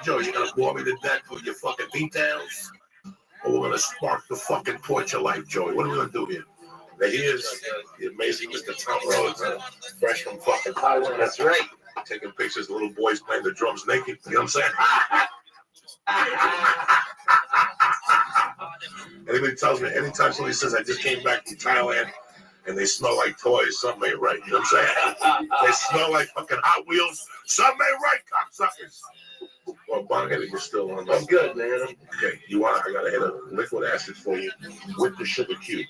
Joe, you gonna bore me to death with your fucking details? Or we're gonna spark the fucking torch of life, Joey? What are we gonna do here? Now here's the amazing Mr. Tom Rhodes, fresh from fucking Thailand. That's right. Taking pictures of little boys playing the drums naked. You know what I'm saying? Anybody tells me, anytime somebody says I just came back from Thailand and they smell like toys, something ain't right. You know what I'm saying? They smell like fucking Hot Wheels. Something ain't right, cocksuckers. Well, Bonghead, you're still on. I'm good, man. Okay, I gotta hit a liquid acid for you with the sugar cube.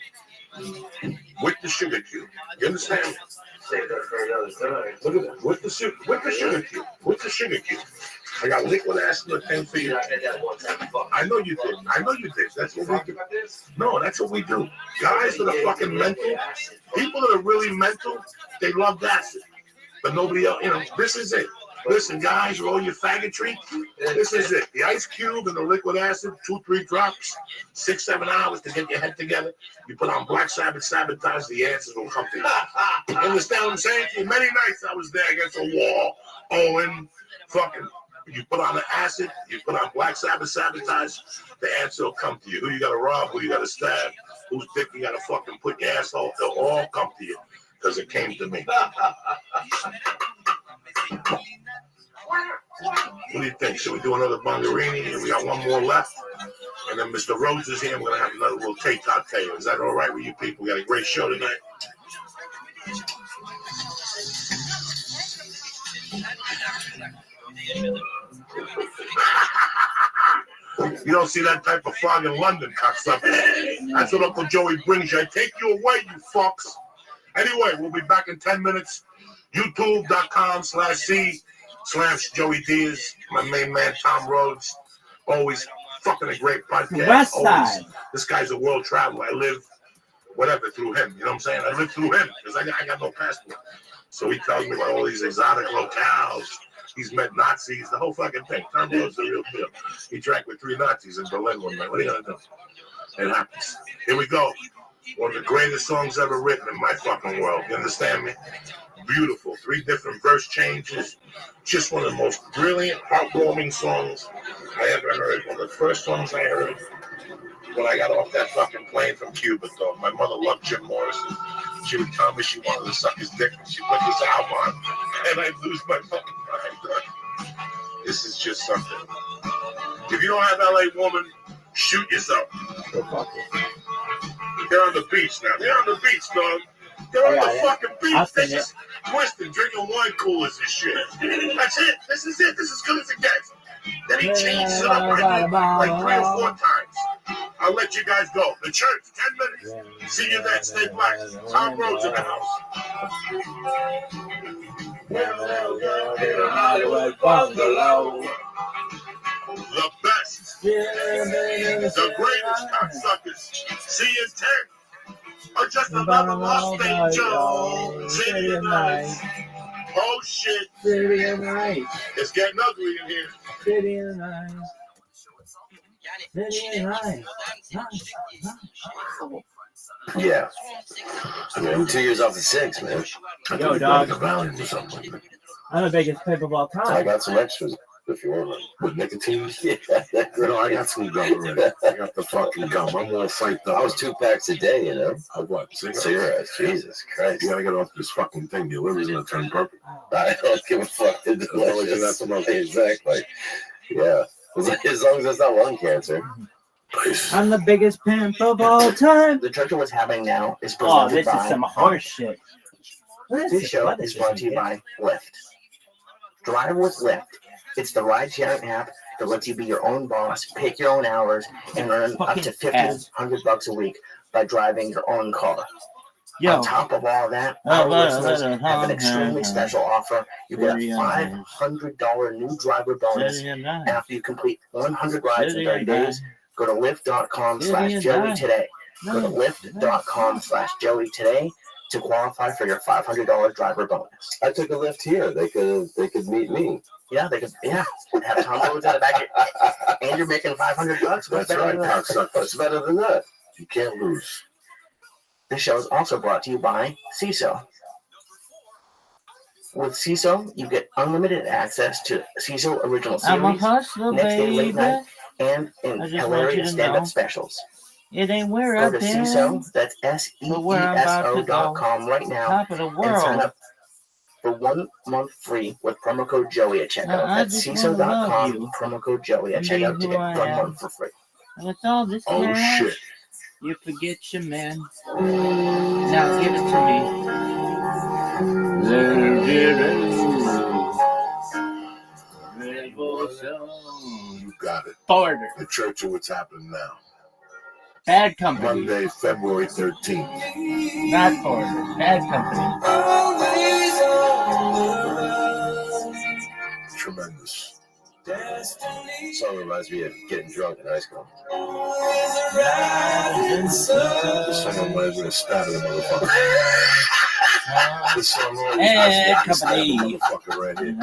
With the sugar cube. You understand? Say that for another time. Look at that. With the sugar cube. With the sugar cube. I got liquid acid and thing for you. I know you did. That's what we do. No, that's what we do. Guys that are fucking mental, people that are really mental, they love acid. But nobody else, this is it. Listen, guys, roll your faggotry. This is it. The ice cube and the liquid acid, 2-3 drops, 6-7 hours to get your head together. You put on Black Sabbath, Sabotage, the answers will come to you. You understand what I'm saying? For many nights I was there against a wall, Owen, fucking. You put on the acid, you put on Black Sabbath, Sabotage, the answer will come to you. Who you got to rob, who you got to stab, whose dick you got to fucking put your asshole, they'll all come to you because it came to me. What do you think? Should we do another Bongarini? We got one more left. And then Mr. Rhodes is here. I'm going to have another little tete-a-tete. Is that all right with you people? We got a great show tonight. You don't see that type of fog in London, cocksucker. That's what Uncle Joey brings you. I take you away, you fucks. Anyway, we'll be back in 10 minutes. YouTube.com/C/Joey Diaz. My main man, Tom Rhodes. Always fucking a great podcast. West Side. This guy's a world traveler. I live, whatever, through him. You know what I'm saying? I live through him because I got no passport. So he tells me about all these exotic locales. He's met Nazis, the whole fucking thing. Tom Rhodes is the real deal. He drank with 3 Nazis in Berlin one night. What are you going to do? It happens. Here we go. One of the greatest songs ever written in my fucking world. You understand me? Beautiful. 3 different verse changes. Just one of the most brilliant, heartwarming songs I ever heard. One of the first songs I heard when I got off that fucking plane from Cuba, though. My mother loved Jim Morrison. She would tell me she wanted to suck his dick when she put this album on, and I'd lose my fucking mind. This is just something. If you don't have LA Woman, shoot yourself. They're on the beach now. They're on the beach, dog. They're on the fucking beach. They're just twisting, drinking wine coolers and shit. That's it. This is it. This is as good as it gets. Then he changes it up like 3 or 4 times. I'll let you guys go. The church, 10 minutes. See you then. Stay black. Tom Rhodes in the house. Hollywood bungalow. The best. The greatest cocksuckers. See you in 10. Or just another Lost Angel. City of Night. Oh shit. City of Night. It's getting ugly in here. City of Night. City of Night. Yeah. I mean, I'm 2 years off the 6, man. Yo, dog. I'm the biggest pimp of all time. I got some extras if you want one. with nicotine. Yeah. No, I got some gum already. I got the fucking gum. I'm all psyched up. I was 2 packs a day, you know. Of what? Cigarettes. Jesus Christ. You gotta get off this fucking thing. Your liver's gonna turn purple. I don't give a fuck. They're delicious. Exactly. Yeah. As long as it's not lung cancer. I'm the biggest pimp of all time. The Church of What's Happening Now is Oh, presented this by... is some horse shit. This show is brought to you by Lyft. Drive with Lyft. It's the ride-sharing app that lets you be your own boss, pick your own hours, and earn up to $1,500 a week by driving your own car. Yo. On top of all that, our listeners have an extremely special offer. You get a $500 new driver bonus after you complete 100 rides in 30 days. Go to lyft.com/Joey today. Go to lyft.com/Joey today to qualify for your $500 driver bonus. I took a lift here. They could meet me. Yeah, they could. Yeah, have Tom Rhodes at the back, and you're making $500. That's right, cocksucker. What's better than that? You can't lose. This show is also brought to you by CISO. With CISO, you get unlimited access to CISO original I'm a series, hustler, next day late night, baby. and I just want you hilarious to stand-up know specials. it ain't where Go I've to been, CISO, that's but where I'm about to go. SESO.com right now Top of the and sign world. up for 1 month free with promo code Joey at checkout. I That's just wanna love CISO.com, you promo code Joey at and be checkout to who get I 1 am. month for free. And with all this Oh cash, shit. you forget your man. Now give it to me. You got it. Border. The Church of What's Happening Now. Bad company. Monday, February 13th. Not Border. Bad company. Tremendous. Song reminds me of getting drunk in high school. This song reminds me of stabbing a motherfucker. This song always Bad has me company. stabbing a motherfucker right here.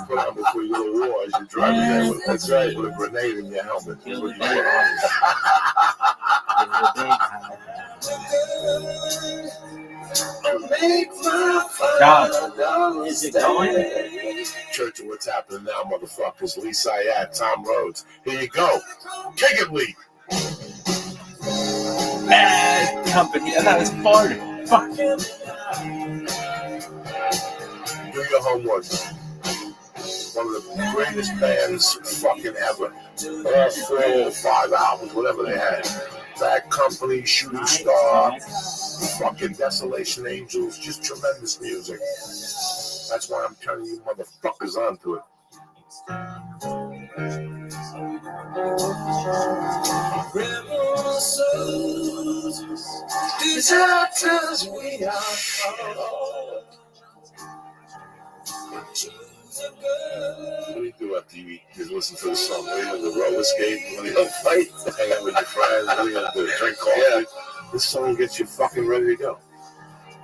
Put on before you go to war as you're driving there with, that's right, with a grenade in your helmet. That's what you put Dog, is it going? Church of What's Happening Now, motherfuckers. Lee Syad, Tom Rhodes. Here you go. Kick it, Lee. Bad company. I thought it was Border. Fuck. Do your homework. One of the greatest bands fucking ever. 4 or 5 albums, whatever they had. Bad Company, Shooting Star, fucking Desolation Angels, just tremendous music. That's why I'm turning you motherfuckers onto it. Disasters we are. What do you do after you listen to the song? What do you do? Roller skate? What do you do? Fight? Hang out with your friends? What do you do? Drink coffee? Yeah. This song gets you fucking ready to go.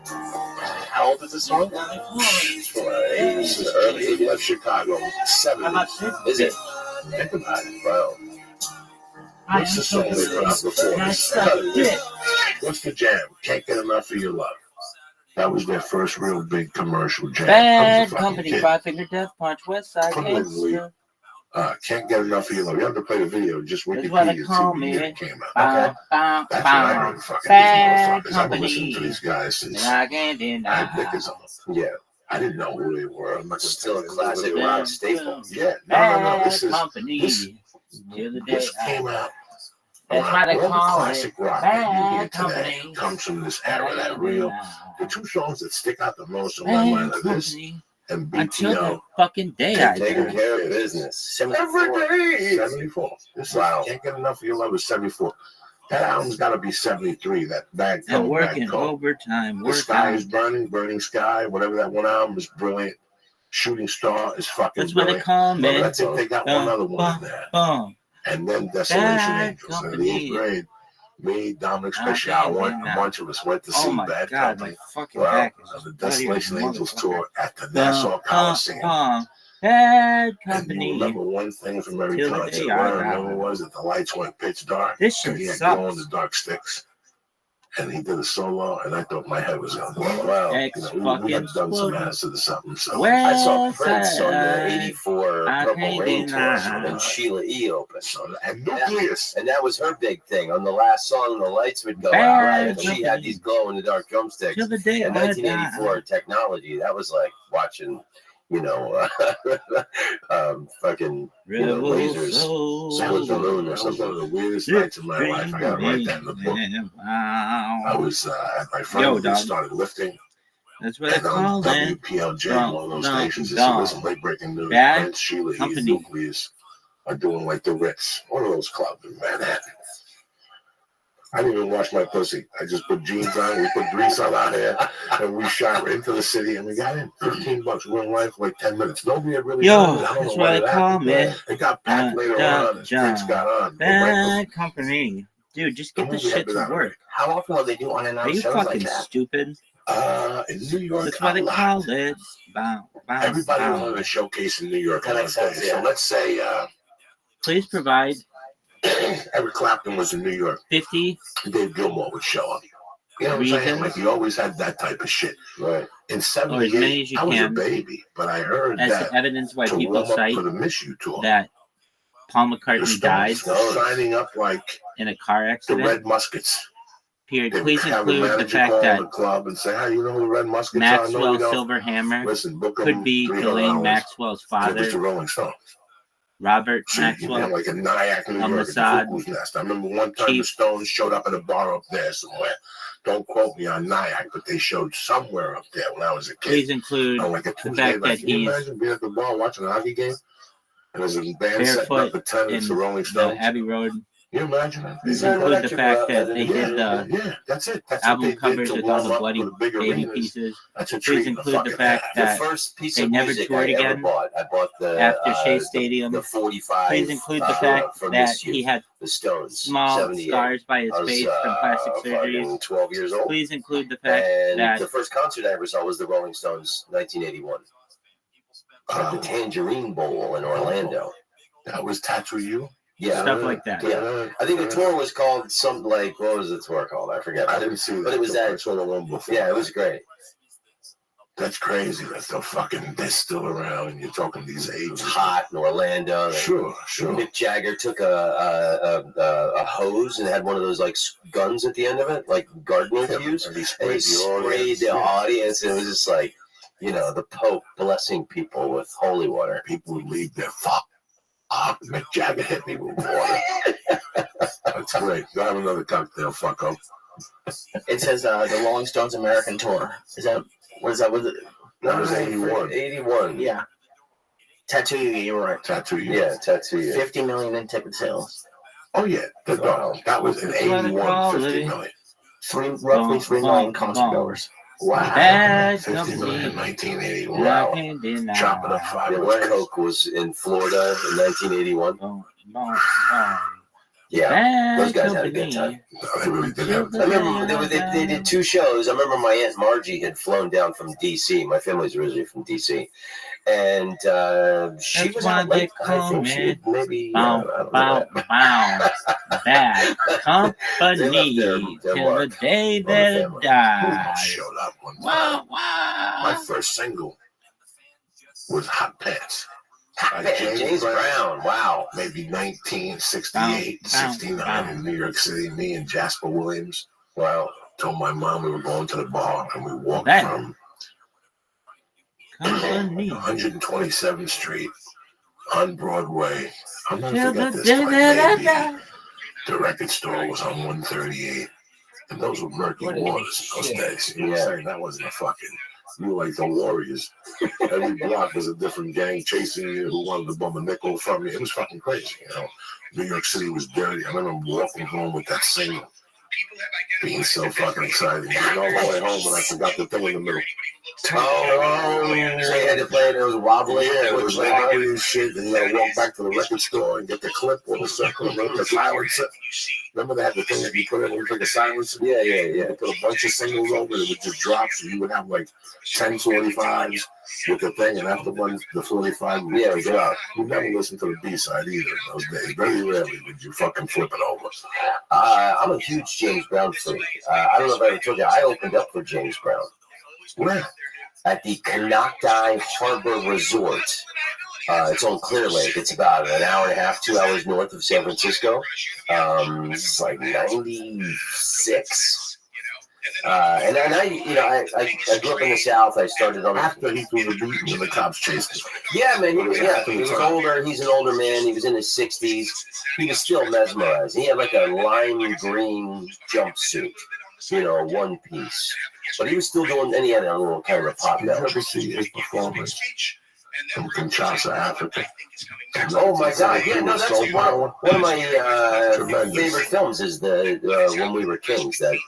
How old is this song? This is early. He left Chicago. 70s. Is it? Think about it. Wow. What's the song they put out before this? What's the jam? Can't Get Enough of Your Love. That was their first real big commercial jam. Bad company. Kid. 5 Finger Death Punch. West Side Gangster. Can't Get Enough of Your Love. You have to play the video. Just Wikipedia to see when it came out. Okay. That's what I heard fucking Bad these motherfuckers. I've been listening to these guys since I had Dickens on. Yeah. I didn't know who they were. I'm not Still a classic rock staple. Yeah. No. This came out. That's why they call classic it rock Bad today Company. comes from this era, that real. The 2 songs that stick out the most in my mind are this and until the BTO. fucking day I Taking do. care of business. Every day. 74. This wow. Can't Get Enough of Your Love is 74. That album's got to be 73. That Bad And Code. working Bad Code. overtime. The Sky is Burning, Burning Sky, whatever that one album is brilliant. Shooting Star is fucking That's what brilliant. they call me. I think they got one other one in there. And then Desolation Angels. In the 8th grade, me, Dominic Special, a bunch of us went to see Bad Company. The Desolation Angels tour at the Nassau Coliseum. Bad And Company. you remember one thing from every Till the concert. day What I I remember die. was that the lights went pitch dark. This shit and he had sucks. glow in the dark sticks. And he did a solo, and I thought my head was going to blow. Wow. We had done some acid or something. So I saw Prince on the 84 Purple Rain tour, and Sheila E. opened. And Nucleus. And that was her big thing. On the last song, the lights would go Bad out, and she Company. had these glow-in-the-dark drumsticks. Till the day In I 1984 technology, that was like watching, fucking, lasers split the moon or something. One of the weirdest nights of my life. I got to write that in the book. I was at my friend who started lifting. That's what I And on call it. WPLJ, one of those stations, this is late breaking news. Bad Prince, Sheila, Company. Nucleus are doing like the Ritz, one of those clubs in Manhattan. I didn't even wash my pussy. I just put jeans on, we put grease on our hair, and we shot into the city, and we got in. $15. We were in line for like 10 minutes. Nobody had really done it. I don't That's know what why I call me. It got packed later on, and Prince got on. Bad Company. Dude, just get this shit to work. How often are they doing on and Are on you shows fucking like that? stupid? In New York, That's why they call it. Everybody wanted a showcase in New York. That makes sense, yeah. So let's say Please provide Eric Clapton was in New York. 50. Dave Gilmour would show up. You know what I'm saying? reasons, Like, you always had that type of shit. Right. In or as many 78, as you I was a can, baby, but I heard as that evidence why to people warm up cite for the Miss You tour. that Paul The McCartney died Stones were signing up like in a car the accident. Red Muskets. Period. They Please would have include the manager fact call that the club and say, "Hey, you know who the Red Muskets are?" No, Maxwell we don't. Silverhammer Listen, book could them be 300 Ghislaine hours. Maxwell's And it was the father, Rolling Stones. Robert So you Maxwell, know, like in Nyack, New a York, at the Mossad Cuckoo's Nest. I remember one time the chief. Stones showed up at a bar up there somewhere. Don't quote me on Nyack, but they showed somewhere up there when I was a kid. Please include On like a the Tuesday fact night. that Can you he's imagine being at the bar watching a hockey game? And there's a band setting barefoot up at 10 and it's the in Rolling the Stones. Abbey Road. Can you imagine that? Please Yeah, include that the came fact out, that that they didn't- did the Yeah, that's it. That's album what they covers did to with all warm the up bloody for the big baby arenas. pieces. That's a Please treat in include the fucking fact ass. The that first piece they of never music toured I ever again bought, I bought the after Shea Stadium. the 45. Please include the fact from that Miss You, he had the Stones, small 78. scars by his I was face from plastic surgeries. fucking 12 years old. Please include the fact And that the first concert I ever saw was the Rolling Stones, 1981, at the Tangerine Bowl in Orlando. That was Tattoo You? Yeah. stuff like that. Yeah. I think the tour was called something like, what was the tour called? I forget. I didn't see that. But it was I that. saw the one before. Yeah, it was great. That's crazy. That's so fucking. They're still around, and you're talking these It was ages. hot in Orlando. Sure. Mick Jagger took a hose and had one of those like guns at the end of it, like gardeners use. And he And he sprayed the audience, and it was just like, you know, the Pope blessing people with holy water. People would leave their fuck. Mick Jagger hit me with water. That's great. Go have another cocktail, fucko. It says the Rolling Stones American Tour. Is that what is that? Was it? That was 81. 81. Yeah. Tattoo You, you were right. Tattoo You. Yeah, Tattoo You. 50 million in ticket sales. Oh, yeah. That was in 81, 50 million. Roughly 3 million concert goers. Wow. Bad 50 company. million in 1981. I Wow. can't deny. Chop it up 5 Yeah, ways. when Coke was in Florida in 1981. Boom, boom, Yeah, Bad those guys had a company. good time. No, they really did have I remember they did 2 shows. I remember my Aunt Margie had flown down from D.C. My family's originally from D.C. And she That's was why out they late. I call think she me had maybe, Bow, I don't bow, know. bow. Bad company their till the mark day on the they family. die. showed up one time. Wow, My wow. first single was Hot Pants. James Brown, wow. Maybe 1968, 69 in New York City. Me and Jasper Williams. Wow. Told my mom we were going to the bar, and we walked That from company 127th Street on Broadway. I'll never till forget the this day time, that I baby. die. The record store was on 138, and those were murky waters in those days. You know what I'm saying? That wasn't a fucking. You were like the Warriors. Every block was a different gang chasing you who wanted to bum a nickel from you. It was fucking crazy, you know. New York City was dirty. I remember walking home with that single, being so fucking excited. Getting all the way home, and I forgot the thing in the middle. Oh, so you had to play it. It was wobbly. Yeah, it was wobbly and shit. And you gotta walk back to the record store and get the clip or the circle, the silencer. Remember they had the thing that you put in when you took a silencer? Yeah. You put a bunch of singles over it, it would just drop. So you would have like 10 45s with the thing, and after the 45, Yeah, it drop. You never listened to the B-side either in those days. Very rarely would you fucking flip it over. I'm a huge James Brown freak. I don't know if I ever told you, I opened up for James Brown. Where? At the Canocti Harbor Resort. It's on Clear Lake. It's about an hour and a half, 2 hours north of San Francisco. It's like 96. And I grew up in the South. I started on After he threw the beat and the cops chased him. Yeah, man. He was older. He's an older man. He was in his 60s. He was still mesmerized. He had like a lime green jumpsuit, one piece. But he was still doing, and he had a little kind of a pop Did you belly. ever see his performance in Kinshasa, Africa? Oh my God! Yeah, no, that's one of my Tremendous. favorite films. Is the When We Were Kings, that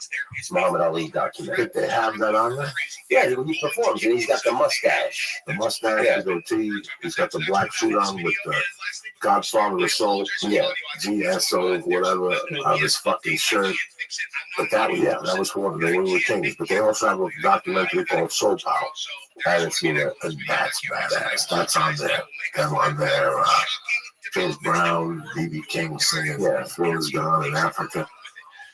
Muhammad Ali documentary. Did they have that on there? Yeah, he performs, and he's got the mustache. The mustache, the goatee. He's got the black suit on with the Godfather of Soul. Yeah, GSO, whatever, on his fucking shirt. But that was one of the When We Were Kings. But they also have a documentary called Soul Power. I haven't seen it. And that's badass. That's on there. Them on there. James Brown, B.B. King singing Thriller's Gone in Africa.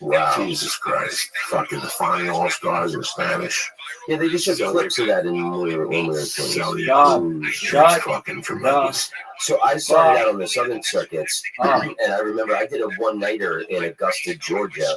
Wow. Jesus Christ. Fucking defining all stars in Spanish. Yeah, they just showed clips of that in one of their things. It's fucking tremendous. So I started out on the southern circuits, and I remember I did a one-nighter in Augusta, Georgia,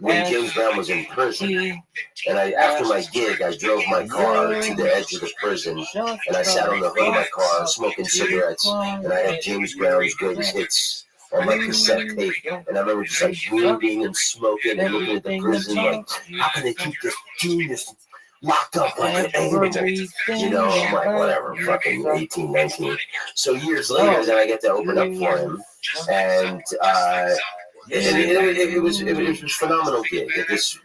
when James Brown was in prison. And after my gig, I drove my car to the edge of the prison, and I sat on the hood of my car smoking cigarettes, and I had James Brown's greatest hits on my cassette tape. And I remember just like brooding and smoking and looking at the prison, like, how can they keep this genius locked up like an angel? You know, I'm like, whatever, fucking 18, 19. So years later, then I get to open up for him, and it was a phenomenal gig at this,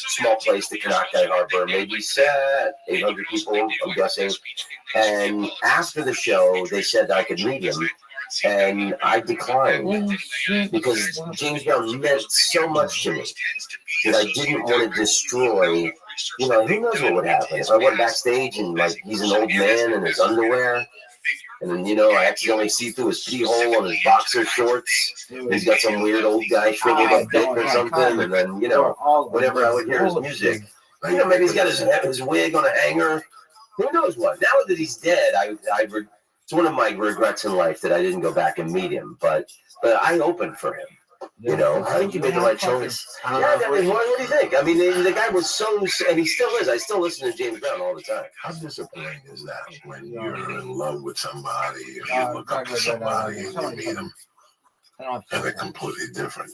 small place, the Kanaktai Harbor, maybe 800 people, I'm guessing. And after the show, they said I could meet him, and I declined because James Brown meant so much to me that I didn't want to destroy. Who knows what would happen if I went backstage and like he's an old man in his underwear. And then, I accidentally see through his pee hole on his boxer shorts. He's got some weird old guy shriveled up dick or something. And then, whenever I would hear his music, maybe he's got his wig on a hanger. Who knows what? Now that he's dead, it's one of my regrets in life that I didn't go back and meet him. But I opened for him. I think you made the right choice. What do you think? I mean, the guy was and he still is. I still listen to James Brown all the time. How disappointing is that when you're in love with somebody, or you look up to somebody and you meet them, and they're completely different?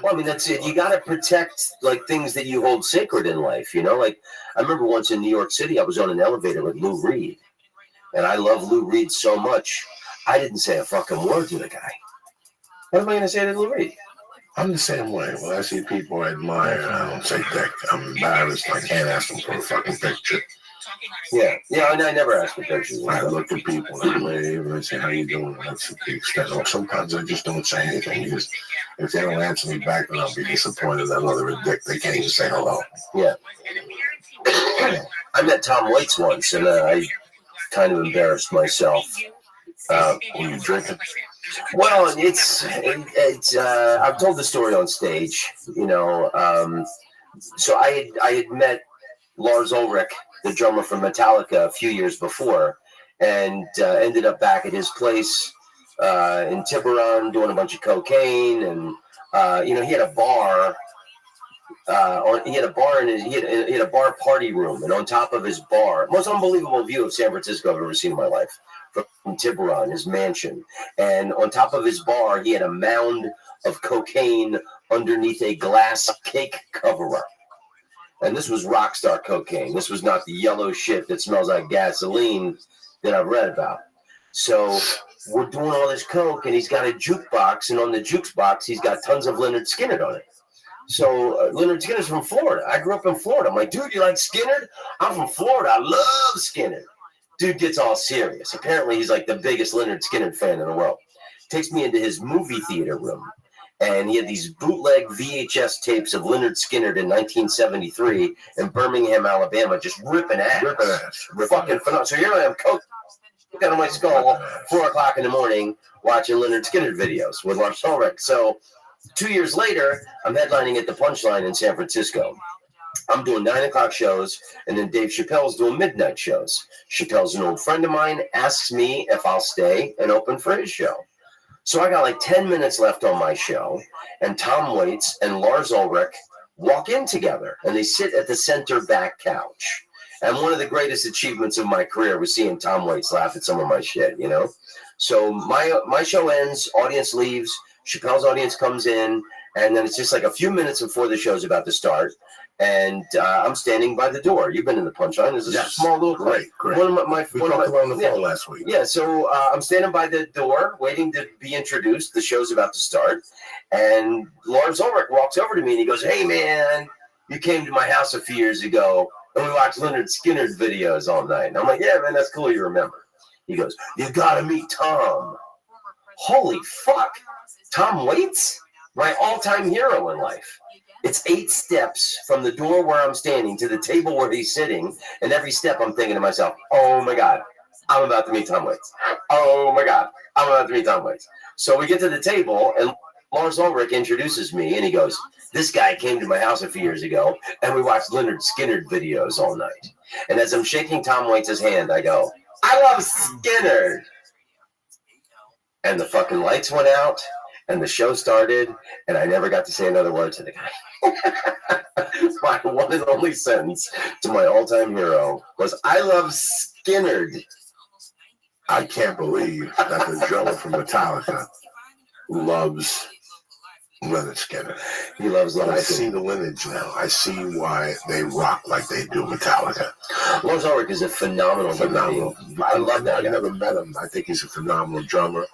Well, I mean, that's it. You got to protect like things that you hold sacred in life. Like I remember once in New York City, I was on an elevator with Lou Reed, and I love Lou Reed so much, I didn't say a fucking word to the guy. What am I going to say to Lou Reed? I'm the same way. When I see people I admire, I don't say dick. I'm embarrassed. I can't ask them for a fucking picture. Yeah, I never ask for pictures. I look at people and I wave and I say, how you doing? That's the extent. Or sometimes I just don't say anything. If they don't answer me back, then I'll be disappointed that they're a dick. They can't even say hello. Yeah. I met Tom Waits once, and I kind of embarrassed myself. Were you drinking? Well, it's I've told the story on stage, so I had met Lars Ulrich, the drummer from Metallica, a few years before, and ended up back at his place in Tiburon doing a bunch of cocaine, and he had a bar. He had a bar party room, and on top of his bar, most unbelievable view of San Francisco I've ever seen in my life. From Tiburon, his mansion, and on top of his bar, he had a mound of cocaine underneath a glass cake cover-up. And this was rock star cocaine. This was not the yellow shit that smells like gasoline that I've read about. So we're doing all this coke, and he's got a jukebox, and on the jukebox, he's got tons of Lynyrd Skynyrd on it. So Lynyrd Skynyrd's from Florida. I grew up in Florida. I'm like, dude, you like Skynyrd? I'm from Florida. I love Skynyrd. Dude gets all serious. Apparently, he's like the biggest Lynyrd Skynyrd fan in the world. Takes me into his movie theater room, and he had these bootleg VHS tapes of Lynyrd Skynyrd in 1973 in Birmingham, Alabama, just ripping ass. Fucking phenomenal. So here I am, coke out of my skull, 4 o'clock in the morning, watching Lynyrd Skynyrd videos with Lars Ulrich. So 2 years later, I'm headlining at the Punchline in San Francisco. I'm doing 9 o'clock shows, and then Dave Chappelle's doing midnight shows. Chappelle's an old friend of mine, asks me if I'll stay and open for his show. So I got like 10 minutes left on my show, and Tom Waits and Lars Ulrich walk in together, and they sit at the center back couch. And one of the greatest achievements of my career was seeing Tom Waits laugh at some of my shit, So my show ends, audience leaves, Chappelle's audience comes in, and then it's just like a few minutes before the show's about to start. And I'm standing by the door. You've been in the Punchline. There's a small little great. We talked about on the phone last week. Yeah, so I'm standing by the door, waiting to be introduced. The show's about to start, and Lars Ulrich walks over to me and he goes, "Hey, man, you came to my house a few years ago, and we watched Lynyrd Skynyrd videos all night." And I'm like, "Yeah, man, that's cool. You remember?" He goes, "You gotta meet Tom." Holy fuck, Tom Waits, my all-time hero in life. It's 8 steps from the door where I'm standing to the table where he's sitting, and every step I'm thinking to myself, oh my God, I'm about to meet Tom Waits. Oh my God, I'm about to meet Tom Waits. So we get to the table, and Lars Ulrich introduces me, and he goes, "This guy came to my house a few years ago, and we watched Leonard Skinner videos all night." And as I'm shaking Tom Waits' hand, I go, "I love Skinner." And the fucking lights went out, and the show started, and I never got to say another word to the guy. My one and only sentence to my all-time hero was, "I love Skinner." I can't believe that the drummer from Metallica loves Leonard Skinner. He loves But Leonard I see Skinner. the lineage now. I see why they rock like they do Metallica. Lars Ulrich is a phenomenal Phenomenal. human being. I love that I've guy. never met him. I think he's a phenomenal drummer.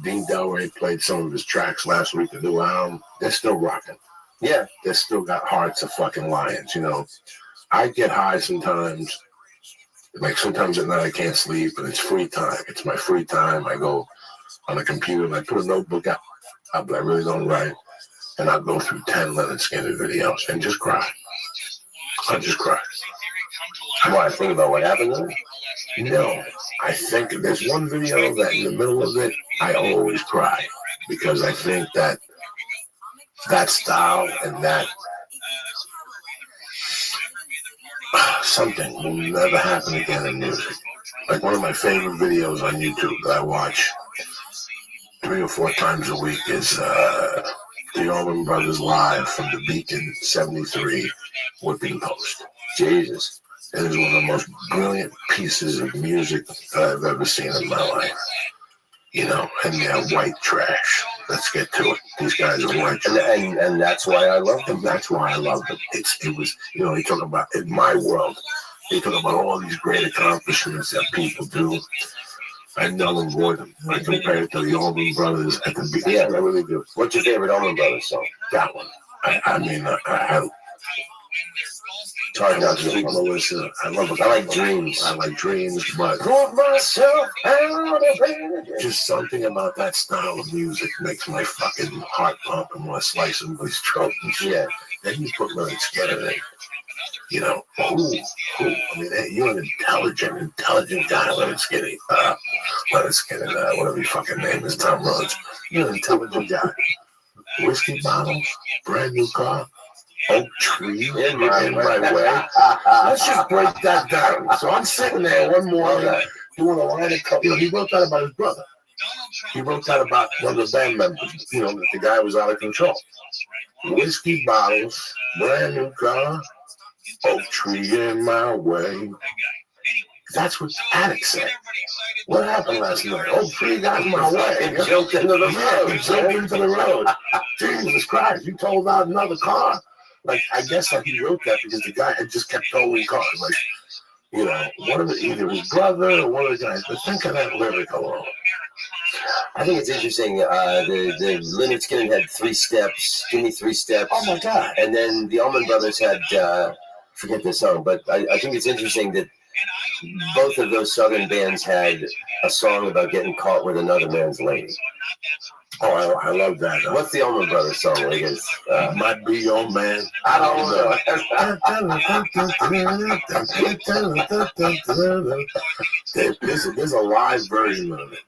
Dean Delray played some of his tracks last week, the new album. They're still rocking. Yeah. They still got hearts of fucking lions, you know. I get high sometimes. Like sometimes at night I can't sleep, and it's free time. It's my free time. I go on the computer and I put a notebook out, but I really don't write. And I'll go through 10 Leonard Skinner videos and just cry. I just cry. Why? Think about what happened to him? No, I think there's one video that in the middle of it, I always cry because I think that style and that something will never happen again in music. Like one of my favorite videos on YouTube that I watch 3 or 4 times a week is the Allman Brothers live from the Beacon 73 Whipping Post. Jesus. It is one of the most brilliant pieces of music that I've ever seen in my life. You know, and they're white trash. Let's get to it. These guys are white trash. And that's why I love them. And that's why I love them. It was, you know, they talk about, in my world, they talk about all these great accomplishments that people do. I null and void them. I compare it to the Allman Brothers at the beginning. Yeah. I really do. What's your favorite Allman Brothers song? That one. I mean, It's hard not to. listen. I love it. I like Dreams. I like Dreams, but Put myself out of it. just something about that style of music makes my fucking heart pump and want to slice somebody's throat and shit. Yeah. Then you put Leonard Skinner in. You know, I mean, you're an intelligent guy, Leonard Skinner. Leonard Skinner, whatever your fucking name is, Tom Rhodes. You're an intelligent guy. Whiskey bottles, brand new car, oak tree in my way. Let's just break that down. So I'm sitting there one morning doing a line of coke. You know, he wrote that about his brother. He wrote that about one of the band members, you know, that the guy was out of control. Whiskey bottles, brand new car, oak tree in my way. That's what Attic said. What happened last night? Oak tree got in my way. It jumped into the road. It jumped into the road. Jesus Christ, you told out another car? Like, I guess like he wrote that because the guy had just kept towing cars. Like, you know, one of the, either his brother or one of the guys. But think of that lyric alone. I think it's interesting. The Leonard Skinner had 3 steps. Give me 3 steps. Oh my God. And then the Allman Brothers had, forget the song, but I think it's interesting that both of those Southern bands had a song about getting caught with another man's lady. Oh, I love that. What's the Allman Brothers song? Where he goes, might be your man. I don't know. There's a live version of it.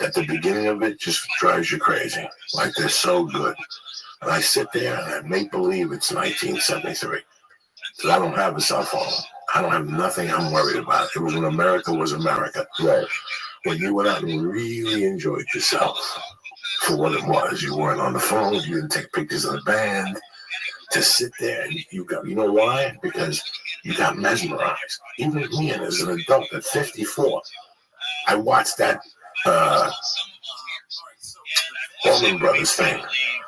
At the beginning of it, just drives you crazy. Like they're so good. And I sit there and I make believe it's 1973. Because I don't have a cell phone. I don't have nothing I'm worried about. It was when America was America. Right. When you went out and really enjoyed yourself for what it was. You weren't on the phone. You didn't take pictures of the band. To sit there, and you know why? Because you got mesmerized. Even me, and as an adult at 54, I watched that Allman Brothers thing,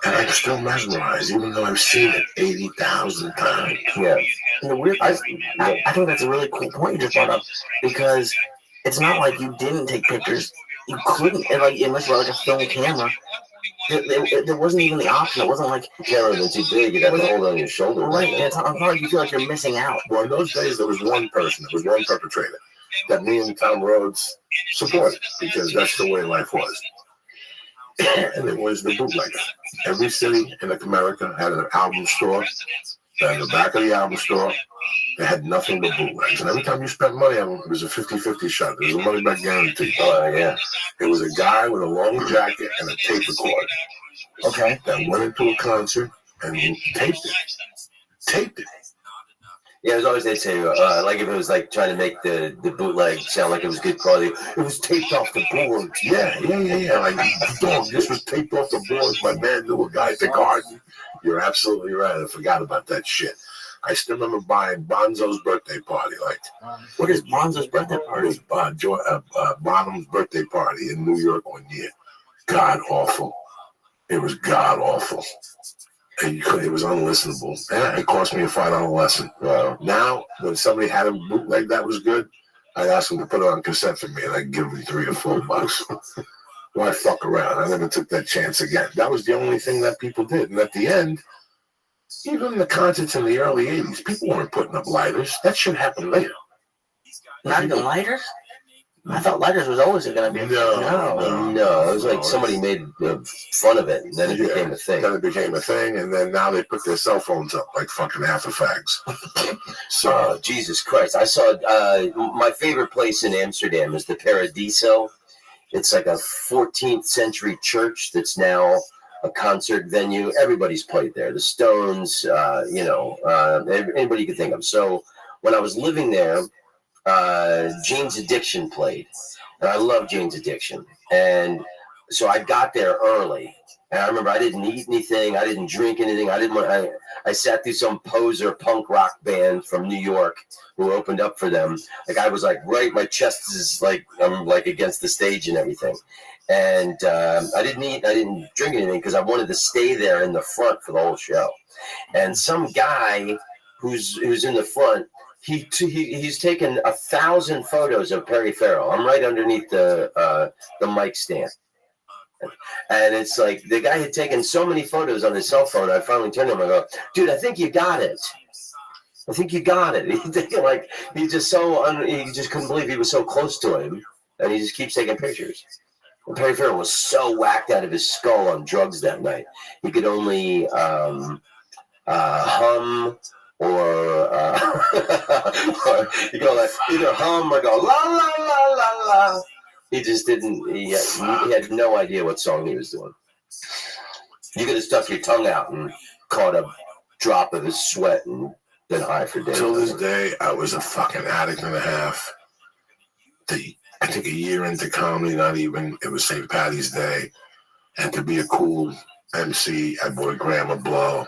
and I'm still mesmerized, even though I've seen it 80,000 times. Yeah. And the weird, I think that's a really cool point you just brought up, because it's not like you didn't take pictures. You couldn't, and like unless you had like a film camera. There wasn't even the option. It wasn't like Camera was too big. You'd have to hold it on your shoulder. right. It's not like you feel like you're missing out. Well, in those days, there was one person, there was one perpetrator that me and Tom Rhodes supported because that's the way life was. And it was the bootlegger. Every city in America had an album store. And in the back of the album store, They had nothing but bootlegs. And every time you spent money on them, it was a 50-50 shot. There was a money back guarantee. Oh, yeah. It was a guy with a long jacket and a tape recorder. Okay. That went into a concert and taped it. Taped it. Yeah, it was always, they'd say, like if it was like trying to make the bootleg sound like it was good quality, it was taped off the boards. Yeah. Like, dog, this was taped off the boards. My man knew a guy at the garden. You're absolutely right. I forgot about that shit. I still remember buying Bonzo's birthday party. Like, What is Bonzo's birthday party? It was Bonham's birthday party in New York one year. God awful. It was god awful. And it was unlistenable. And it cost me a $5 lesson. Now, when somebody had a bootleg that was good, I'd ask them to put it on cassette for me, and I'd give them $3 or $4. Why fuck around? I never took that chance again. That was the only thing that people did. And at the end, even the concerts in the early 80s, people weren't putting up lighters. That shit happened later. Not even lighters? I thought lighters was always going to be. No. It was like somebody made fun of it, and then it became a thing. Then it became a thing, and then now they put their cell phones up like fucking half the fags. So, Jesus Christ. I saw my favorite place in Amsterdam is the Paradiso. It's like a 14th century church that's now a concert venue. Everybody's played there. The Stones, anybody you could think of. So when I was living there, Jane's Addiction played, and I love Jane's Addiction. And so I got there early, and I remember I didn't eat anything, I didn't drink anything, I sat through some poser punk rock band from New York who opened up for them. Like I was like right, my chest is like I'm like against the stage and everything. And I didn't eat, I didn't drink anything because I wanted to stay there in the front for the whole show. And some guy who's in the front, he's taken 1,000 photos of Perry Farrell. I'm right underneath the mic stand. And it's like the guy had taken so many photos on his cell phone. I finally turned to him and I go, dude, I think you got it. He just couldn't believe he was so close to him. And he just keeps taking pictures. And Perry Farrell was so whacked out of his skull on drugs that night. He could only hum or you go like either hum or go la la la la la. He just didn't. He had no idea what song he was doing. You could have stuck your tongue out and caught a drop of his sweat and been high for days. Till this day, I was a fucking addict and a half. I think a year into comedy, not even, it was St. Patty's Day, and to be a cool MC, I bought a gram of blow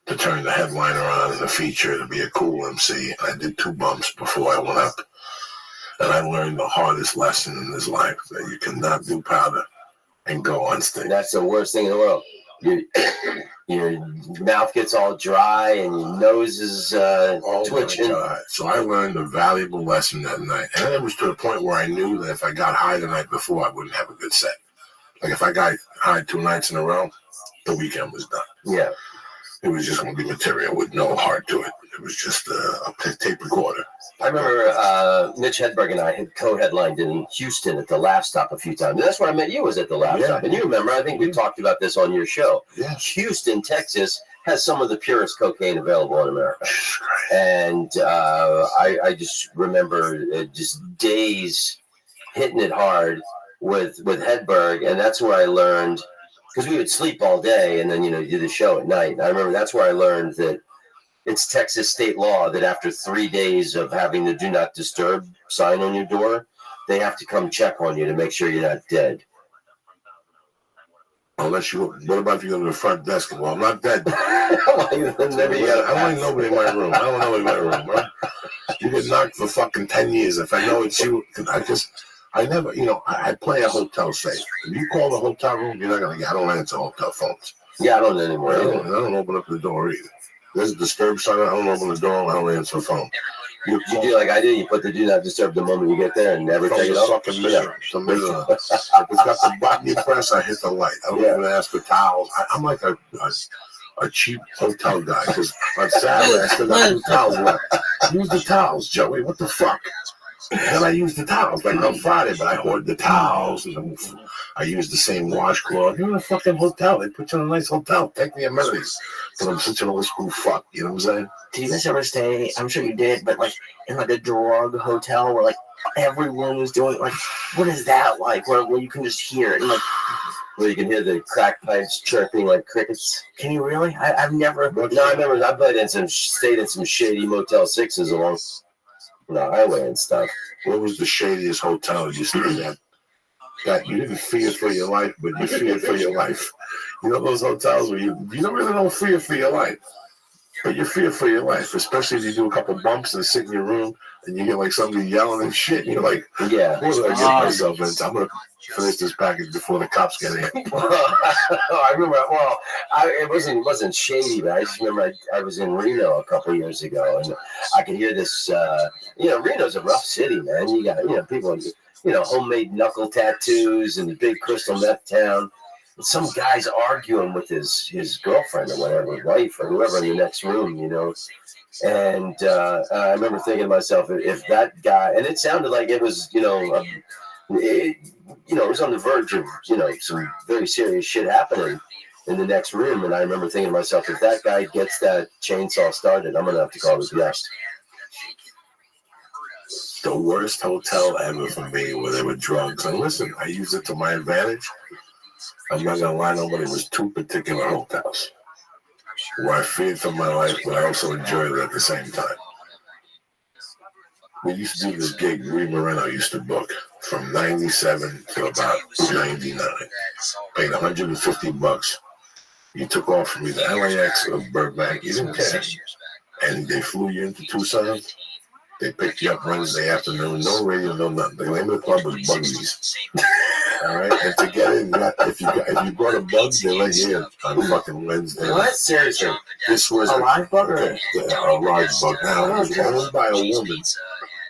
to turn the headliner on in a feature to be a cool MC. I did 2 bumps before I went up, and I learned the hardest lesson in this life, that you cannot do powder and go on stage. That's the worst thing in the world. Your mouth gets all dry and your nose is twitching. So I learned a valuable lesson that night. And it was to the point where I knew that if I got high the night before, I wouldn't have a good set. Like if I got high 2 nights in a row, the weekend was done. Yeah. It was just going to be material with no heart to it. It was just a tape recorder. I remember Mitch Hedberg and I had co-headlined in Houston at the Laugh Stop a few times. And that's where I met you, was at the Laugh Stop. And you remember, I think we talked about this on your show. Yeah. Houston, Texas has some of the purest cocaine available in America. And I just remember just days hitting it hard with Hedberg. And that's where I learned, because we would sleep all day and then, do the show at night. And I remember that's where I learned that it's Texas state law that after 3 days of having the do not disturb sign on your door, they have to come check on you to make sure you're not dead. Unless what about if you go to the front desk? Well, I'm not dead. I don't want nobody in my room. I don't know in my room, right? You get knocked for fucking 10 years. If I know it's you, I never, I play a hotel safe. If you call the hotel room, you're not going to get, I don't answer hotel phones. Yeah, I don't anymore. I don't open up the door either. There's a disturb sign. I don't open the door. I don't answer the phone. You do like I do. You put the do not disturb the moment you get there and never take it off. Fucking misery. If it's got the button you press, I hit the light. I don't even ask for towels. I'm like a cheap hotel guy because on Saturday I still got 2 towels left. Use the towels, Joey. What the fuck? And I use the towels like on Friday, but I hoard the towels and I use the same washcloth. You're in a fucking hotel. They put you in a nice hotel. Take the amenities. But I'm such an old school fuck. You know what I'm saying? Did you guys ever stay? I'm sure you did, but like in like a drug hotel where like everyone was doing like, what is that like? Where you can just hear it and like. Where you can hear the crack pipes chirping like crickets. Can you really? I've never. No, I remember I played in stayed in some shady Motel 6s along the highway and stuff. What was the shadiest hotel you stayed at? That you didn't fear for your life, but you feared for your life. You know those hotels where you don't really fear for your life, but you fear for your life, especially if you do a couple bumps and sit in your room and you get like somebody yelling and shit, and you're like, yeah, what did I get myself into? I'm gonna finish this package before the cops get in. I remember. Well, it wasn't shady, but I just remember I was in Reno a couple years ago, and I could hear this. Reno's a rough city, man. You got people, homemade knuckle tattoos and the big crystal meth town. And some guy's arguing with his girlfriend or whatever, wife or whoever in the next room, And I remember thinking to myself, if that guy, and it sounded like it was, it was on the verge of, some very serious shit happening in the next room. And I remember thinking to myself, if that guy gets that chainsaw started, I'm going to have to call the guest. The worst hotel ever for me where there were drugs. And listen, I used it to my advantage. I'm not going to lie, nobody was two particular hotels where I feared for my life, but I also enjoyed it at the same time. We used to do this gig, Ree Moreno used to book from 97 to about 99. Paid $150. You took off from either LAX or Burbank, you didn't care. And they flew you into Tucson. They picked you up Wednesday afternoon, no radio, no nothing. The name of the club was Buggies. All right, and to get in, if you brought a bug, they let you in on fucking Wednesday. What? Seriously? This was a live bug? A live bug. Now, it was owned by a woman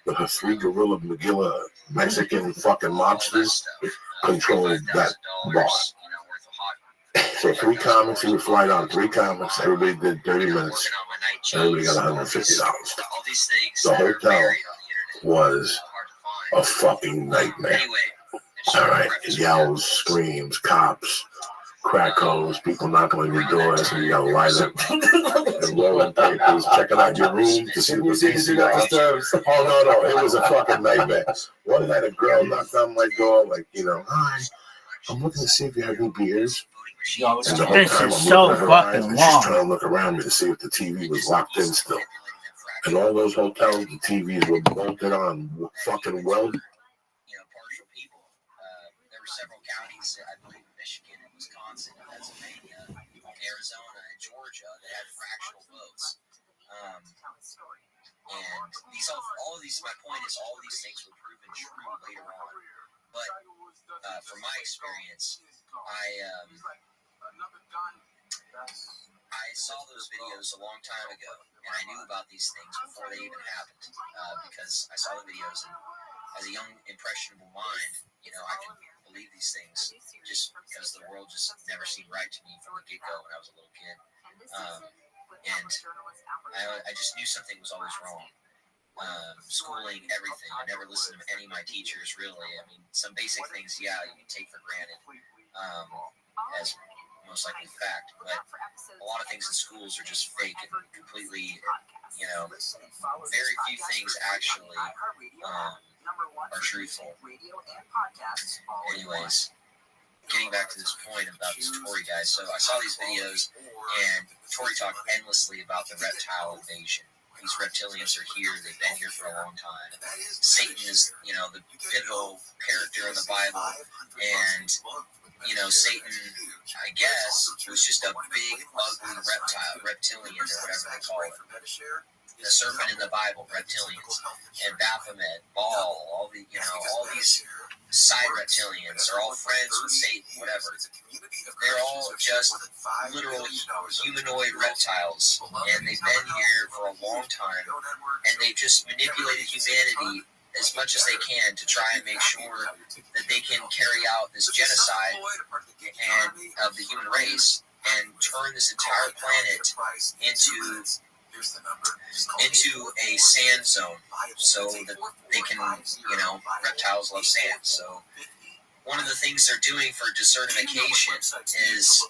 with her 3 gorilla Magilla Mexican fucking mobsters controlled that bar. So 3 comics, he would fly down 3 comics. Everybody did 30 minutes. Everybody got $150. The hotel was a fucking nightmare. All right, yells, screams, cops, crack holes, people knocking on your door, asking you got to light up and rolling papers, checking out your room to see if the got disturbed. Oh, no, it was a fucking nightmare. One night a girl knocked on my door, like, hi, I'm looking to see if you have any beers. Yo, And the whole this time is I'm so looking at her eyes, fucking and she's long. trying to look around me to see if the TV was locked in still. And all those hotels, the TVs were bolted on, fucking well. Partial people. There were several counties, I believe, Michigan and Wisconsin, and Pennsylvania, Arizona, and Georgia that had fractional votes. And all of these, my point is, all of these things were proven true later on. But from my experience, I saw those videos a long time ago, and I knew about these things before they even happened, because I saw the videos, and as a young, impressionable mind, I can believe these things just because the world just never seemed right to me from the get-go when I was a little kid. And I just knew something was always wrong. Schooling, everything. I never listened to any of my teachers, really. I mean, some basic things, you can take for granted as most likely fact, but a lot of things in schools are just fake and completely, very few things actually are truthful. Anyways, getting back to this point about this Tory guy, so I saw these videos, and Tory talked endlessly about the reptile invasion. These reptilians are here. They've been here for a long time. Satan is, the pivotal character in the Bible. And, Satan, I guess, was just a big, ugly reptilian, or whatever they call it. The serpent in the Bible, reptilians. And Baphomet, Baal, all these side reptilians are all friends with Satan, whatever. They're all just literal humanoid reptiles, and they've been here for a long time, and they've just manipulated humanity as much as they can to try and make sure that they can carry out this genocide of the human race and turn this entire planet into into a sand zone so that they can, reptiles love sand. So one of the things they're doing for desertification is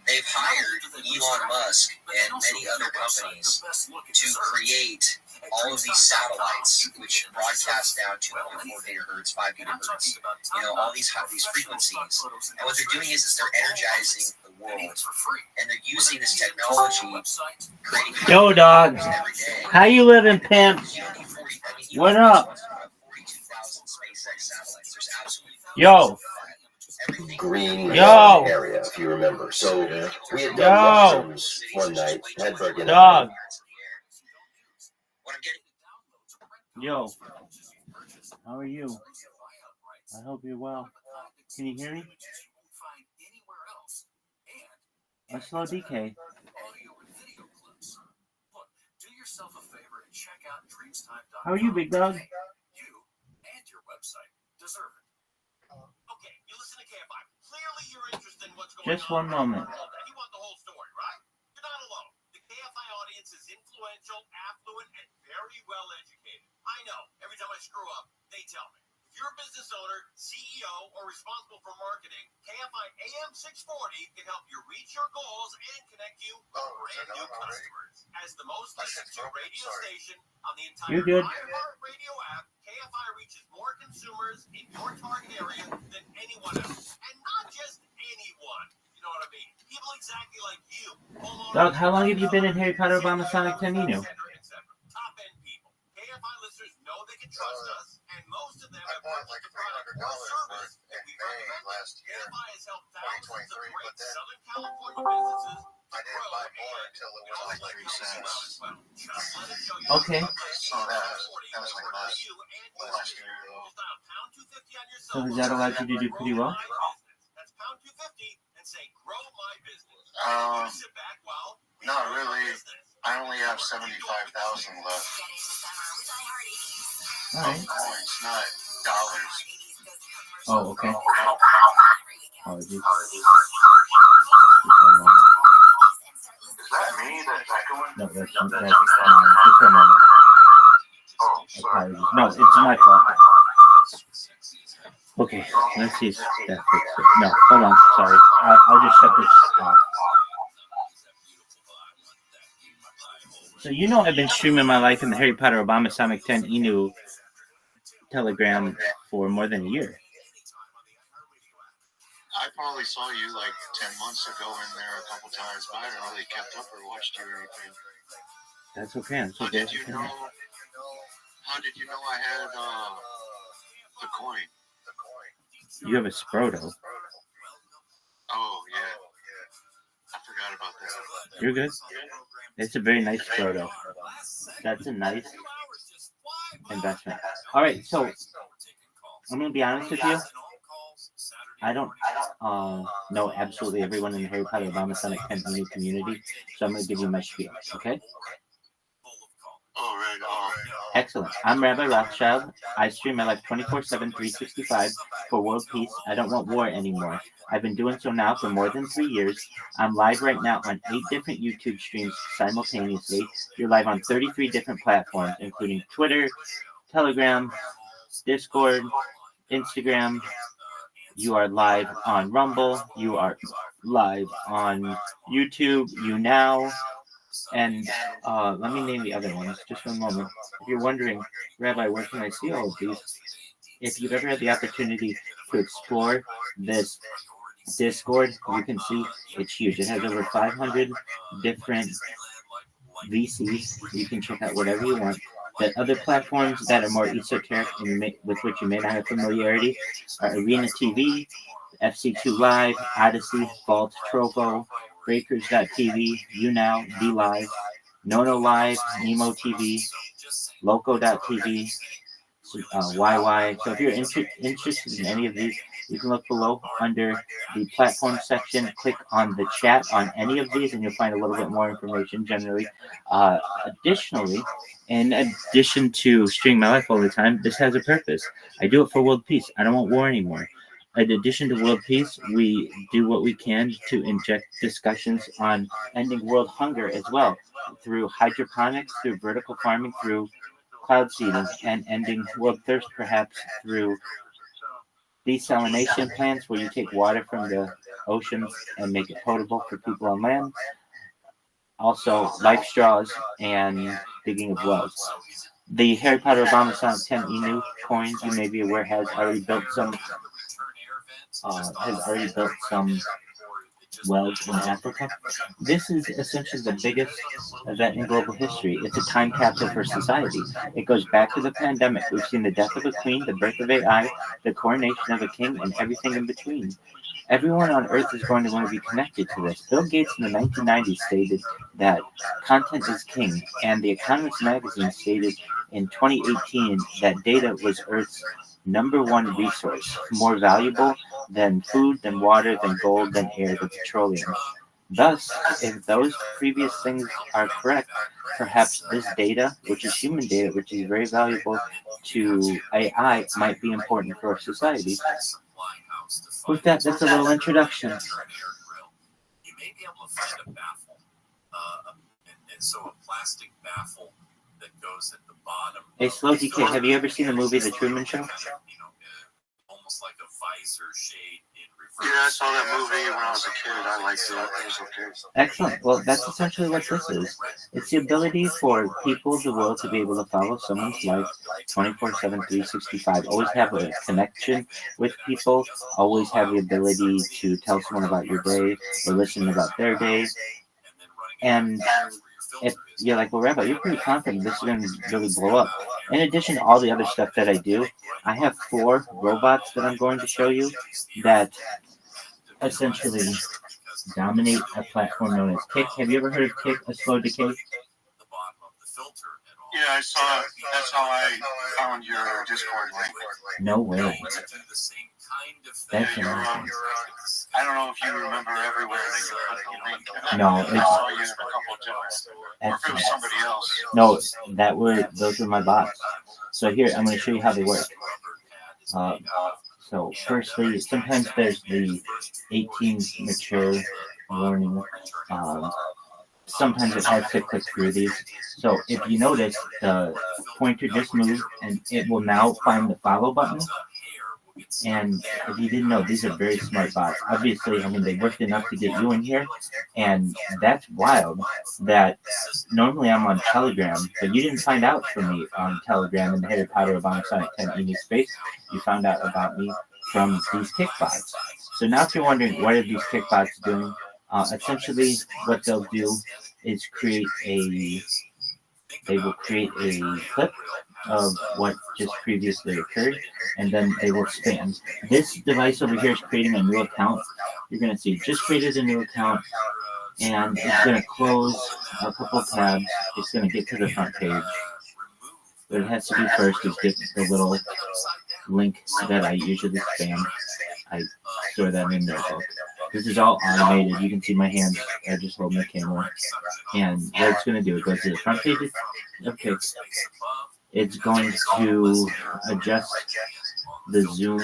they've hired Elon Musk and many other companies to create all of these satellites, which broadcast down 2.4 gigahertz, 5 gigahertz, all these frequencies. And what they're doing is they're energizing the world, and they're using this technology, creating Yo, dog. every day. How you living, pimp? What up? 42,000 SpaceX satellites. There's absolutely Yo. Green Yo. area, if you remember. So we had Yo. done mushrooms one night, Hedberg and Dog. What I'm getting. Yo. How are you? I hope you're well. Can you hear me? A slow DK. How are you, big dog? Just one moment. You want the whole story, right? You're not alone. The KFI audience is influential, affluent, and very well educated. I know. Every time I screw up, they tell me. If you're a business owner, CEO, or responsible for marketing, KFI AM 640 can help you reach your goals and connect you with brand new customers. As the most listened to radio station on the entire iHeartRadio app, KFI reaches more consumers in your target area than anyone else. And not just anyone. You know what I mean? People exactly like you. Dog, how long have you been in Harry Potter Obama Sonic 10 Eno? Top end people. KFI listeners know they can trust us, and most of them have worked with the product or service that we recommend. KFI has helped thousands of great Southern California businesses. I didn't buy more until it was like 3 cents. Okay. So has that allowed you to do pretty well? That's pound 250 and say grow my business. Not really. I only have 75,000 left. All right. Coins, not dollars. Oh, okay. Apologies. Is that me that's echoing? No, that's just for a moment. Oh, sorry. Apologies. No, it's my fault. Okay, let's see if that fixes it. No, hold on. Sorry. I'll just shut this off. So I've been streaming my life in the Harry Potter Obama Sonic 10 Enu Telegram for more than a year. I probably saw you like 10 months ago in there a couple times, but I haven't really kept up or watched you or anything. That's okay. That's How okay. did you know I had the coin? You have a Sproto. Oh, yeah. I forgot about that. You're good. It's a very nice Sproto. That's a nice investment. All right, so I'm going to be honest with you. I don't know absolutely everyone in the Harry Potter Obama Sonic 10 community, so I'm going to give you my spiel, okay? All right. Excellent. I'm Rabbi Rothschild. I stream my life 24/7, 365 for world peace. I don't want war anymore. I've been doing so now for more than 3 years. I'm live right now on 8 different YouTube streams simultaneously. You're live on 33 different platforms, including Twitter, Telegram, Discord, Instagram. You are live on Rumble. You are live on YouTube, YouNow. And let me name the other ones. Just for a moment. If you're wondering, Rabbi, where can I see all of these? If you've ever had the opportunity to explore this Discord, you can see it's huge. It has over 500 different VCs. You can check out whatever you want. The other platforms that are more esoteric and with which you may not have familiarity are Arena TV, FC2 Live, Odyssey, Vault, Trovo, Breakers.tv, YouNow, DLive, Nono Live, Nemo TV, Loco.tv, YY. So if you're interested in any of these, you can look below under the platform section, click on the chat on any of these, and you'll find a little bit more information generally. Additionally, in addition to streaming my life all the time, this has a purpose. I do it for world peace. I don't want war anymore. In addition to world peace, we do what we can to inject discussions on ending world hunger as well, through hydroponics, through vertical farming, through cloud seeding, and ending world thirst perhaps through desalination plants where you take water from the oceans and make it potable for people on land. Also, life straws and digging of wells. The Harry Potter Obama Sonic 10 Inu coins, you may be aware, has already built some wells in Africa. This is essentially the biggest event in global history. It's a time capsule for society. It goes back to the pandemic. We've seen the death of a queen, the birth of AI, the coronation of a king, and everything in between. Everyone on Earth is going to want to be connected to this. Bill Gates in the 1990s stated that content is king, and The Economist magazine stated in 2018 that data was Earth's number one resource, more valuable than food, than water, than gold, than air, than petroleum. Thus, if those previous things are correct, perhaps this data, which is human data, which is very valuable to AI, might be important for our society. With that, that's a little introduction. You may be able to find a baffle, and so a plastic baffle that goes at the bottom. Hey, Slow DK, have you ever seen the movie The Truman Show? Almost like a visor shade in reverse. Yeah, I saw that movie when I was a kid. I liked it. It was okay. Excellent. Well, that's essentially what this is. It's the ability for people of the world to be able to follow someone's life 24/7, 365. Always have a connection with people. Always have the ability to tell someone about your day or listen about their day. And if you're like, well, Rabbi, you're pretty confident this is going to really blow up. In addition to all the other stuff that I do, I have 4 robots that I'm going to show you that essentially dominate a platform known as Kick. Have you ever heard of Kick, a slow decay? Yeah, I saw it. That's how I found your Discord link. No way. That's Yeah, amazing. I don't know if you remember everywhere that you put the link. No, I it's saw you in a couple of different, or if it was somebody else. no, those were my bots. So here, I'm going to show you how they work. So firstly, sometimes there's the 18 mature warning. Sometimes it has to click through these. So if you notice, the pointer just moved, and it will now find the follow button. And if you didn't know, these are very smart bots. Obviously, I mean, they worked enough to get you in here, and that's wild that normally I'm on Telegram, but you didn't find out from me on Telegram in the Harry Potter Obama Sonic 10 Emu space. You found out about me from these kick bots. So now if you're wondering, what are these kick bots doing? Essentially, what they'll do is they will create a clip of what just previously occurred, and then they will spam. This device over here is creating a new account. You're going to see it just created a new account, and it's going to close a couple tabs. It's going to get to the front page. What it has to do first is get the little link that I usually spam. I store that in Notebook. This is all automated. You can see my hands. I just hold my camera. And what it's going to do, it goes to the front page. Okay. It's going to adjust the zoom.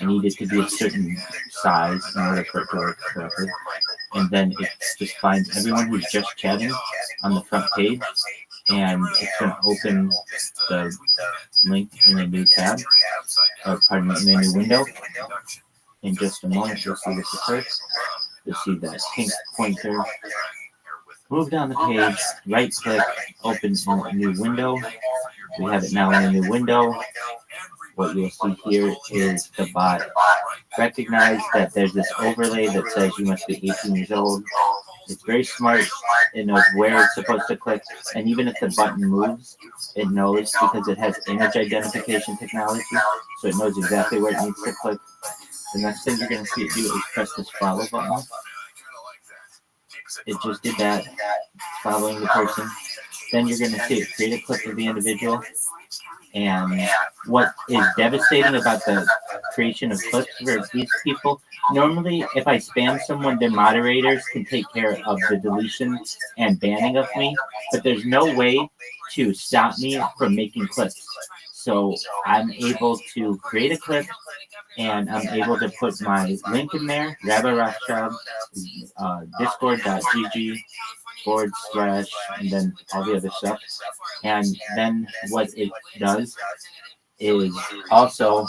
I need it to be a certain size in order for it to work correctly. And then it just finds everyone who's just chatting on the front page. And it's going to open the link in a new tab. In a new window. In just a moment, you'll see this occur. You'll see that pink pointer. Move down the page, right click, open in a new window. We have it now in a new window. What you'll see here is the bot recognize that there's this overlay that says you must be 18 years old. It's very smart. It knows where it's supposed to click. And even if the button moves, it knows because it has image identification technology. So it knows exactly where it needs to click. The next thing you're going to see it do is press this follow button. It just did that, following the person. Then you're going to see it create a clip of the individual. And what is devastating about the creation of clips for these people, normally if I spam someone, their moderators can take care of the deletion and banning of me, but there's no way to stop me from making clips. So I'm able to create a clip and I'm able to put my link in there, Rabbi Rothschild, discord.gg / and then all the other stuff. And then what it does is also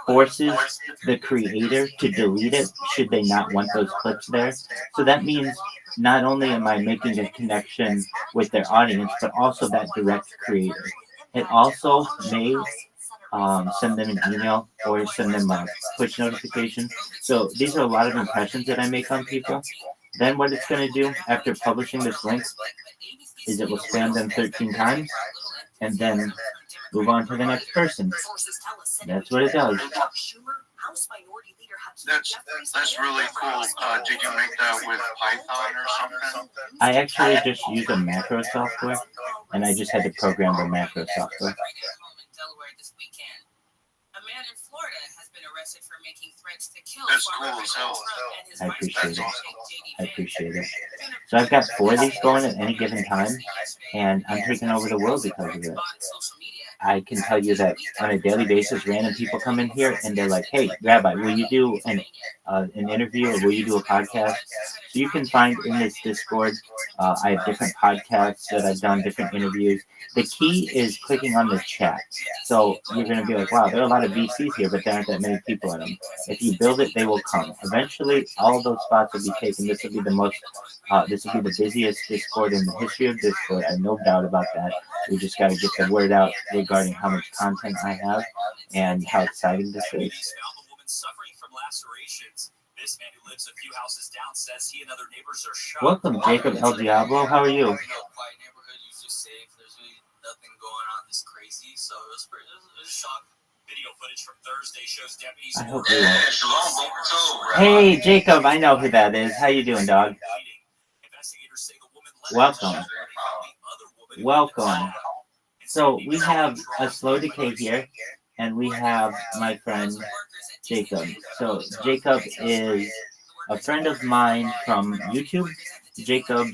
forces the creator to delete it should they not want those clips there. So that means not only am I making a connection with their audience, but also that direct creator. It also may send them an email or send them a push notification. So these are a lot of impressions that I make on people. Then what it's going to do after publishing this link is it will spam them 13 times and then move on to the next person. That's what it does. That's really cool. Did you make that with Python or something? I actually just use a macro software, and I just had to program the macro software. That's cool as hell. I appreciate it. I appreciate it. So I've got 4 of these going at any given time, and I'm taking over the world because of it. I can tell you that on a daily basis, random people come in here and they're like, "Hey, Rabbi, will you do an interview or will you do a podcast?" So you can find in this Discord, I have different podcasts that I've done, different interviews. The key is clicking on the chat. So you're going to be like, wow, there are a lot of VCs here, but there aren't that many people in them. If you build it, they will come. Eventually, all of those spots will be taken. This will be the busiest Discord in the history of Discord. I have no doubt about that. We just got to get the word out regarding how much content I have and how exciting this is. This man who lives a few houses down says he and other neighbors are shocked. Welcome, Jacob El Diablo. How are you? Quiet neighborhood, usually safe. There's really nothing going on this crazy, so it was a shock. Video footage from Thursday shows deputies. I hope you are. Hey, Jacob, I know who that is. How you doing, dog? Welcome. Welcome. So we have a slow decay here, and we have my friend Jacob. So Jacob is a friend of mine from YouTube. Jacob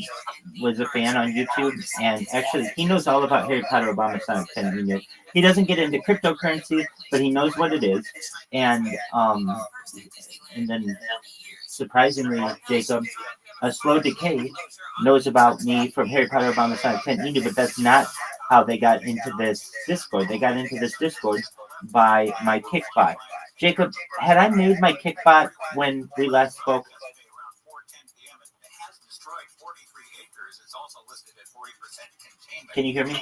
was a fan on YouTube, and actually he knows all about Harry Potter, Obama, Sonic 10. He doesn't get into cryptocurrency, but he knows what it is. And then surprisingly, Jacob, a slow decay, knows about me from Harry Potter, Obama, Sonic 10, but that's not how they got into this Discord. They got into this Discord by my Kickbot. Jacob, had I made my Kickbot when we last spoke? Can you hear me?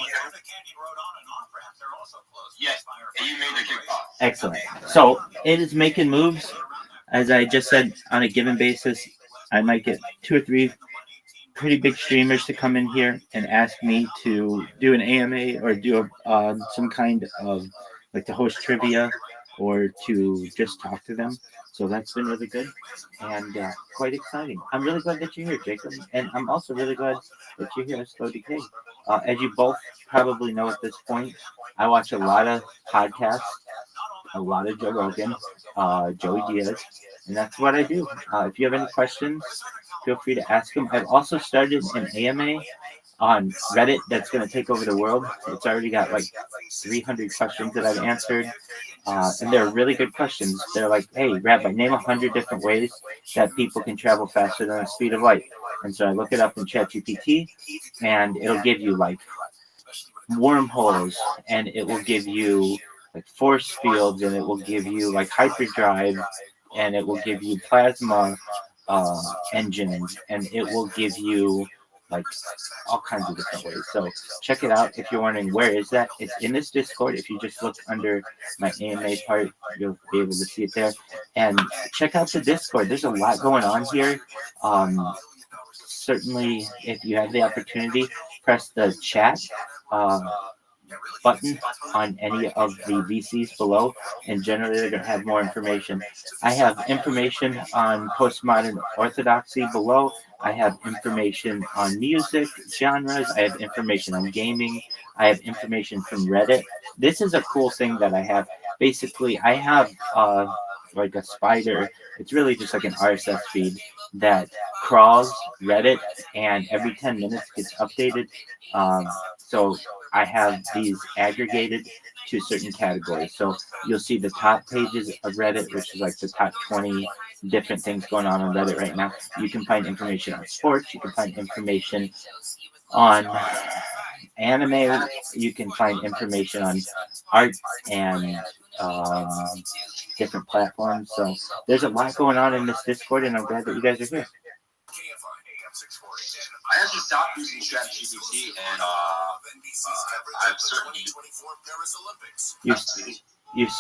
Yes, you made the Kickbot. Excellent. So it is making moves. As I just said, on a given basis, I might get 2 or 3 pretty big streamers to come in here and ask me to do an AMA or do some kind of like to host trivia or to just talk to them. So that's been really good and quite exciting. I'm really glad that you're here, Jacob. And I'm also really glad that you're here at Slow Decay. As you both probably know at this point, I watch a lot of podcasts, a lot of Joe Rogan, Joey Diaz, and that's what I do. If you have any questions, feel free to ask them. I've also started an AMA on Reddit that's going to take over the world. It's already got like 300 questions that I've answered. And they're really good questions. They're like, hey, Rabbi, name 100 different ways that people can travel faster than the speed of light. And so I look it up in ChatGPT, and it'll give you like wormholes, and it will give you like force fields, and it will give you like hyperdrive, and it will give you plasma engines, and it will give you like all kinds of different ways. So check it out if you're wondering where is that. It's in this Discord. If you just look under my AMA part, you'll be able to see it there. And check out the Discord. There's a lot going on here. Certainly, if you have the opportunity, press the chat button on any of the VCs below, and generally they're going to have more information. I have information on postmodern orthodoxy below. I have information on music genres. I have information on gaming. I have information from Reddit. This is a cool thing that I have. Basically, I have like a spider. It's really just like an RSS feed that crawls Reddit, and every 10 minutes gets updated. So I have these aggregated to certain categories. So you'll see the top pages of Reddit, which is like the top 20 different things going on Reddit right now. You can find information on sports. You can find information on anime. You can find information on art and different platforms. So there's a lot going on in this Discord, and I'm glad that you guys are here. I actually stopped using ChatGPT, and I've certainly you've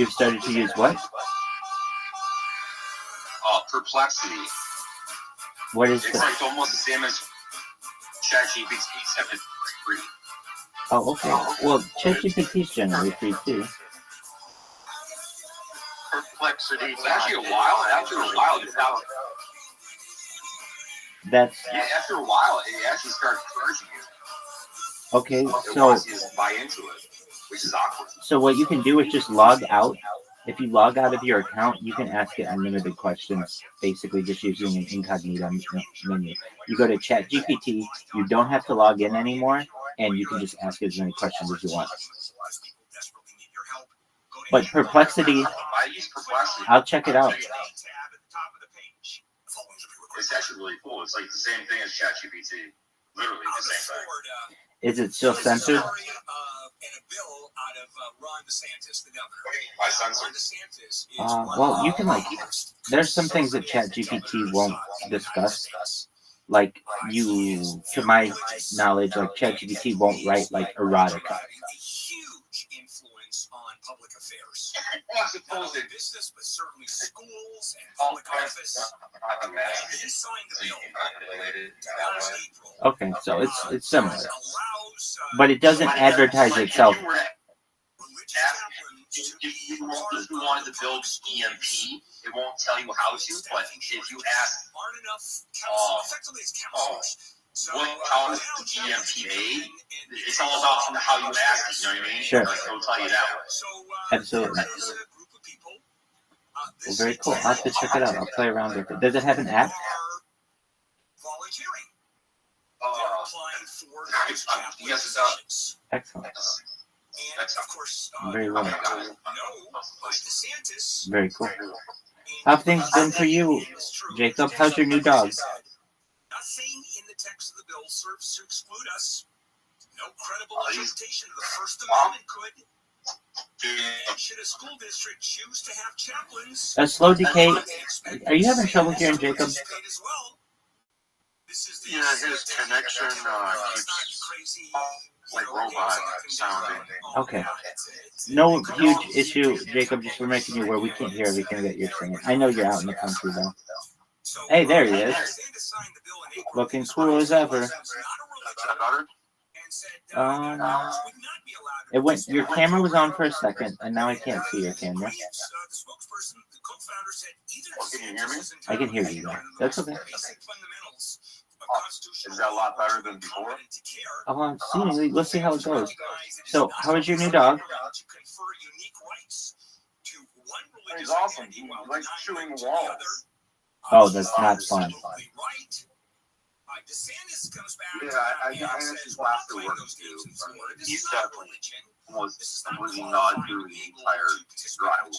started to use what? Perplexity. What is it's the? Like almost the same as ChatGPT, except it's free. Oh, okay. Well, ChatGPT is generally free too. Perplexity. It's actually a while. After a while, it's out. That's. Yeah, after a while, it actually started charging you. Okay, It so. wants you to buy into it, which is awkward. So what you can do is just log out. If you log out of your account, you can ask it unlimited questions, basically just using an incognito menu. You go to ChatGPT, you don't have to log in anymore, and you can just ask it as many questions as you want. But Perplexity, I'll check it out. It's actually really cool. It's like the same thing as ChatGPT. Literally the same thing. Is it still censored? Well, you can there's some things that ChatGPT won't discuss. Like to my knowledge, like ChatGPT won't write like erotica. Public affairs. Not only business, but certainly schools and public office. You signed the bill. Okay, so it's similar, but it doesn't advertise itself. If you wanted to build EMP, it won't tell you how to. But if you ask, how is the EMP made? It's all about how you ask it. You know what I mean? Sure. It'll tell you that way. Absolutely. Well, very cool. I'll have to check it out. I'll play around with it. Does it have an app? Yes, it does. Excellent. Very well. Very cool. How have things been for you, Jacob? How's your new dog? Nothing in the text of the bill serves to exclude us. No credible interpretation of the First Amendment could. And should a school district choose to have chaplains? A slow decay. Are you having trouble hearing Jacob? Yeah, his connection keeps like robot sounding. Okay. No huge issue, Jacob. Just we're making you aware we can't hear everything that you're saying. I know you're out in the country though. Hey, there he is. Looking cool as ever. It went. Your camera was on for a second, and now I can't see your camera. Can you hear me? I can hear you now. That's okay. Is that a lot better than before? Seemingly, let's see how it goes. So, how is your new dog? He's awesome. He likes chewing walls. Oh, that's not fun. Yeah, I actually last to work too. He said was completely not doing the entire drywall.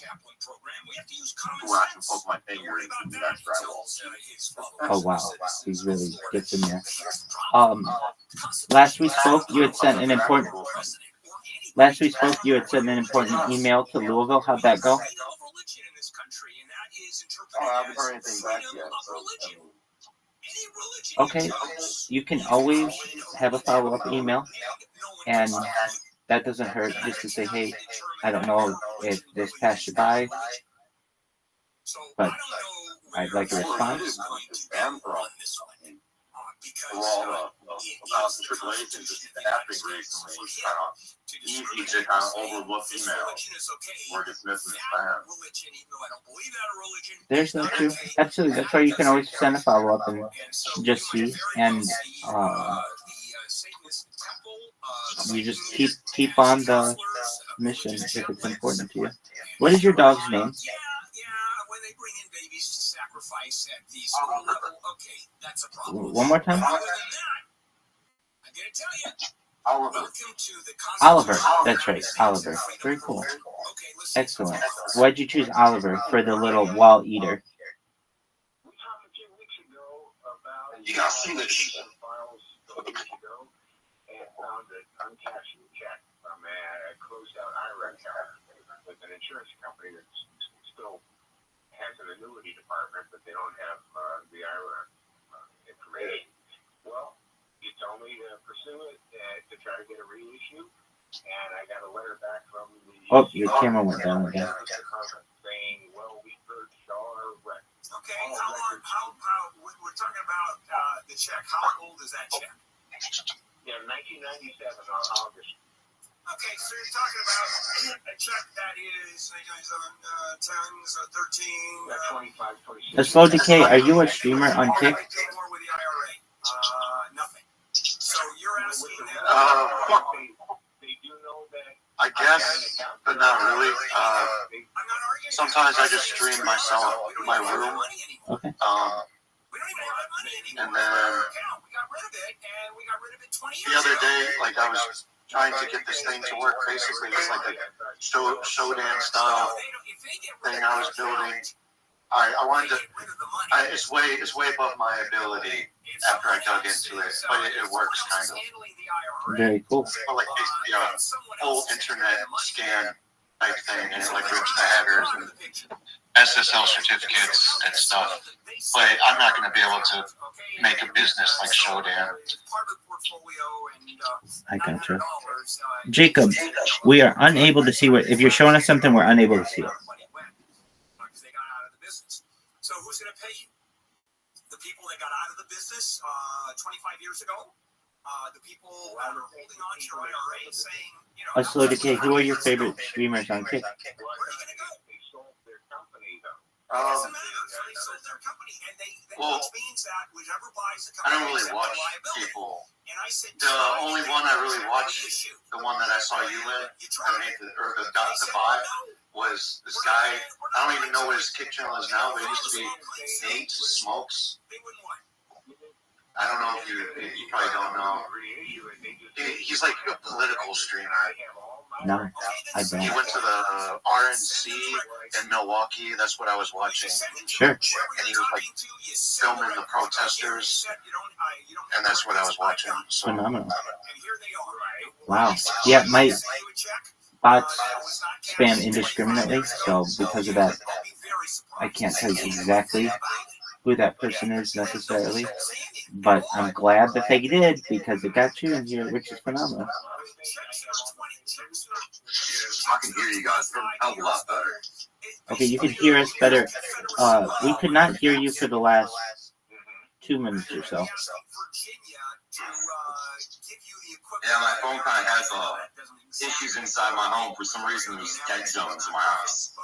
Where I can poke my finger into that drywall. Oh wow, he really gets in there. Last we spoke, you had sent an important. Last we spoke, you had sent an important email to Louisville. How'd that go? Oh, I haven't heard anything back yet. Okay, you can always have a follow-up email, and that doesn't hurt just to say, hey, I don't know if this passed you by, but I'd like a response. For all about the tribulations of staffing recently, it's kind of easy to kind of overlook emails or dismiss them as spam. There's no truth. Absolutely. That's why you can always send a follow-up and just see. And you just keep on the mission if it's important to you. What is your dog's name? One more time? Oliver. That's right, Oliver. Very cool. Excellent. Why'd you choose Oliver for the little wall eater? You gotta see this. And found an uncashing check from a closed out IRA account with an insurance company that still has an annuity department, but they don't have the IRA information. Well, you told me to pursue it to try to get a reissue, and I got a letter back from the. Oh, your camera went down again. Saying, well, we heard Shaw record. Okay, how long? How? We're talking about the check. How old is that check? Yeah, 1997 on August. Okay, so you're talking about a check that is 13. 25, 26. A slow decay. Are you a streamer on Kick? More with the IRA. Nothing. So you're asking them. They do know that. I guess, but not really. Sometimes I just stream myself in my room. Okay. And then the other day, like I was trying to get this thing to work. Basically, it's like a showdown style thing I was building. I wanted to. It's way above my ability after I dug into it, but it works kind of. Very cool. But like basically a full internet scan type thing, and it like rips the headers and SSL certificates and stuff. But I'm not going to be able to make a business like Showdown. I gotcha. Jacob, we are unable to see what. If you're showing us something, we're unable to see it. So who's going to pay you? The people that got out of the business 25 years ago? The people that are holding on to your IRA saying, you know... A slow decay. Who are your favorite streamers on Kick? Where are you going to go? They sold their company, though. It doesn't matter. They sold their company, and which means that whoever buys the company... I don't really watch people. The only one I really watched, the one that I saw you in, or the buy, was this guy. I don't even know what his Kick channel is now, but it used to be Nate Smokes. I don't know if you probably don't know. He's like a political streamer. No, I don't. He went to the RNC in Milwaukee. That's what I was watching. Sure. And he was like filming the protesters, and that's what I was watching. So. Phenomenal. Wow. Yeah, my bots spam indiscriminately, so because of that, I can't tell you exactly who that person is necessarily, but I'm glad that they did because it got you in here, which is phenomenal. I can hear you guys a lot better. Okay, you can hear us better. We could not hear you for the last 2 minutes or so. Yeah, my phone kind of has issues inside my home. For some reason, there's dead zones in my house.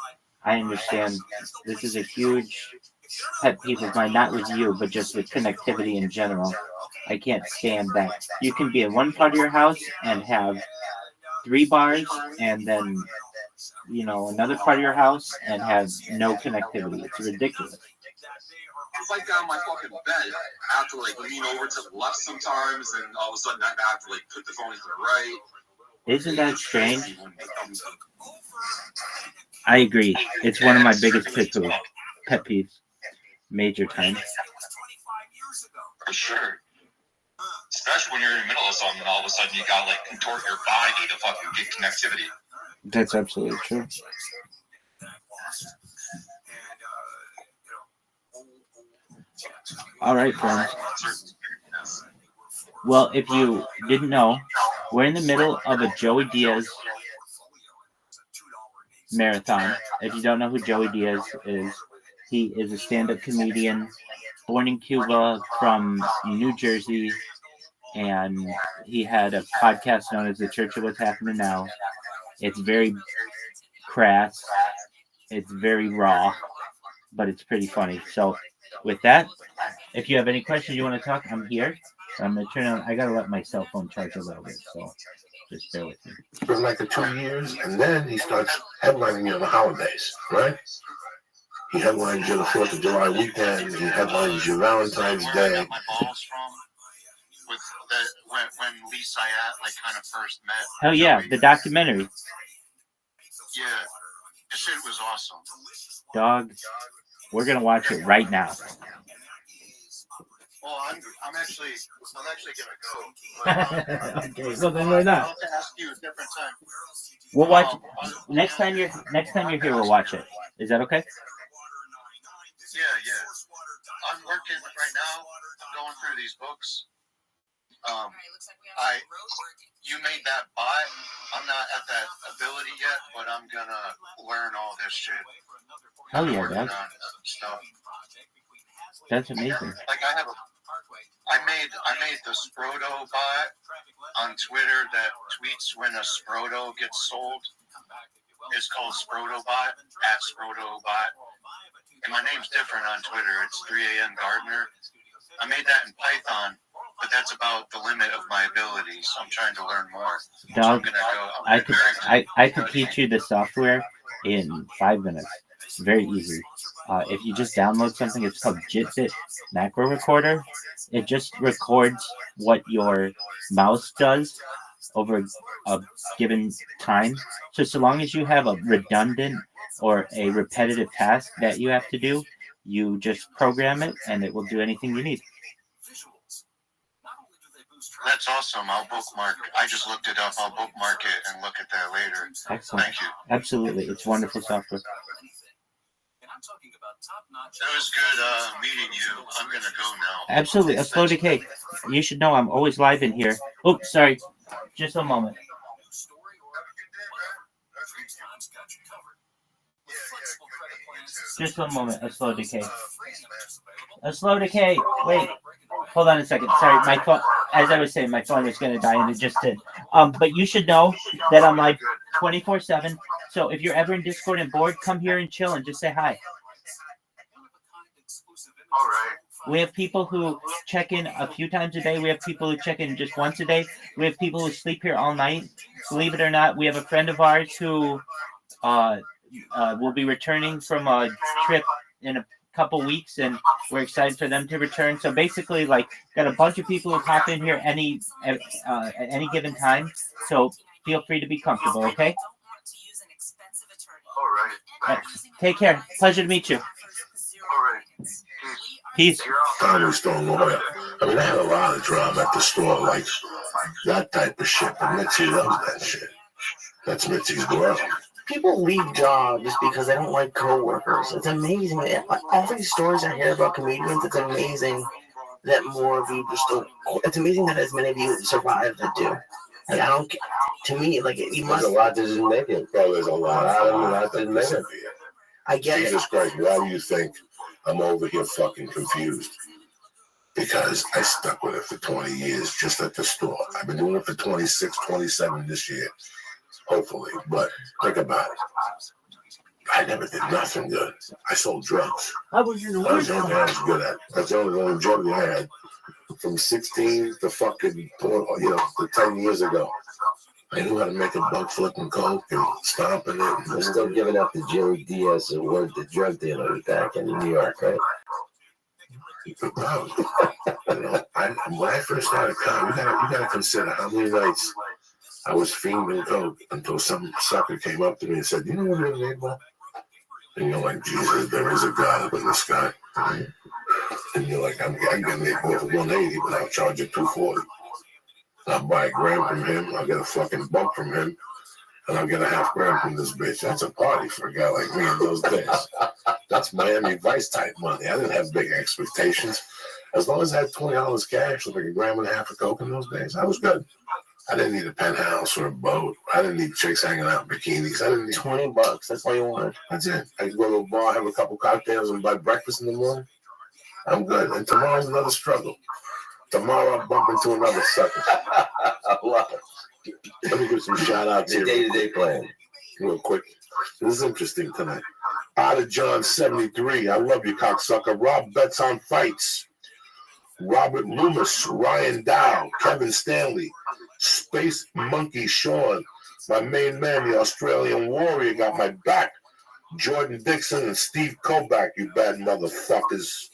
I understand. This is a huge pet peeve of mine, not with you, but just with connectivity in general. I can't stand that. You can be in one part of your house and have 3 bars, and then, another part of your house and have no connectivity. It's ridiculous. It's like on my fucking bed. I have to lean over to the left sometimes, and all of a sudden I have to put the phone to the right. Isn't that strange? I agree. It's one of my biggest pet peeves. Major time. For sure. Especially when you're in the middle of something and all of a sudden you gotta contort your body to fucking get connectivity. That's absolutely true. All right, friends. Well, if you didn't know, we're in the middle of a Joey Diaz marathon. If you don't know who Joey Diaz is, he is a stand-up comedian born in Cuba from New Jersey, and he had a podcast known as The Church of What's Happening Now. It's very crass. It's very raw, but it's pretty funny. So with that, if you have any questions you want to talk, I'm here. I'm going to turn on. I got to let my cell phone charge a little bit, so just bear with me. For like 2 years, and then he starts headlining you on the holidays, right? He headlines you the 4th of July weekend. He headlines you Valentine's Day. with the when Lee Syatt like kind of first met. Hell yeah, the documentary. Yeah, the shit was awesome. Dog, we're gonna watch it right now. Well, I'm actually gonna go. Okay, well then we're I'll not. have to ask you a different time. We'll watch next time you're here. We'll watch it. Is that okay? Yeah. I'm working right now. I'm going through these books. You made that bot. I'm not at that ability yet, but I'm gonna learn all this shit. Hell yeah, man. Stuff. That's amazing. Like I made the Sproto bot on Twitter that tweets when a Sproto gets sold. It's called Sproto bot at Sproto bot. And my name's different on Twitter. It's 3am Gardner. I made that in Python, but that's about the limit of my abilities. I'm trying to learn more. Dog, So I could teach you the software in 5 minutes. It's very easy. If you just download something, it's called JitBit Macro Recorder. It just records what your mouse does over a given time. So long as you have a redundant or a repetitive task that you have to do, you just program it and it will do anything you need. That's awesome. I'll bookmark. I just looked it up. I'll bookmark it and look at that later. Excellent. Thank you. Absolutely. It's wonderful software. It was good meeting you. I'm going to go now. Absolutely. A slow decay. You should know I'm always live in here. Oops, sorry. Just a moment. Just one moment. A slow decay. A slow decay. Wait. Hold on a second. Sorry, my phone. As I was saying, my phone was going to die, and it just did. But you should know that I'm live 24/7. So if you're ever in Discord and bored, come here and chill and just say hi. All right. We have people who check in a few times a day. We have people who check in just once a day. We have people who sleep here all night. Believe it or not, we have a friend of ours who will be returning from a trip in a couple weeks, and we're excited for them to return. So basically, like, got a bunch of people who pop in here at any given time. So feel free to be comfortable, okay? All right. Take care. Pleasure to meet you. All right. Peace. Tommy Stone Lawyer. I mean, I had a lot of drama at the store, like that type of shit. But Mitzi loves that shit. That's Mitzi's girl. People leave jobs because they don't like coworkers. It's amazing. All these stories I hear about comedians, it's amazing that more of you just don't. It's amazing that as many of you survive that do. Like, I don't. To me, like, you must. There's a lot that didn't make it. Bro, there's a lot. That didn't make it. I get it. Jesus Christ, why do you think I'm over here fucking confused? Because I stuck with it for 20 years just at the store. I've been doing it for 26, 27 this year, hopefully. But think about it. I never did nothing good. I sold drugs. That was the only thing I was good at. That's the only drug I had from 16 to fucking, to 10 years ago. I knew how to make a buck flipping coke and stomping it. They're still giving up to Joey Diaz, who was the drug dealer back in New York, right? When I first started comedy, you gotta consider how many nights I was fiending coke until some sucker came up to me and said, "You know what your name was?" And you're like, "Jesus, there is a God up in the sky." And you're like, "I'm getting it for 180, but I'll charge you 240. I'll buy a gram from him. I'll get a fucking bump from him, and I'll get a half gram from this bitch." That's a party for a guy like me in those days. That's Miami Vice type money. I didn't have big expectations. As long as I had $20 cash, like a gram and a half of coke in those days, I was good. I didn't need a penthouse or a boat. I didn't need chicks hanging out in bikinis. I didn't need $20. That's all you wanted. That's it. I could go to a bar, have a couple cocktails, and buy breakfast in the morning. I'm good. And tomorrow's another struggle. Tomorrow I'll bump into another sucker. I love it. Let me give some shout outs The here. day-to-day plan. Real quick. This is interesting tonight. Otter John 73. I love you, cocksucker. Rob bets on fights. Robert Loomis, Ryan Dow, Kevin Stanley, Space Monkey Sean, my main man, the Australian Warrior, got my back. Jordan Dixon and Steve Kovac, you bad motherfuckers.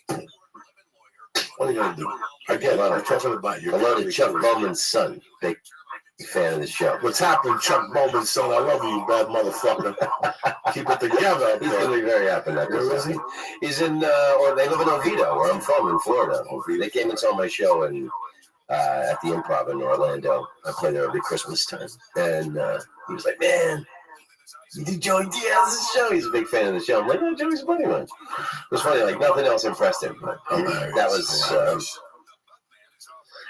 What are you gonna do? Again, I'm talking about you. Hello to Chuck Bowman's son. Big fan of the show. What's happening, Chuck Bowman's son? I love you, bad motherfucker. Keep it together. He's gonna be very happy. Where is he? He's in, or they live in Oviedo, where I'm from, in Florida. They came and saw my show at the Improv in Orlando. I play there every Christmas time, and he was like, "Man, you do Joey Diaz's show." He's a big fan of the show. I'm like, "Oh, Joey's a funny one." It was funny, like nothing else impressed him. But that was.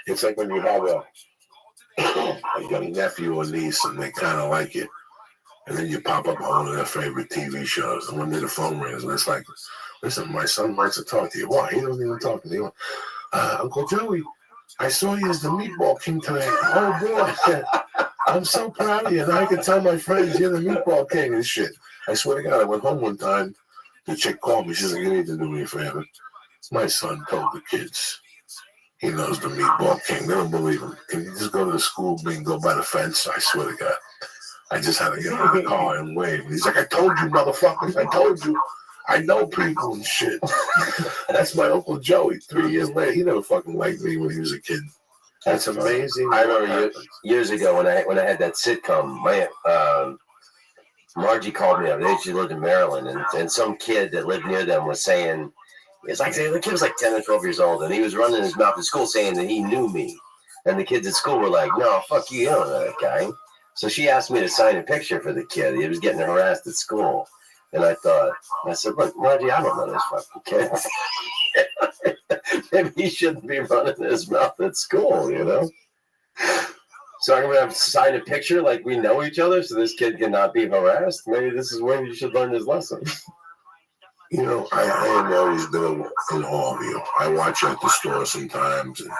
It's like when you have a young nephew or niece, and they kind of like it, and then you pop up on one of their favorite TV shows, and when the phone rings, and it's like, "Listen, my son wants to talk to you." Why? He doesn't even talk to me. Uncle Joey, I saw you as the Meatball King today. Oh boy, I'm so proud of you. Now I can tell my friends you're the Meatball King and shit. I swear to God, I went home one time. The chick called me. She said, "You need to do me a favor." My son told the kids he knows the Meatball King. They don't believe him. Can you just go to the school bingo by the fence? I swear to God. I just had to get in the car and wave. He's like, "I told you, motherfuckers. I told you. I know people and shit." That's my Uncle Joey. 3 years later, he never fucking liked me when he was a kid. That's amazing. I remember years ago when I had that sitcom, my Margie called me up. She lived in Maryland, and some kid that lived near them was saying, it's like the kid was like 10 or 12 years old, and he was running his mouth at school saying that he knew me. And the kids at school were like, "No, fuck you don't know that guy." So she asked me to sign a picture for the kid. He was getting harassed at school. And I said, "Look, Margie, I don't know this fucking kid." Maybe he shouldn't be running his mouth at school, you know? So I'm going to have to sign a picture like we know each other so this kid cannot be harassed? Maybe this is where you should learn his lesson. You know, I have always been in awe of you. I watch you at the store sometimes, and,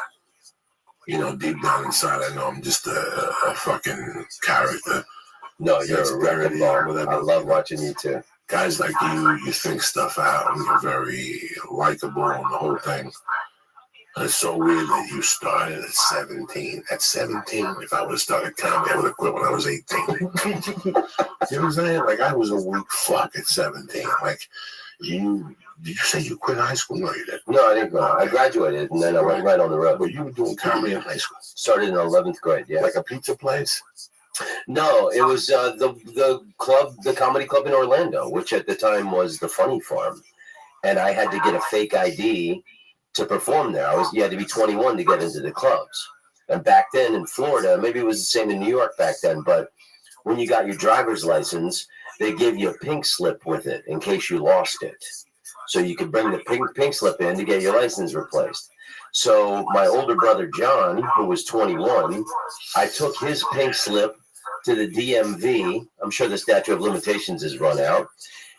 you know, deep down inside, I know I'm just a fucking character. No, you're a record bar. I love watching you, too. Guys like you think stuff out, and you're very likable and the whole thing. And it's so weird that you started at 17. At 17, if I would have started comedy, I would have quit when I was 18. You know what I'm saying? Like, I was a weak fuck at 17. Like, did you say you quit high school? No, you didn't. No, I didn't go. I graduated, and then I went right on the road. But you were doing comedy in high school? Started in 11th grade, yeah. Like a pizza place? No, it was the club, the comedy club in Orlando, which at the time was the Funny Farm. And I had to get a fake ID to perform there. You had to be 21 to get into the clubs. And back then in Florida, maybe it was the same in New York back then, but when you got your driver's license, they gave you a pink slip with it in case you lost it. So you could bring the pink slip in to get your license replaced. So my older brother, John, who was 21, I took his pink slip to the DMV. I'm sure the statute of limitations is run out.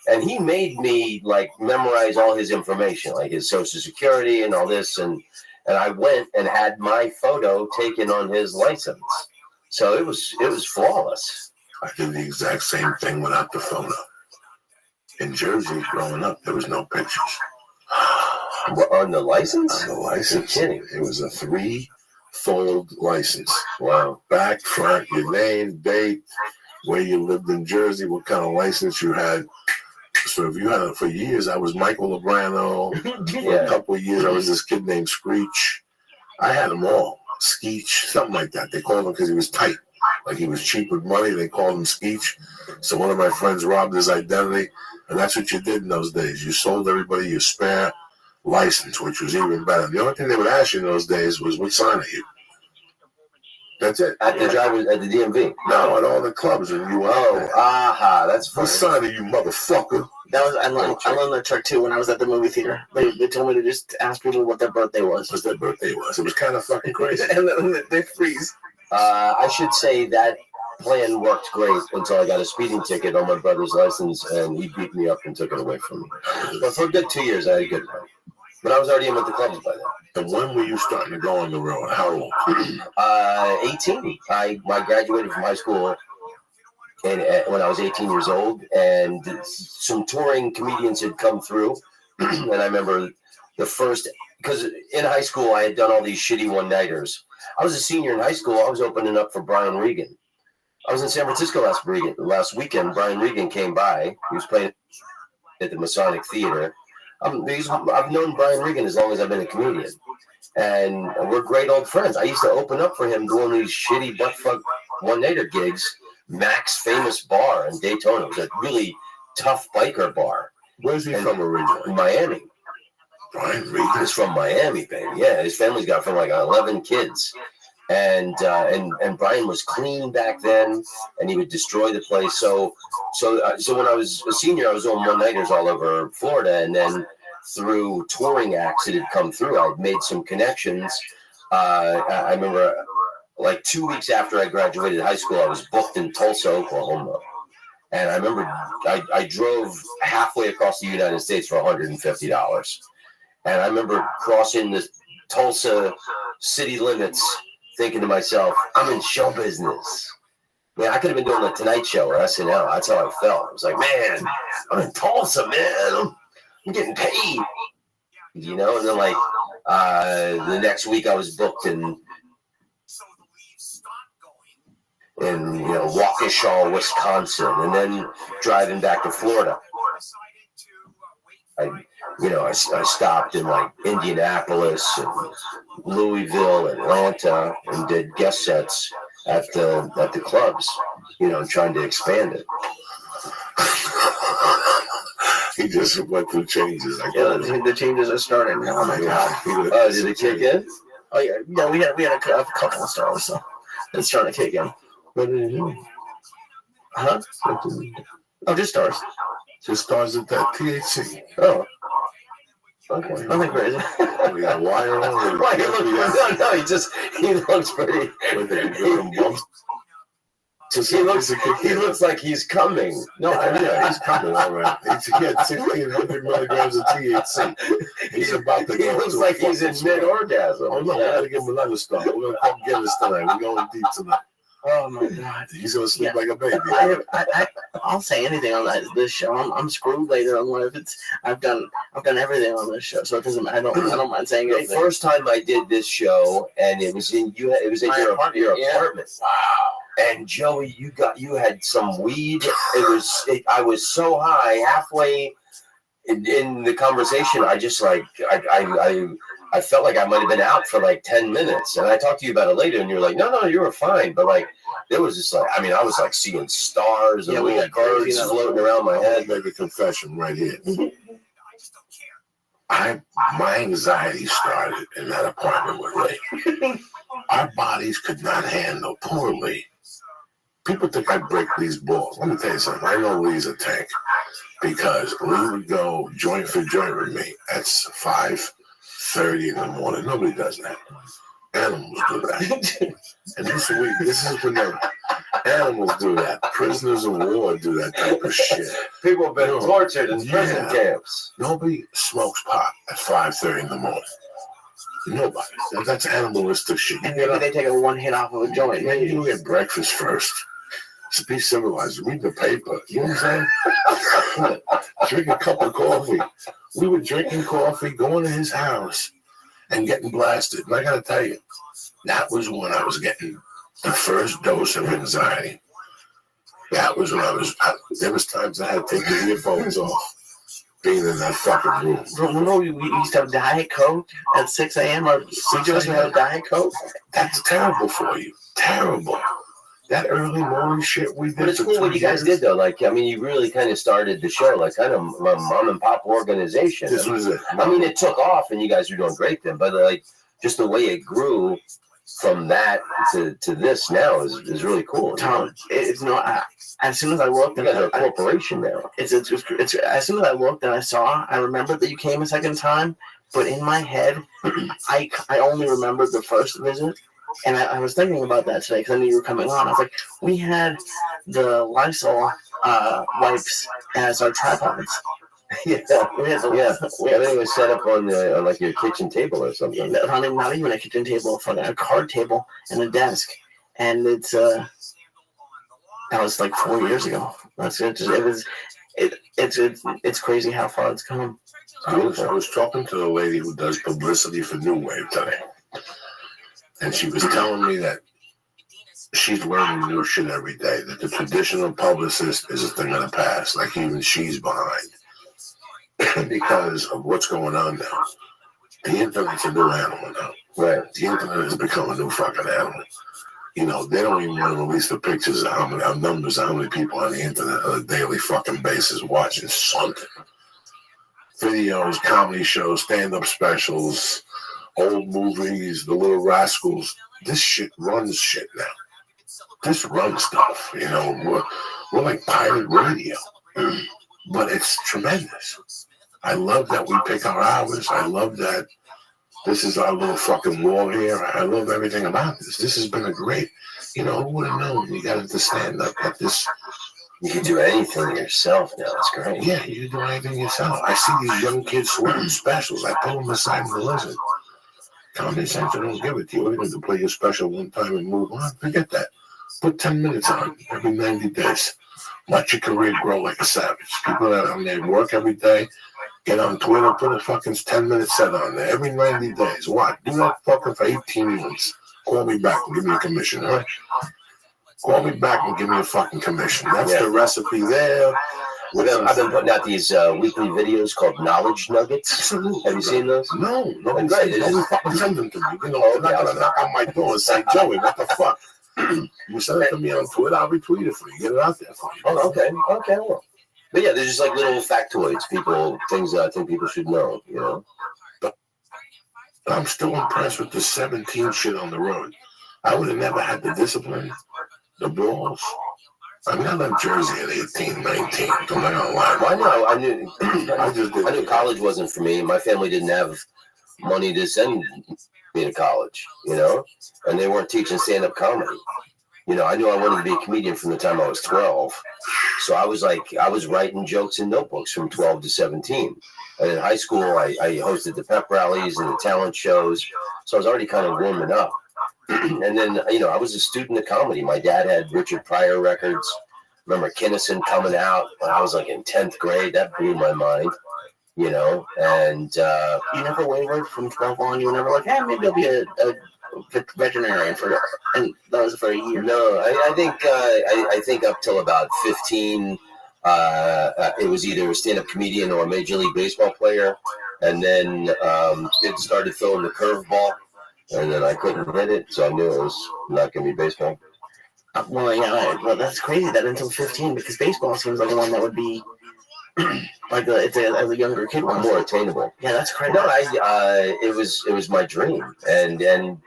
And he made me like memorize all his information, like his social security and all this. And I went and had my photo taken on his license. So it was flawless. I did the exact same thing without the photo. In Jersey, growing up, there was no pictures. On the license? On the license. You're kidding. It was a 3-fold license. Wow. Back, front, your name, date, where you lived in Jersey, what kind of license you had. So if you had it for years, I was Michael Lebrano. For a couple of years, I was this kid named Screech. I had them all. Skeech, something like that. They called him because he was tight. Like he was cheap with money. They called him Skeech. So one of my friends robbed his identity. And that's what you did in those days. You sold everybody your spare license, which was even better. The only thing they would ask you in those days was, "What sign are you?" That's it. At the DMV? No, at all the clubs. And you that's funny. What sign are you, motherfucker? That was I learned that trick too when I was at the movie theater. They told me to just ask people what their birthday was. What their birthday was. It was kind of fucking crazy. And then they freeze. I should say that plan worked great until I got a speeding ticket on my brother's license, and he beat me up and took it away from me. But for a good 2 years, I had a good run. But I was already in with the clubs by then. And when were you starting to go on the road? How old? 18. I graduated from high school when I was 18 years old, and some touring comedians had come through. And I remember the first, because in high school I had done all these shitty one-nighters. I was a senior in high school. I was opening up for Brian Regan. I was in San Francisco last weekend. Brian Regan came by. He was playing at the Masonic Theater. I've known Brian Regan as long as I've been a comedian. And we're great old friends. I used to open up for him doing these shitty buttfuck one-nighter gigs. Mac's famous bar in Daytona. It was a really tough biker bar. Where's he from originally? Miami. Brian Regan. He's from Miami, baby. Yeah, his family's got from like 11 kids. And Brian was clean back then, and he would destroy the place. So when I was a senior, I was doing one-nighters all over Florida, and then through touring acts that had come through, I'd made some connections. I remember like 2 weeks after I graduated high school, I was booked in Tulsa, Oklahoma. And I remember I drove halfway across the United States for $150. And I remember crossing the Tulsa city limits thinking to myself, I'm in show business. Man, I could have been doing the Tonight Show or SNL. That's how I felt. I was like, man, I'm in Tulsa, man. I'm getting paid. You know, and then like the next week I was booked in Waukesha, Wisconsin, and then driving back to Florida. I stopped in like Indianapolis and Louisville, Atlanta, and did guest sets at the clubs, trying to expand it. He just went through changes. The changes are starting. Oh my God! Did it kick in? Oh yeah. We had a couple of stars, so it's starting to kick in. What did he do? Huh? Oh, just stars. Just stars at that THC. Oh. Okay. Nothing crazy. We got wire on. He looks pretty. He looks like he's coming. No, he's coming. All right. He had 1,600 milligrams of THC. He's about to go. He looks like he's in mid-orgasm. Oh no, I gotta give him another star. We're gonna come get us tonight. We're going deep tonight. Oh my God! He's gonna sleep like a baby. I'll say anything on this show. I'm screwed later on life. I've done everything on this show, so it doesn't. I don't mind saying the anything. First time I did this show, and it was in your apartment. Wow. And Joey, you had some weed. I was so high halfway in the conversation. I just I felt like I might have been out for like 10 minutes. And I talked to you about it later, and you were like, no, you were fine. But like, there was just I was like seeing stars and little birds floating around my head. Make a confession right here. My anxiety started in that apartment with Ray. Our bodies could not handle poor Lee. People think I break Lee's balls. Let me tell you something. I know Lee's a tank because Lee would go joint for joint with me. That's 5:30 in the morning. Nobody does that. Animals do that. And this is when the animals do that. Prisoners of war do that type of shit. People have been tortured in prison camps. Nobody smokes pot at 5:30 in the morning. Nobody. That's animalistic shit. And maybe they take one hit off of a joint. Man, you get breakfast first. To be civilized, read the paper. You know what I'm saying? Drink a cup of coffee. We were drinking coffee, going to his house, and getting blasted. And I got to tell you, that was when I was getting the first dose of anxiety. That was when there was times I had to take the earphones off, being in that fucking room. Remember we used to have Diet Coke at 6 a.m. Or we just had a Diet Coke? That's terrible for you. Terrible. That early morning shit we did. But it's cool what you guys did, though. You really kind of started the show, kind of a mom and pop organization. This was it. It took off, and you guys were doing great then. But just the way it grew from that to this now is really cool. Tom, as soon as I looked, you guys are a corporation now. It's as soon as I looked and I remembered that you came a second time. But in my head, I only remembered the first visit. And I was thinking about that today because I knew you were coming on. I was like, we had the Lysol wipes as our tripods. Yeah. Everything was set up on your kitchen table or something. Not even a kitchen table, a card table and a desk. And that was like 4 years ago. It's crazy how far it's come. I was talking to a lady who does publicity for New Wave today. And she was telling me that she's learning new shit every day, that the traditional publicist is a thing of the past, like even she's behind because of what's going on now. The internet's a new animal now. Right. The internet has become a new fucking animal. You know, they don't even want to release the pictures of how many people on the internet on a daily fucking basis watching something. Videos, comedy shows, stand-up specials, old movies, The Little Rascals. This shit runs shit now. This runs stuff. You know, we're like pirate radio. But it's tremendous. I love that we pick our hours. I love that this is our little fucking wall here. I love everything about this. This has been a great, you know, who would have known? You got to stand up at this. You can do anything yourself now. It's great. Yeah, you can do anything yourself. I see these young kids sweating specials. I pull them aside and listen. Comedy Central don't give it to you. We're going to play your special one time and move on. Forget that. Put 10 minutes on every 90 days. Watch your career grow like a savage. People that on their work every day, get on Twitter, put a fucking 10-minute set on there every 90 days. What? Do that fucking for 18 months. Call me back and give me a commission, all right? Call me back and give me a fucking commission. That's the recipe there. I've been putting out these weekly videos called Knowledge Nuggets. Absolutely. Have you seen those? No, nobody's fucking send them to me. You know, I'm not going to knock on my door and say, Joey, what the fuck? You send it to me on Twitter, I'll retweet it for you. Get it out there for you. Oh, okay, well. But yeah, they're just like little factoids, things that I think people should know, you know. But I'm still impressed with the 17 shit on the road. I would have never had the discipline, the balls. I'm not in Jersey at 18, 19. I'm not gonna lie. Well, I knew I knew college wasn't for me. My family didn't have money to send me to college, you know, and they weren't teaching stand-up comedy. You know, I knew I wanted to be a comedian from the time I was 12. So I was writing jokes in notebooks from 12 to 17. And in high school, I hosted the pep rallies and the talent shows. So I was already kind of warming up. And then, you know, I was a student of comedy. My dad had Richard Pryor records. I remember Kinnison coming out when I was like in 10th grade. That blew my mind, you know. And you never wavered from 12 on? You were never like, hey, maybe I'll be a veterinarian and that was for a year. No, I think up till about 15, it was either a stand-up comedian or a Major League Baseball player. And then it started throwing the curveball. And then I couldn't hit it, so I knew it was not going to be baseball. Well, that's crazy that until 15, because baseball seems like the one that would be like as a younger kid, more attainable. Yeah, that's crazy. No, it was my dream, and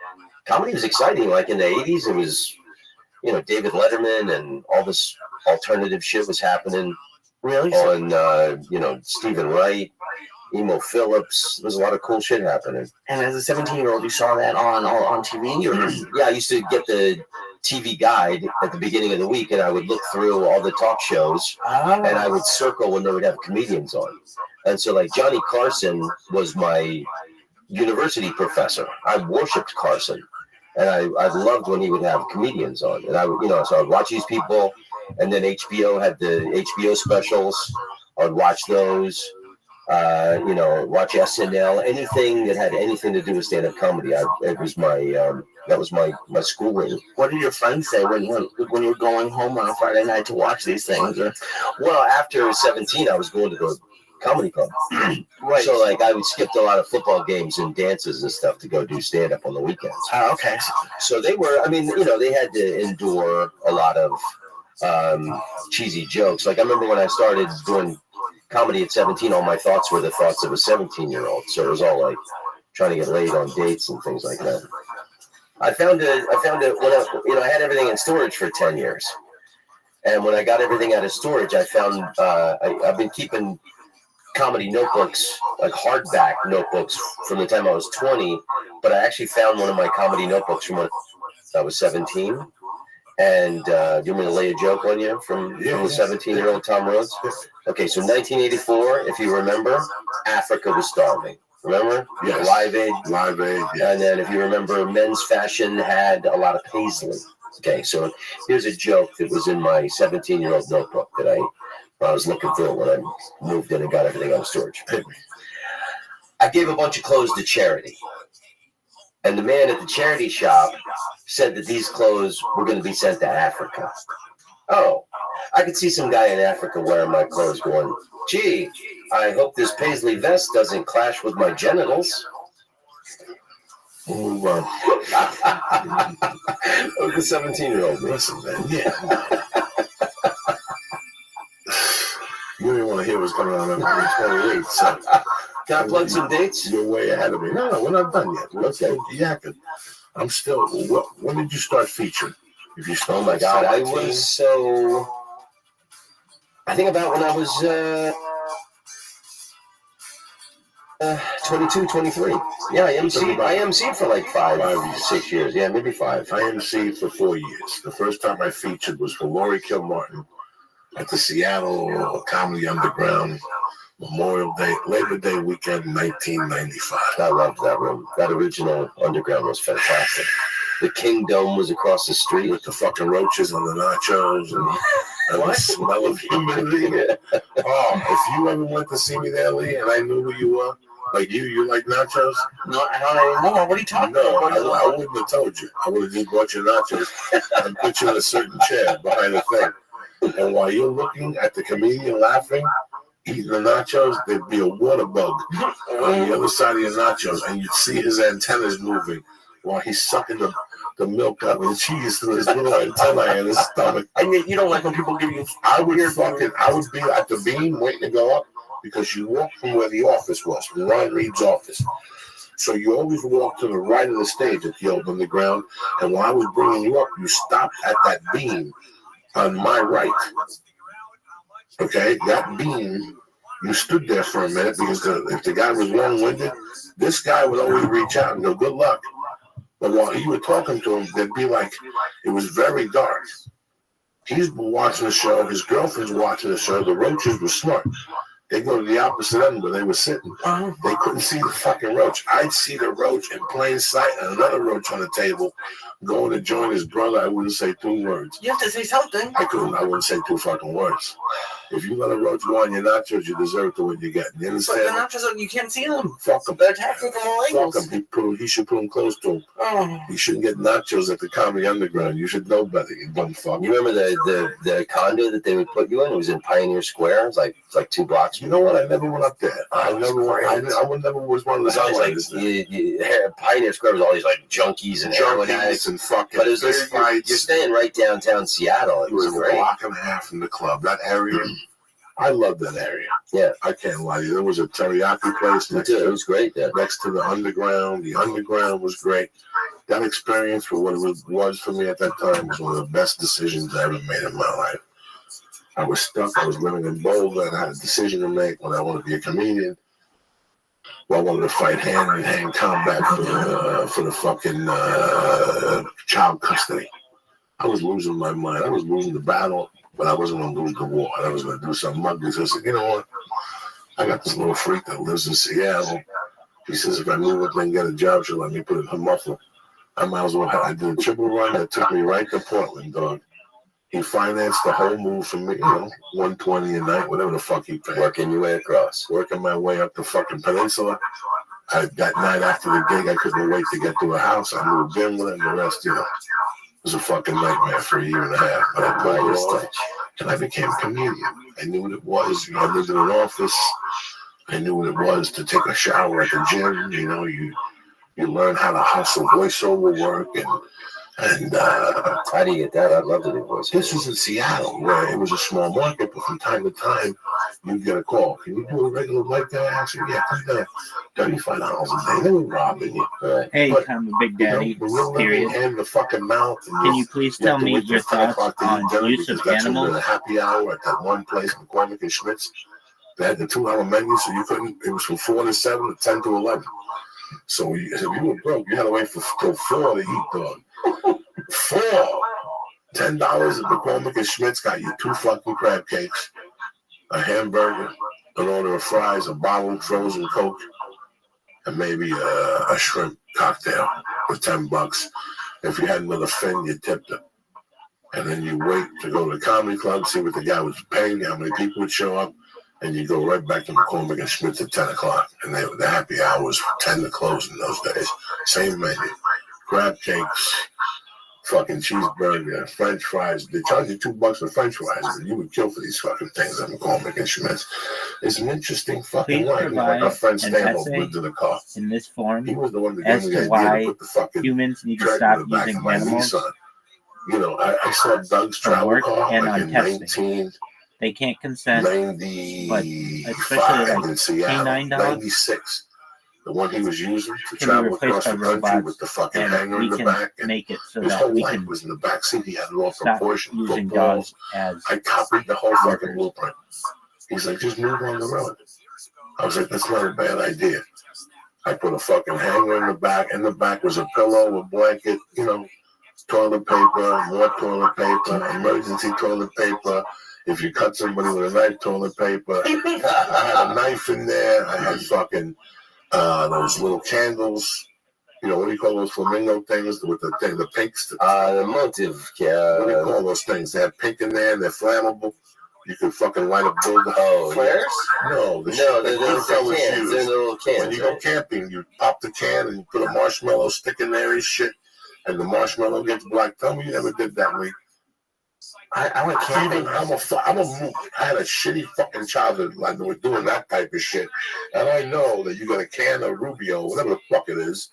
comedy was exciting. Like in the 80s, it was, you know, David Letterman and all this alternative shit was happening. Really? On you know, Stephen Wright. Emo Phillips. There's a lot of cool shit happening. And as a 17-year-old, you saw that on TV? Yeah, I used to get the TV guide at the beginning of the week, and I would look through all the talk shows, and I would circle when they would have comedians on. And so, like, Johnny Carson was my university professor. I worshipped Carson, and I loved when he would have comedians on. And I would, you know, so I'd watch these people, and then HBO had the HBO specials. I would watch those. You know, watch SNL, anything that had anything to do with stand-up comedy. It was that was my schooling. What did your friends say when you were going home on a Friday night to watch these things? Well, after 17, I was going to the comedy club. Right. So, like, I would skip a lot of football games and dances and stuff to go do stand-up on the weekends. Oh, okay. So they were, I mean, you know, they had to endure a lot of cheesy jokes. Like, I remember when I started doing comedy at 17, all my thoughts were the thoughts of a 17-year-old. So it was all like trying to get laid on dates and things like that. I found it when I had everything in storage for 10 years. And when I got everything out of storage, I found I've been keeping comedy notebooks, like hardback notebooks, from the time I was 20. But I actually found one of my comedy notebooks from when I was 17. And do you want me to lay a joke on you from the 17-year-old Tom Rhodes? Okay, so 1984, if you remember, Africa was starving. Remember? Yes. Live Aid. Yeah. And then if you remember, men's fashion had a lot of paisley. Okay, so here's a joke that was in my 17-year-old notebook that I was looking through when I moved in and got everything out of storage. I gave a bunch of clothes to charity. And the man at the charity shop said that these clothes were going to be sent to Africa. Oh, I could see some guy in Africa wearing my clothes going, gee, I hope this paisley vest doesn't clash with my genitals. We'll move on. Look at the 17-year-old. Listen, man. Yeah. You didn't want to hear what's coming on at 28, so. Can I plug some dates? You're way ahead of me. No, we're not done yet. Let's get yakking. I'm still. When did you start featuring? If you start, oh my God, 17? I was I think about when I was 22, 23. Yeah, I emceed for like 5, 6 years. Yeah, maybe 5. I emceed for 4 years. The first time I featured was for Laurie Kilmartin at the Seattle Comedy Underground Memorial Day, Labor Day weekend, 1995. I loved that room. That original Underground was fantastic. The King Dome was across the street with the fucking roaches on the nachos and the smell of humidity. Oh, if you ever went to see me there, Lee, and I knew who you were, like you like nachos? No, I don't know. What are you talking about? I wouldn't have told you. I would have just bought you nachos and put you in a certain chair behind the thing. And while you're looking at the comedian laughing, eating the nachos, there'd be a water bug on the other side of your nachos, and you'd see his antennas moving while he's sucking the milk out of the cheese through his little antennae in his stomach. And you don't like when people give you. I would be at the beam waiting to go up because you walk from where the office was, from Ron Reed's office. So you always walk to the right of the stage at the old underground, and while I was bringing you up, you stopped at that beam on my right. Okay, that beam, you stood there for a minute because if the guy was long-winded, this guy would always reach out and go, good luck. But while you were talking to him, there'd be like, it was very dark. He's watching the show, his girlfriend's watching the show, the roaches were smart. They go to the opposite end where they were sitting. They couldn't see the fucking roach. I'd see the roach in plain sight and another roach on the table going to join his brother. I wouldn't say 2 words. You have to say something. I wouldn't say 2 fucking words. If you let a roach go on your nachos, you deserve to what you get. You understand? But the nachos, you can't see them. Fuck them. They're attacking from all angles. Fuck him. He should put them close to him. Oh. He shouldn't get nachos at the Comedy Underground. You should know better, you dumb fuck. You remember the condo that they would put you in? It was in Pioneer Square. It was like 2 blocks. You know what? I never went up there. I never was one of those outsiders. Pioneer Square was all these like junkies and junkies and fucking. But it was you're staying right downtown Seattle. It was a block and a half from the club. That area. I love that area. Yeah. I can't lie to you. There was a teriyaki place next to it. Was great there. Next to the underground. The underground was great. That experience for what it was for me at that time was one of the best decisions I ever made in my life. I was stuck. I was living in Boulder and I had a decision to make when I wanted to be a comedian. Well, I wanted to fight hand-in-hand combat for the fucking child custody. I was losing my mind. I was losing the battle. But I wasn't going to lose the war. I was going to do something ugly. So I said, you know what? I got this little freak that lives in Seattle. He says, if I move up there and get a job, she'll let me put in her muffler. I might as well I did a triple run that took me right to Portland, dog. He financed the whole move for me, $120 a night, whatever the fuck he paid. Working your way across. Working my way up the fucking peninsula. That night after the gig, I couldn't wait to get to a house. I moved in with it and the rest, It was a fucking nightmare for a year and a half, but I pulled this thing, and I became a comedian. I knew what it was. I lived in an office. I knew what it was to take a shower at the gym. You learn how to hustle voiceover work and how do you get that? I'd love to do voiceover. This was in Seattle, where it was a small market, but from time to time, you'd get a call. Can you do a regular white guy action? Yeah, come down. $35 a day. They were robbing you. Hey, I'm a Big Daddy. Period. And the fucking mouth. Can you please tell me your thoughts on use of animals? That's a happy hour at that one place, McCormick and Schmitz. They had the 2-hour menu, so you couldn't. It was from 4 to 7, 10 to 11. So if you were broke, you had to wait till 4 to eat, dog. $10 at McCormick and Schmitz got you 2 fucking crab cakes, a hamburger, an order of fries, a bottle of frozen Coke, and maybe a shrimp cocktail for $10. If you had another fin, you tipped it. And then you wait to go to the comedy club, see what the guy was paying, how many people would show up, and you go right back to McCormick and Schmitz at 10 o'clock. And the happy hour was 10 to close in those days. Same menu. Crab cakes, fucking cheeseburger, French fries. They charge you $2 for French fries, and you would kill for these fucking things at McCormick and Schmitz. It's an interesting fucking Please line. provide Like our friend an Stanhope essay lived in the car. in this form He was the one that as gave me to the idea why to put the fucking humans need to tractor stop in the back using of my animals Nissan. You know, I saw Doug's for travel work car and like on in testing. They can't consent, but 1995 especially like in Seattle, canine dogs 96. The one he was using to can be travel replaced across by the country robots, with the fucking and hanger we in the can back. And make it so his that whole we life can was in the back seat. He had it all stop proportioned. using Footballs. dogs as I copied the whole fucking workers. blueprint. He's like, just move on the road. I was like, that's not a bad idea. I put a fucking hanger in the back. In the back was a pillow, a blanket, you know, toilet paper, more toilet paper, emergency toilet paper. If you cut somebody with a knife, toilet paper. I had a knife in there. I had fucking those little candles. You know, what do you call those flamingo things with the thing, the pinks? The motive. Yeah. What do you call those things? They have pink in there. They're flammable. You can fucking light a building. Oh, flares? No, they're little cans. They're little cans. When you go camping, you pop the can and you put a marshmallow stick in there and shit, and the marshmallow gets black. Tell me you never did that, Lee. I went camping. I had a shitty fucking childhood like we're doing that type of shit, and I know that you got a can of Rubio, whatever the fuck it is.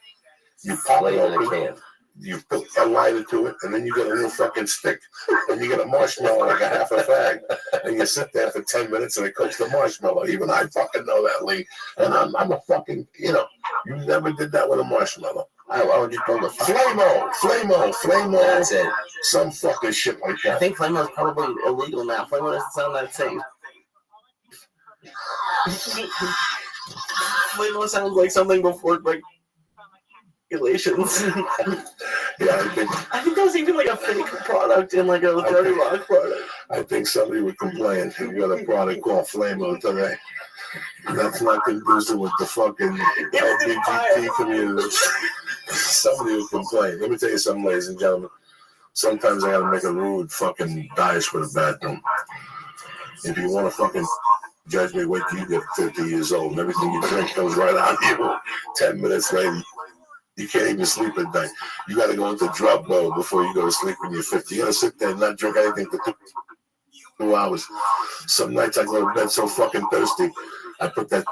You pop it open, can. You put a lighter to it, and then you get a little fucking stick, and you get a marshmallow like a half a fag, and you sit there for 10 minutes and it cooks the marshmallow. Even I fucking know that, Lee. And I'm a fucking, you know, you never did that with a marshmallow. I would just build a Flamo. That's it. Some fucking shit like that. I think Flamo is probably illegal now. Flamo doesn't sound that safe. Flamo sounds like something before like regulations. Yeah, I think that was even like a fake product in like a Dirty Rock product. I think somebody would complain. We got a product called Flamo today. That's not conducive with the fucking LGBT community. Somebody would complain. Let me tell you something, ladies and gentlemen. Sometimes I gotta make a rude fucking dice for the bathroom. If you want to fucking judge me, wait till you get 50 years old and everything you drink comes right out of you. 10 minutes later, you can't even sleep at night. You gotta go into drug mode before you go to sleep when you're 50. You gotta sit there and not drink anything for 2 hours. Some nights I go to bed so fucking thirsty, I put that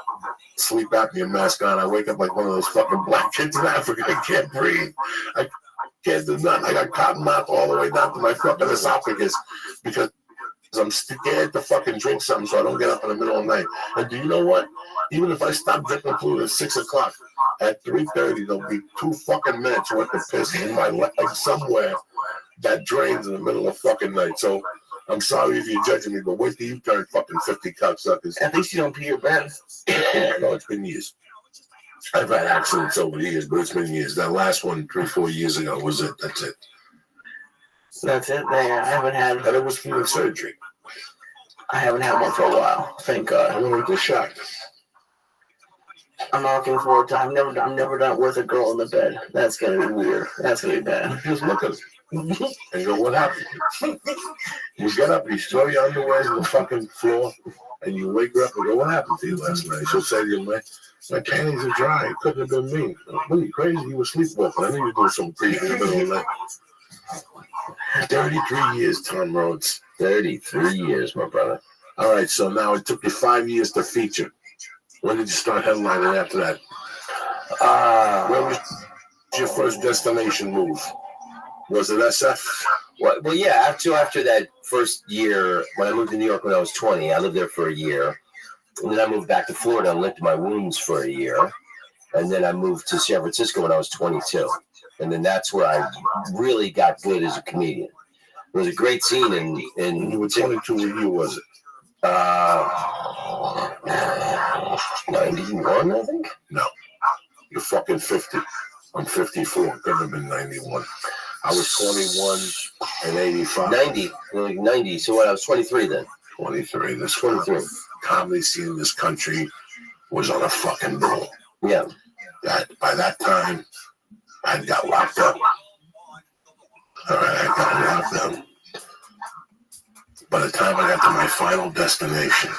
sleep apnea mask on. I wake up like one of those fucking black kids in Africa. I can't breathe. I can't do nothing. I got cotton mouth all the way down to my fucking esophagus because I'm scared to fucking drink something so I don't get up in the middle of the night. And do you know what? Even if I stop drinking fluid at 6 o'clock, at 3:30, there'll be 2 fucking minutes worth of piss in my leg somewhere that drains in the middle of fucking night. So I'm sorry if you're judging me, but wait till you turn fucking 50 cocksuckers. At least you don't pee your pants. No, it's been years. I've had accidents over the years, but it's been years. That last one, 3-4 years ago, was it. That's it. That's it. I haven't had. And it was from the surgery. I haven't had one for a while. Thank God. I went into shock. I'm not looking forward to. I'm never done with a girl in the bed. That's gonna be weird. That's gonna be bad. Just look at it and go, what happened? You get up, you throw your underwear on the fucking floor, and you wake her up and go, what happened to you last night? She'll say to you, my panties are dry. It couldn't have been me. What are you crazy? You were sleepwalking. I knew you were doing some crazy in the middle of the night. 33 years, Tom Rhodes. 33 years, my brother. All right, so now it took you 5 years to feature. When did you start headlining after that? Where was your first destination move? Was it SF? Well, yeah, after that first year, when I moved to New York when I was 20, I lived there for a year. And then I moved back to Florida and licked my wounds for a year. And then I moved to San Francisco when I was 22. And then that's where I really got good as a comedian. It was a great scene in you were 22, what year was it? 91, I think? No. You're fucking 50. I'm 54. Couldn't have been 91. I was 21 and 85. 90. So when I was 23 then. 23. This 23. Comedy scene in this country was on a fucking roll. Yeah. By that time, I got locked up. All right, I got locked up. By the time I got to my final destination,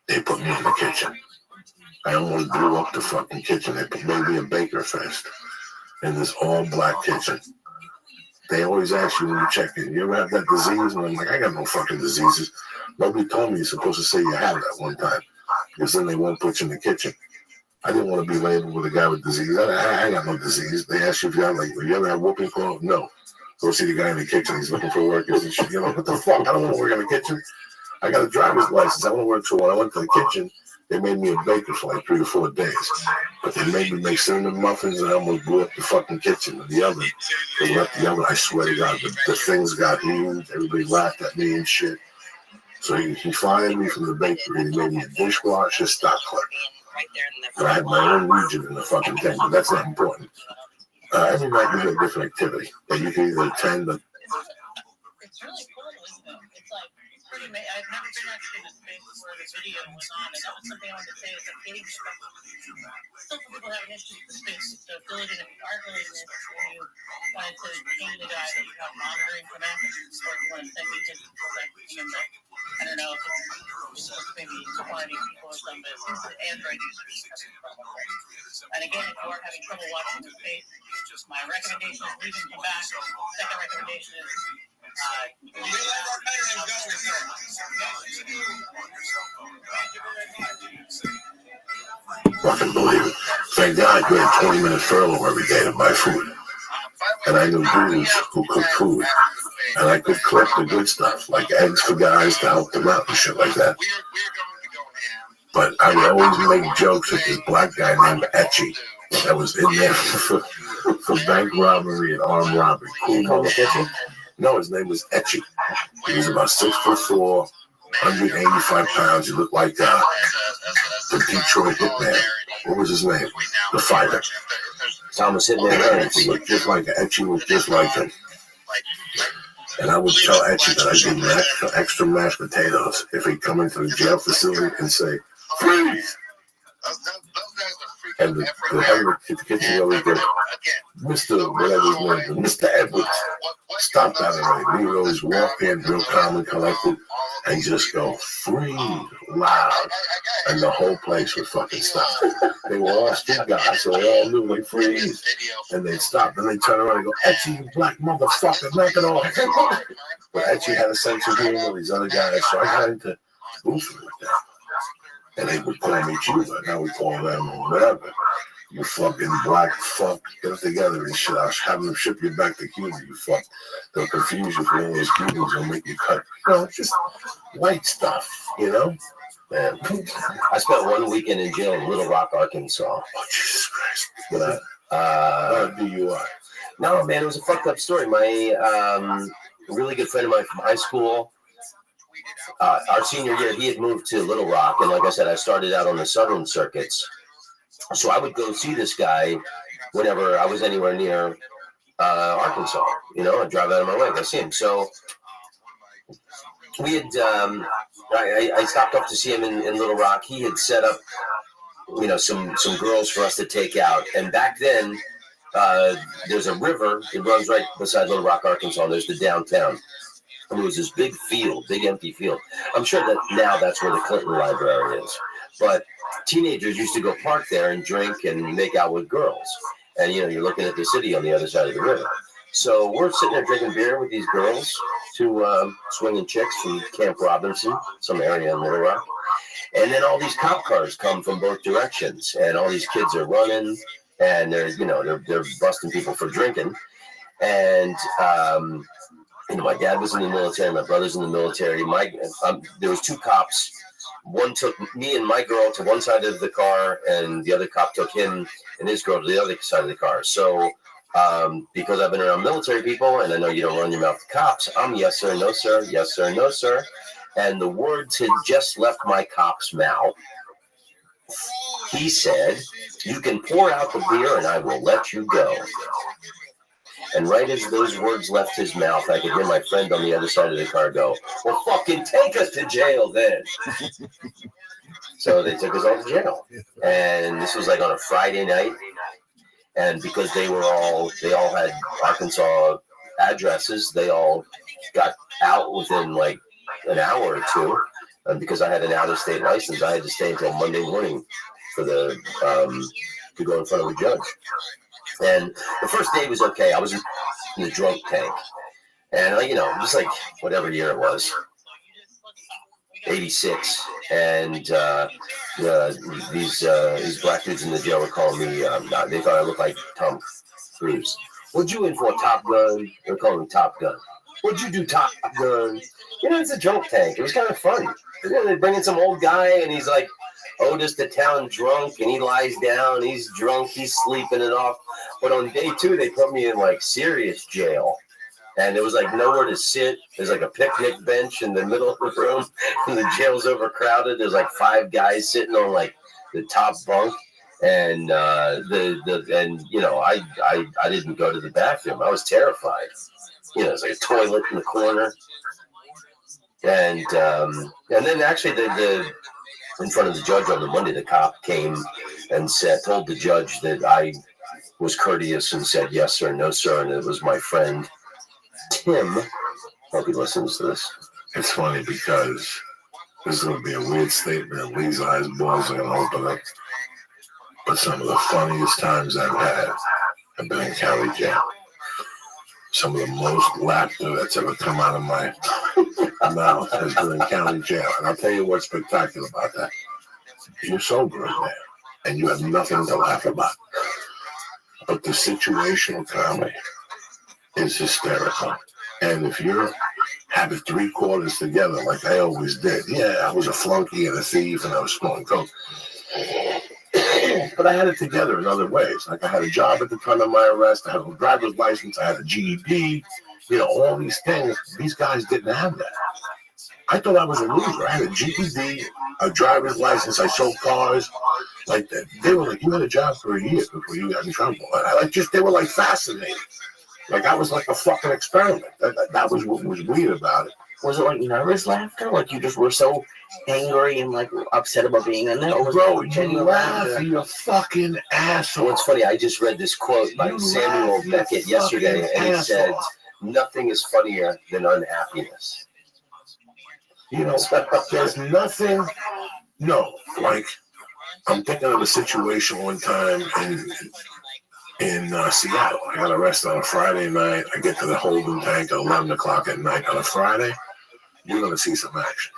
they put me in the kitchen. I almost blew up the fucking kitchen. They made me a baker first in this all-black kitchen. They always ask you when you check in, you ever have that disease? And I'm like, I got no fucking diseases. Nobody told me you're supposed to say you have it at one time, because then they won't put you in the kitchen. I didn't want to be labeled with a guy with disease. I got no disease. They ask you if you have, like, you ever have whooping cough? No. Go see the guy in the kitchen. He's looking for workers and shit. You know, what the fuck? I don't want to work in the kitchen. I got a driver's license. I want to work. So when I went to the kitchen, they made me a baker for like 3 to 4 days. But they made me make cinnamon muffins, and I almost blew up the fucking kitchen with the oven. They left the oven. I swear to God, the things got huge. Everybody laughed at me and shit. So he fired me from the bakery, and he made me a dishwasher, stock clerk. And I had my own region in the fucking thing, but that's not important. Every night we have a different activity that you can either attend. It's really cool, isn't it? It's like, it's pretty amazing. I've never been actually in a space where the video was on, and that was something I wanted to say is like getting stuff. Still, people have an issue with the space, the ability to argue this when you wanted to pay the guy that you have monitoring from that, or if you want to send me just for like, I don't know if it's maybe declining people or something, but it seems that Android users are having trouble. And again, if you are having trouble watching the space, my recommendation is leave and come back. Second recommendation is fucking believe it. Thank God I get a 20-minute furlough every day to buy food. And I knew dudes who cooked food. And I could clip the good stuff, like eggs for guys to help them out and shit like that. But I would always make jokes with this black guy named Etchy that was in there for bank robbery and armed robbery. Cool. No, his name was Etchy. He was about 6'4", 185 pounds. He looked like the Detroit Hitman. What was his name? The fighter. Thomas Hitman. He looked just like Etchy, was just like him. And I would tell Etchy that I did extra mashed potatoes if he'd come into the jail facility and say, freeze! And the head of the kitchen always go, Mr. whatever his name is, Mr. Edwards, stop that already. We would always walk in real calm and collected and just go, freeze, loud. And the whole place would fucking stop. They were all street guys, so they all knew they freeze. And they'd stop, and they'd turn around and go, Etchy, you black motherfucker, knock it off. But Etchy had a sense of humor, these other guys, so I got into goofing with that. And they would call me Cuba. Now we call them whatever. You fucking black fuck. Get it together and shit. I'll have them ship you back to Cuba, you fuck. They'll confuse you for all those Cubans. They'll make you cut. You know, just light stuff, you know? Man. I spent 1 weekend in jail in Little Rock, Arkansas. Oh, Jesus Christ. For that? DUI. No, man, it was a fucked up story. My really good friend of mine from high school, our senior year, he had moved to Little Rock, and like I said, I started out on the southern circuits. So I would go see this guy whenever I was anywhere near Arkansas. You know, I'd drive out of my way to see him. So we had, I stopped off to see him in Little Rock. He had set up, you know, some girls for us to take out. And back then, there's a river. It runs right beside Little Rock, Arkansas. And there's the downtown. And there was this big field, big empty field. I'm sure that now that's where the Clinton Library is. But teenagers used to go park there and drink and make out with girls. And, you know, you're looking at the city on the other side of the river. So we're sitting there drinking beer with these girls, two swinging chicks from Camp Robinson, some area in Little Rock. And then all these cop cars come from both directions. And all these kids are running. And they're, you know, they're busting people for drinking. And, you know, my dad was in the military. My brother's in the military. There was two cops. One took me and my girl to one side of the car, and the other cop took him and his girl to the other side of the car. So, because I've been around military people, and I know you don't run your mouth to cops, I'm yes sir, no sir, yes sir, no sir. And the words had just left my cop's mouth. He said, "You can pour out the beer, and I will let you go." And right as those words left his mouth, I could hear my friend on the other side of the car go, "Well, fucking take us to jail then." So they took us all to jail. And this was like on a Friday night. And because they all had Arkansas addresses, they all got out within like an hour or two. And because I had an out-of-state license, I had to stay until Monday morning for to go in front of a judge. And the first day was okay. I was in the drunk tank. And, just like whatever year it was, 86. And these black dudes in the jail were calling me, they thought I looked like Tom Cruise. What'd you in for, Top Gun? They're calling me Top Gun. What'd you do, Top Gun? It's a joke tank. It was kind of fun. They bring in some old guy, and he's like, Otis the town drunk, and he lies down. He's drunk. He's sleeping it off. But on day 2, they put me in, like, serious jail. And there was, like, nowhere to sit. There's, like, a picnic bench in the middle of the room. And the jail's overcrowded. There's, like, 5 guys sitting on, like, the top bunk. And, I didn't go to the bathroom. I was terrified. There's, like, a toilet in the corner. And then actually the in front of the judge on the Monday, the cop came and told the judge that I was courteous and said yes sir, no sir, and it was my friend Tim. Hope he listens to this. It's funny because this is going to be a weird statement. Lee's eyes balls are going to open up. But some of the funniest times I've had have been in county jail. Some of the most laughter that's ever come out of my mouth has been in county jail. And I'll tell you what's spectacular about that. You're sober in there, and you have nothing to laugh about. But the situational comedy is hysterical. And if you have it 3 quarters together, like I always did, I was a flunky and a thief, and I was smoking coke. But I had it together in other ways. Like I had a job at the time of my arrest. I had a driver's license. I had a GED. All these things. These guys didn't have that. I thought I was a loser. I had a GED, a driver's license. I sold cars. Like that. They were like, you had a job for a year before you got in trouble. They were like fascinated. Like I was like a fucking experiment. That was what was weird about it. Was it like nervous laughter? Like you just were so angry and like upset about being in there? Or was Bro, it you laugh, you fucking asshole. Well, it's funny. I just read this quote by Samuel Beckett yesterday, and it said, nothing is funnier than unhappiness. There's nothing. No, like I'm thinking of a situation one time in Seattle. I got arrested on a Friday night. I get to the holding tank at 11 o'clock at night on a Friday. You're going to see some action.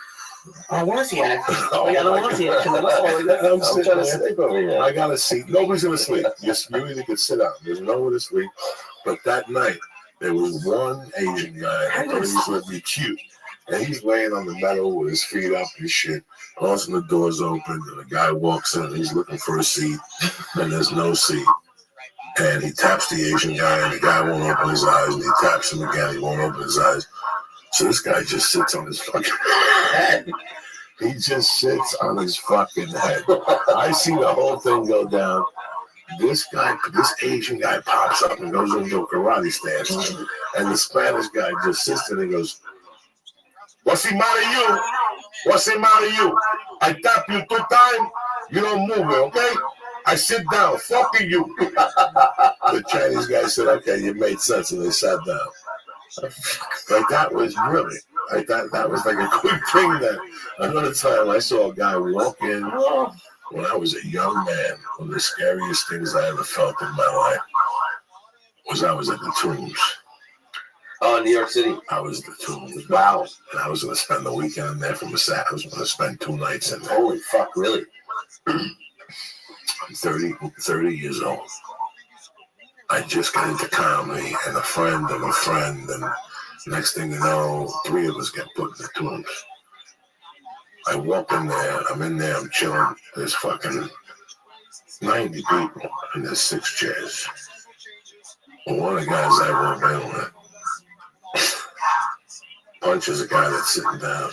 I want to see action. I don't want to see action at all. I'm trying to sleep over here. I got to see. Nobody's going to sleep. You either can sit down. There's nowhere to sleep. But that night, there was one Asian guy. And he's going to be cute. And he's laying on the metal with his feet up and shit. All of a sudden, the door's open. And the guy walks in. He's looking for a seat. And there's no seat. And he taps the Asian guy, and the guy won't open his eyes, and he taps him again, he won't open his eyes. So this guy just sits on his fucking head. He just sits on his fucking head. I see the whole thing go down. This Asian guy pops up and goes into a karate stance, and the Spanish guy just sits there and goes, "What's the matter you? What's the matter you? I tap you 2 times, you don't move it, okay? I sit down, fucking you." The Chinese guy said, "Okay, you made sense," and they sat down. Like that was really, like that was like a quick thing. That another time I saw a guy walk in when I was a young man. One of the scariest things I ever felt in my life was I was at the Tombs. Oh, New York City. I was at the Tombs. Wow. And I was going to spend the weekend there from the Saturday. I was going to spend 2 nights in there. Holy fuck, really? I'm 30 years old. I just got into comedy and a friend of a friend, and next thing you know, 3 of us get put in the Tombs. I walk in there, I'm chilling. There's fucking 90 people, and there's 6 chairs. Well, one of the guys I walk in with punches a guy that's sitting down,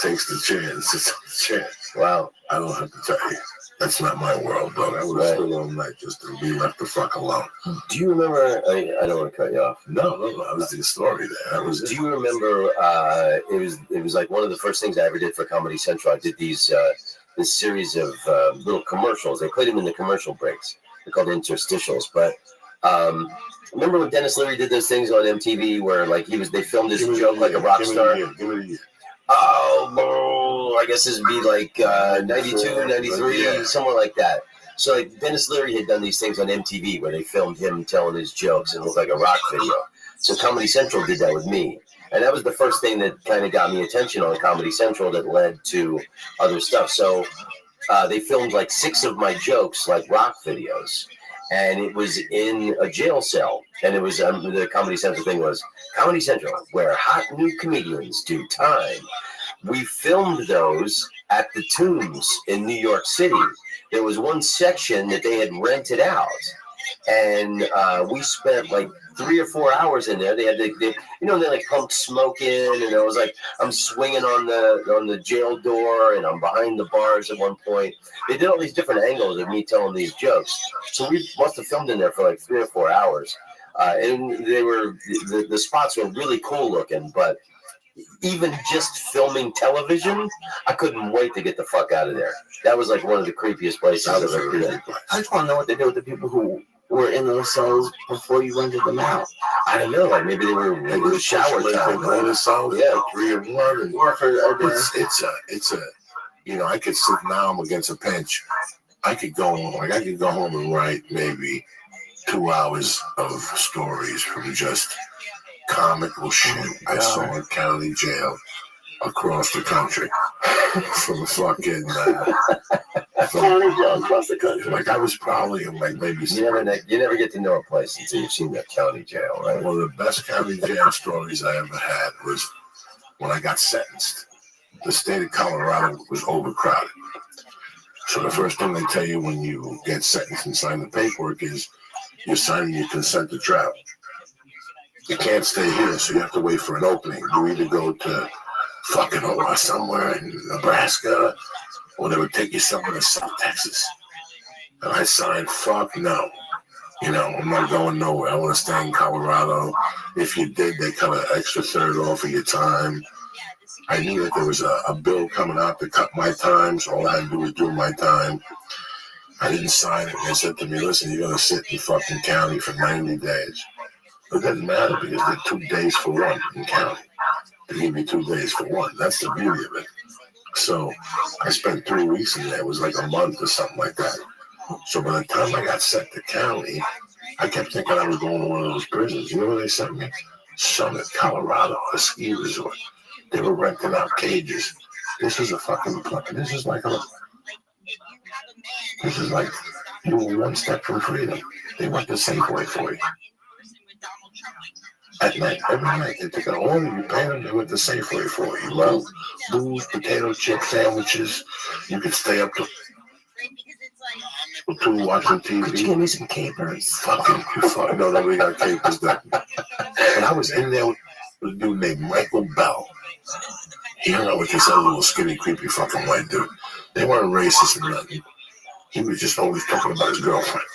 takes the chair and sits on the chair. Wow. I don't have to tell you. That's not my world, though. I would have stood all night just to be left the fuck alone. Do you remember? I don't want to cut you off. No. That was the story there. Do you remember? It was like one of the first things I ever did for Comedy Central. I did this series of little commercials. They played them in the commercial breaks. They're called interstitials. But remember when Dennis Leary did those things on MTV where like they filmed his joke like a rock star? Give me a year. Oh, I guess this would be like 92, 93, somewhere like that. So like Dennis Leary had done these things on MTV where they filmed him telling his jokes and it looked like a rock video. So Comedy Central did that with me. And that was the first thing that kind of got me attention on Comedy Central that led to other stuff. So they filmed like 6 of my jokes, like rock videos. And it was in a jail cell. And it was the Comedy Central thing was Comedy Central, where hot new comedians do time. We filmed those at the Tombs in New York City. There was one section that they had rented out, and we spent like 3 or 4 hours in there. They had they like pumped smoke in, and I was like, I'm swinging on the jail door, and I'm behind the bars at one point. They did all these different angles of me telling these jokes. So we must have filmed in there for like 3 or 4 hours, and they were the spots were really cool looking, but. Even just filming television, I couldn't wait to get the fuck out of there. That was like one of the creepiest places I've ever been. I just want to know what they did with the people who were in those cells before you rented them out. I don't know. Like maybe they were in the shower time. Go in the cells, yeah, 3 or 1. And it's a I could sit now. I'm against a pinch. I could go home and write maybe 2 hours of stories from just comical shit I saw in county jail across the country. From fucking county jail across the country. Like I was probably like maybe you never get to know a place until you've seen that county jail, right? One of the best county jail stories I ever had was when I got sentenced. The state of Colorado was overcrowded. So the first thing they tell you when you get sentenced and sign the paperwork is you're signing your consent to travel. You can't stay here, so you have to wait for an opening. You either go to fucking somewhere in Nebraska, or they would take you somewhere to South Texas. And I signed, fuck no. I'm not going nowhere. I want to stay in Colorado. If you did, they cut an extra third off of your time. I knew that there was a bill coming out to cut my time, so all I had to do was do my time. I didn't sign it. They said to me, listen, you're going to sit in fucking county for 90 days. It doesn't matter because they're 2 days for one in county. They give me 2 days for one. That's the beauty of it. So I spent 3 weeks in there. It was like a month or something like that. So by the time I got sent to county, I kept thinking I was going to one of those prisons. You know where they sent me? Summit, Colorado, a ski resort. They were renting out cages. This is like you were one step from freedom. They went the Safeway for you. At night, every night, they took an order, you pay them, they went to Safeway for you. Well, booze, potato chip sandwiches. You could stay up to 2 watching TV. Could you give me some capers? Fucking. No, nobody got capers then. And I was in there with a dude named Michael Bell. He hung out with this other little skinny, creepy fucking white dude. They weren't racist or nothing. He was just always talking about his girlfriend.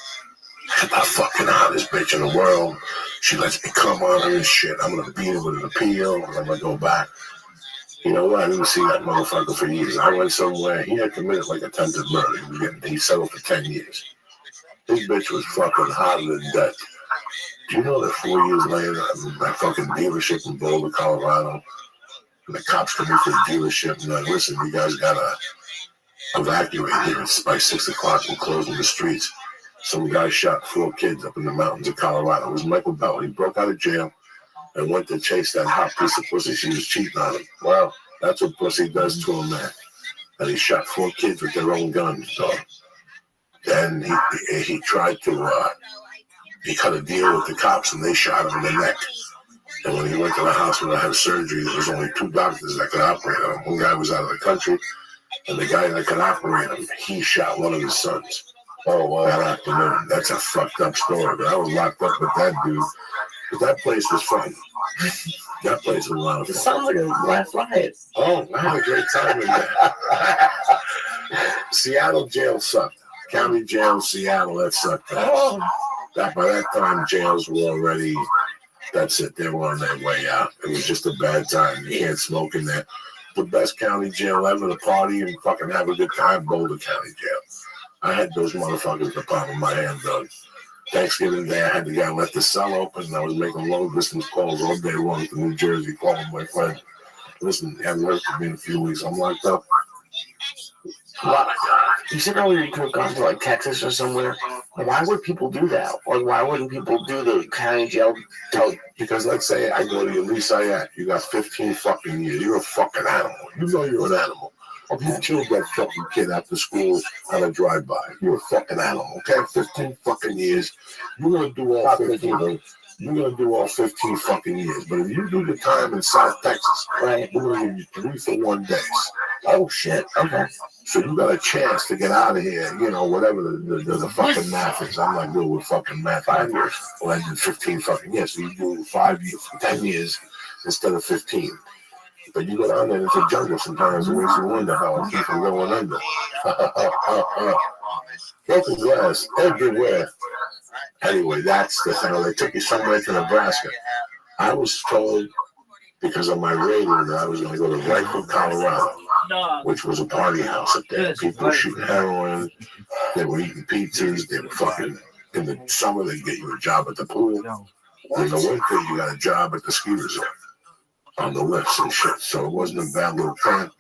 I'm not fucking hottest bitch in the world. She lets me come on her and shit. I'm gonna beat her with an appeal, and I'm gonna go back. You know what? I didn't see that motherfucker for years. I went somewhere. He had committed like attempted murder. He settled for 10 years. This bitch was fucking hotter than death. Do you know that 4 years later, I'm in my fucking dealership in Boulder, Colorado, and the cops come into the dealership and they're like, listen, you guys gotta evacuate here. It's by 6 o'clock. We're closing the streets. Some guy shot 4 kids up in the mountains of Colorado. It was Michael Bell. He broke out of jail and went to chase that hot piece of pussy. She was cheating on him. Wow, that's what pussy does to a man. And he shot 4 kids with their own guns. So, and he tried to, he cut a deal with the cops and they shot him in the neck. And when he went to the hospital to have surgery, there was only 2 doctors that could operate on him. One guy was out of the country, and the guy that could operate him, he shot one of his sons. Oh, well, that afternoon. That's a fucked up story. But I was locked up with that dude. But that place was fun. That place was a lot of fun. It sounds like a last riot. Oh, I had a great time in there. Seattle jail sucked. County jail, Seattle, that sucked. Oh. By that time, jails were already, that's it. They were on their way out. It was just a bad time. You can't smoke in there. The best county jail ever to party and fucking have a good time, Boulder County Jail. I had those motherfuckers in the palm of my hand, dog. Thanksgiving Day, I had the guy let the cell open, and I was making long-distance calls all day long to New Jersey, calling my friend. Listen, you haven't heard from me in a few weeks. I'm locked up. Oh, my God. You said earlier you could have gone to like Texas or somewhere. Why would people do that? Like, why wouldn't people do the county jail? Because let's say I go to your Lee Sayat, you got 15 fucking years. You're a fucking animal. You know you're an animal. If you killed that fucking kid after school on a drive-by, you're a fucking animal, okay? 15 fucking years. You're gonna do all 15. You're gonna do all 15 fucking years. But if you do the time in South Texas, right, we're gonna give you 3 for 1 days. Oh shit. Okay. So you got a chance to get out of here, you know, whatever the fucking math is. I'm not good with fucking math. 5 years. Well, I did 15 fucking years. So you do 5 years, 10 years instead of 15. But you go down there into the jungle sometimes and makes you wonder how I keep from going under. Broken glass everywhere. Anyway, that's the thing. They took you somewhere to Nebraska. I was told because of my radio that I was going to go to Rifle, Colorado, which was a party house up there. People were shooting heroin. They were eating pizzas. They were fucking, in the summer, they get you a job at the pool. In the winter, you got a job at the ski resort on the lifts and shit. So it wasn't a bad little camp.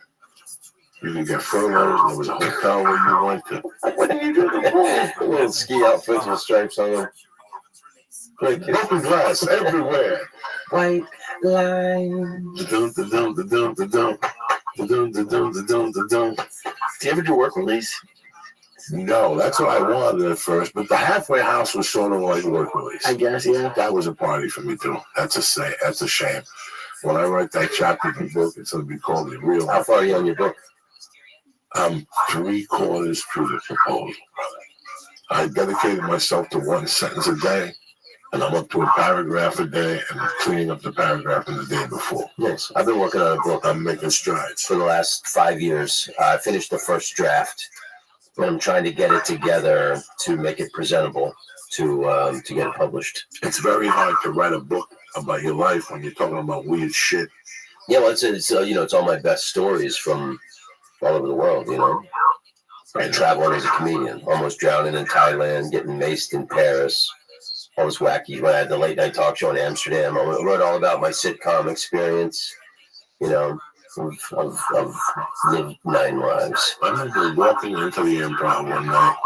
You could get furloughs. There was a hotel where you went to. What did you do? Little ski outfits with stripes on them. Broken glass everywhere. White line. Do you ever do work release? No, that's what I wanted at first. But the halfway house was sort of like work release. I guess, yeah. That was a party for me too. That's a shame. When I write that chapter of the book, it's going to be called The Real. How far are you on your book? I'm 3/4 through the proposal, brother. I dedicated myself to 1 sentence a day, and I'm up to a paragraph a day, and I'm cleaning up the paragraph in the day before. Yes, I've been working on a book. I'm making strides. For the last 5 years. I finished the first draft, and I'm trying to get it together to make it presentable to get it published. It's very hard to write a book about your life when you're talking about weird shit. Yeah, well, it's you know, it's all my best stories from all over the world, you know. And traveling as a comedian, almost drowning in Thailand, getting maced in Paris, all this wacky. When I had the late night talk show in Amsterdam, I wrote all about my sitcom experience, you know. I've lived 9 lives. I remember walking into the Improv one night.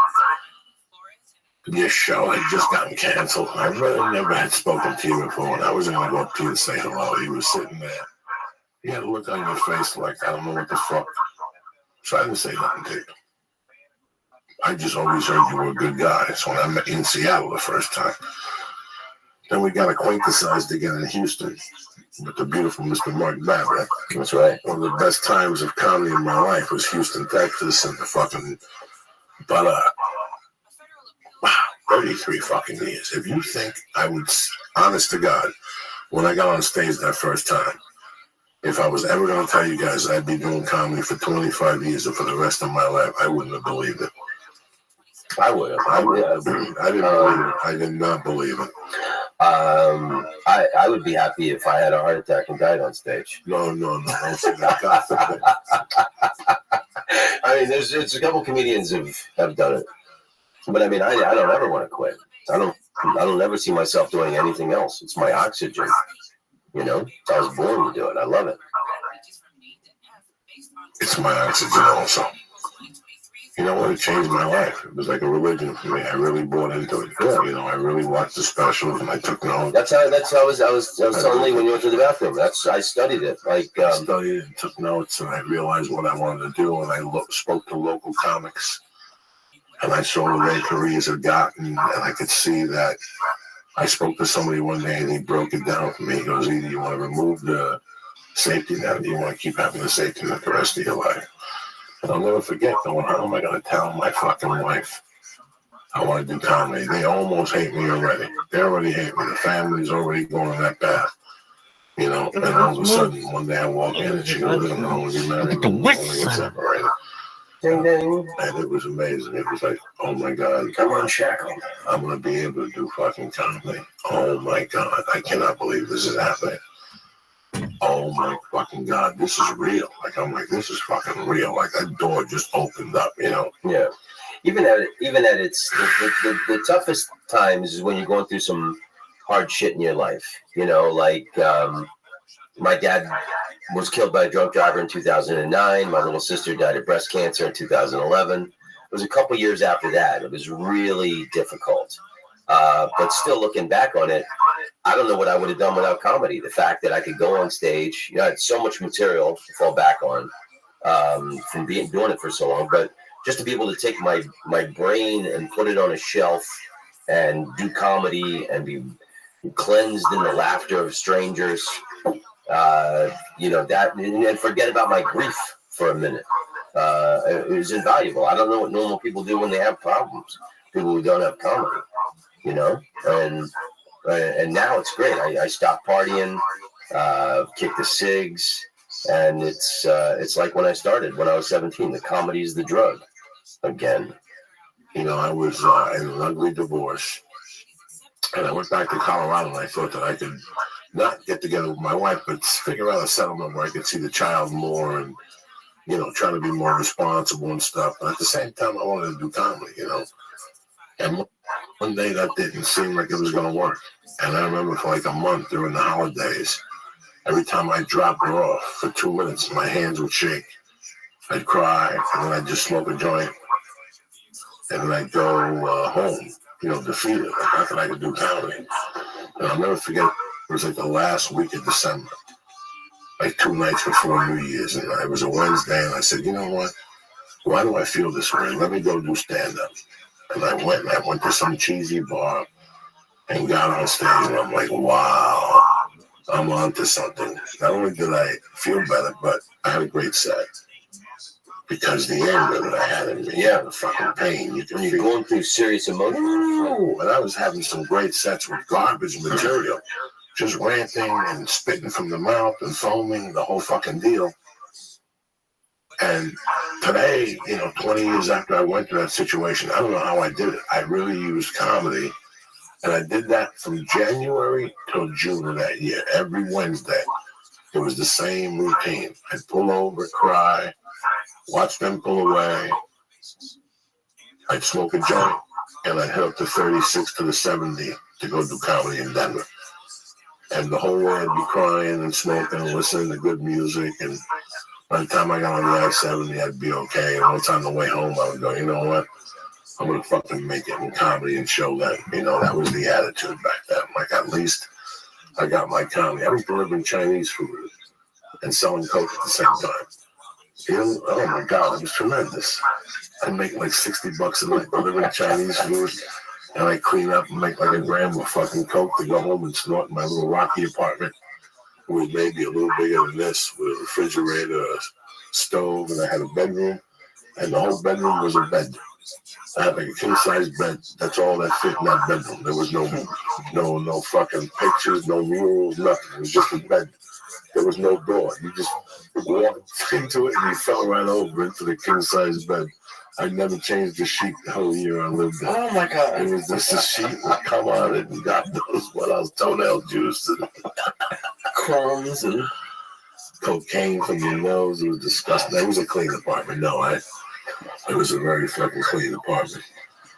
Your show had just gotten canceled. I really never had spoken to you before, and I was going to go up to you and say hello. He was sitting there. You had a look on your face like, I don't know what the fuck. So I didn't say nothing to you. I just always heard you were a good guy. So when I met you in Seattle the first time, then we got acquaintanced again in Houston with the beautiful Mr. Mark Babbitt. That's right. One of the best times of comedy in my life was Houston, Texas, and the fucking, but wow, 33 fucking years. If you think I would, honest to God, when I got on stage that first time, if I was ever going to tell you guys I'd be doing comedy for 25 years or for the rest of my life, I wouldn't have believed it. I would have. I didn't believe it. I did not believe it. I would be happy if I had a heart attack and died on stage. No. Don't say that. I mean, there's a couple comedians have done it, but I mean, I don't ever want to quit. I don't ever see myself doing anything else. It's my oxygen. You know, I was born to do it. I love it. It's my oxygen also. You know what? It changed my life. It was like a religion for me. I really bought into it. Yeah. You know, I really watched the specials and I took notes. That's how I was telling Lee when you went to the bathroom. I studied it. I studied it and took notes, and I realized what I wanted to do, and I spoke to local comics, and I saw where their careers had gotten, and I could see that. I spoke to somebody one day, and he broke it down for me. He goes, either you want to remove the safety net, or you want to keep having the safety net the rest of your life. And I'll never forget going, how am I going to tell my fucking wife I want to do comedy? They almost hate me already. They already hate me. The family's already going that path. You know, and all of a sudden, one day I walk in and she goes, I'm going to be married. I'm going to get separated. Ding, ding. And it was amazing. It was like, oh my God, come on, Shackle. I'm going to be able to do fucking comedy. Oh my God, I cannot believe this is happening. Oh my fucking God, this is real. Like, I'm like, this is fucking real. Like, that door just opened up, you know? Yeah. Even at its the toughest times is when you're going through some hard shit in your life. You know, like my dad was killed by a drunk driver in 2009. My little sister died of breast cancer in 2011. was a couple years after that. It was really difficult. But still looking back on it, I don't know what I would have done without comedy. The fact that I could go on stage, I had so much material to fall back on from doing it for so long. But just to be able to take my brain and put it on a shelf and do comedy and be cleansed in the laughter of strangers, that, and forget about my grief for a minute. It was invaluable. I don't know what normal people do when they have problems. People who don't have comedy, and now it's great. I stopped partying, kicked the cigs, and it's like when I started when I was 17. The comedy is the drug again. I was in an ugly divorce, and I went back to Colorado, and I thought that I could not get together with my wife, but figure out a settlement where I could see the child more and, try to be more responsible and stuff. But at the same time, I wanted to do comedy, And one day that didn't seem like it was going to work. And I remember for like a month during the holidays, every time I dropped her off for 2 minutes, my hands would shake. I'd cry, and then I'd just smoke a joint. And then I'd go home, defeated. Like, how could I do comedy? And I'll never forget, it was like the last week of December, like 2 nights before New Year's. And it was a Wednesday, and I said, you know what? Why do I feel this way? Let me go do stand-up. And I went to some cheesy bar and got on stage, and I'm like, wow, I'm on to something. Not only did I feel better, but I had a great set. Because the anger that I had in me, the fucking pain. When you're going through serious emotions. And I was having some great sets with garbage material. Just ranting and spitting from the mouth and foaming, the whole fucking deal. And today, 20 years after I went through that situation, I don't know how I did it. I really used comedy. And I did that from January till June of that year. Every Wednesday, it was the same routine. I'd pull over, cry, watch them pull away. I'd smoke a joint, and I'd head up to 36 to the 70 to go do comedy in Denver. And the whole way I'd be crying and smoking and listening to good music. And by the time I got on the I-70, I'd be okay. And once on the way home, I would go, you know what? I'm going to fucking make it in comedy and show them. That was the attitude back then. Like, at least I got my comedy. I was delivering Chinese food and selling coke at the same time. Oh my God, it was tremendous. I'd make like $60 a night delivering Chinese food, and I'd clean up and make like a gram of fucking coke to go home and snort in my little rocky apartment. It was maybe a little bigger than this, with a refrigerator, a stove, and I had a bedroom, and the whole bedroom was a bed. I had like a king-size bed. That's all that fit in that bedroom. There was no fucking pictures, no murals, nothing. It was just a bed. There was no door. You just walked into it and you fell right over into the king-size bed. I never changed the sheet the whole year I lived there. Oh my God. It was just a sheet would come on it, and God knows what else, toenail juice and crumbs and cocaine from your nose. It was disgusting. It was a clean apartment. No, it was a very fucking clean apartment.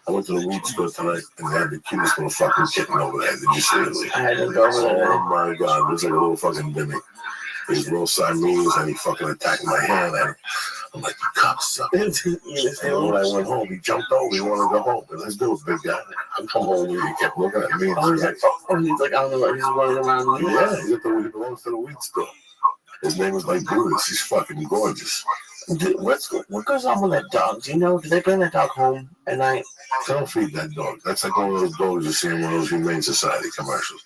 I went to the weed store tonight, and they had the cutest little fucking kitten over there. Did you see it? I hadn't go over there. Oh my God, it was like a little fucking Dimmy. These little Siamese, and he fucking attacked my hand. And I'm like, you cocksucker. And when I went home, he jumped over. He wanted to go home. And let's do it, big guy. I come home and he kept looking at me. And he's like, I don't know, he's running around. Yeah, he belongs to the weed store. His name was like Guinness. He's fucking gorgeous. Dude, what goes on with that dog? Do you know? Do they bring that dog home at night? They don't feed that dog. That's like one of those dogs you see in one of those Humane Society commercials.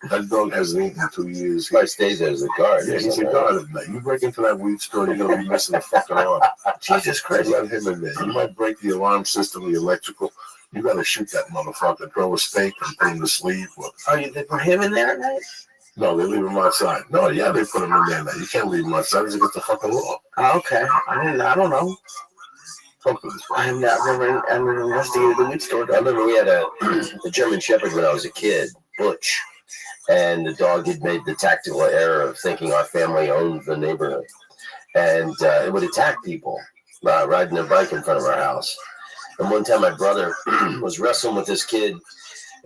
That dog hasn't eaten in 2 years. He stays there as a guard. Yeah, he's a guard at night. You break into that weed store, you're going to be missing a fucking arm. Jesus Christ. Let him in there. You might break the alarm system, the electrical. You got to shoot that motherfucker, throw a steak, and put him to sleep. They put him in there at night? No, they leave him outside. No, yeah, they put him in there now. You can't leave him outside. It's against the fucking law. Oh, okay. I don't know. I've never investigated the weed store. I remember we had a German Shepherd when I was a kid, Butch. And the dog had made the tactical error of thinking our family owned the neighborhood. And it would attack people riding their bike in front of our house. And one time my brother was wrestling with this kid,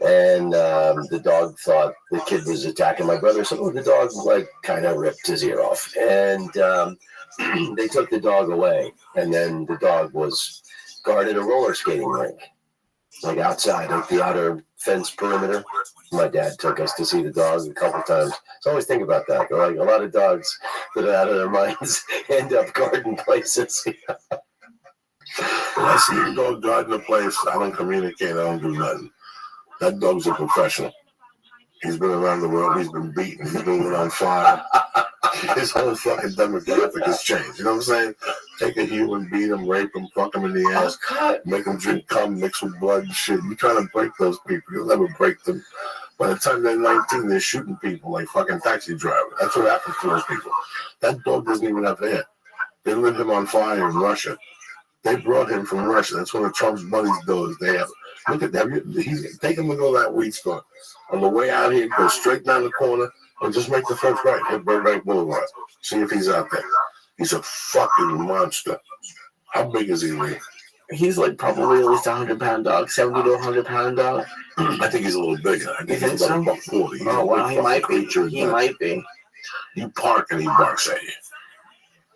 and the dog thought the kid was attacking my brother. So the dog kind of ripped his ear off. And they took the dog away. And then the dog was guarded a roller skating rink, like outside, like the outer fence perimeter. My dad took us to see the dogs a couple times. So I always think about that. They're like a lot of dogs that are out of their minds end up guarding places. When I see a dog guarding a place, I don't communicate. I don't do nothing. That dog's a professional. He's been around the world. He's been beaten. He's been lit on fire. His whole fucking demographic has changed. You know what I'm saying? Take a human, beat him, rape him, fuck him in the ass, make him drink cum mixed with blood and shit. You trying to break those people. You'll never break them. By the time they're 19, they're shooting people like fucking taxi drivers. That's what happens to those people. That dog doesn't even have hair. They lit him on fire in Russia. They brought him from Russia. That's one of Trump's buddies does. They have, look at them. Take him to go to that weed store. On the way out here, go straight down the corner and just make the first right. Hit Burbank Boulevard. See if he's out there. He's a fucking monster. How big is he, Lee? He's like probably at least 100-pound dog, 70 to 100-pound dog. I think he's a little bigger. I think he's about 40. Oh, wow, he might be. He might be. You park and he barks at you.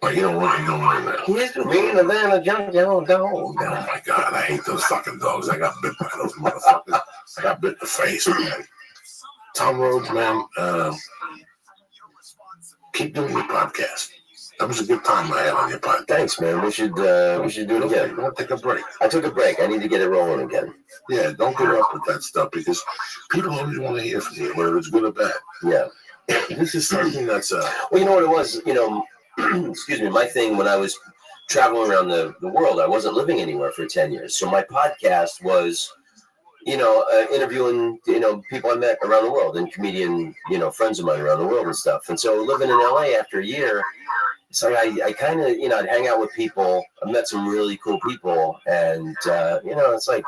Like, you don't want that. He's meaner than a junkyard dog. Oh, my God. I hate those fucking dogs. I got bit by those motherfuckers. I got bit in the face, man. Tom Rhodes, man, keep doing your podcast. That was a good time I had on your podcast. Thanks, man. We should do it again. Don't take a break. I took a break. I need to get it rolling again. Yeah, don't get up with that stuff because people always want to hear from you, whether it's good or bad. Yeah. This is something that's well, you know what it was? You know, excuse me, my thing when I was traveling around the world, I wasn't living anywhere for 10 years. So my podcast was, you know, interviewing, you know, people I met around the world and comedian, you know, friends of mine around the world and stuff. And so living in LA after a year, it's like I kind of, you know, I'd hang out with people. I met some really cool people. And, you know, it's like,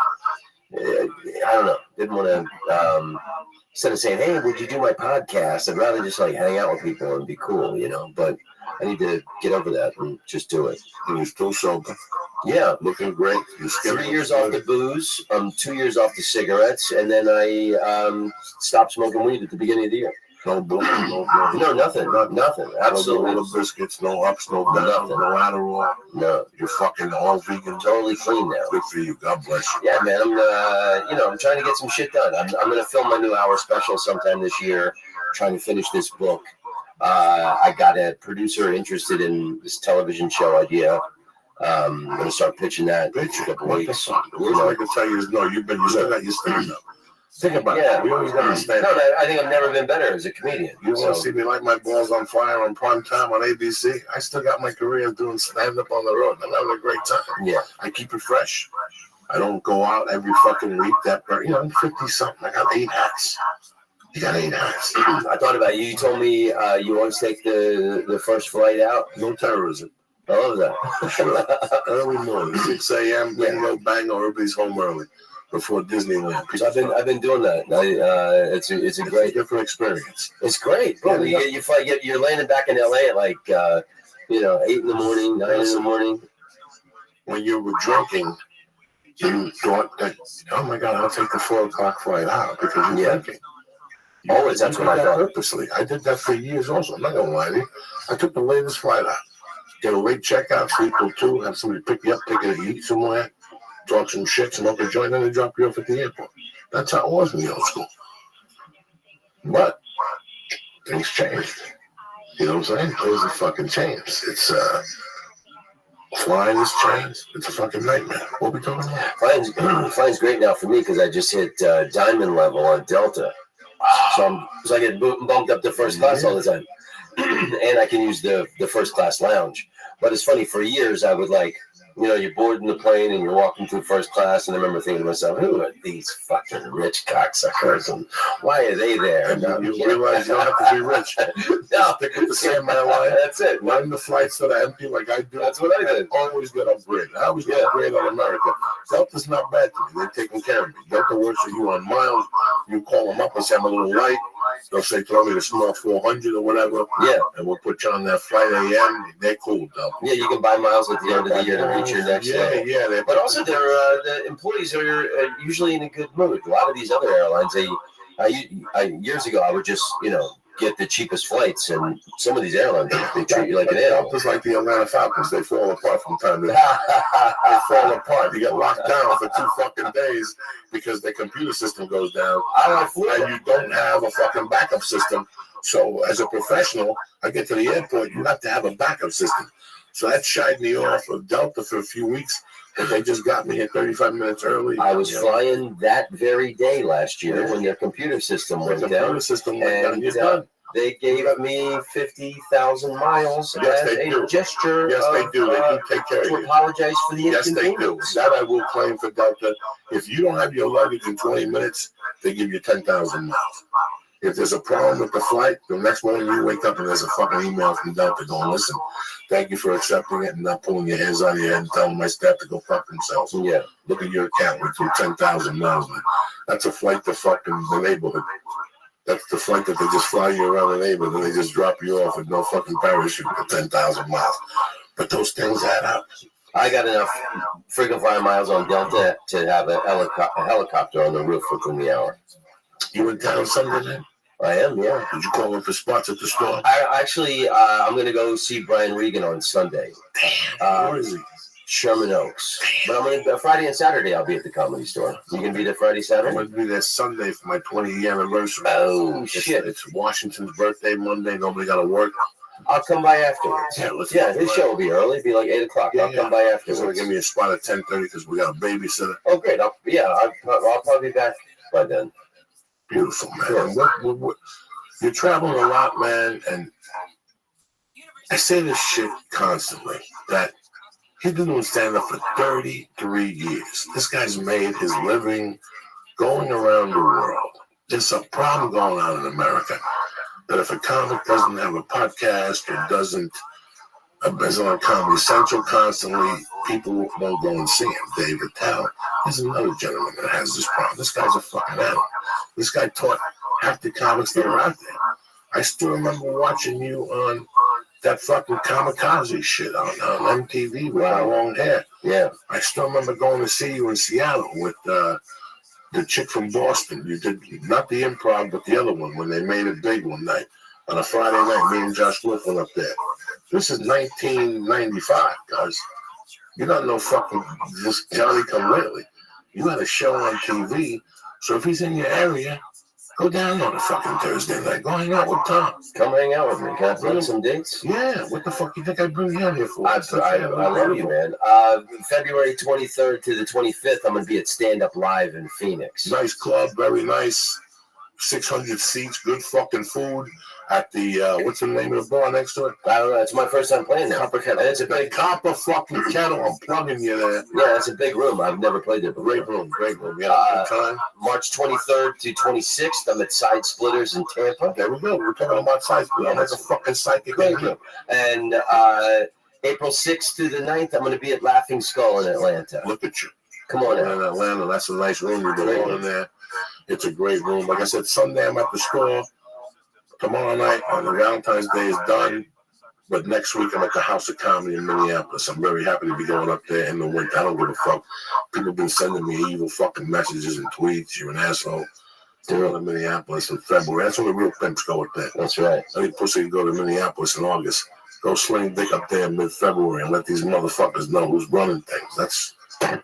I don't know, didn't want to, instead of saying, hey, would you do my podcast? I'd rather just like hang out with people and be cool, you know, but I need to get over that and just do it. And you're still sober. Yeah. Looking great. 3 years off the booze, 2 years off the cigarettes, and then I stopped smoking weed at the beginning of the year. No blood, no nothing. Absolutely. No buskets, no ups, no downs, nothing. No Adderall. No. You're fucking all vegan. Totally clean now. Good for you. God bless you. Yeah, man. I'm, you know, I'm trying to get some shit done. I'm going to film my new hour special sometime this year. Trying to finish this book. I got a producer interested in this television show idea. I'm going to start pitching that in a couple weeks. The worst I can tell you is no. You still got your stand up. Think about it. We always got to stand up. No, I think I've never been better as a comedian. You want to see me light my balls on fire on prime time on ABC? I still got my career doing stand up on the road. I'm having a great time. Yeah. I keep it fresh. I don't go out every fucking week. You know, I'm 50 something. I got 8 hats. You got 8 hats. I thought about you. You told me you always take the first flight out. No terrorism. I love that. Sure. Early morning, 6 a.m. Bingo, bango. Everybody's home early before Disneyland. I've been doing that. It's a great different experience. It's great. Bro. You're landing back in LA at like 8 in the morning, 9 in the morning. When you were drinking, you thought that, oh my God, I'll take the 4 o'clock flight out because you're drinking. Always, that's what I thought. Purposely. I did that for years also. I'm not going to lie to you. I took the latest flight out. Get a late checkout, sleep till 2, have somebody pick you up, take you to eat somewhere, talk some shit, smoke a joint, and then drop you off at the airport. That's how it was in the old school. But things changed. You know what I'm saying? Those are fucking changed. It's flying has changed. It's a fucking nightmare. What are we talking about? Flying's great now for me because I just hit diamond level on Delta. So I get bumped up to first class all the time. And I can use the first class lounge. But it's funny, for years I would you're boarding the plane and you're walking through first class, and I remember thinking to myself, who are these fucking rich cocksuckers and why are they there? And you realize you don't have to be rich. No. Stick with the same man line. That's it. Run the flights that are empty like I do. That's what I did. Always get upgraded. I always get upgraded on America. Delta's not bad to me. They're taking care of me. Delta works for you on miles. You call them up and say I'm a little light. They'll say, throw me the small 400 or whatever. Yeah. And we'll put you on that flight AM. They're cool, though. Yeah, you can buy miles at the end of the year to reach your next level. Yeah. But also, the employees are usually in a good mood. A lot of these other airlines, years ago, I would just, get the cheapest flights, and some of these airlines, they treat you like an animal. Just like the Atlanta Falcons, they fall apart from time to time. They fall apart. You get locked down for 2 fucking days because their computer system goes down. And you don't have a fucking backup system. So as a professional, I get to the airport, you have to have a backup system. So that shied me off of Delta for a few weeks. But they just got me here 35 minutes early. I was flying that very day last year when their computer system went down. And they gave me 50,000 miles as a gesture. Yes, they do. They do take care of you. To apologize for the inconvenience. Yes, they do. That I will claim for Delta. If you don't have your luggage in 20 minutes, they give you 10,000 miles. If there's a problem with the flight, the next morning you wake up and there's a fucking email from Delta going, listen, thank you for accepting it and not pulling your hands out of your head and telling my staff to go fuck themselves. Yeah. Look at your account. We threw 10,000 miles. That's a flight to fucking the neighborhood. That's the flight that they just fly you around the neighborhood and they just drop you off with no fucking parachute for 10,000 miles. But those things add up. I got enough frequent flyer miles on Delta to have a helicopter on the roof within the hour. You in town Sunday then? I am, yeah. Did you call in for spots at the store? I'm going to go see Brian Regan on Sunday. Where is he? Sherman Oaks. But I'm going to Friday and Saturday. I'll be at the Comedy Store. You going to be there Friday, Saturday? I'm going to be there Sunday for my 20th anniversary. Oh shit! It's Washington's birthday Monday. Nobody got to work. I'll come by afterwards. Yeah, his show will be early. It'll be like 8 o'clock. I'll come by afterwards. He's going to give me a spot at 10:30 because we got a babysitter. Oh, great! I'll probably be back by then. Beautiful, man. What, you're traveling a lot, man, and I say this shit constantly, that he's been doing stand-up for 33 years. This guy's made his living going around the world. There's a problem going on in America that if a comic doesn't have a podcast or doesn't on Comedy Central constantly, people won't go and see him. Dave Attell is another gentleman that has this problem. This guy's a fucking animal. This guy taught half the comics that are out there. I still remember watching you on that fucking kamikaze shit on MTV with our long hair. Yeah. I still remember going to see you in Seattle with the chick from Boston. You did not the Improv, but the other one when they made it big one night. On a Friday night, me and Josh Wolf went up there. This is 1995, guys. You're not no fucking just Johnny come lately. You had a show on TV, so if he's in your area, go down on a fucking Thursday night. Go hang out with Tom. Come hang out with me. Can I bring some dates? Yeah. What the fuck you think I bring you out here for? I love you, man. February 23rd to the 25th, I'm going to be at Stand Up Live in Phoenix. Nice club, very nice. 600 seats, good fucking food. At the, what's the name of the bar next to it? I don't know. It's my first time playing there. Copper Kettle. And it's a big Copper fucking Kettle. I'm plugging you there. Yeah, it's a big room. I've never played there before. Great room. Yeah, good time. March 23rd to 26th, I'm at Side Splitters in Tampa. There we go. We're talking about Side Splitters. I'm like a fucking psychic. Thank you. And April 6th to the 9th, I'm going to be at Laughing Skull in Atlanta. Look at you. Come on in Atlanta. That's a nice room you belong in there. It's a great room. Like I said, Sunday I'm at the store. Tomorrow night on the Valentine's Day is done. But next week I'm at the House of Comedy in Minneapolis. I'm very happy to be going up there in the winter. I don't give a fuck. People have been sending me evil fucking messages and tweets. You're an asshole. They're in Minneapolis in February. That's when the real pimps go up there. That's right. Any pussy can go to Minneapolis in August. Go sling dick up there in mid-February and let these motherfuckers know who's running things. That's...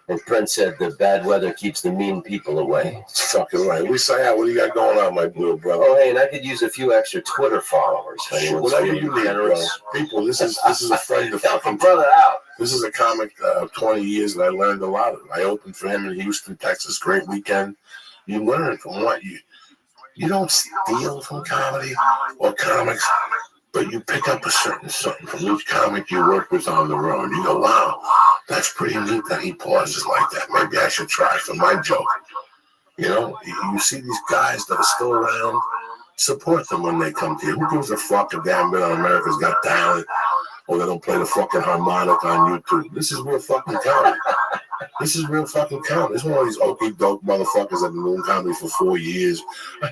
And Prince said the bad weather keeps the mean people away. It's fucking right. We say, what do you got going on, my little brother? Oh, hey, and I could use a few extra Twitter followers. Whatever you need, bro. People, this is a friend of help a brother out. This is a comic of 20 years that I learned a lot of. I opened for him in Houston, Texas. Great weekend. You learn from what you don't steal from comedy or comics, but you pick up a certain something from each comic you work with on the road. You go, wow, that's pretty neat that he pauses like that. Maybe I should try for my joke. You know, you see these guys that are still around, support them when they come to you. Who gives a fuck if they haven't been on America's Got Talent or they don't play the fucking harmonic on YouTube? This is real fucking comedy. This is real fucking comedy. It's one of these okey doke motherfuckers that have been doing comedy for 4 years.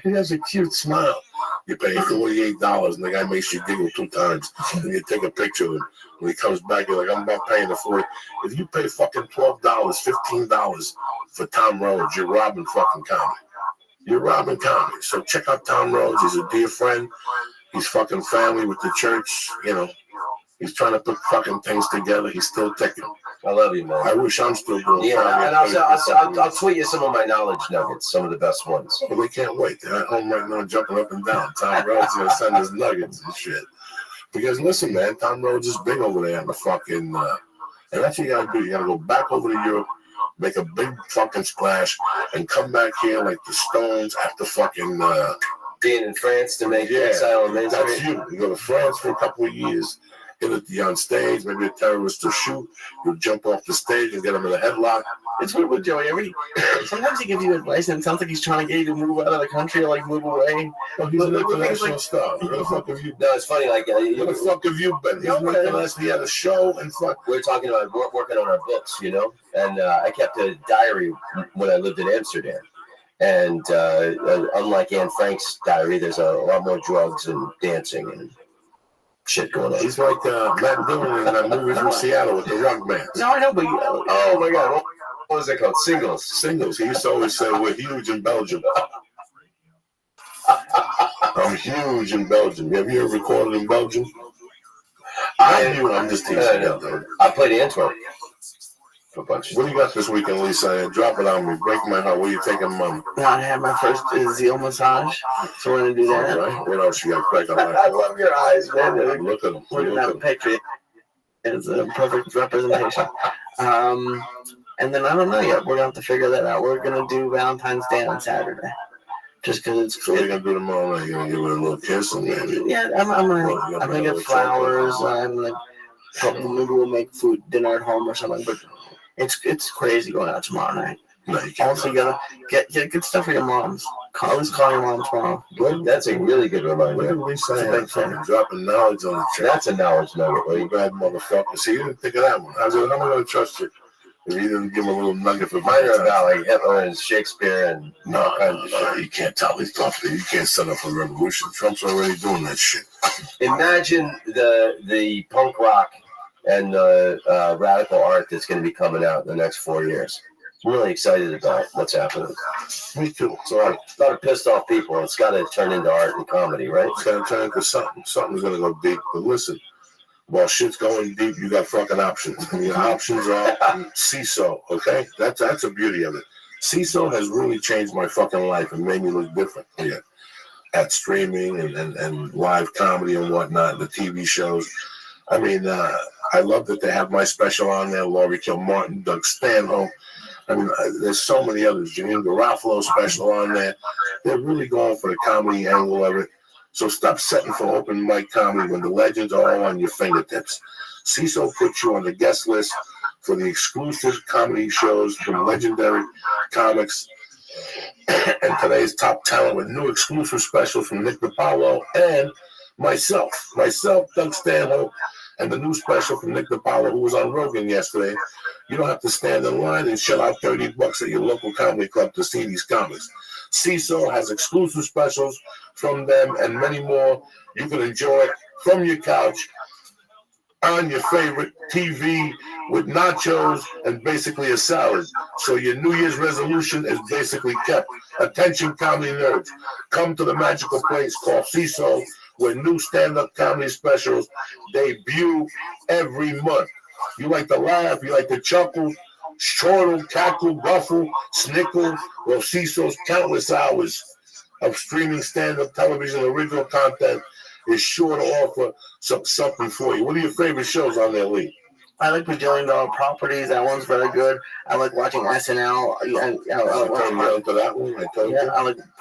He has a cute smile. You pay $48 and the guy makes you giggle 2 times. And you take a picture of him. When he comes back, you're like, I'm not paying the $40. If you pay fucking $12, $15 for Tom Rhodes, you're robbing fucking comedy. you're robbing comedy. So check out Tom Rhodes. He's a dear friend. He's fucking family with the church. You know, he's trying to put fucking things together. He's still ticking. I love you, man. I wish I'm still doing. Yeah, and I'll tweet you some of my knowledge nuggets, some of the best ones. Well, we can't wait. They're at home right now, jumping up and down. Tom Rhodes is gonna send us nuggets and shit. Because listen, man, Tom Rhodes is big over there in the fucking. And that's what you gotta do. You gotta go back over to Europe, make a big fucking splash, and come back here like the Stones after fucking being in France to make Exile on Main Street. That's you. You go to France for a couple of years, hit it on stage, maybe a terrorist will shoot, you'll jump off the stage and get him in a headlock. It's weird with Joey. Sometimes he gives you advice and it sounds like he's trying to get you to move out of the country or like move away. Well, he's an international star. Where the fuck have you been? No, it's funny. Like, where the fuck have you been? He's working us. He had a show and fuck. We're talking about working on our books, you know. And I kept a diary when I lived in Amsterdam. And unlike Anne Frank's diary, there's a lot more drugs and dancing and shit going on. He's like Matt Dillon in that movie from Seattle with the rug bands. No, I know, but oh my God, what was it called? Singles. He used to always say, "We're huge in Belgium." I'm huge in Belgium. Have you ever recorded in Belgium? I'm just teasing you. I played Antwerp. A bunch. What do you got this weekend, Lisa? Drop it on me. Break my heart. Where you taking Mom? I had my first Zeal massage, so we're gonna do that. Right. What else you got? Crack on I love your eyes, man. Look at them. We're gonna have a picture. It's a perfect representation. And then I don't know yet. We're gonna have to figure that out. We're gonna do Valentine's Day on Saturday, just because it's. So what are you gonna do tomorrow night? You're gonna give it a little kiss and maybe. Yeah, I'm gonna get flowers. I'm like, maybe we'll make food dinner at home or something. But it's crazy going out tomorrow night. No, you can't. Also, you gotta get good stuff for your moms. Always call your mom tomorrow. Well, that's a really good reminder. What are we saying? Dropping knowledge on the chat. That's a knowledge nugget. Well, you bad motherfucker. See, you didn't think of that one. I said, how am I going to trust you? If you didn't give him a little nugget for mine are about like Hitler and Shakespeare and no, you can't tell these talking. You can't set up a revolution. Trump's already doing that shit. Imagine the punk rock and radical art that's going to be coming out in the next 4 years. I'm really excited about what's happening. Me too. So a lot of pissed off people. It's got to turn into art and comedy, right? It's got to turn into something. Something's going to go deep. But listen, while shit's going deep, you got fucking options. And your options are CISO, okay? That's the beauty of it. CISO has really changed my fucking life and made me look different here at streaming and live comedy and whatnot, the TV shows. I mean, I love that they have my special on there, Laurie Kilmartin, Doug Stanhope. I mean, there's so many others. Janine Garofalo special on there. They're really going for the comedy angle of it. So stop setting for open mic comedy when the legends are all on your fingertips. CISO puts you on the guest list for the exclusive comedy shows from legendary comics and today's top talent with new exclusive specials from Nick DiPaolo and myself, Doug Stanhope, and the new special from Nick DiPaolo, who was on Rogan yesterday. You don't have to stand in line and shell out $30 at your local comedy club to see these comics. CISO has exclusive specials from them and many more you can enjoy from your couch on your favorite TV with nachos and basically a salad. So your New Year's resolution is basically kept. Attention, comedy nerds. Come to the magical place called CISO, where new stand-up comedy specials debut every month. You like to laugh, you like to chuckle, chortle, cackle, buffle, snickle. Well, CISO's countless hours of streaming stand-up television original content is sure to offer something for you. What are your favorite shows on there, Lee? I like Bajillion Dollar Properties. That one's very good. I like watching SNL.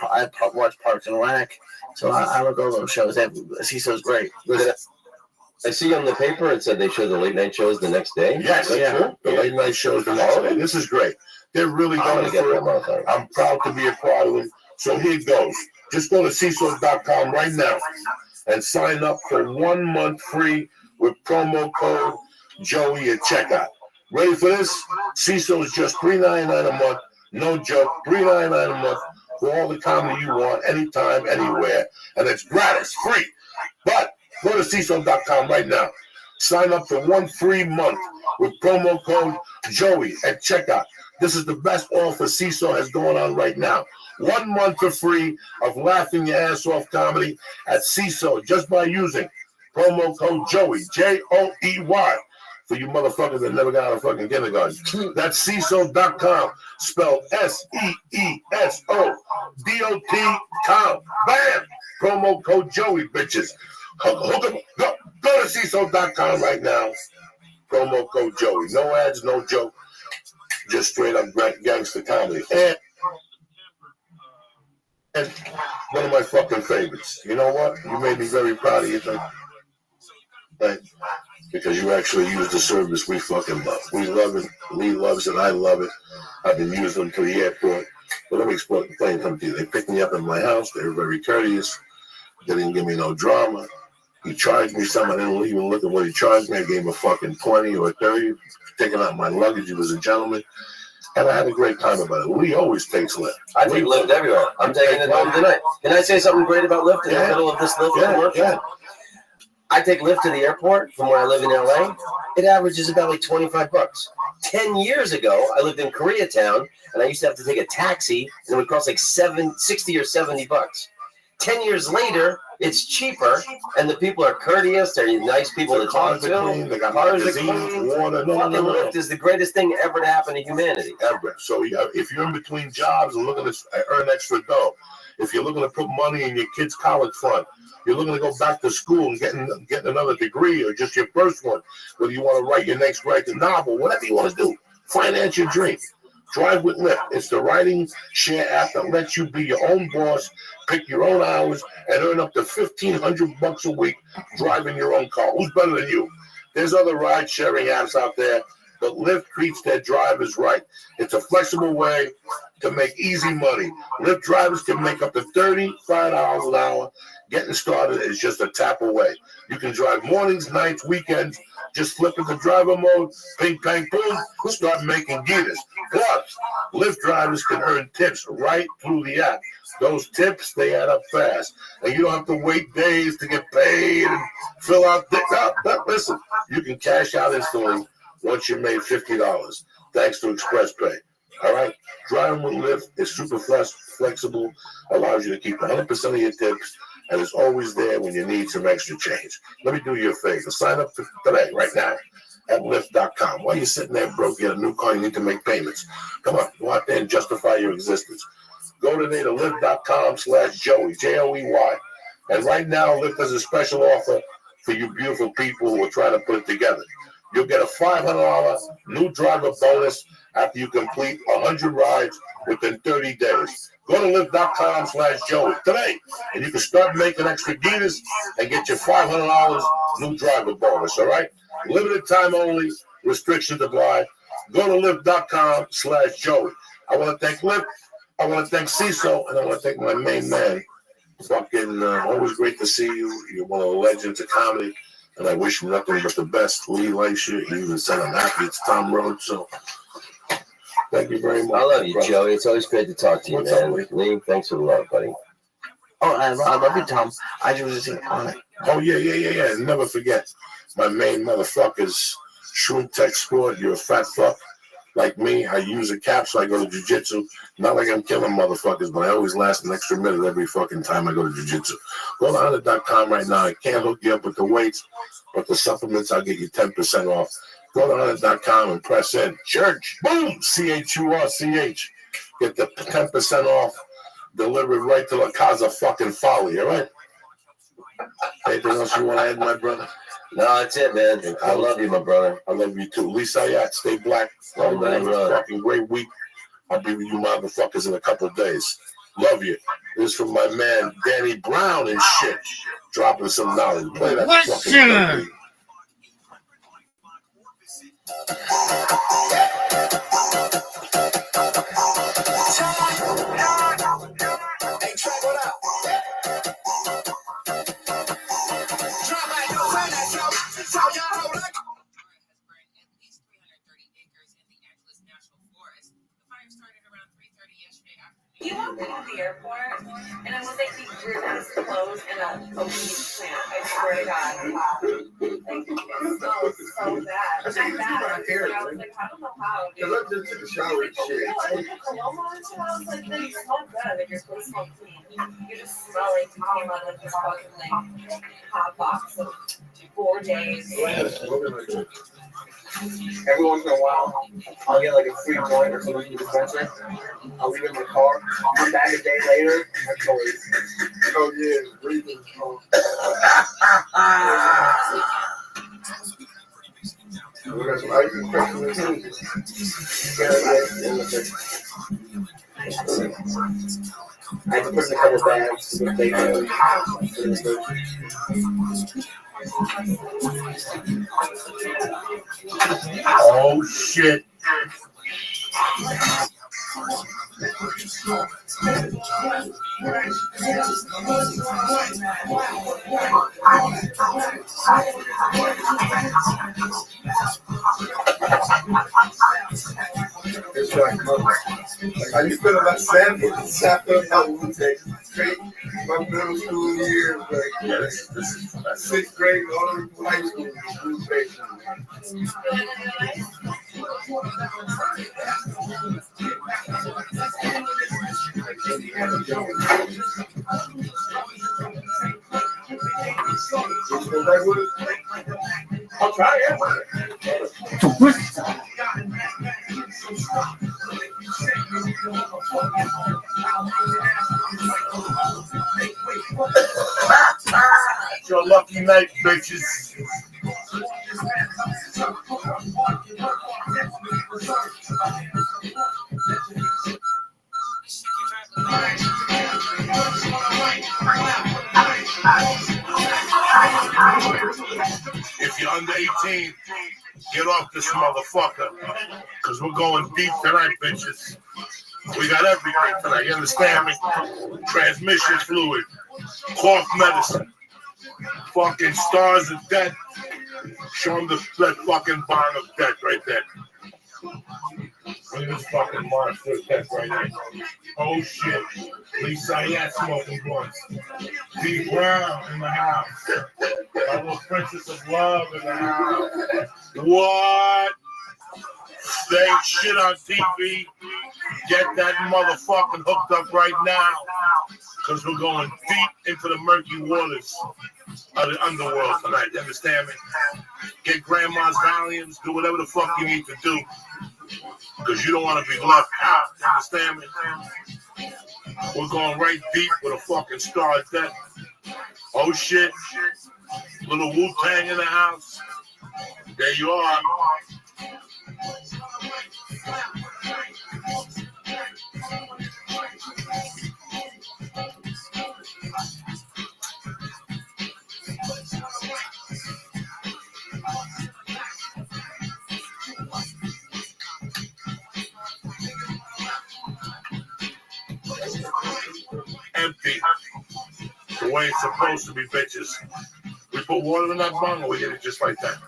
I watch Parks and Rec. So I like all those shows. CISO's great. I see on the paper it said they show the late night shows the next day. Yes, true? The late night shows the next day. This is great. They're really going for it. I'm proud to be a part of them. So here goes. Just go to CISO.com right now and sign up for 1 month free with promo code Joey at checkout. Ready for this? CISO is just $3.99 a month. No joke, $3.99 a month for all the comedy you want, anytime, anywhere. And it's gratis, free. But go to CISO.com right now. Sign up for 1 free month with promo code Joey at checkout. This is the best offer CISO has going on right now. 1 month for free of laughing your ass off comedy at CISO just by using promo code Joey, Joey, for you motherfuckers that never got out of fucking kindergarten. That's CISO.com, spelled SEESODOT.com. Bam! Promo code Joey, bitches. Hook 'em. Go to CISO.com right now. Promo code Joey. No ads, no joke. Just straight up gangster comedy. And one of my fucking favorites. You know what? You made me very proud of you. Thank you. Because you actually use the service we fucking love. We love it. Lee loves it. I love it. I've been using them to the airport. But let me explain something to you. They picked me up in my house. They were very courteous. They didn't give me no drama. He charged me some. I didn't even look at what he charged me. I gave him a fucking 20 or 30. Taking out my luggage. He was a gentleman. And I had a great time about it. Lee always takes Lyft. I take Lyft everywhere. I'm taking it home tonight. Can I say something great about Lyft in the middle of this Lyft commercial? Yeah. I take Lyft to the airport from where I live in LA. It averages about like $25. 10 years ago, I lived in Koreatown, and I used to have to take a taxi, and it would cost like $60 or $70. 10 years later, it's cheaper, and the people are courteous. They're nice people to talk to. They got cars are magazines, clean. water. Fucking Lyft is the greatest thing ever to happen to humanity. Ever. So if you're in between jobs and looking to earn extra dough, if you're looking to put money in your kid's college fund, you're looking to go back to school and get another degree or just your first one, whether you want to write your next novel, whatever you want to do, finance your dream. Drive with Lyft. It's the riding share app that lets you be your own boss, pick your own hours, and earn up to $1,500 a week driving your own car. Who's better than you? There's other ride-sharing apps out there, but Lyft treats their drivers right. It's a flexible way to make easy money. Lyft drivers can make up to $35 an hour. Getting started is just a tap away. You can drive mornings, nights, weekends. Just flip into driver mode, ping, bang, boom, start making Guinness. Plus, Lyft drivers can earn tips right through the app. Those tips, they add up fast. And you don't have to wait days to get paid and fill out. Listen, you can cash out instantly once you made $50, thanks to Express Pay. All right? Driving with Lyft is super flexible, allows you to keep 100% of your tips, and it's always there when you need some extra change. Let me do you a favor. Sign up today, right now, at Lyft.com. While you're sitting there broke, get a new car, you need to make payments. Come on, go out there and justify your existence. Go today to Lyft.com/Joey, Joey. And right now, Lyft has a special offer for you beautiful people who are trying to put it together. You'll get a $500 new driver bonus after you complete 100 rides within 30 days. Go to Lyft.com/Joey today, and you can start making extra Guinness and get your $500 new driver bonus, all right? Limited time only, restrictions apply. Go to Lyft.com/Joey. I want to thank Lyft, I want to thank CISO, and I want to thank my main man. Fucking always great to see you. You're one of the legends of comedy, and I wish you nothing but the best. Lee likes you. You even said I'm happy it's Tom Rhodes, so thank you very much. I love you, brother. Joey. It's always great to talk to you, What's man. up, Lee, thanks for the love, buddy. Oh, I love you, Tom. I just was on it. Oh, yeah. Never forget. My main motherfuckers, Shroom Tech Sport, you're a fat fuck. Like me, I use a cap, so I go to jiu-jitsu. Not like I'm killing motherfuckers, but I always last an extra minute every fucking time I go to jiu-jitsu. Go to Honda.com right now. I can't hook you up with the weights, but the supplements, I'll get you 10% off. Go to Honda.com and press in. Church. Boom! CHURCH. Get the 10% off delivered right to La Casa fucking Folly, all right? Anything else you want to add, my brother? No, that's it, man. I love you, my brother. I love you too. Lisa Sayat, stay black. Love you, brother. Fucking great week. I'll be with you motherfuckers in a couple of days. Love you. This is from my man Danny Brown and shit. Dropping some knowledge. Play that fucking beat. You walked into the airport, and it was like these weird clothes and a weed plant. I swear to God. They smell so bad. I think it's right here. I was like, I don't know how. Because I just took a shower and shit. I was like, they smell good if your clothes smell clean. You just smell like you came out of this fucking like hot box of 4 days. Every once in a while, I'll get like a free joint or something from the dispenser. I'll leave it in my car. I'll come back a day later. That's always. Oh, yeah. Breathing. We got some ice and crystals in it. I had to put in a couple bags to make it. Oh shit. It's like, how you feel about Sanford? After straight my middle school years, like sixth grade, all the way high school. I'll try it. It's your lucky night, bitches. If you're under 18, get off this motherfucker. Because we're going deep tonight, bitches. We got everything tonight, you understand me? Transmission fluid, cough medicine, fucking stars of death. Show them that fucking bond of death right there. Look at this fucking monster of death right there. Oh shit. Lisa Yat smoking blunts. D Brown in the house. My little princess of love in the house. What? They ain't shit on TV. Get that motherfucking hooked up right now. Because we're going deep into the murky waters of the underworld tonight. You understand me? Get grandma's Valiums. Do whatever the fuck you need to do. Because you don't want to be left out. You understand me? We're going right deep with a fucking star of death. Oh shit. Little Wu-Tang in the house. There you are. Empty. The way it's supposed to be, bitches. We put water in that bong or we get it just like that.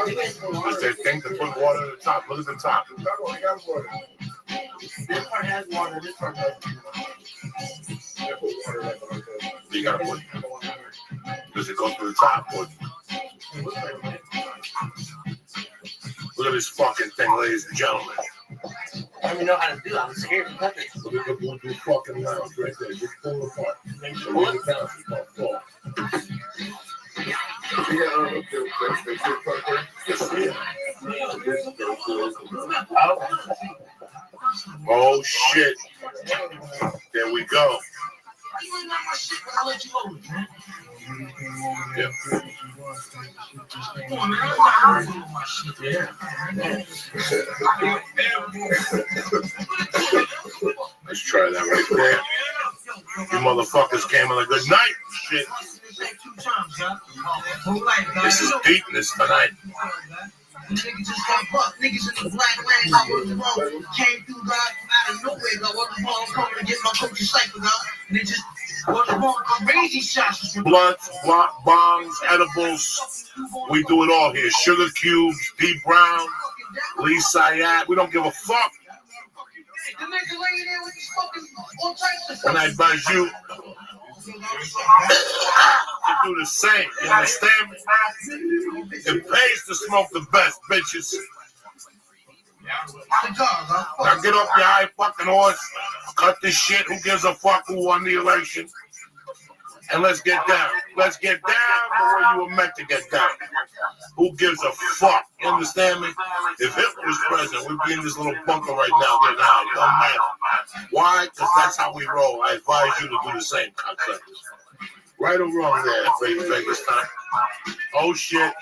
Just that thing to put water in the top. Look at the top. This part has water, this part doesn't. You gotta put. Does it go through the top? Or... Look at this fucking thing, ladies and gentlemen. I don't even know how to do it. I'm scared to touch it. Look at the blue fucking lounge right there. Just pull it apart. Make sure the bounce is not fall. Oh shit. There we go. Yeah. Let's try that right there. You motherfuckers came on a good night. Shit. This is deepness tonight. Niggas just got buck. Niggas in the black land, I was wrong. Came through out of nowhere. I wasn't wrong. Coming to get my coach's cycle out. And it just wasn't wrong. Crazy shots. Blunts, bongs, edibles. We do it all here. Sugar cubes, D Brown, Lee Sayat. We don't give a fuck. The nigga laying there with these fucking all types of When I buzz you, do the same. You understand me? It pays to smoke the best, bitches. Now get off your high fucking horse. Cut this shit. Who gives a fuck who won the election? And let's get down. Let's get down the way you were meant to get down. Who gives a fuck? You understand me? If Hitler was president, we'd be in this little bunker right now getting out. It don't matter. Why? Because that's how we roll. I advise you to do the same, cocksuckers. Right or wrong there, Vegas time. Oh shit.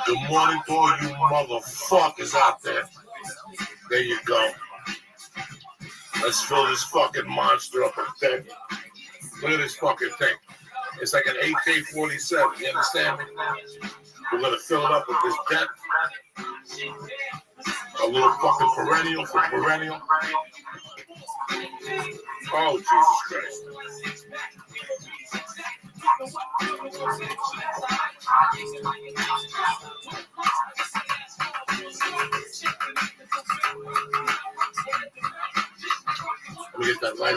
Good morning to all you motherfuckers out there. There you go. Let's fill this fucking monster up with dead. Look at this fucking thing. It's like an AK-47. You understand me? We're gonna fill it up with this death. A little fucking perennial for perennial. Oh, Jesus Christ. Let me get that light.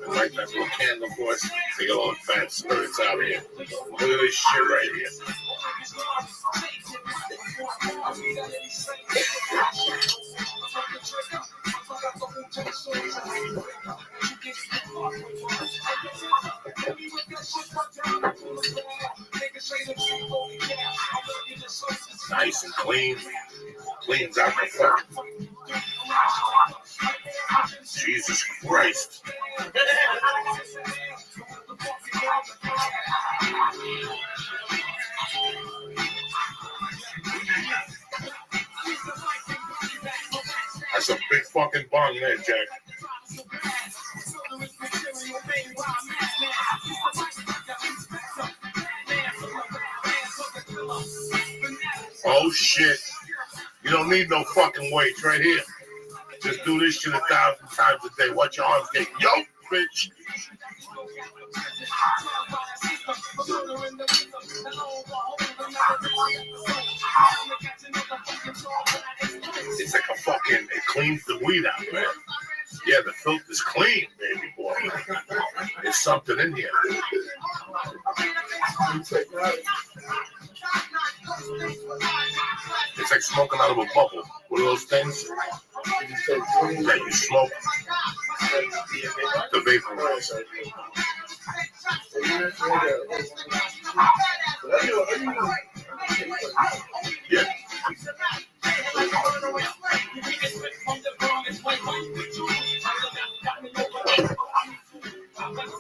Light that little candle for us. Take all the bad spirits out of here. Look at this shit right here. Nice and clean. Cleans out the fucking. Jesus Christ. That's a big fucking bong there, Jack. Oh shit. You don't need no fucking weights right here. Just do this shit 1,000 times a day. Watch your arms get yoked, bitch. It's like a fucking, it cleans the weed out, man. Yeah, the filter's clean, baby boy. There's something in here. It's like smoking out of a bubble. What are those things that you smoke? The vaporizer. Yeah.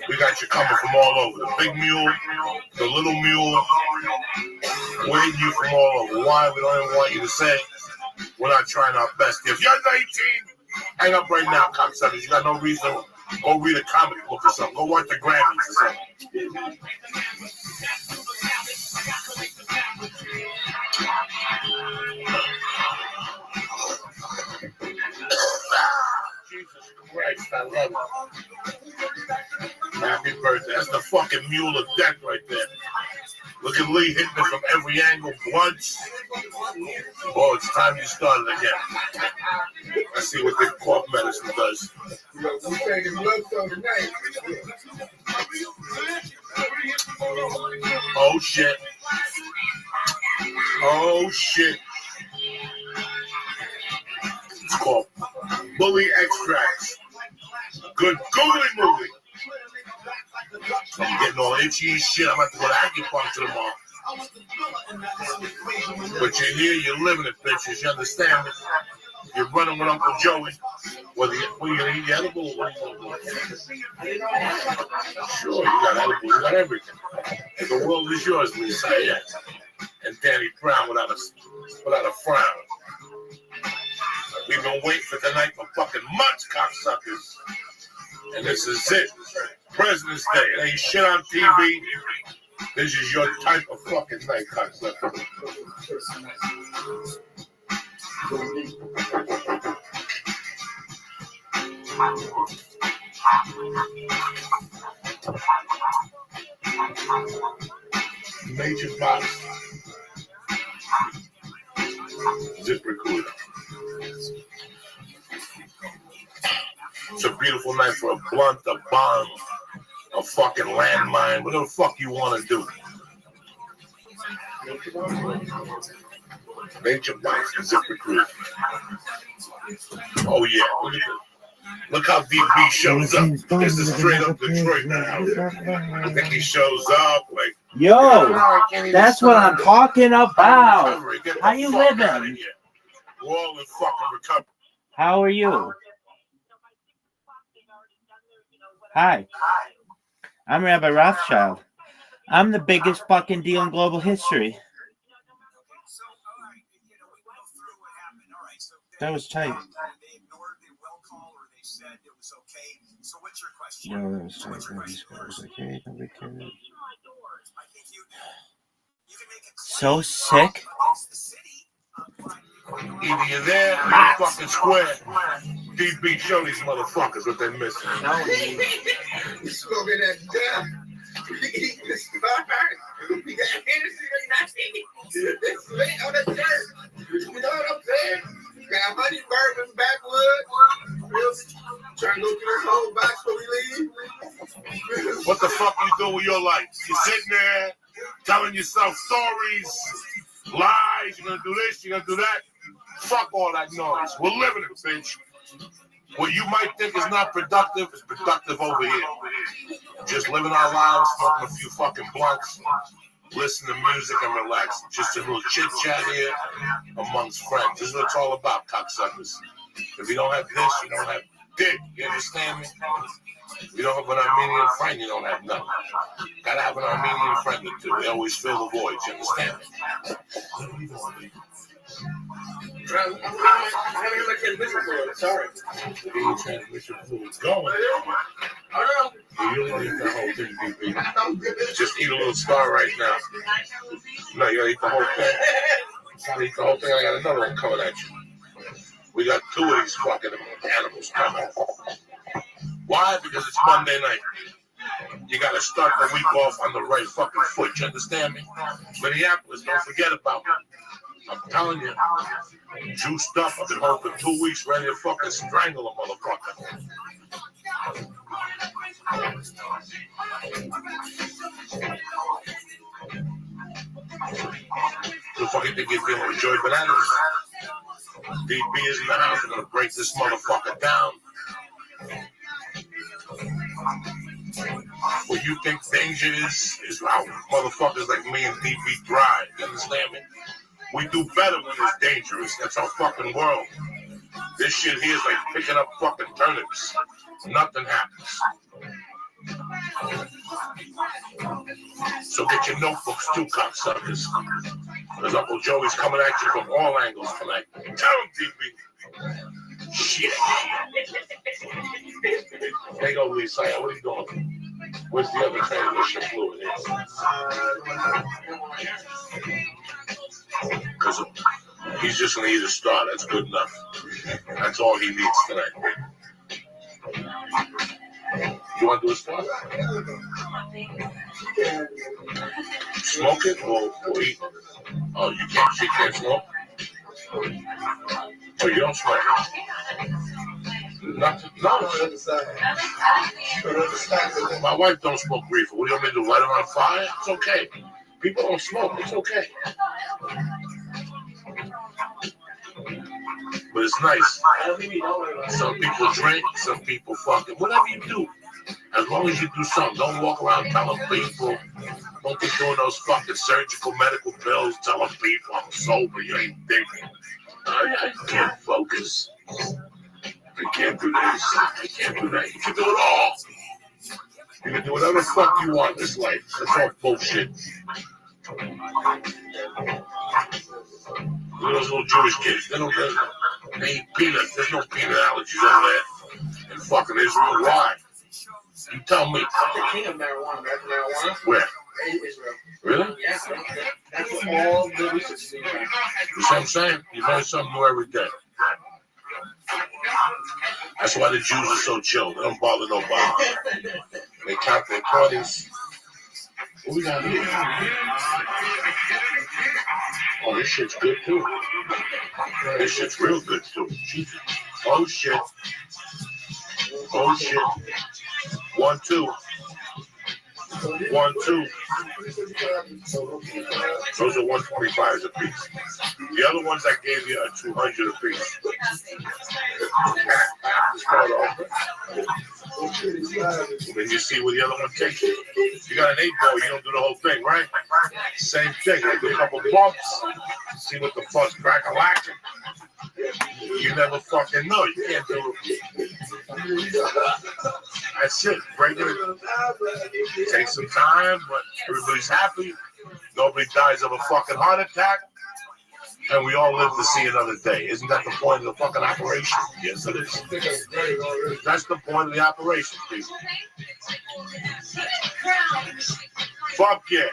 We got you coming from all over. The big mule, the little mule, waiting you from all over. Why? We don't even want you to say. We're not trying our best. If you're 19, hang up right now, cocksuckers. You got no reason. Go read a comic book or something. Go watch the Grammys or something. Jesus Christ, I love it. Happy birthday. That's the fucking mule of death right there. Look at Lee hitting it from every angle once. Oh, it's time you started again. Let's see what the cough medicine does. Oh, shit. Oh, shit. It's called Bully Extracts. Good googly movie. I'm getting all itchy and shit. I'm about to go to acupuncture tomorrow. But you're here, you're living it, bitches. You understand me? You're running with Uncle Joey. Whether you going to eat edible or what are you going to do? Sure, you got edible. You got everything. And the world is yours, Lisa. Yeah. And Danny Brown without a frown. We've been waiting for tonight for fucking months, cocksuckers. And this is it. President's Day. It ain't shit on TV. This is your type of fucking night, cocksucker. Major box. Zip recorder. beautiful night for a blunt, a bomb, a fucking landmine, whatever the fuck you want to do. Nature Bites and ZipRecruiter. Oh yeah, look at this. Look how DB shows up. This is straight up Detroit now. I think he shows up like. Yo, that's what I'm talking about. How you living? We're all in fucking recovery. How are you? Hi. I'm Rabbi Rothschild. I'm the biggest fucking deal in global history. That was tight. No, that was tight. That was okay. Nobody cares. So sick. Either you're there or you're fucking square. DB, show these motherfuckers what they're missing. You smoking that death. We eating this fire. We got Hennessy tonight. It's late on the dirt. You know what I'm saying? Got honey bourbon backwood. Trying to go through this whole box before we leave. What the fuck you doing with your life? You're sitting there telling yourself stories, lies. You're gonna do this, you're gonna do that. Fuck all that noise. We're living it, bitch. What you might think is not productive is productive over here. Just living our lives, smoking a few fucking blunts, listen to music and relax. Just a little chit chat here amongst friends. This is what it's all about, cocksuckers. If you don't have this, you don't have dick. You understand me? If you don't have an Armenian friend, you don't have nothing. Gotta have an Armenian friend or two. They always fill the void. You understand me? I haven't heard my transmission fluid. Sorry. Your transmission fluid's going. I don't know. You don't eat the whole thing, DP. Just eat a little star right now. No, you gotta eat the whole thing. You gotta eat the whole thing. I got another one coming at you. We got two of these fucking animals coming. Why? Because it's Monday night. You gotta start the week off on the right fucking foot. You understand me? Minneapolis, don't forget about me. I'm telling you, juiced up. I've been home for 2 weeks, ready to fucking strangle a motherfucker. The fucking think you're dealing with Joy Bananas? DB is in the house. I'm gonna break this motherfucker down. What you think danger is how motherfuckers like me and DB thrive. You understand me? We do better when it's dangerous. That's our fucking world. This shit here is like picking up fucking turnips. Nothing happens. So get your notebooks too, cocksuckers. Because Uncle Joey's coming at you from all angles tonight. Tell him, DB. Shit. Hey, go, Lisa. What are you doing? Where's the other transmission fluid? Because he's just going to eat a star. That's good enough. That's all he needs tonight. You want to do a star? Smoke it or eat? Oh, you can't. She can't smoke? Oh, you don't smoke? Nothing. No. My wife don't smoke reefer. What do you want me to do? Light it on fire? It's okay. People don't smoke. It's okay. But it's nice. Some people drink. Some people fucking. Whatever you do. As long as you do something. Don't walk around telling people. Don't be doing those fucking surgical medical pills. Telling people I'm sober. You ain't thinking. I can't focus. I can't do this. I can't do that. You can do it all. You can do whatever the fuck you want in this life. That's all bullshit. Look at those little Jewish kids. They eat peanuts. There's no peanut allergies over there in fucking Israel. Why? You tell me. King of marijuana. Marijuana? Where? In Israel. Really? Yeah. That's what all the research is about. You see what I'm saying? You learn something new every day. That's why the Jews are so chill. They don't bother nobody. They count their parties. What we got here? Oh, this shit's good too. This shit's real good too. Jesus. Oh shit. Oh shit. 1, 2. 1, 2. Those are 125s a piece. The other ones I gave you are 200 a piece. Then you see where the other one takes you. You got an 8 ball, you don't do the whole thing, right? Same thing. You do a couple bumps. See what the fuck's crack-a-lacking. You never fucking know. You can't do it. That's it. Break it. Take some time, but everybody's happy. Nobody dies of a fucking heart attack. And we all live to see another day. Isn't that the point of the fucking operation? Yes, it is. That's the point of the operation, people. Fuck yeah.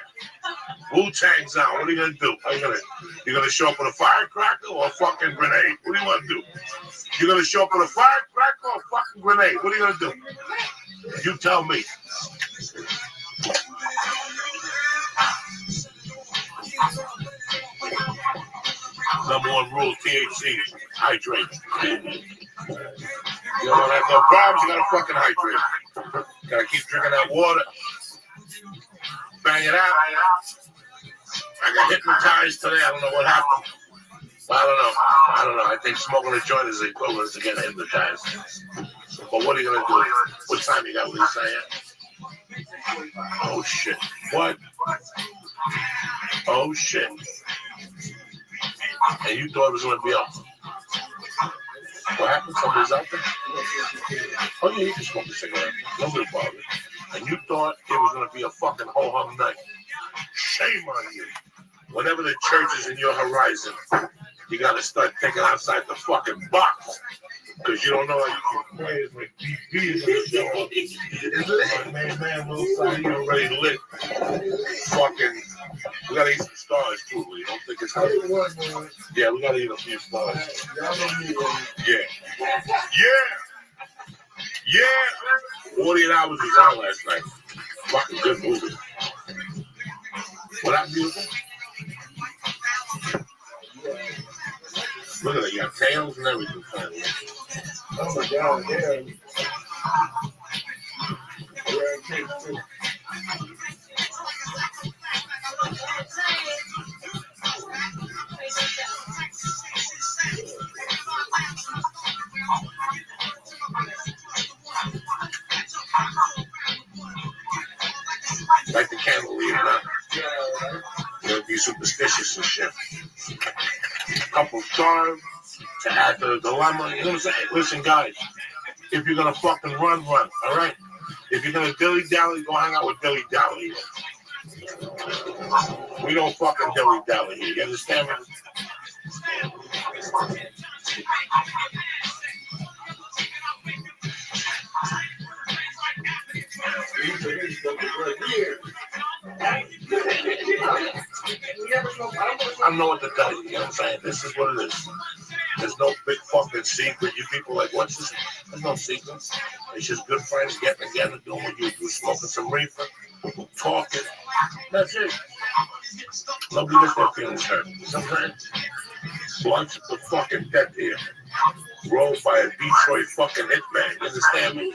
Wu-Tang's out. What are you gonna do? You gonna show up with a firecracker or a fucking grenade? What do you want to do? You gonna show up with a firecracker or a fucking grenade? What are you gonna do? You tell me. Number 1 rule, THC, hydrate. You don't have no problems, you gotta fucking hydrate. You gotta keep drinking that water. Bang it out. I got hypnotized today, I don't know what happened. I don't know. I think smoking a joint is equivalent to getting hypnotized. But what are you gonna do? What time you got, Lisa? Oh shit. What? Oh shit. And you thought it was going to be up. What happened? Somebody's out there? Oh, yeah, you can smoke a cigarette. Nobody bothered. And you thought it was going to be a fucking ho-hum night. Shame on you. Whenever the church is in your horizon, you got to start thinking outside the fucking box. Because you don't know how you can play it with DP is going to show up. It's man, little side, he already lit. Fucking, we got to eat some stars, too. You don't think it's hot? Yeah, we got to eat a few stars. Yeah. Yeah. 48 Hours was on last night. Fucking good movie. What happened, beautiful? Look at that, you got tails and everything. Oh my God, yeah. Like the candle leader, huh? You know, be superstitious and shit. Couple stars to add to the dilemma. You know what I'm saying? Listen, guys, if you're gonna fucking run, all right? If you're gonna dilly-dally, go hang out with dilly-dally. We don't fucking dilly-dally here. You understand me? I don't know what to tell you, you know what I'm saying? This is what it is. There's no big fucking secret. You people like, what's this? There's no secret. It's just good friends getting together, doing what you do, smoking some reefer, talking. That's it. Nobody gets their feelings hurt. Sometimes blunts the fucking death here. Rolled by a Detroit fucking hitman. You understand me?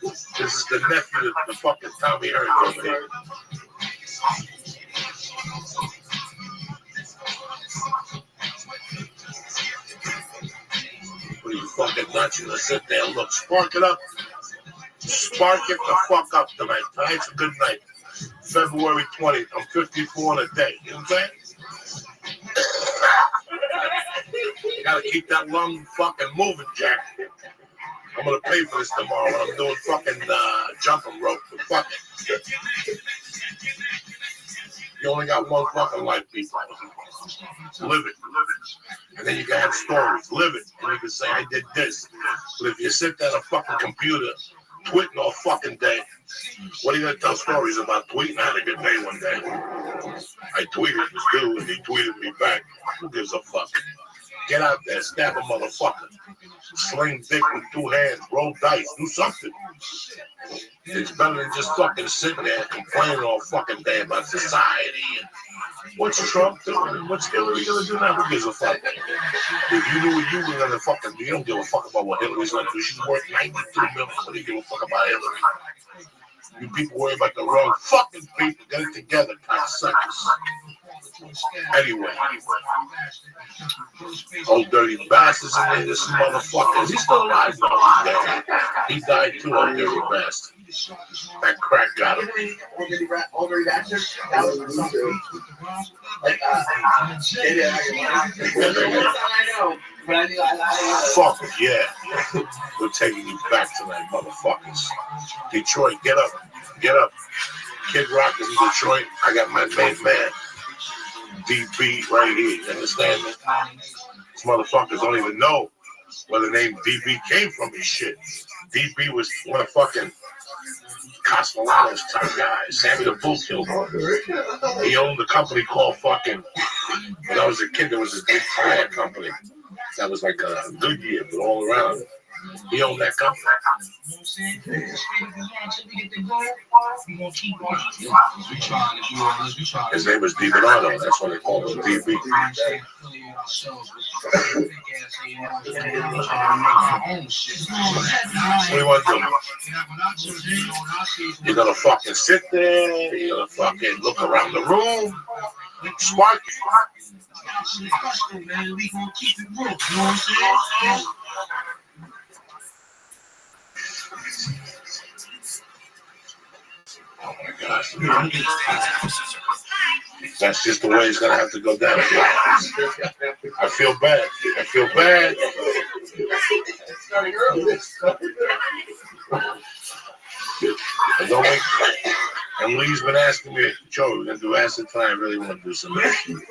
This is the nephew of the fucking Tommy Hearns over here. What are you fucking nuts? You're gonna sit there and look, spark it up. Spark it the fuck up tonight. Tonight's a good night. February 20th. I'm 54 in a day. You know what I'm saying? You gotta keep that lung fucking moving, Jack. I'm gonna pay for this tomorrow when I'm doing fucking jumping rope. Fuck it. You only got one fucking life, people. Live it. And then you can have stories. Live it. And you can say, I did this. But if you sit there on a fucking computer, tweeting all fucking day, what are you gonna tell stories about tweeting? I had a good day one day. I tweeted this dude and he tweeted me back. Who gives a fuck? Get out there, stab a motherfucker. Sling dick with 2 hands, roll dice, do something. It's better than just fucking sitting there complaining all fucking day about society and What's Trump doing? What's Hillary gonna do now? Who gives a fuck? If you knew what you were gonna fucking do, you don't give a fuck about what Hillary's gonna do. She's worth $93 million. What do you give a fuck about Hillary? You people worry about the wrong fucking people. Get it together, cocksuckers. Anyway, old dirty bastards in there, this motherfucker. He's still alive though. He's dead. He died too, old dirty bastard. That crack got him. Fuck yeah. We're taking you back tonight, motherfuckers. Detroit, get up. Get up. Kid Rock is in Detroit. I got my main man, DB, right here. You understand me? These motherfuckers don't even know where the name DB came from and shit. DB was one of fucking Castellanos type guys. Sammy the Bull killed him. He owned a company called fucking, when I was a kid, there was a big tire company. That was like a Goodyear, but all around. He owned that company. His name was Di Bernardo. That's why they called him DB. What do you want to do? You're gonna fucking sit there. You're gonna fucking look around the room. Spark. Oh my gosh. That's just the way it's gonna have to go down. I feel bad. I feel bad. And Lee's been asking me, Joe, we're gonna do acid tonight. I really want to do some acid.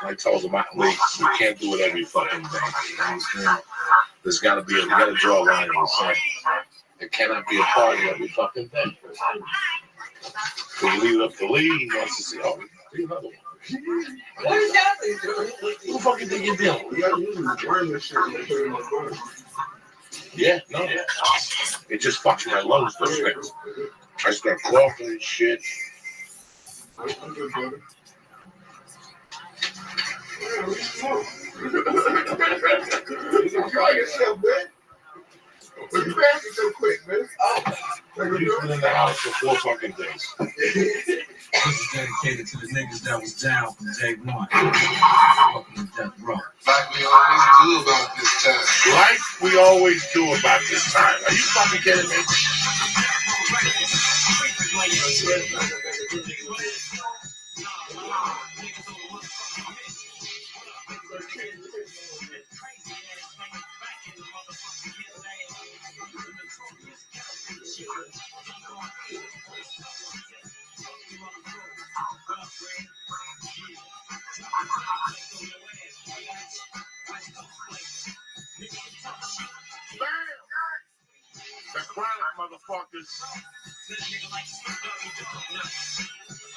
I told him, Lee, we can't do it every fucking day. You understand? There's gotta be we gotta draw a line in the sand. It cannot be a party every fucking day. So we leave it up to Lee. He wants to see, oh, see another one. What is happening, dude? Who the fuck you think you're dealing with? You gotta use this burn this shit. Yeah, no. It just fucks my lungs, those things. I start coughing and shit. Enjoy yourself, man. You're crashing so quick, man. You've been in the house for 4 fucking days. This is dedicated to the niggas that was down from day one. Welcome to Death Row. Like we always do about this time. Like we always do about this time. Are you fucking kidding me? The chronic motherfuckers.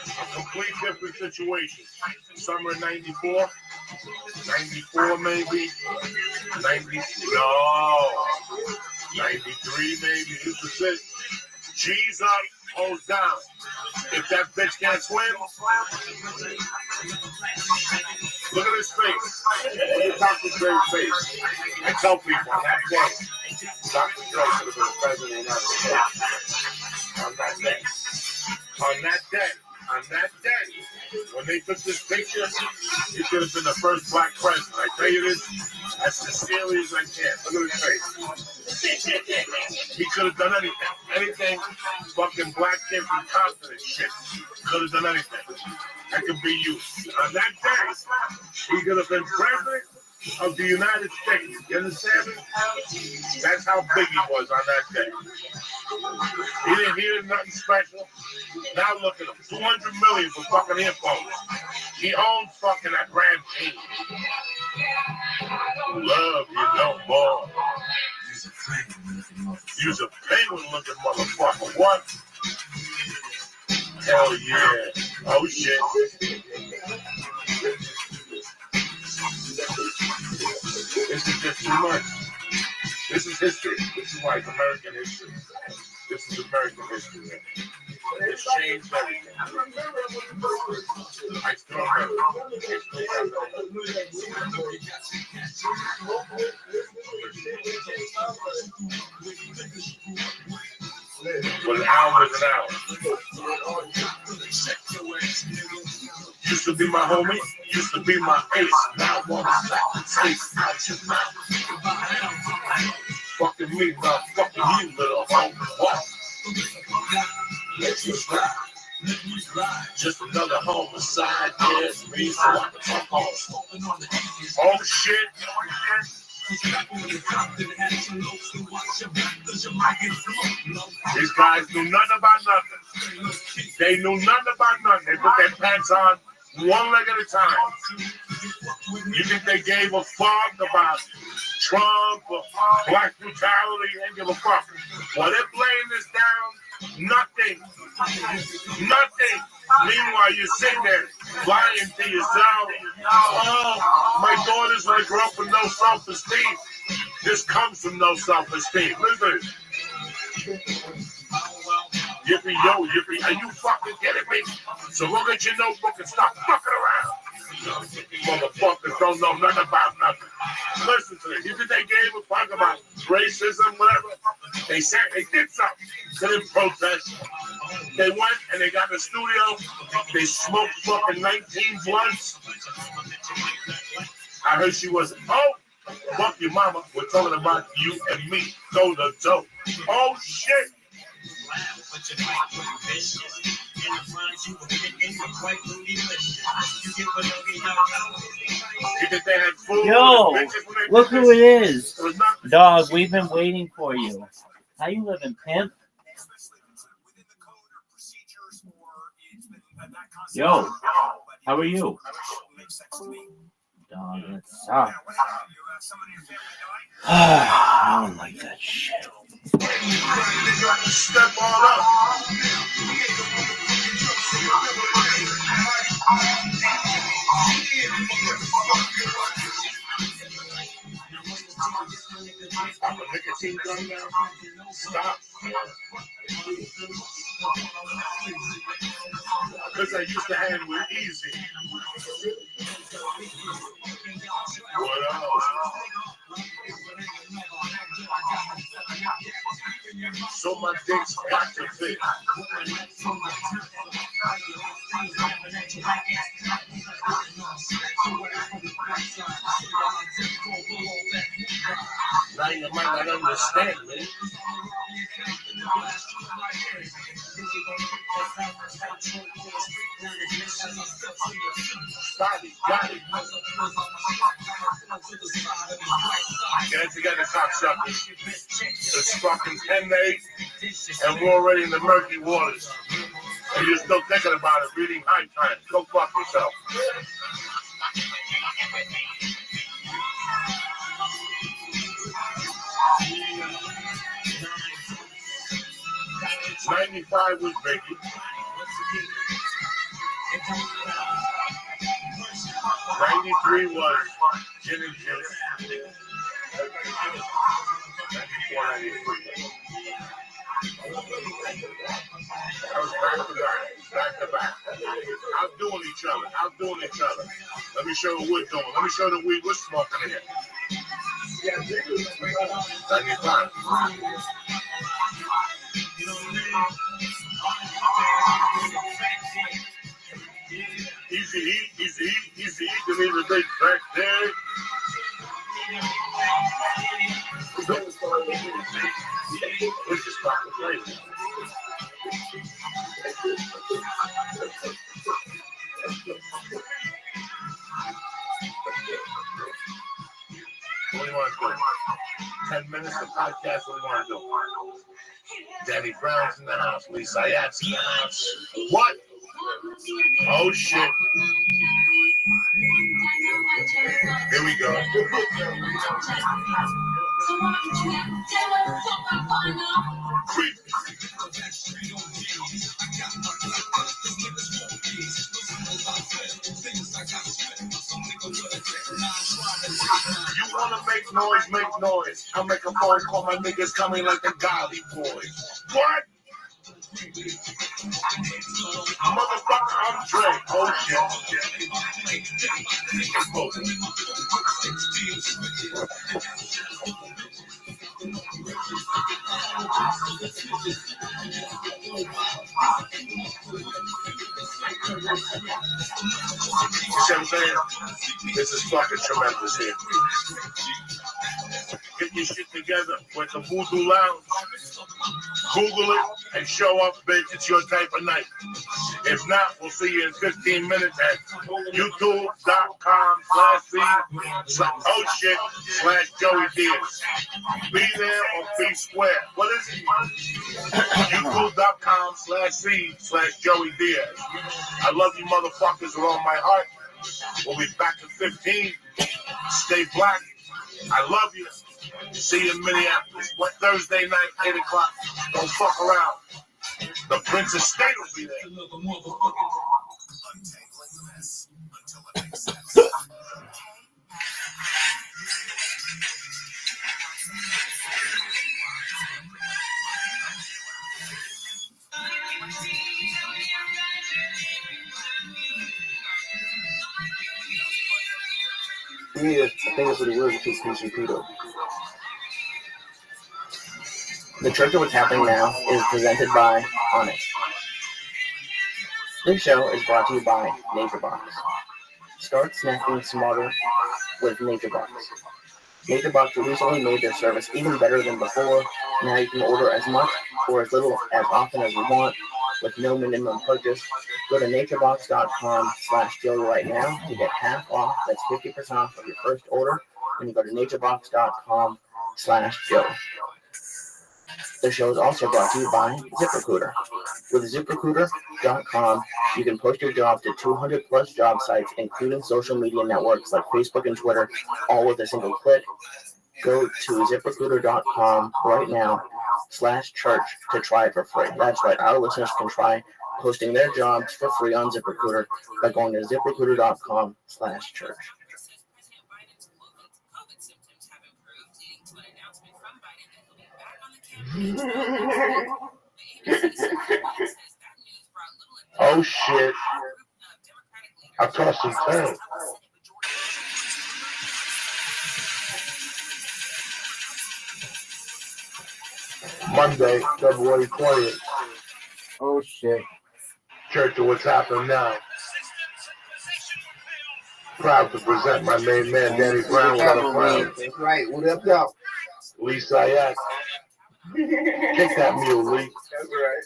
A complete different situation. Summer 94. 94 maybe. 90. No. 93 maybe. This is it. G's up, O's down. If that bitch can't swim, look at his face. Look at Dr. Dre's face. I tell people on that day, Dr. Dre should have been president of the United States. On that day. On that day, when they took this picture, he should have been the first black president. I tell you this as sincerely as I can. Look at his face. He could have done anything. Anything fucking black kid from Compton and shit. Could have done anything. That could be you. On that day, he could have been president of the United States. You understand me? That's how big he was on that day. He didn't hear nothing special. Now look at him. $200 million for fucking earphones. He owns fucking that Grand King. Love you no more. You's a penguin looking motherfucker. What? Hell yeah. Oh shit. This is just too much. This is history. This is like American history. This is American history. It's changed everything. I still but an hour is an hour. Used to be my homie, used to be my ace. Now I wanna slap the taste out your mouth. Fucking me, not fucking you, little homie. What? Let's just ride. Just another homicide, yes, me, so I can talk home. Oh shit. These guys knew nothing about nothing. They knew nothing about nothing. They put their pants on one leg at a time. You think they gave a fuck about Trump or black brutality? They give a fuck. While they're playing this down, nothing. Nothing. Meanwhile, you're sitting there lying to yourself. Oh, my daughter's going to grow up with no self-esteem. This comes from no self-esteem. Listen. Yippee yo, yippee. Are you fucking kidding me? So look at your notebook and stop fucking around. Motherfuckers don't know nothing about nothing. Listen to it. You think they gave a fuck about racism, whatever? They said they did something. They didn't protest. They went and they got in the studio. They smoked fucking 19 blunts. I heard she was, oh, fuck your mama. We're talking about you and me. Go to toe. Oh, shit. Yo, look who it is. Dog, we've been waiting for you. How you living, pimp? Yo, how are you? Dog, that sucks. I don't like that shit. Step on up. I'm a nicotine gun now. Stop. Because I used to handle it easy. What else? So my dick's got to fit. Now you might not understand me. Got it. Get it together, cocksuckers. It's fucking 10-8, and we're already in the murky waters. And you're still thinking about it, reading High Times. Go fuck yourself. '95 was Biggie. 93 was Gin and Juice. 94, 93. I was back to back. Outdoing each other. Let me show you what we're doing. Let me show you the weed we're smoking in here. 95. Easy eat, give me the big back there. Let's just stop the plane. What do you want to do? 10 minutes of podcast, what do you want to do? Danny Brown's in the house, Lisa Ayat's in the house. What? Oh shit. Here we go. Creep. You wanna make noise. I'll make a phone call, my niggas coming like the Golly Boys. What? Motherfucker, I'm Dre. Oh shit. You see what I'm saying? This is fucking tremendous here. Get your shit together with the Voodoo Lounge. Google it and show up, bitch. It's your type of night. If not, we'll see you in 15 minutes at youtube.com/Joey Diaz. Be there or be square. What is it? youtube.com/Joey Diaz. I love you motherfuckers with all my heart. We'll be back in 15. Stay black. I love you. See you in Minneapolis. What Thursday night, 8 o'clock. Don't fuck around. The Prince of State will be there. Yeah, I think that's what it was. It's PCP. The Church of What's Happening Now is presented by Honest. This show is brought to you by NatureBox. Start snacking smarter with NatureBox. NatureBox recently made their service even better than before. Now you can order as much or as little as often as you want with no minimum purchase. Go to naturebox.com/Joey right now to get half off. That's 50% off of your first order when you go to naturebox.com/Joey. The show is also brought to you by ZipRecruiter. With ZipRecruiter.com, you can post your job to 200 plus job sites, including social media networks like Facebook and Twitter, all with a single click. Go to ZipRecruiter.com right now /church to try it for free. That's right, our listeners can try posting their jobs for free on ZipRecruiter by going to ZipRecruiter.com/church. Oh shit. I tossed some time. Monday, February 20th. Oh shit. Church of What's Happening Now. Proud to present my main man, Danny Brown, without a frown. That's right. What up, y'all? Lee Sayak. Kick that mule, Lee. That's right.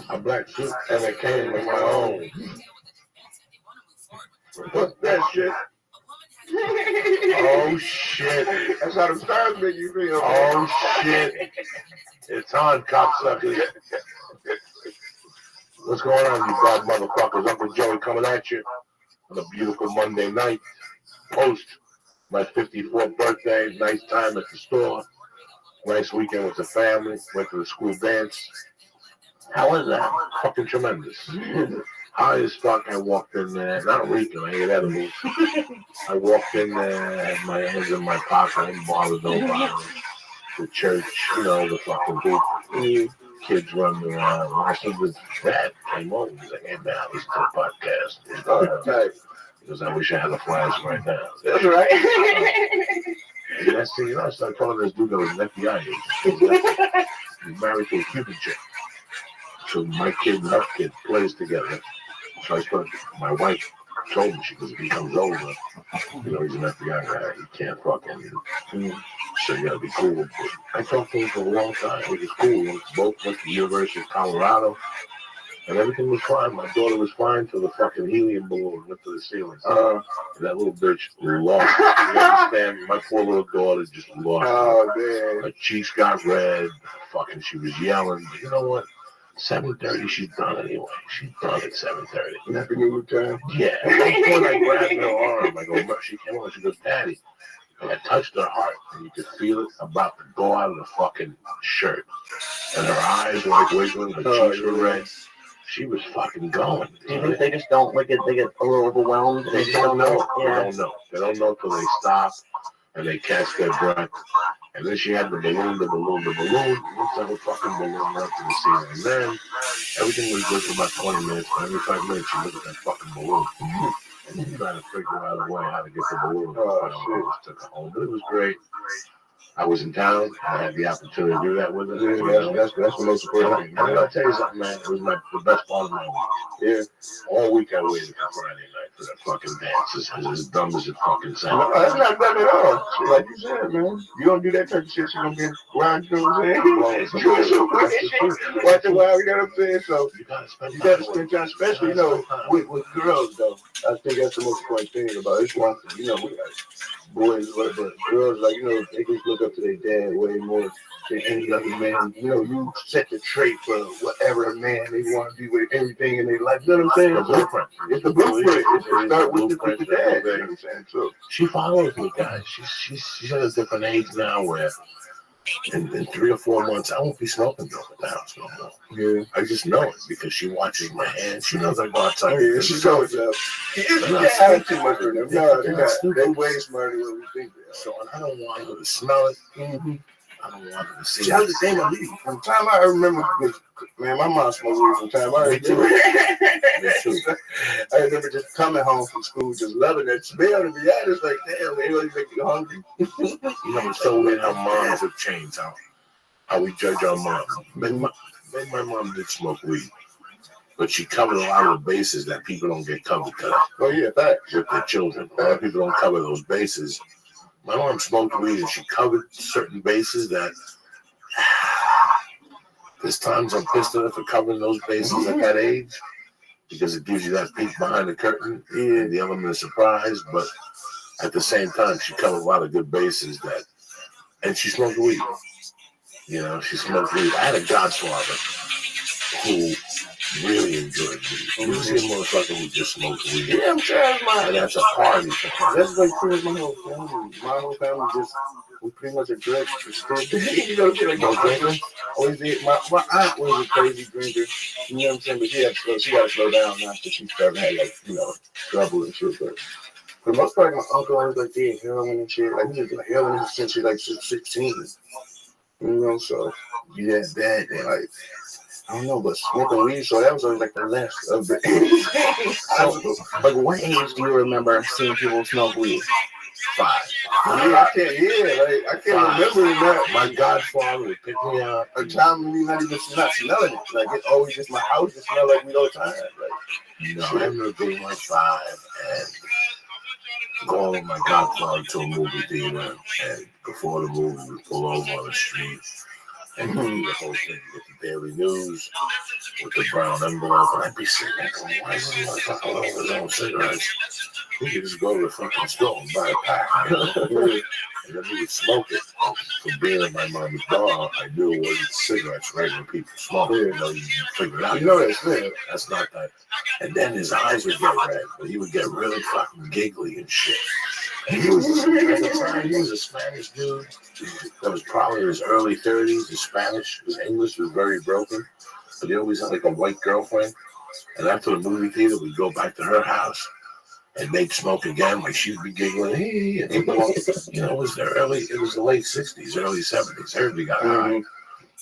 A black suit and a cane of my own. What's that shit? Oh shit. That's how the stars make you feel. Oh shit. It's on, cocksuckers. What's going on, you bad motherfuckers? Uncle Joey coming at you on a beautiful Monday night. Post my 54th birthday. Nice time at the store. Nice weekend with the family. Went to the school dance. How was that? Fucking tremendous. High as fuck, I walked in there. Not reeking, I ate edibles. I walked in there, had my hands in my pocket, and bothered nobody. The church, you know, the fucking booth. Kids running around. I said, the dad came over. He's like, hey man, I listen to the podcast. Because I wish I had a flash right now. That's right. And I said, you know, I started calling this dude that was an FBI agent. He's married to a Cuban chick. So my kid and her kid plays together. So I started, my wife told me, she goes, if he comes over, you know, he's an FBI guy, he can't fucking, so you gotta be cool. But I talked to him for a long time, he was cool. We both went to the University of Colorado, and everything was fine. My daughter was fine till the fucking helium balloon went to the ceiling. That little bitch lost. You understand? My poor little daughter just lost. Oh, man. Her cheeks got red, fucking, she was yelling. But you know what? 7:30, she's done anyway. She's done at 7:30. You have to give her time. Yeah. At one point, I grabbed her arm. I go, she came on. She goes, Daddy. And I touched her heart, and you could feel it about to go out of the fucking shirt. And her eyes were like wiggling, her cheeks were red. She was fucking going. Do you think they just don't like it? They get a little overwhelmed. They don't know. Yeah. They don't know. They don't know till they stop and they catch their breath. And then she had the balloon. Looks like a fucking balloon up to the ceiling. And then everything was good for about 20 minutes. But every 5 minutes, she looked at that fucking balloon. And then trying to figure out a way how to get the balloon. Took her home. But it was great. I was in town. I had the opportunity to do that with her. Yeah, that's the most important thing. I gotta tell you something, man. It was the best part of my week. Yeah. All week I waited for Friday night for that fucking dance. It's as dumb as it fucking sounds. No, that's not dumb at all. Like you said, man. You don't do that type of shit, you're gonna get around, you know what I'm saying? Watch a while, you know what I'm saying? So you gotta spend time, especially, you know, with girls though. I think that's the most important thing about it. It's one thing, you know, we got boys, but girls, like, you know, they just look up to their dad way more than any other man. You know, you set the trait for whatever man they want to do with everything in their life. You know what I'm saying? The blueprint. It's the blueprint. It's to start with the dad. You know what I'm saying? So she follows me, guys. She's at a different age now where in 3 or 4 months I won't be smoking dope at the house no more. Yeah. I just know it because she watches my hands. She knows I go outside. Yeah, she knows that. You can't have too much of them. No, they're way smarter than we think they are. So I don't want her to smell it. Mm-hmm. I don't want her to see it. That was the thing with me. From the time I remember, man, my mom smoked weed from the time I remember. I remember just coming home from school, just loving that smell. To be honest, like, damn, they always make you hungry. You know, it's so weird how moms have changed, how we judge our moms. Maybe my mom did smoke weed, but she covered a lot of the bases that people don't get covered today. Oh, yeah, facts. With their children. A lot of people don't cover those bases. My mom smoked weed and she covered certain bases that there's times I'm pissed at her for covering those bases at that age because it gives you that peek behind the curtain and the element of surprise. But at the same time, she covered a lot of good bases and she smoked weed. You know, she smoked weed. I had a godfather who really enjoyed weed. You see a motherfucker who just smokes weed. Yeah, I'm sure and that's a party for him. That's like pretty much my whole family. My whole family just, we pretty much a drug. You know, like my uncle always did. My aunt was a crazy drinker. You know what I'm saying? But she got to slow down now because she started having, like, you know, trouble and shit. But for the most part, my uncle always like did heroin and shit. Like, he was like heroin since he was like 16. You know, so yeah, that and like, I don't know, but smoking weed, so that was always like the last of the So, like, what age do you remember seeing people smoke weed? 5. I can't remember that. My godfather would pick me up. A time me not smelling it. Like, it always just my house just smell like weed all the time. Like, no, I remember being like 5 and going with my godfather to a movie theater, and before the movie, we pull over on the street. And the whole thing with the Daily News, with the brown envelope, and I'd be sitting there going, why is this motherfucker over his own cigarettes? We could just go to the fucking store and buy a pack. And then we would smoke it. From being at my mom's bar, I knew it wasn't cigarettes regular people smoke. You know, you figure it out. You know that's it. That's not that. And then his eyes would get red, but he would get really fucking giggly and shit. And he was a Spanish dude that was probably in his early 30s. His English was very broken, but he always had like a white girlfriend. And after the movie theater, we'd go back to her house, and they'd smoke again. Like, she'd be giggling, hey, and you know, it was the late 60s, early 70s. Everybody got high.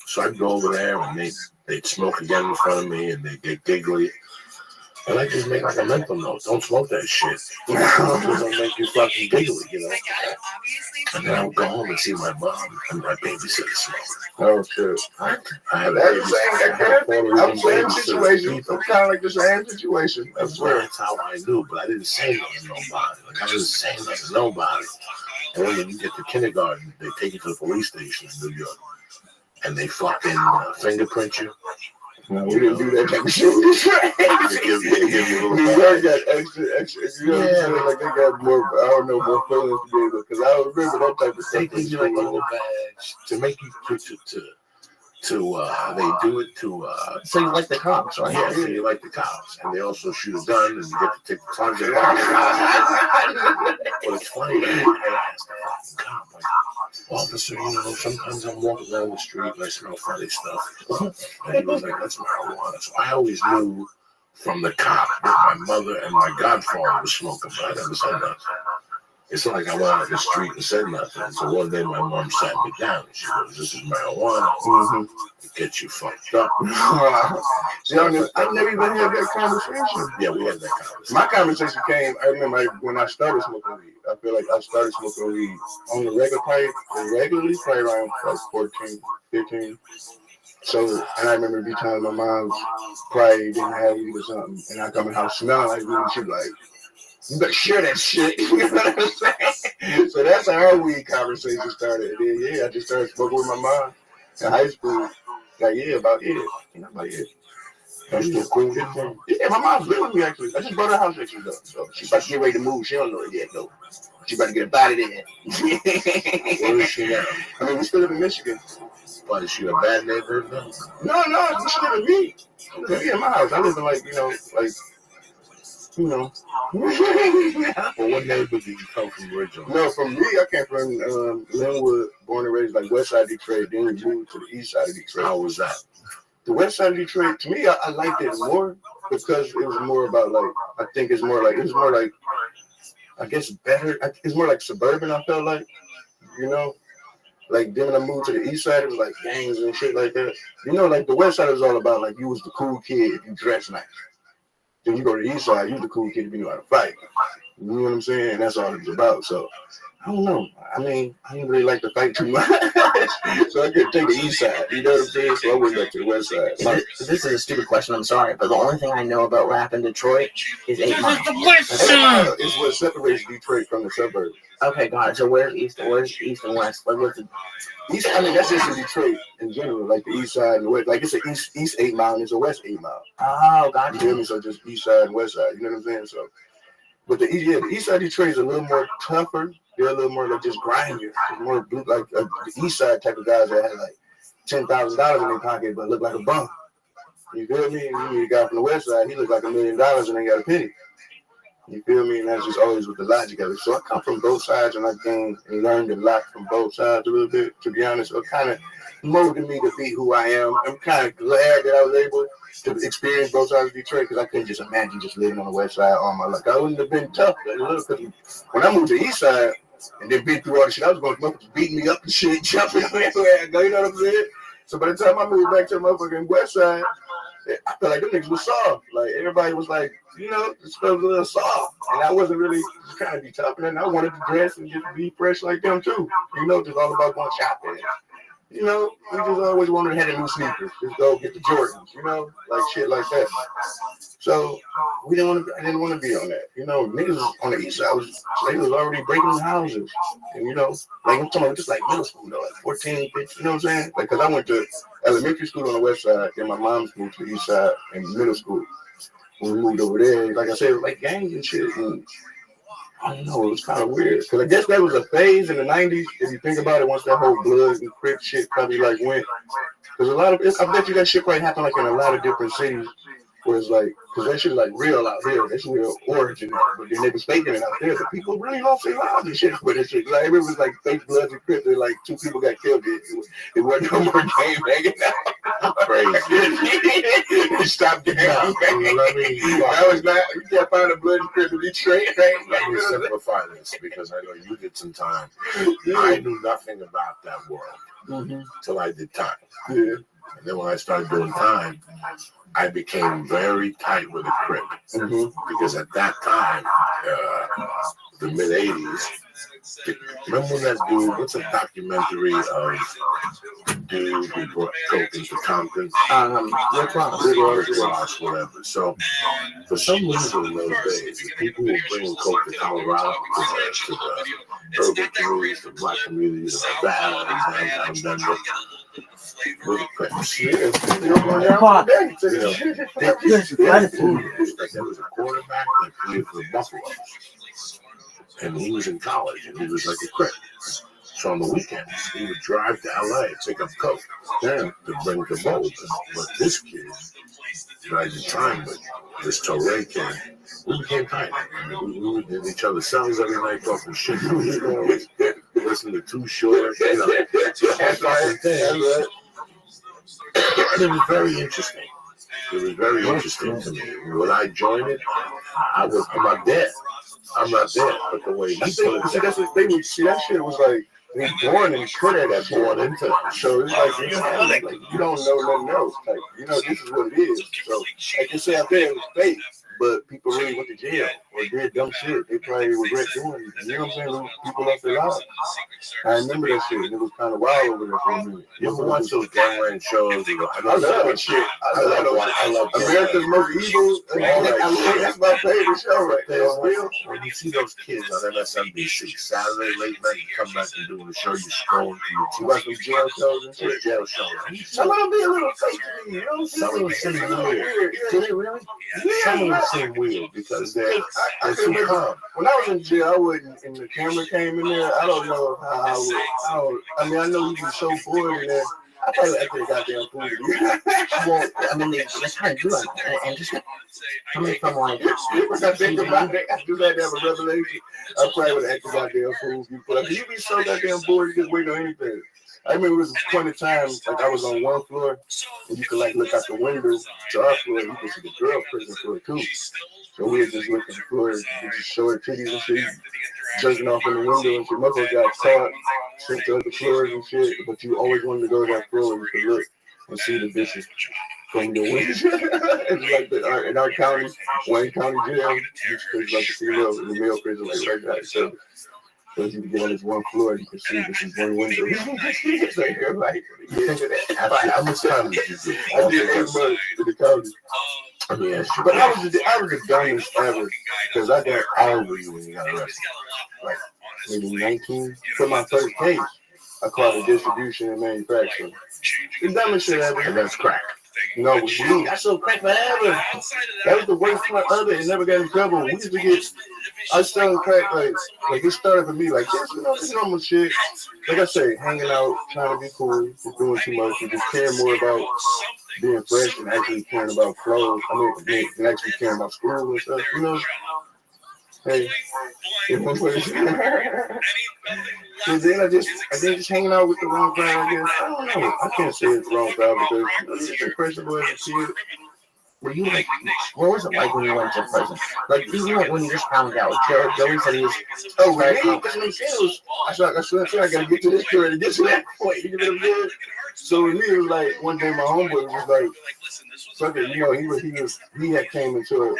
So I'd go over there, and they'd smoke again in front of me, and they'd get giggly. And I just make like a mental note. Don't smoke that shit. It'll make you fucking giggly, you know. And then I would go home and see my mom and my babysitter smoke. Oh, shit. I have I'm same situation. I'm kind of like the same situation. That's how I knew, but I didn't say nothing to nobody. Like, I didn't say nothing to nobody. And then when you get to kindergarten, they take you to the police station in New York. And they fucking fingerprint you. No, we didn't do that type of shit. They give you a little New York got extra. You know what I'm saying? Like, they got more, I don't know, more feelings to be able, because I don't remember that type of stuff. They give you like a little badge to make you put you to they do it to so you like the cops, right? Yeah, so you like the cops, and they also shoot a gun, and you get to take the target off. But it's funny, I asked the fucking cop, like, officer, sometimes I'm walking down the street and I smell funny stuff. And he was like, that's marijuana. So I always knew from the cop that my mother and my godfather was smoking, but I never said nothing. It's not like I went out in the street and said nothing. So one day my mom sat me down and she goes, this is marijuana. It gets you fucked up. See, I never even had that conversation. Yeah, we had that conversation. My conversation came, I remember when I started smoking weed. I feel like I started smoking weed on the regular pipe, regularly, probably around like 14, 15. So, and I remember every time my mom probably didn't have weed or something, and I come in the house smelling like weed, and she'd be like, you better share that shit. You know what I'm saying? So that's how our weed conversation started. And then, I just started smoking with my mom in high school. Like, about it. About it. That's still cool. Yeah, my mom's living with me, actually. I just bought her house actually, though. So she's about to get ready to move. She don't know it yet, though. She's about to get a body there. Where is she now? I mean, we still live in Michigan. But is she a bad neighbor? No, she live in me. She live in my house. I live in, well, what neighborhood did you come from originally? No, from me, I came from Linwood, born and raised, like west side of Detroit. Then we moved to the east side of Detroit. How was that? The west side of Detroit, to me, I liked it more because it was more about I guess better. It's more like suburban, I felt like, Like then when I moved to the east side, it was like gangs and shit like that. Like the west side was all about like you was the cool kid if you dress nice. Then you go to the east side, you the cool kid if you know how to fight. You know what I'm saying? And that's all it was about. So I don't know. I mean, I didn't really like to fight too much. So I could take the east side. You know what I'm saying? So I went back to the west side. This is a stupid question, I'm sorry, but the only thing I know about rap in Detroit is 8 Mile. 8 Mile is what separates Detroit from the suburbs. Okay, got it. So where's east and west? Like what's the east? I mean, that's just in Detroit in general, like the east side and the west. Like it's an east 8 Mile and it's a west 8 Mile. Oh, gotcha. You hear me? So just east side and west side. You know what I'm saying? So, but the east side of Detroit is a little more tougher. They're a little more like just grindier. It's more blue, like the east side type of guys that had like $10,000 in their pocket but look like a bum. You feel me? And you got from the west side, he looked like $1 million and ain't got a penny. You feel me? And that's just always with the logic of it. So I come from both sides and I gained and learned a lot from both sides a little bit, to be honest. So it kind of molded me to be who I am. I'm kind of glad that I was able to experience both sides of Detroit because I couldn't just imagine just living on the west side all my life. I wouldn't have been tough. Because when I moved to the east side and then been through all the shit, I was going to motherfuckers beating me up and shit, jumping everywhere I go, you know what I'm saying? So by the time I moved back to the motherfucking west side, I felt like them niggas was soft. Like everybody was like, it felt a little soft. And I wasn't really trying to be tough. And I wanted to dress and just be fresh like them too. Just all about going shopping. We just always wanted to have new sneakers. Just go get the Jordans, like shit like that. So I didn't want to be on that. Niggas on the east side they was already breaking houses. And like I'm talking about just like middle school though, like 14, 15, you know what I'm saying? Like cause I went to elementary school on the west side, and my mom's moved to the east side in middle school. When we moved over there, like I said, it was like gangs and shit. And I don't know, it was kind of weird. Because I guess that was a phase in the 90s, if you think about it, once that whole blood and Crip shit probably like went. Because I bet you that shit probably happened like in a lot of different cities. Where it's like, because that shit is like real out there. That's real origin. But then they was faking it out there. But people really lost their lives and shit with that shit. Like, it was like fake Bloods and Crips. Like 2 people got killed. It wasn't no more game hanging out. Crazy. They stopped game hanging. That was not, you can't find a Blood and Crips in Detroit. Let me simplify this because I know you did some time. I knew nothing about that world until I did time. Yeah. And then when I started doing time, I became very tight with a Crip because at that time, the mid '80s. Remember that dude? What's a documentary of the dude who brought coke into Compton? Rick Ross, whatever. So for some reason in those days, the people who were bringing coke to Colorado to the urban communities, the black communities, the Valley, downtown Denver. There was a quarterback that played for the Buffalo, and he was in college, and he was like a Crip. So on the weekends, he would drive to LA, pick up coke, to bring to Boulder. But this kid, I did time with this Torrey kid, we became tight. We would hit each other's cells every night talking shit. It listen to Too Short. You know, That's right. And it was very interesting. It was very interesting to me. When I joined it, I'm not dead. I'm not dead. But the way he I put think, it, see, that's what they would see. That shit was like they born and put it at born into it. So it's like you have like you don't know nothing else. Like this is what it is. So like you say out there, it was fake. But people really went to jail or did dumb shit. They probably regret doing it. You know what I'm saying? People lost their lives. I remember that shit. And it was kind of wild over there for a minute. You ever watch those gangland shows? I love that shit. I love America's Most Evil. That's my favorite show right there. When you see those kids on MSNBC, Saturday late night, you come back and doing the show, you scrolling through your watch some jail shows and shit. Jail shows. Some of them be a little fake to me. You know, some of them seem weird. Do they really? Some of them seem weird because they're too calm. When I was in jail, I wouldn't, and the camera came in there. I don't know how I would. I mean, I know you can so bored in there. I probably acted a goddamn fool. Well, I mean, that's how you do it. And just coming from like, when I think about it, I do that to have a revelation. I probably would act a goddamn fool. You be so goddamn bored, you just wait on anything. I remember it was a point in time, like I was on one floor, and you could like look out the window to our floor, and you could see the girl prison floor too. So we would just look at the floor, and just show her titties and shit, jerking off in the window, and shit. Motherfuckers got caught, sent to other floors and shit, but you always wanted to go to that floor and you could look and see the bitches from the window. It's like in our county, Wayne County Jail, it's like the male prison, like right there. So you can get on this one floor, you can see this is one window. So you're like, how much time did you do? I did 8 months to the county. Yeah, but I was the dumbest ever because I got angry when you got arrested. Like maybe 19 for my first case. I called it distribution and manufacturing. The dumbest shit ever. And that's crack. No, weed. I sold crack forever. That was the worst part of it. It never got in trouble. We used to get. I was selling crack like it started for me like this normal shit. Like I say, hanging out, trying to be cool, just doing too much, and just caring more about being fresh and actually caring about clothes. I mean, and actually caring about school and stuff. You know. Hey, and then I just hanging out with the wrong crowd. I guess I don't know. I can't say it's the wrong crowd because it's impressionable as a kid. were you like, what was it like when you went to prison? Like, even like when you just found out, Joey said he was. Oh, really? That's what I'm saying. I gotta get to this story to get to that point. You know what I'm saying? So with me, it was like one day my homeboy was like, fuck it, you know, he had came into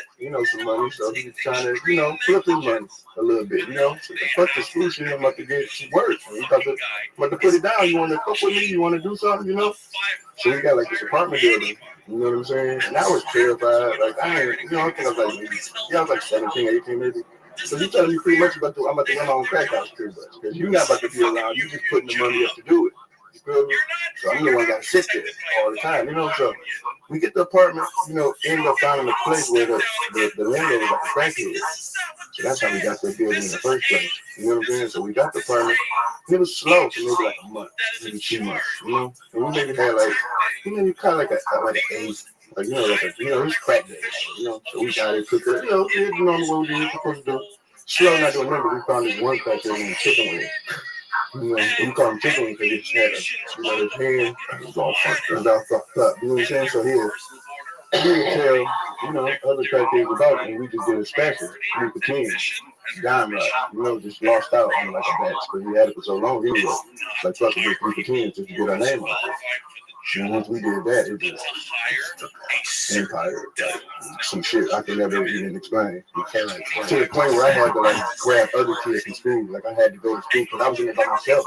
some money, so he was trying to, flip his money a little bit, So fuck the school shit, I'm about to get some work. He about to put it down. You want to fuck with me? You want to do something? So we got like this apartment building. You know what I'm saying? And I was terrified. Like I think I was like 17, 18 maybe. So you telling me pretty much I'm about to run my own crack house pretty much. Because you're not about to be around. You just putting the money up to do it. You feel me? So I'm the one that sit there all the time. So we get the apartment, end up finding a place where the landlord was like a crackhead. So that's how we got that building in the first place. You know what I'm saying? So we got the apartment. And it was slow for maybe like a month, maybe 2 months, And we maybe had kind of like an 8, it's crack days, So we got it, cooked it, it's the normal way we were supposed to do. Slow, not to remember, we found this one cracker named Chicken Wing. We call him Chicken Wing because he just had his hand was all fucked up. You know what I'm saying? So he would tell, other crackheads about it, and we just did a special. We continued. Dime right, just lost out on like a batch because we had it for so long anyway. Like fuck it, we continued just to get our name out there. And once we did that, it just empire, some shit I can never even explain. You can't explain. To the point where I had to grab other kids from school. Like I had to go to school because I was in there by myself.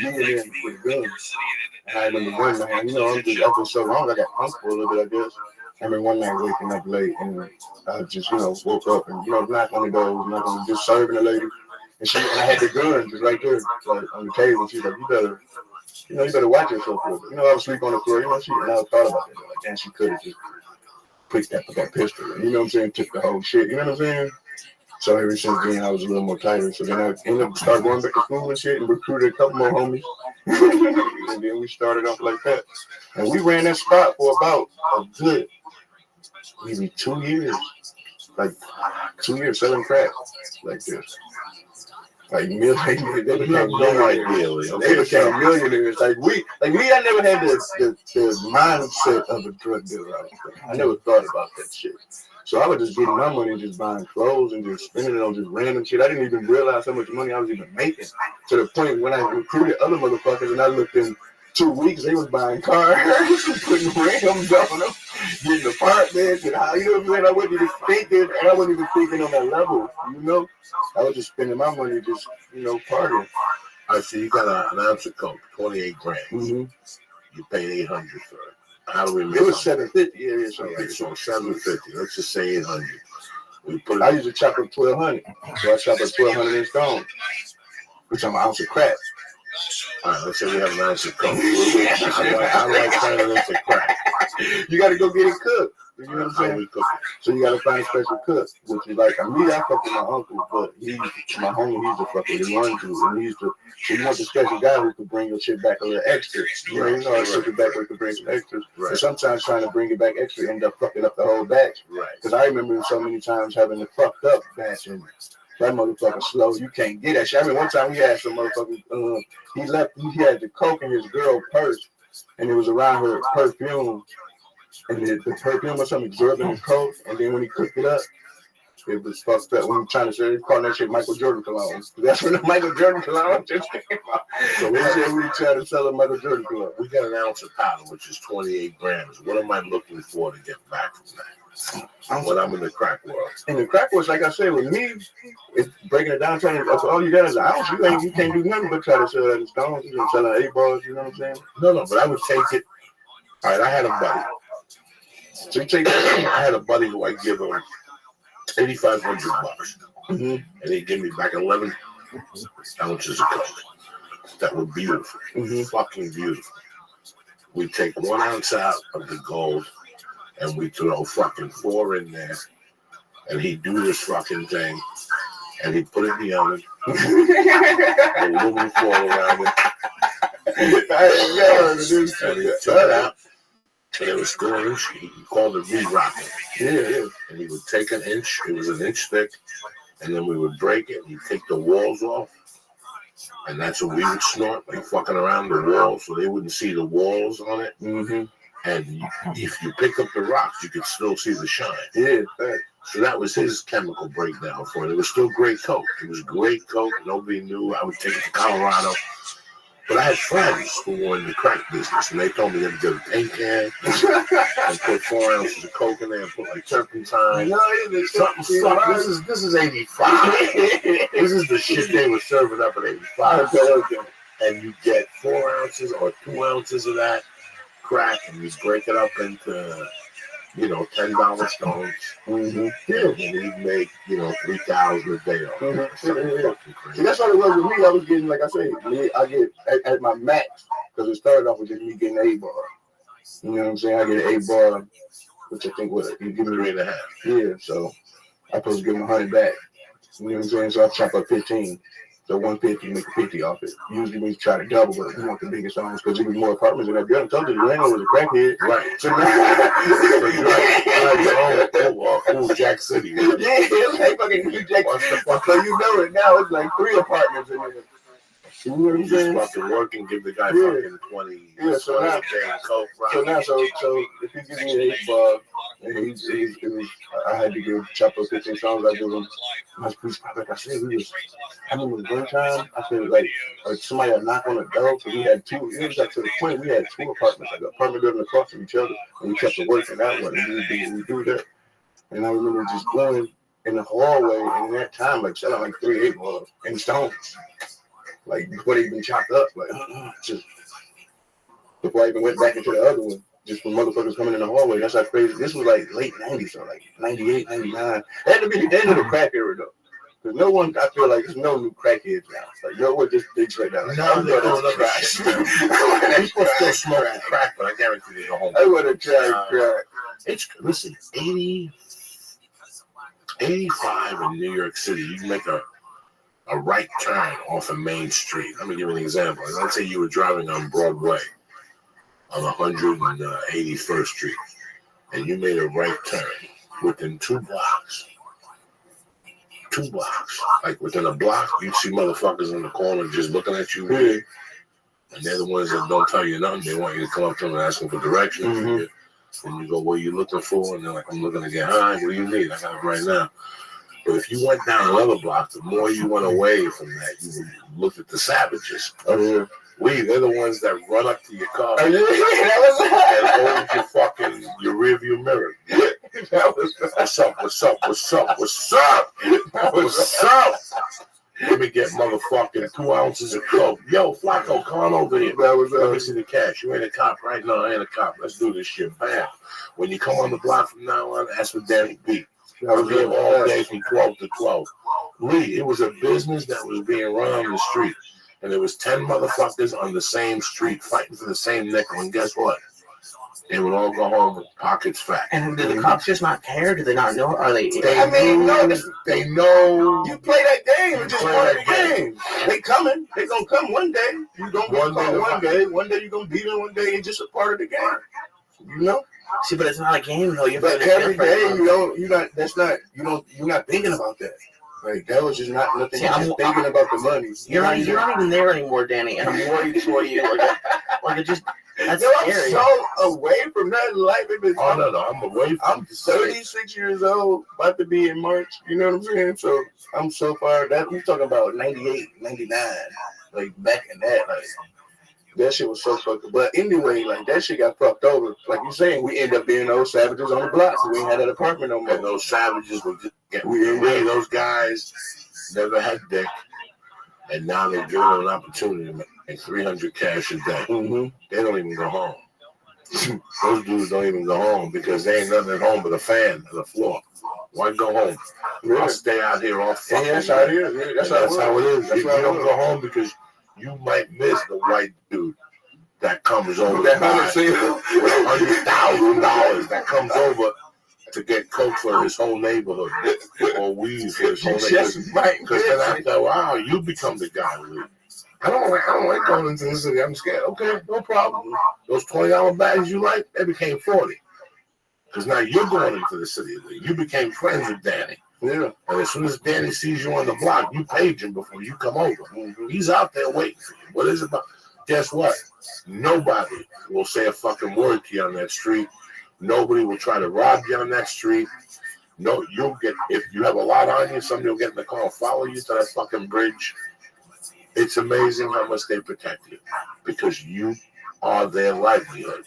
And me and with guns. And I remember one night, I've been so long, I got punked for a little bit, I guess. I remember one night waking up late and I just, woke up and, knocked on the door, just serving the lady. And I had the gun just right there, on the table. She's like, you better watch yourself for it. I was asleep on the floor, and I thought about that. Like, damn, she could have just put that pistol. You know what I'm saying? Took the whole shit. You know what I'm saying? So ever since then, I was a little more tighter. So then I ended up starting going back to school and shit and recruited a couple more homies. And then we started off like that. And we ran that spot for about a good, maybe 2 years. Like 2 years selling crack like this. Like they became no idea. They became millionaires. Like me, I never had the mindset of a drug dealer. I never thought about that shit. So I was just getting my money and just buying clothes and just spending it on just random shit. I didn't even realize how much money I was even making. To the point when I recruited other motherfuckers and I looked in 2 weeks, they was buying cars, putting rims on them, getting apartments, and how, you know what I'm saying? I wasn't even thinking on that level, you know? I was just spending my money just, partying. I see you got an ounce of coke, 28 grams. Mm-hmm. You paid 800 for it. How do we make it? Was 750. Yeah, so 750. Let's just say 800. I usually chop up 1,200. So I chop up 1,200 in stone, which I'm an ounce of crack. All right, let's say we have an ounce of coke. I like turning it into crack. You got to go get it cooked. You know what I'm saying? So you got to find a special cook, which is like, I fuck with my uncle, but my homie, he's a fucking one to, and so you want the special guy who could bring your shit back a little extra. You know I took it back where it could bring some extras. Right. And sometimes trying to bring it back extra end up fucking up the whole batch. Right. Because I remember so many times having the fucked up batch and that motherfucker slow. You can't get that shit. I mean, one time we had some motherfucker, he had the coke in his girl purse, and it was around her perfume. And the perfume was something absorbing his coke, and then when he cooked it up, it was fucked up. When he trying to say, calling that shit Michael Jordan cologne. That's when the Michael Jordan cologne just came out. So we said we trying to sell a Michael Jordan cologne. We got an ounce of powder, which is 28 grams. What am I looking for to get back from that? When I'm in the crack world. In the crack world, like I said, with me, it's breaking it down, that's all you got is an ounce. You can't do nothing but try to sell that in stones. You can sell that 8 bars, you know what I'm saying? No, but I would take it. All right, I had a buddy. So you take that, I had a buddy who I give him $8,500, and he gave me back 11 ounces of coke. That were beautiful, fucking beautiful. We take 1 ounce out of the gold, and we throw fucking 4 in there, and he do this fucking thing, and he put it in the oven, aluminum foil around it, and he took it out. And it was still an inch. He called it re-rocking. Yeah. And he would take an inch. It was an inch thick. And then we would break it. And he'd take the walls off. And that's what we would snort, like fucking around the walls, so they wouldn't see the walls on it. Mm-hmm. And if you pick up the rocks, you could still see the shine. Yeah. So that was his chemical breakdown for it. It was still great coke. It was great coke. Nobody knew. I would take it to Colorado. But I had friends who were in the crack business, and they told me they'd get a paint can and put 4 ounces of coke in there and put like turpentine. Something. This is 85. This is the shit they were serving up at 85. Okay. And you get 4 ounces or 2 ounces of that crack, and you break it up into, $10 stones. Mm-hmm. Yeah, and we'd make, 3,000 a day off. See, that's what it was with me. I was getting, like I said, I get at my max, because it started off with just me getting 8 bar. You know what I'm saying? I get an 8 bar, which I think you give me 3.5. Yeah, so I supposed to give them 100 back. You know what I'm saying? So I chop up 15. So 150, make 50 off it. Usually we try to double, but we want the biggest homes because there was more apartments in that building. Told you the landlord was a crackhead. Right. So now, New Jack City. Yeah, it's like fucking New Jack City. So you know it now. It's like 3 apartments in there. You know what I'm saying? Just fucking work and give the guy fucking 20. Yeah, so now, coke, right? so if he gives me an 8 bar, and I had to chop up 15 songs. I give him my police. Like I said, I remember one time I feel like somebody had knocked on the door because we had 2. It was like to the point we had 2 apartments, like an apartment building across from each other, and we kept to work in that one. And we do that. And I remember just going in the hallway, and in that time, like selling like 3 8 bars in stones. Like before they even chopped up, like just before I even went back into the other one, just from motherfuckers coming in the hallway. That's how crazy. This was like late 90s, so like 98, 99. That had to be the end of the crack era though. Because no one, I feel like there's no new crackheads now. Like no one just thinks right now. Like, no, they're doing other crack. People still smoking crack, but I guarantee they go home. I want to try crack. It's listen, 85 in New York City. You can make a right turn off of Main Street. Let me give you an example. Let's say you were driving on Broadway on 181st Street, and you made a right turn within 2 blocks. 2 blocks. Like within a block, you see motherfuckers in the corner just looking at you weird. And they're the ones that don't tell you nothing. They want you to come up to them and ask them for directions. And you go, what are you looking for? And they're like, I'm looking to get high. What do you need? I got it right now. But if you went down another block, the more you went away from that, you looked at the savages. They're the ones that run up to your car and hold your fucking your rearview mirror. What's up? What's up? What's up? What's up? What's up? Let me get motherfucking 2 ounces of coke. Yo, Flacco, come on over here. Let me see the cash. You ain't a cop, right? No, I ain't a cop. Let's do this shit. Bam. When you come on the block from now on, ask for Danny B. I'm here all day from 12 to 12. Lee, it was a business that was being run on the street. And there was 10 motherfuckers on the same street fighting for the same nickel. And guess what? They would all go home with pockets fat. And do the cops just not care? Do they not know? Are they? They know. You play that game. It's just part of the game. They coming. They gonna come one day. You gonna get caught one day. One day you gonna beat them. One day it's just a part of the game. You know. See, but it's not a game though. But every day you're not thinking about that. Like that was just not nothing. See, I'm just thinking about the money. You're not even there anymore, Danny, and I'm worried for you. Like it just. That's scary. I'm so away from that life. I'm away. I'm 36 years old, about to be in March. You know what I'm saying? So I'm so far that we're talking about 98, 99, like back in that, like that shit was so fucked up. But anyway, like that shit got fucked over. Like you're saying, we end up being those savages on the block. So we ain't had that apartment no more. And those savages were just those guys never had dick, and now they're given an opportunity to make 300 cash a day. They don't even go home. Those dudes don't even go home because they ain't nothing at home but a fan on the floor. Why go home? I'll stay out here all fucking that's how it is. That's how it is. You don't go home because you might miss the white dude that comes over with $100,000 that comes over to get coke for his whole neighborhood or weed for his whole neighborhood. Because then after a while, you become the guy who leaves. I don't like going into the city. I'm scared. Okay, no problem. Those $20 bags you like, they became 40. Because now you're going into the city. You became friends with Danny. Yeah. And as soon as Danny sees you on the block, you page him before you come over. He's out there waiting for you. What is it about? Guess what? Nobody will say a fucking word to you on that street. Nobody will try to rob you on that street. No, you'll get, if you have a lot on you, somebody will get in the car and follow you to that fucking bridge. It's amazing how much they protect you because you are their livelihood.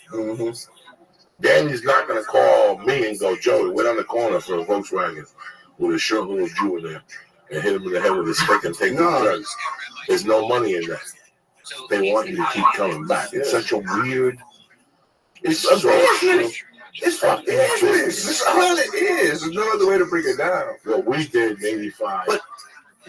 Danny's not going to call me and go, Joey, wait on the corner for a Volkswagen with a short little Jew in there and hit him in the head with a stick and take the drugs. There's no money in that. They want you to keep coming back. It's such a weird. It's a business. It's fucking business. That's all it is. There's no other way to break it down. Well, we did in 85. But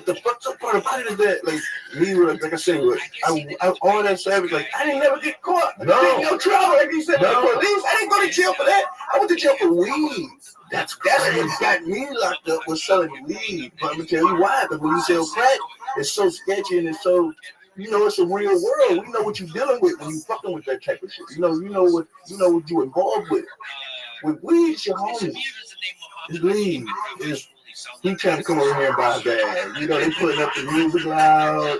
the fucked up part about it is that, like, me, like I said, I all that savage, like, I didn't never get caught. No trouble, like you said, no police. I didn't go to jail for that. I went to jail for weed. That's what got me locked up, was selling weed. But I'm gonna tell you why. Because when you sell crack, it's so sketchy and it's so, you know, it's a real world. We know what you're dealing with when you fucking with that type of shit. You know what you're involved with. With weed, it's your homies. It's weed. He trying to come over here and buy a bag. You know, they putting up the music loud.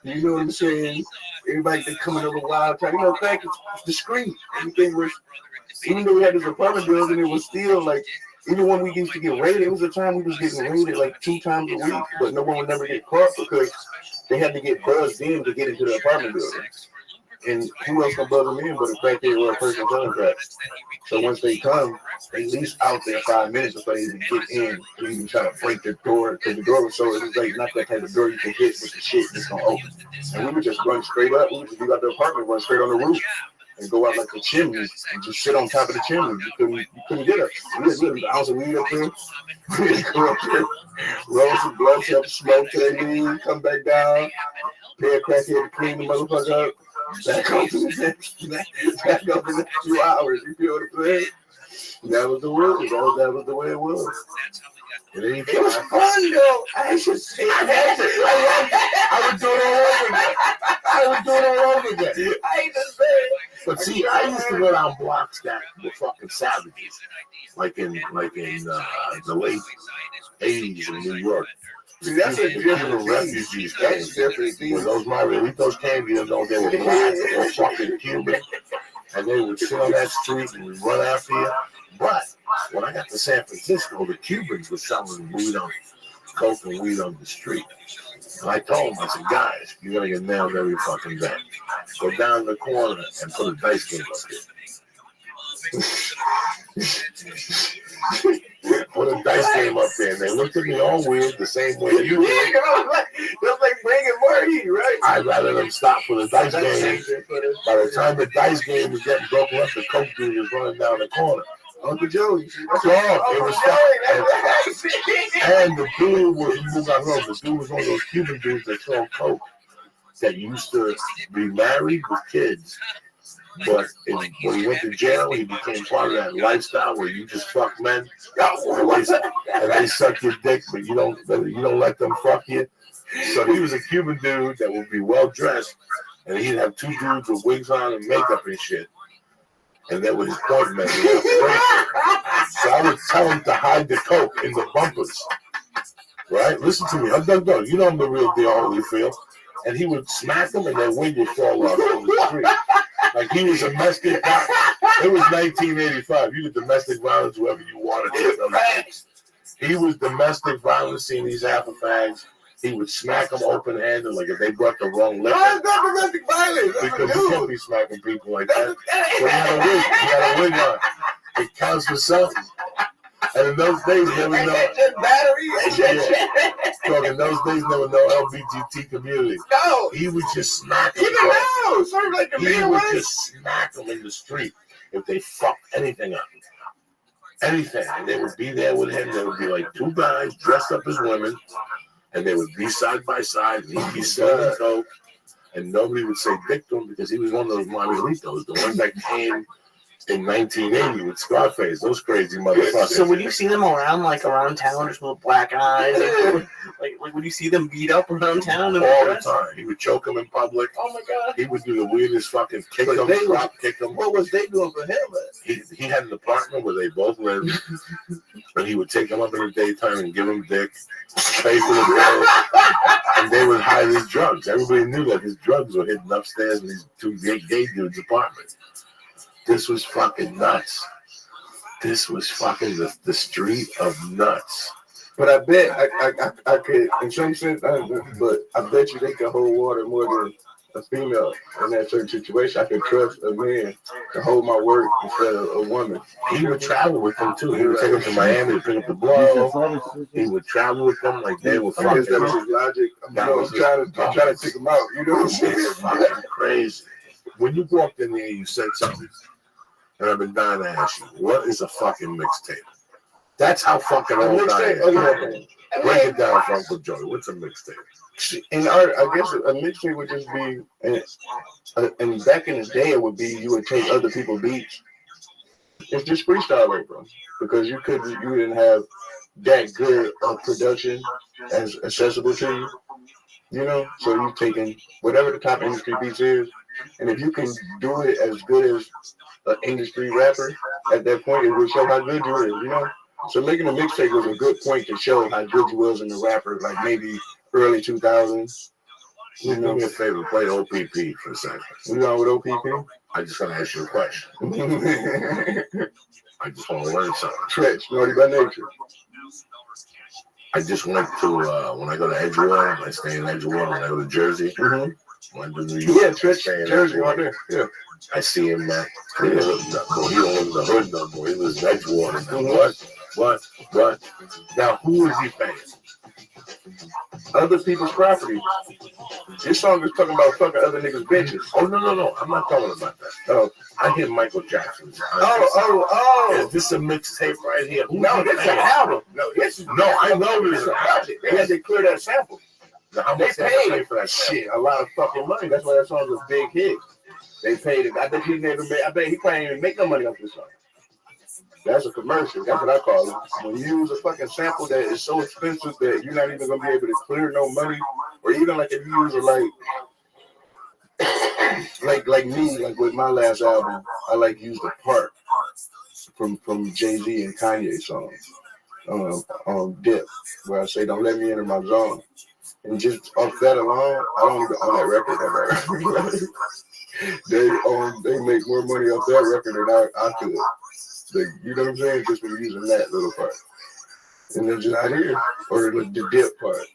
You know what I'm saying? Everybody they coming over wild time. You know, crack is discreet. Everything was, even though we had this apartment building, it was still like, even when we used to get raided, it was a time we was getting raided like 2 times a week, but no one would never get caught because they had to get buzzed in to get into the apartment building. And who else can buzz them in but a crackhead or a person selling crack? So once they come, they at least out there 5 minutes before they even get in to even try to break the door. Because the door was so, it was like not that type of door you can hit with the shit that's going to open. And we would just run straight up. We would just leave out the apartment, run straight on the roof. And go out like the chimney and just sit on top of the chimney. You couldn't get us. We had an ounce of weed up there. We just go up there, roll some blunts up, smoke till they leave, come back down, pay a crackhead to clean the motherfucker up, back up in the next 2 hours. You feel what I'm saying? That was the rules. That was the way it was. It was fun though. I should say I would do it all over again. I hate to say it. But see, I used to go down blocks that were fucking savages, like in the late 80s in New York. See, that's a The different Cuban thing. refugees came. That's different thing. When those Marielitos came, you know, they were black, they were fucking Cuban, and they would sit on that street and run after you. But when I got to San Francisco, the Cubans were selling weed on, coke and weed on the street. And I told them, I said, guys, you're going to get nailed every fucking day. Go down the corner and put a dice game up there. Put a dice game up there. And they looked at me all weird, the same way you did. That's like bringing more heat, right? I'd rather them stop for the dice game. By the time the dice game was getting broken up, the coke dude was running down the corner. Uncle Joe. It was and the dude was the dude was one of those Cuban dudes that sold coke that used to be married with kids. But when he went to jail, he became part of that lifestyle where you just fuck men and they suck your dick, but you don't let them fuck you. So he was a Cuban dude that would be well dressed, and he'd have two dudes with wigs on and makeup and shit. And that was his point man. So I would tell him to hide the coke in the bumpers. Right? Listen to me. I'm done. You know I'm the real deal, Holyfield. And he would smack them and their wig would fall off on the street. Like he was domestic violence. It was 1985. You could domestic violence whoever you wanted to. He was domestic violence, seeing these alpha-fags. He would smack them open-handed, like if they brought the wrong liquor. Why is that domestic violence? Because you can't be smacking people like that. So he had a wig on. It counts for something. And in those days, never know. In those days, never know LGBT community. No. He would just smack them. Even now, sort of like the He would just smack them in the street if they fucked anything up. Anything. And they would be there with him. There would be like two guys dressed up as women. And they would be side by side, and he'd be selling coke, and nobody would say dick to him because he was one of those Marielitos, the ones that came in 1980 with Scarface, those crazy motherfuckers. So would you see them around town just with black eyes? Like would you see them beat up around town? All the time. He would choke them in public. Oh my God. He would do the weirdest fucking kick them, drop kick them. What was they doing for him? He had an apartment where they both lived, and he would take them up in the daytime and give them dick, pay for the bill, and they would hide his drugs. Everybody knew that his drugs were hidden upstairs in these two gay dudes' apartment. This was fucking nuts. This was fucking the street of nuts. But I bet I could, in some sense, but I bet you they could hold water more than a female in that certain situation. I could trust a man to hold my work instead of a woman. He would travel with them too. He would take them to Miami to pick up the blow. He would travel with them like they were fucking. I guess that was his logic. I'm trying to take him out. You know what I'm saying? It's fucking crazy. When you walked in there, you said something, and I've been dying to ask you, what is a fucking mixtape? That's how fucking old I am. Break it down for Uncle Joey. What's a mixtape? In art, I guess a mixtape would just be, and back in the day, it would be you would take other people's beats. It's just freestyle, right, bro? Because you didn't have that good of production as accessible to you. You know, so you've taken whatever the top industry beats is, and if you can do it as good as an industry rapper, at that point, it will show how good you is, you know? So making a mixtape was a good point to show how good you was in the rapper, like maybe early 2000s. You do me a favor, play OPP for a second. You on with OPP? I just want to ask you a question. I just want to learn something. Stretch, naughty by nature. I just went to, when I go to Edgewater, I stay in Edgewater. When I go to Jersey, when I do New York, yeah, Stretch, Jersey, right there. Yeah. I see him, man. He don't live in the hood no more. He lives in Edgewater. What? Now, who is he paying? Other people's property. This song is talking about fucking other niggas' bitches. Oh, no. I'm not talking about that. Oh, I hear Michael Jackson. Oh. Is this a mixtape right here? No, this is an album. No, I know this is an album. They had to clear that sample. Now, how much they paid for that shit? A lot of fucking money. That's why that song was a big hit. They paid it. I bet he probably even make no money off this song. That's a commercial. That's what I call it. When you use a fucking sample that is so expensive that you're not even gonna be able to clear no money, or even like if you use it like me, like with my last album, I like use the part from Jay-Z and Kanye songs. Dip, where I say, "Don't let me enter my zone." And just off that alone, I don't even own that record no more. They make more money off that record than I could. Like, you know what I'm saying? Just from using that little part. And then just out here, or the dip part.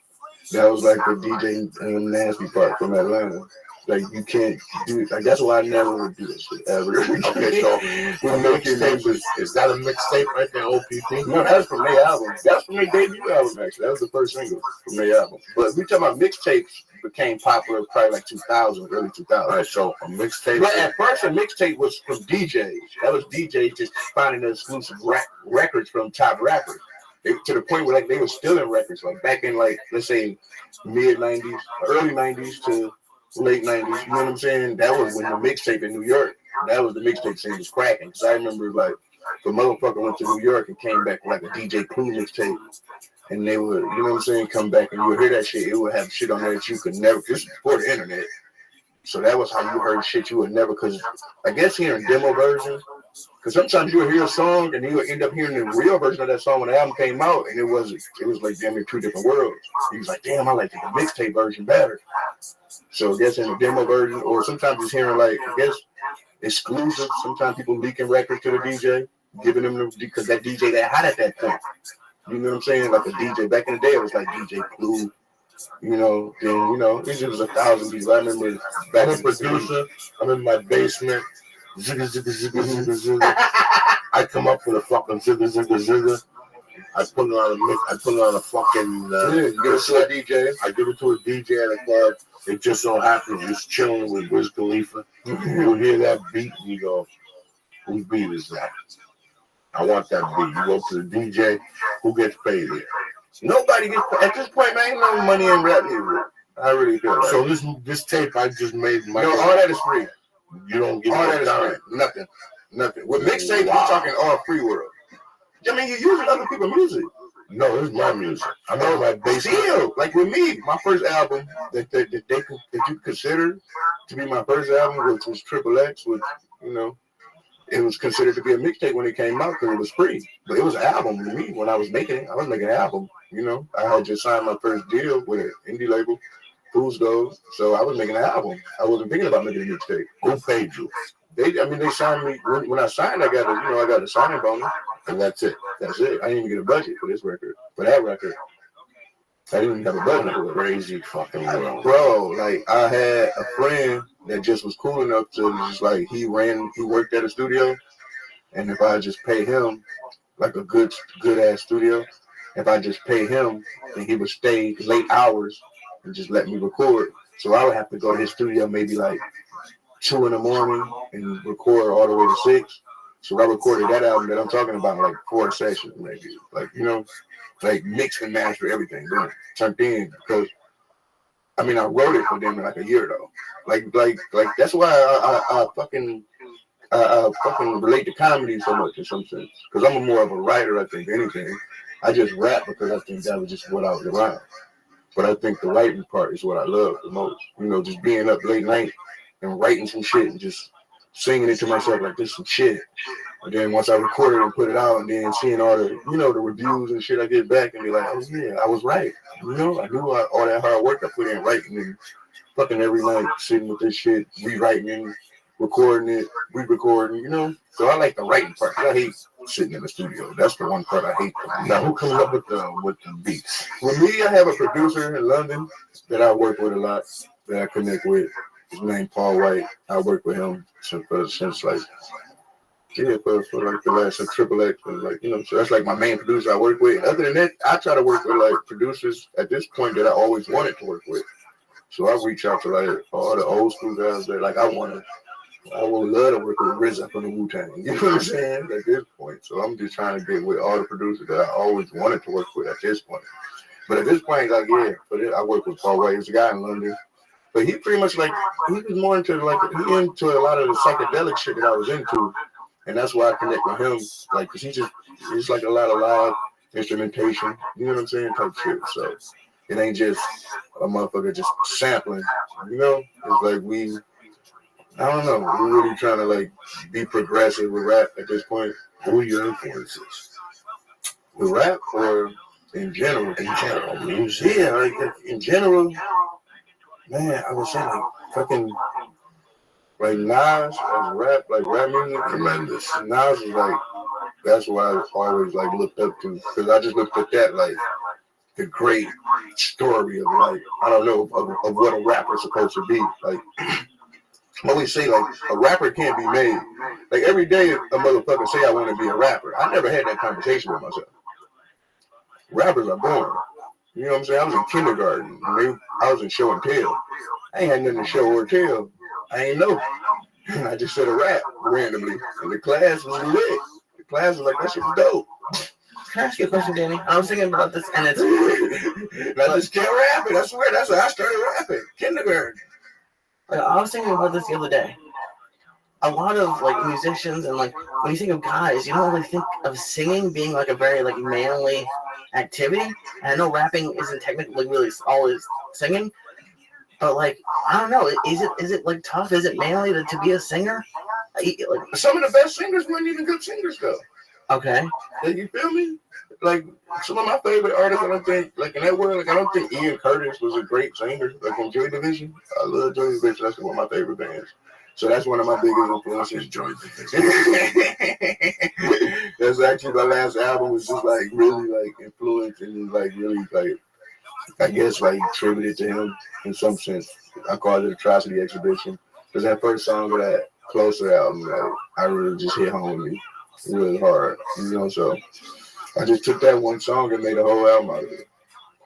That was like the DJ Nasty part from Atlanta. Like, you can't do it. Like, that's why I never would do this shit ever. Okay, so is that a mixtape right there, OPP? No, that's from their album. That's from their debut album, actually. That was the first single from their album. But we talking about mixtapes became popular probably like 2000, early 2000. All right, so a mixtape. But at first, a mixtape was from DJs. That was DJs just finding the exclusive records from top rappers. To the point where like they were stealing records, like back in like, let's say, mid 90s, early 90s to late 90s. You know what I'm saying? That was when the mixtape in New York, that was the mixtape scene was cracking. Because I remember like the motherfucker went to New York and came back with like a DJ Clue mixtape. And they would, you know what I'm saying, come back and you would hear that shit. It would have shit on there that you could never, this is before the internet. So that was how you heard shit you would never, because I guess hearing demo versions, because sometimes you would hear a song and you would end up hearing the real version of that song when the album came out, and it was like damn near two different worlds. He was like, damn, I like the mixtape version better. So I guess in the demo version, or sometimes just hearing like, I guess exclusive. Sometimes people leaking records to the DJ, giving them because that DJ that hot at that point. You know what I'm saying? Like a DJ back in the day, it was like DJ Clue. You know, then you know, it just was 1,000 people. I remember back I'm a producer. I'm in my basement. Zigga, zigga, zigga, zigga, zigga. I come up with a fucking zigga, zigga, zigga. I put it on a mix. I put it on a fucking. You give it to a DJ. I give it to a DJ at a club. It just so happens just chilling with Wiz Khalifa. You hear that beat and you go, "Whose beat is that? I want that beat." You go to the DJ. Who gets paid here? Nobody gets at this point, man. Ain't no money in rap music. I really feel that. So this tape I just made. No, all that is free. You don't get all that down. is free. Nothing. With mixtapes, we're talking all free world. I mean, you're using other people's music. No, it's my music. I know my bass. Still, like with me, my first album that you consider to be my first album, which was Triple X, which you know, it was considered to be a mixtape when it came out because it was free. But it was an album to me when I was making it. I was making an album. You know, I had just signed my first deal with an indie label, Fools Gold. So I was making an album. I wasn't thinking about making a mixtape. Who paid you? They signed me when I signed. I got a signing bonus, and that's it. I didn't even get a budget for this record. For that record, I didn't even have a budget for it. Crazy fucking world, bro. Like I had a friend that just was cool enough to just like he worked at a studio, and if I just pay him like a good ass studio, if I just pay him, then he would stay late hours and just let me record. So I would have to go to his studio maybe like 2 a.m. and record all the way to 6. So I recorded that album that I'm talking about in like 4 sessions, maybe. Like, you know, like mix and master everything, turned in because I mean I wrote it for them in like a year though. Like that's why I fucking relate to comedy so much in some sense. Because I'm more of a writer, I think, than anything. I just rap because I think that was just what I was around. But I think the writing part is what I love the most. You know, just being up late night and writing some shit and just singing it to myself like this some shit. And then once I record it and put it out and then seeing all the, you know, the reviews and shit I get back and be like, oh yeah, I was right. You know, I knew all that hard work I put in writing and fucking every night sitting with this shit, rewriting and recording it, re-recording, you know. So I like the writing part. I hate sitting in the studio. That's the one part I hate. Now who comes up with the beats? With me, I have a producer in London that I work with a lot, that I connect with. His name Paul White. I work with him since like for like the last Triple X and like, you know, so that's like my main producer I work with. Other than that, I try to work with like producers at this point that I always wanted to work with. So I reach out to like all the old school guys that like I would love to work with RZA from the Wu-Tang. You know what I'm saying? At this point. So I'm just trying to get with all the producers that I always wanted to work with at this point. But at this point, like, yeah, I work with Paul White. He's a guy in London. But he pretty much like, he was more into like, he into a lot of the psychedelic shit that I was into. And that's why I connect with him. Like, cause it's like a lot of live instrumentation, you know what I'm saying, type shit. So it ain't just a motherfucker just sampling, you know? It's like I don't know, we're really trying to like be progressive with rap at this point. Who are your influences? The rap or in general? In general, music. Yeah, like in general, man, I would say like fucking like Nas as rap, like rap music, tremendous. Nas is like, that's what I always like looked up to, because I just looked at that like the great story of like, I don't know, of what a rapper's supposed to be. Like, I always say like a rapper can't be made. Like every day a motherfucker say I want to be a rapper. I never had that conversation with myself. Rappers are born. You know what I'm saying? I was in kindergarten. I was in show and tell. I ain't had nothing to show or tell. I ain't know. And I just said a rap randomly. And the class was lit. The class was like, that shit's dope. Can I ask you a question, Danny? I was thinking about this, and it's... I just can't rap it. I swear, that's how I started rapping. Kindergarten. I was thinking about this the other day. A lot of like musicians and like when you think of guys, you don't really think of singing being like a very like manly activity. And I know rapping isn't technically really always singing, but like I don't know, is it like tough? Is it manly to be a singer? Like, some of the best singers weren't even good singers though. Okay. You feel me? Like some of my favorite artists, I don't think like in that world, like I don't think Ian Curtis was a great singer. Like from Joy Division, I love Joy Division. That's one of my favorite bands. So that's one of my biggest influences. Joy Division. That's actually my last album. Was just like really like influenced and like really like I guess like attributed to him in some sense. I call it Atrocity Exhibition because that first song of that Closer album, like I really just hit home with me really hard. You know, so. I just took that one song and made a whole album out of it.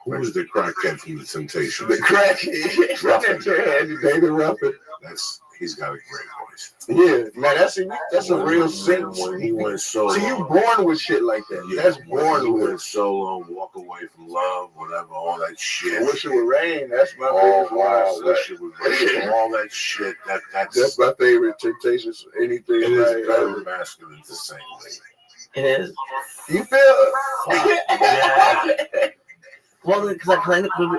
Who was the crackhead from the Temptations? The crackhead, David Ruffin. He's got a great voice. Yeah, man, that's a real sense. When he went solo. See, you born with shit like that. Yeah, that's born with. He went solo, Walk Away from Love, whatever, all that shit. I Wish It Would Rain. That's my favorite one. Wish It Would Rain. All that shit. That's my favorite. Temptations. Anything. It is very masculine to sing. It is. You feel? Yeah. Well, because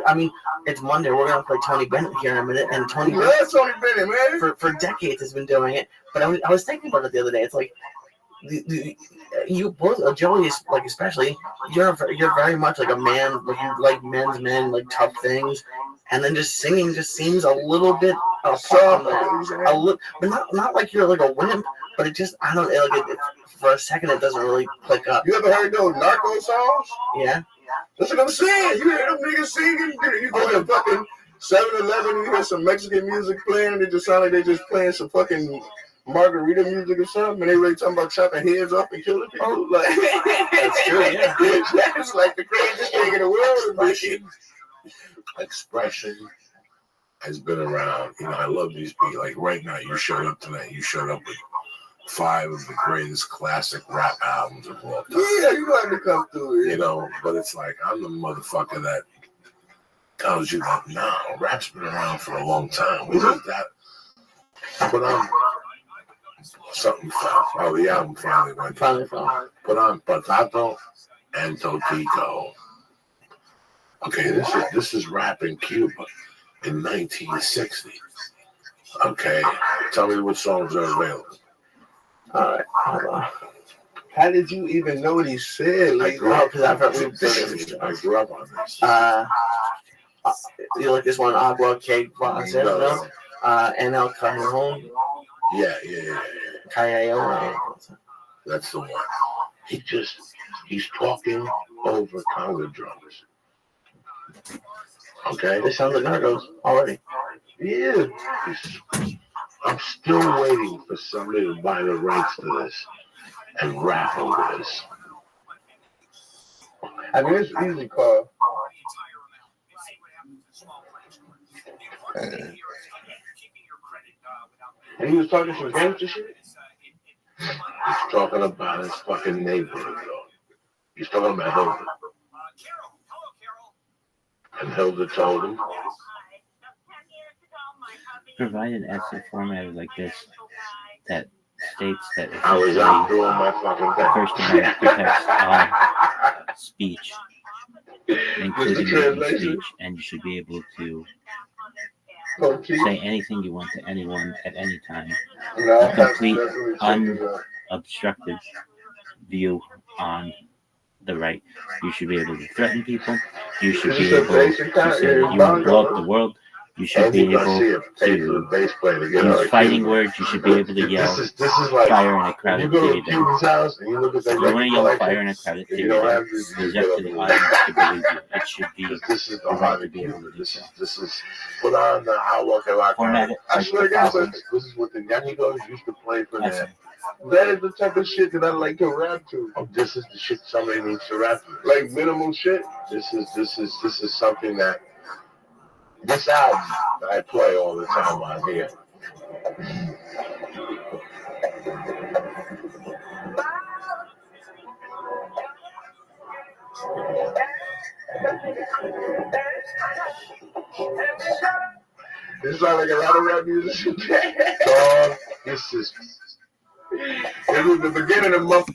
I mean, it's Monday. We're gonna play Tony Bennett here in a minute, and Tony Bennett man. For decades has been doing it. But I was thinking about it the other day. It's like you both, Joey, like especially, you're very much like a man. Like you like men's men, like tough things, and then just singing just seems a little bit soft, but not like you're like a wimp. But it just, I don't know, like for a second it doesn't really click up. You ever heard those narco songs? Yeah. That's what I'm saying. You hear them niggas singing, you go to fucking 7-Eleven, you hear some Mexican music playing, and it just sound like they just playing some fucking margarita music or something, and they really talking about chopping heads off and killing people. Like, that's true, yeah. That's like the craziest thing in the world. Expression has been around. You know, I love these people. Like right now, you showed up tonight. You showed up with 5 of the greatest classic rap albums of all time. Yeah, you know how to come through it. You know, but it's like, I'm the motherfucker that tells you that, no, rap's been around for a long time. We did that. But something fell. Oh, the album finally went. Put on Patato and Totito. Okay, this is rap in Cuba in 1960. Okay, tell me what songs are available. All right, hold on. How did you even know what he said? I grew up on this. You like this one, Agua Que Pasa, and El Cajon? Yeah. Cajon. That's the one. He's talking over conga drums. Okay? This sounds like Narcos already. Yeah. I'm still waiting for somebody to buy the rights to this and rap over this. I mean, it's easy called. And he was talking some gangster shit? He's talking about his fucking neighborhood, though. He's talking about Hilda. And Hilda told him. Provide an essay formatted like this that states that I was out doing my fucking thing. The First Amendment protects all speech, including written speech, and you should be able to say anything you want to anyone at any time. A complete, unobstructed view on the right. You should be able to threaten people. You should This be is a able basic to time. say that you want to blow up the world. You should And be you're gonna able see it pay for the to bass player to get use out of fighting Cuba. words. You should be able to yell This is like fire in a when you crowded go to a theater. Cuban's house and you look at If that you want to record yell collection, fire in a crowded if you don't theater, have this, you it's get up up to the and audience to believe you. It should be this is the the right to Harvey be able Cuban. to do so. This is put on the How Walk It Like Format it I like swear the to God, following. this is what the Yankees used to play for Yes, that. sir. That is the type of shit that I like to rap to. This is the shit somebody needs to rap to. Like minimal shit. This is something that this album that I play all the time on here. It's not like a lot of rap musicians. This is the beginning of month.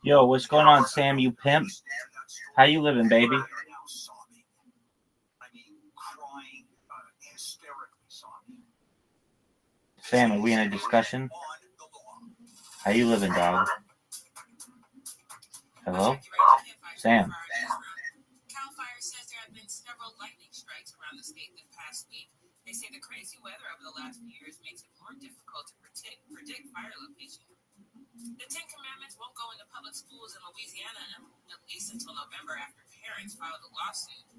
Yo, what's going on, Sam? You pimp? How you living, baby? Sam, are we in a discussion? How you living, dog? Hello? Sam. Cal Fire says there have been several lightning strikes around the state the past week. They say the crazy weather over the last few years makes it more difficult to predict fire location. The 10 Commandments won't go into public schools in Louisiana at least until November after parents filed a lawsuit.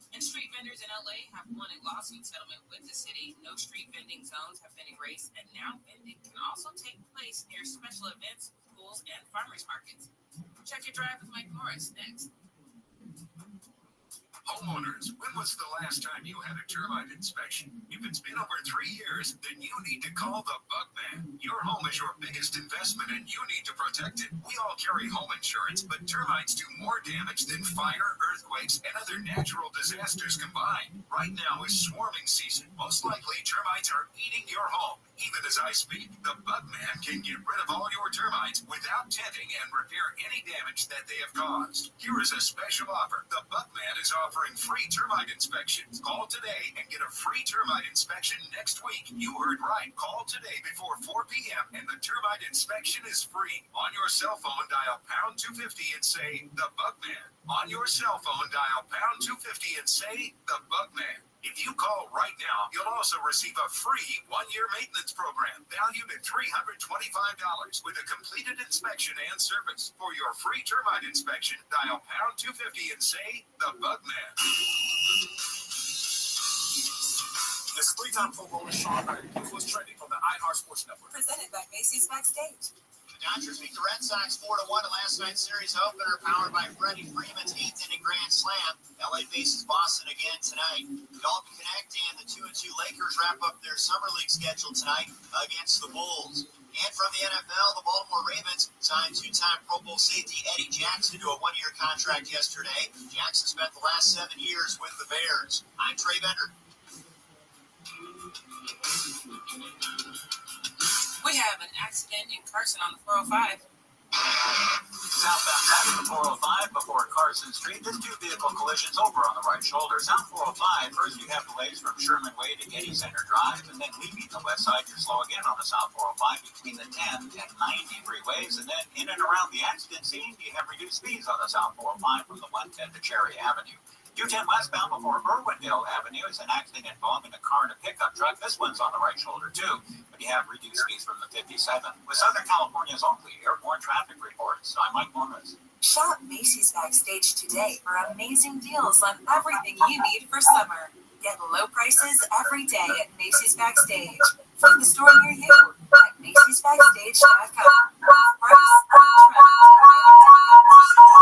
And street vendors in LA have won a lawsuit settlement with the city. No street vending zones have been erased, and now vending can also take place near special events, schools, and farmers markets. Check your drive with Mike Morris next. Homeowners, when was the last time you had a termite inspection? If it's been over 3 years, then you need to call the Bug Man. Your home is your biggest investment and you need to protect it. We all carry home insurance, but termites do more damage than fire, earthquakes, and other natural disasters combined. Right now is swarming season. Most likely, termites are eating your home. Even as I speak, the Bug Man can get rid of all your termites without tenting and repair any damage that they have caused. Here is a special offer. The Bug Man is offering free termite inspections. Call today and get a free termite inspection next week. You heard right. Call today before 4 p.m. and the termite inspection is free. On your cell phone, dial pound 250 and say the Bug Man. On your cell phone, dial pound 250 and say the Bug Man. If you call right now, you'll also receive a free 1-year maintenance program valued at $325 with a completed inspection and service. For your free termite inspection, dial pound 250 and say the Bug Man. This 3-time Pro Bowler Sean Payton was trending from the iHeart Sports Network. Presented by Macy's Backstage. The Dodgers beat the Red Sox 4-1 in last night's series opener, powered by Freddie Freeman's 8th-inning grand slam. LA faces Boston again tonight. The Dalton Connect and the 2-2 Lakers wrap up their summer league schedule tonight against the Bulls. And from the NFL, the Baltimore Ravens signed 2-time Pro Bowl safety Eddie Jackson to a 1-year contract yesterday. Jackson spent the last 7 years with the Bears. I'm Trey Bender. We have an accident in Carson on the 405. Southbound traffic on 405 before Carson Street. There's 2 vehicle collisions over on the right shoulder. South 405, first you have delays from Sherman Way to Getty Center Drive, and then leaving the west side, you're slow again on the South 405 between the 10 and 90 freeways, and then in and around the accident scene, you have reduced speeds on the South 405 from the 110 to Cherry Avenue. 210 westbound before Irwindale Avenue is an accident involving a car and a pickup truck. This one's on the right shoulder, too. But you have reduced speeds from the 57. With Southern California's only airborne traffic reports, I'm Mike Morris. Shop Macy's Backstage today for amazing deals on everything you need for summer. Get low prices every day at Macy's Backstage. Find the store near you at Macy'sBackstage.com. Price on trend.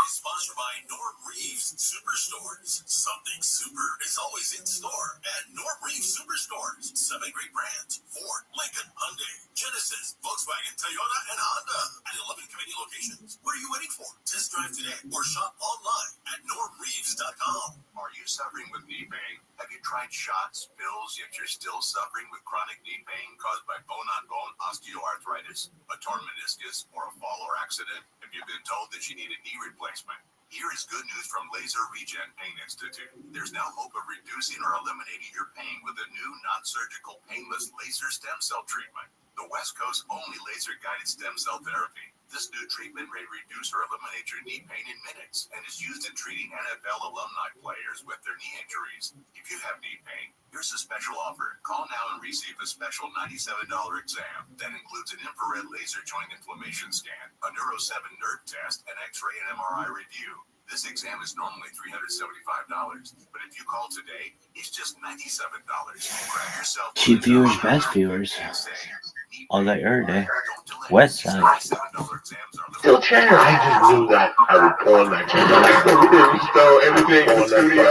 Sponsored by Norm Reeves Superstores. Something super is always in store at Norm Reeves Superstores. 7 great brands: Ford, Lincoln, Hyundai, Genesis, Volkswagen, Toyota, and Honda. At 11 community locations. What are you waiting for? Test drive today or shop online at normreeves.com. Are you suffering with knee pain? Have you tried shots, pills, yet you're still suffering with chronic knee pain caused by bone-on-bone osteoarthritis, a torn meniscus, or a fall or accident? Have you been told that you need a knee replacement? Here is good news from Laser Regen Pain Institute. There's now hope of reducing or eliminating your pain with a new non-surgical painless laser stem cell treatment. The West Coast's only laser-guided stem cell therapy. This new treatment may reduce or eliminate your knee pain in minutes and is used in treating NFL alumni players with their knee injuries. If you have knee pain, here's a special offer. Call now and receive a special $97 exam that includes an infrared laser joint inflammation scan, a Neuro 7 nerve test, an X-ray and MRI review. This exam is normally $375, but if you call today, it's just $97. Grab yourself Cheap viewers, best viewers. All that every West Side. Still chair. I just knew that I would pawn that channel. We stole everything in the studio.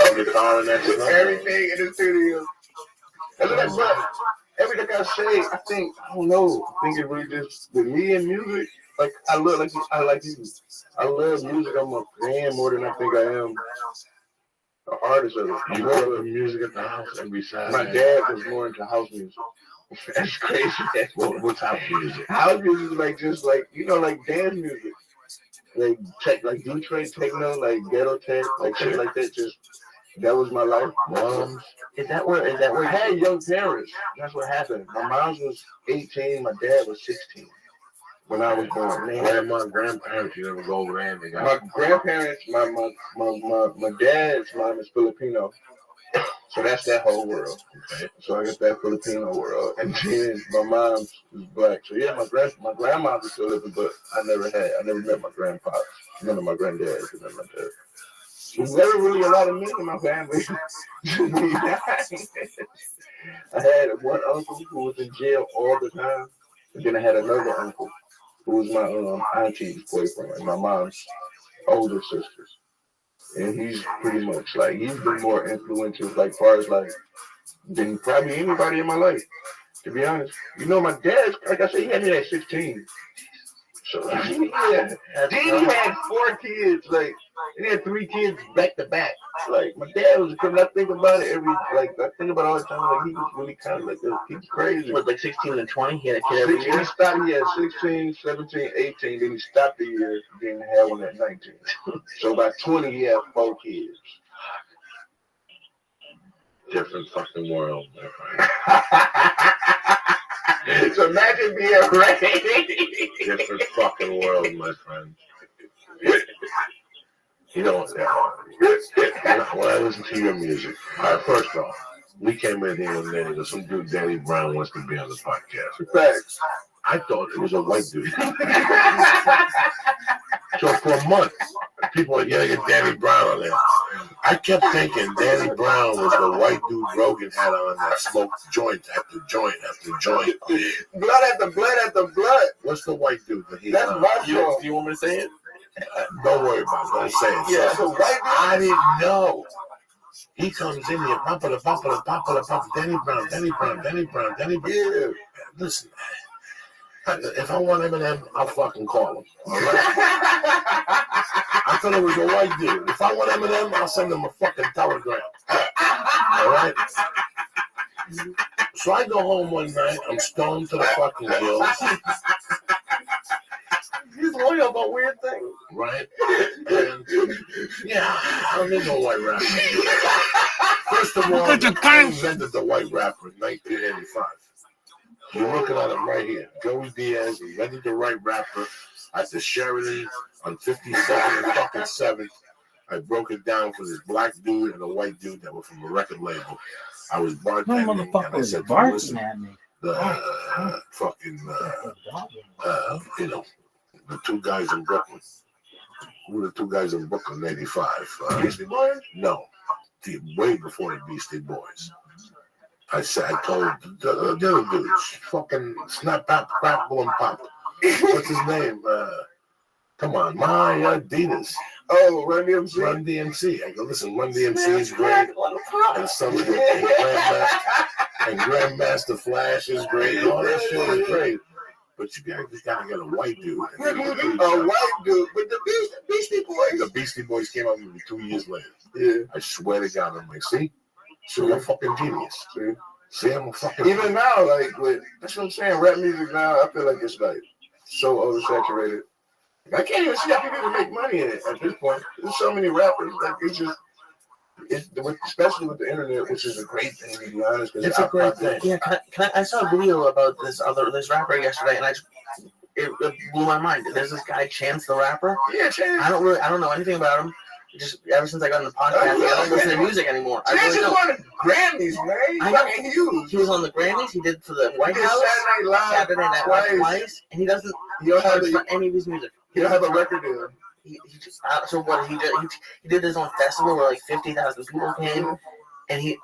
Everything in the studio. Everything I say, I don't know. I think it really just with me and music. Like I love music. I love music. I'm a fan more than I think I am an artist of it. You love music at the house every Saturday. My dad was more into house music. That's crazy. What's house music? House music is like just like like dance music. Like like Detroit techno, like ghetto tech, like shit like that. Just that was my life. Moms. Is that where I had young parents? That's what happened. My mom was 18, my dad was 16 when I was born. Grandparents, you never go over there. My grandparents, my dad's mom is Filipino. So that's that whole world. Okay. So I got that Filipino world. And then my mom is black. So yeah, my grandma was still living, but I never met my grandpa. None of my granddads and none of that. There's never really a lot of men in my family. I had one uncle who was in jail all the time. And then I had another uncle who was my auntie's boyfriend, like my mom's older sister. And he's pretty much like, he's been more influential, like far as like, than probably anybody in my life, to be honest. My dad, like I said, he had me at 16. So, yeah. Then he had 4 kids, like, and he had 3 kids back to back. Like, my dad was, when I think about it I think about it all the time, like, he was really kind of like, he's crazy. What, like 16 and 20? He had a kid every year? He had 16, 17, 18, then he stopped the year, then had one at 19. So by 20, he had 4 kids. Different fucking world, my friend. So imagine being raised. Different fucking world, my friend. When I listen to your music, first off, we came in here one day and some dude, Danny Brown, wants to be on the podcast. Facts. I thought it was a white dude. So for a month, people were like, get Danny Brown on there. I kept thinking Danny Brown was the white dude Rogan had on that smoked joint after joint after joint. Blood after blood after blood. What's the white dude that he's That's on? my show. You want me to say it? Don't worry about it. Don't say it. Yeah, so white dude. I didn't know. He comes in here, Danny Brown. Yeah. Listen, if I want Eminem, I'll fucking call him. All right? I thought it was a white dude. If I want Eminem, I'll send him a fucking telegram. All right? So I go home one night. I'm stoned to the fucking gills. He's loyal about weird things. Right? And, I don't need no white rapper. First of all, I invented the white rapper in 1985. You're looking at him right here. Joey Diaz invented the white rapper at the Sheridan on 52nd and fucking 7th. I broke it down for this black dude and a white dude that were from a record label. I was bartending and I said, listen, the fucking, the 2 guys in Brooklyn. Who were the 2 guys in Brooklyn in 85? Beastie Boys? No. Way before the Beastie Boys. I told the other dudes, fucking Snap, Pop, Crap, Boom, Pop. What's his name? Come on, my Adidas. Oh, Run DMC. Run DMC. I go, listen, Run DMC is great. And some of and Grandmaster Flash is great. All that shit is great. But you just gotta get a white dude. A white dude. But the Beastie Boys. The Beastie Boys came out maybe 2 years later. Yeah. I swear to God, I'm like, see, I'm a fucking genius. See, I'm a fucking. Even now, like, that's what I'm saying. Rap music now, I feel like it's like so oversaturated. I can't even see how people can make money in it at this point. There's so many rappers. Like, especially with the internet, which is a great thing, to be honest. It's a great thing. Yeah, I saw a video about this rapper yesterday, and it blew my mind. There's this guy Chance the Rapper. Yeah, Chance. I don't know anything about him. Just ever since I got in the podcast, I don't listen to music anymore. Chance is on the Grammys, man. He's fucking huge. He was on the Grammys. He did for the White House. Saturday Night Live twice, and he doesn't charge for any of his music. He don't have a record deal. He just so what he did his own festival where like 50,000 people came, and he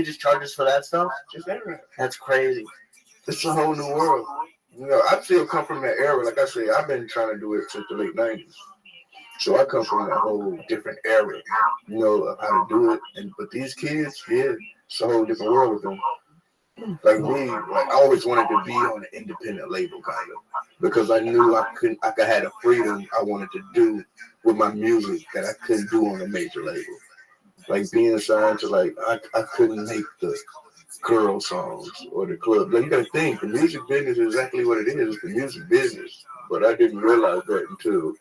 just charges for that stuff. Just internet. That's crazy. It's a whole new world. You know, I still come from that era. Like I say, I've been trying to do it since the late 90s. So I come from a whole different era, you know, of how to do it. But these kids, yeah, it's a whole different world with them. Like me, I always wanted to be on an independent label, kind of, because I knew I had a freedom I wanted to do with my music that I couldn't do on a major label. Like being signed to I couldn't make the girl songs or the club. Like you gotta think, the music business is exactly what it is. It's the music business. But I didn't realize that until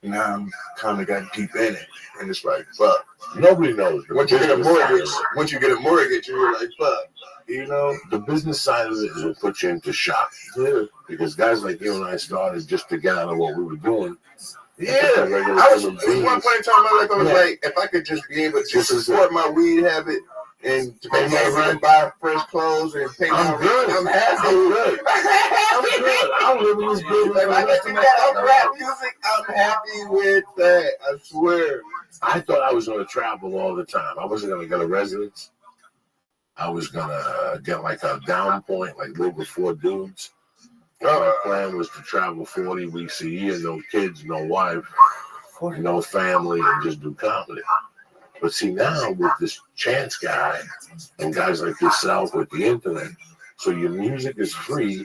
now I'm kind of got deep in it, and it's like, fuck. Nobody knows. Once you get a mortgage, you're like, fuck. You know, the business side of it is what puts you into shock. Yeah. Because guys like you and I started just to get out of what we were doing. Yeah. At one point in time, my life, I was like, if I could just be able to support my weed habit and to pay my rent, buy fresh clothes, and pay my rent, I'm happy. I'm good. I'm living this good life. If I can do that on rap music, I'm happy with that. I swear. I thought I was going to travel all the time. I wasn't going to get a residence. I was going to get like a down point, like live with 4 dudes. My plan was to travel 40 weeks a year, no kids, no wife, no family, and just do comedy. But see, now with this Chance guy and guys like yourself with the internet, so your music is free,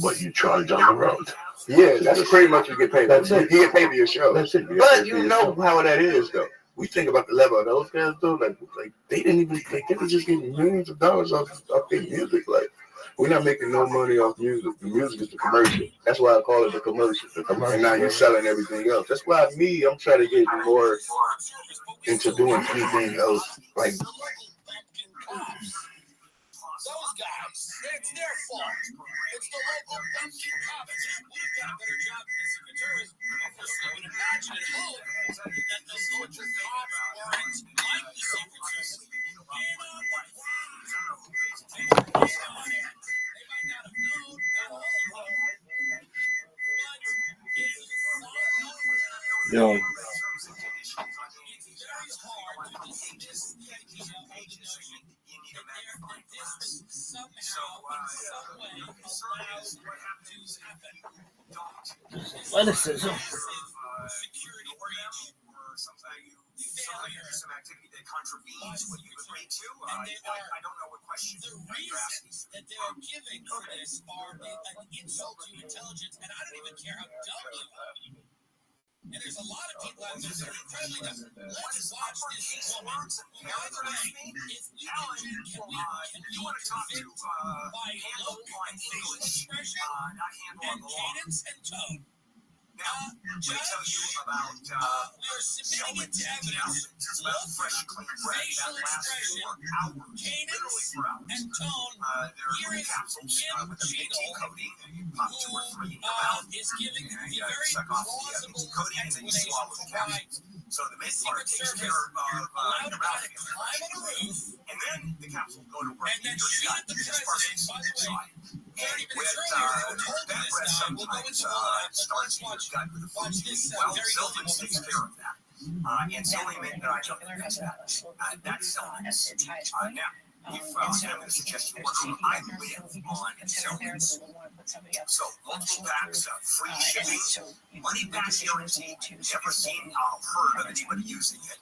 but you charge on the road. Yeah, that's pretty much what you get paid. That's it. You get paid for your show. That's it. But you know how that is, though. We think about the level of those guys, though. Like they didn't even, they were just getting millions of dollars off their music. Like, we're not making no money off music. The music is the commercial. That's why I call it the commercial. And now you're selling everything else. That's why I'm trying to get more into doing anything else. Like, Those guys, it's their fault. It's the local Dunkin' Commons. We've got a better job than the Secretaries. I would imagine and hope that the local cops weren't like the Secretaries. They might not have known, not all of them. But Yo. Athleticism. Some activity that contravenes what you agreed to. I don't know what question the reason that they are giving for this are an insult to intelligence, and I don't even care how dumb you are. And there's a lot of people out there that are incredibly dumb. Let's watch this woman. By the way, if we can we convict by local and facial expression and cadence and tone? Now, let me tell you about we are submitting it to evidence. Look, facial expression, cadence, and tone. Here is Kim Cheadle, who is giving the very plausible explanation for why so the main part takes care of allowed a guy to climb on a roof, and then the capsule will go to work. and then shoot at the president. By the way, 30 minutes earlier, they were told this guy. We'll go into all that, but let's watch this very guilty takes care of that. And so we meant that I don't miss that. That's elements. Now, if I'm going to suggest you work on, I live on elements. So multiple packs, free shipping, money back guarantee. Never seen or heard of anybody using it.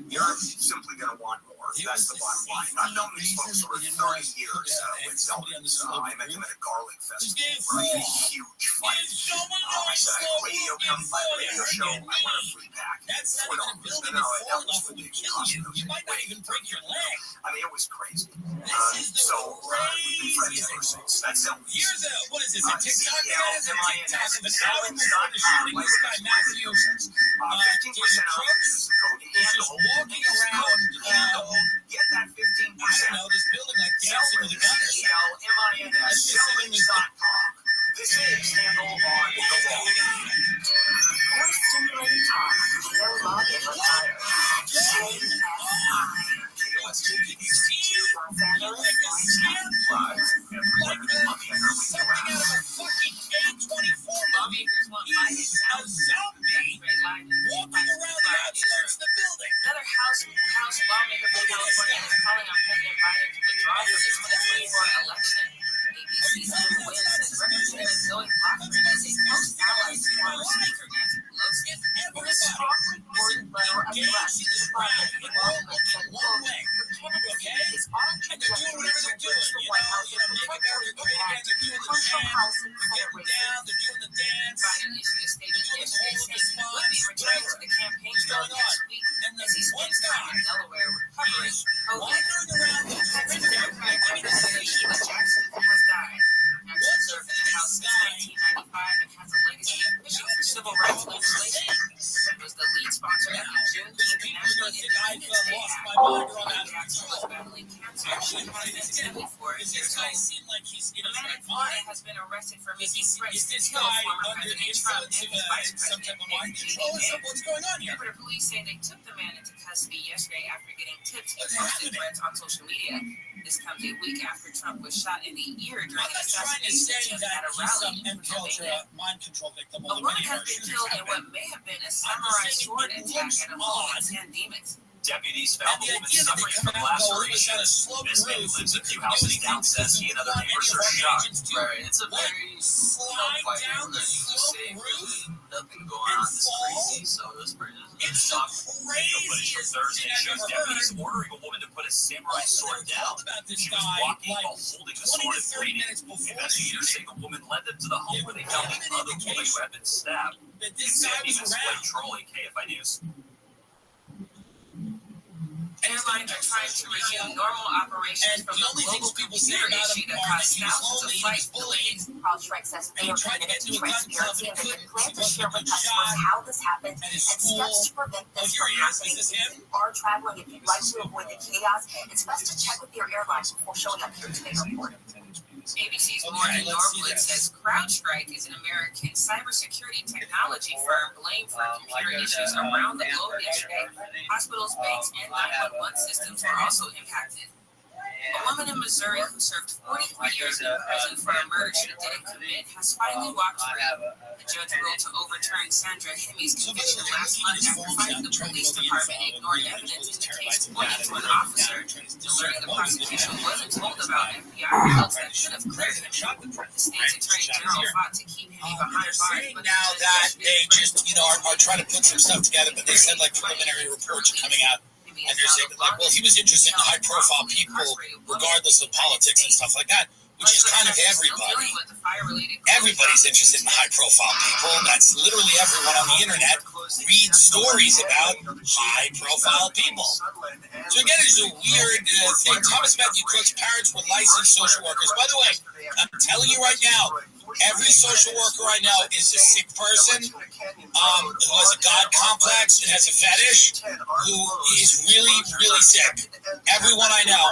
You're simply going to want more. That's the bottom line. I've known these folks for 30 years with elements. I met them at a garlic festival where I had a huge fight. I said, radio come by radio show, I want a free pack. That's not even a building that's full enough would kill you. You might not even break your leg. I mean, it was crazy. This is the craziest. That's Here's a, what is this, a TikTok? It's a TikTok of an hour before the shooting. This guy, Matthew, is a crook. He's just walking around, get that 15%. I don't know, this building like dancing with a gunner. CLMINS. This is House lawmaker from California is calling on President Biden to withdraw from the 2024 election. ABC's Jim Wynn says Representative Zoe Blockman is a close ally to former Speaker Nancy Pelosi. In a strongly worded letter addressed to President Blockman said, quote, your candidacy is uncontested to reach the White House with protective impact, crucial House and Senate races. Biden issued a statement yesterday saying he would be returning to the campaign trail next week as he spends time in Delaware recovering COVID. Texas Democratic Representative Sheila Jackson has died. Jackson served in the House since 1995 and has a legacy of pushing for civil rights legislation. She was the lead sponsor of the Juneteenth National Independence Day Act. Jackson was battling cancer when he was 74 years old. The man in Florida has been arrested for making threats to kill former President Trump and his vice president, Jupiter police say they took the man into custody yesterday after getting tips he posted threats on social media. This comes a week after Trump was shot in the ear during an assassination attempt at a rally in Pennsylvania. A woman has been killed in what may have been a samurai sword attack at a home in San Dimas. Deputies found the woman suffering from lacerations. This man lives a few houses down, says he and other neighbors are shocked. Right, it's a very fight. They say really nothing going on. It's crazy. So this person is shocked. The footage from Thursday shows deputies ordering a woman to put a samurai sword down. She was walking while holding the sword and bleeding. Investigators say the woman led them to the home where they found the other woman who had been stabbed. San Dimas Blake Trolley, KFI News. Airlines are trying to resume normal operations from the global computer issue that caused thousands of flight delays. CrowdStrike says they are committed to transparency and they plan to share with customers how this happened and steps to prevent this from happening. If you are traveling, if you'd like to avoid the chaos, it's best to check with your airline before showing up here to make a report. ABC's Morgan Norwood says CrowdStrike is an American cybersecurity technology firm blamed for computer issues around the globe yesterday. Hospitals, banks, and 911 systems were also impacted. A woman in Missouri who served 43 years in prison for a murder she didn't commit has finally walked free. The judge ruled to overturn Sandra Hemi's conviction last month after finding the police department ignored evidence in the case pointing to an officer. Learning the prosecution wasn't told about FBI results that should have cleared him. The state's attorney general fought to keep Hemi behind bars, but now that they just, are trying to put some stuff together, but they said preliminary reports are coming out. And they're saying, well, he was interested in high-profile people, regardless of politics and stuff like that, which is kind of everybody. Everybody's interested in high-profile people. That's literally everyone on the internet reads stories about high-profile people. So again, it's a weird thing. Thomas Matthew Cook's parents were licensed social workers. By the way, I'm telling you right now, every social worker I know is a sick person who has a God complex and has a fetish, who is really, really sick. Everyone I know,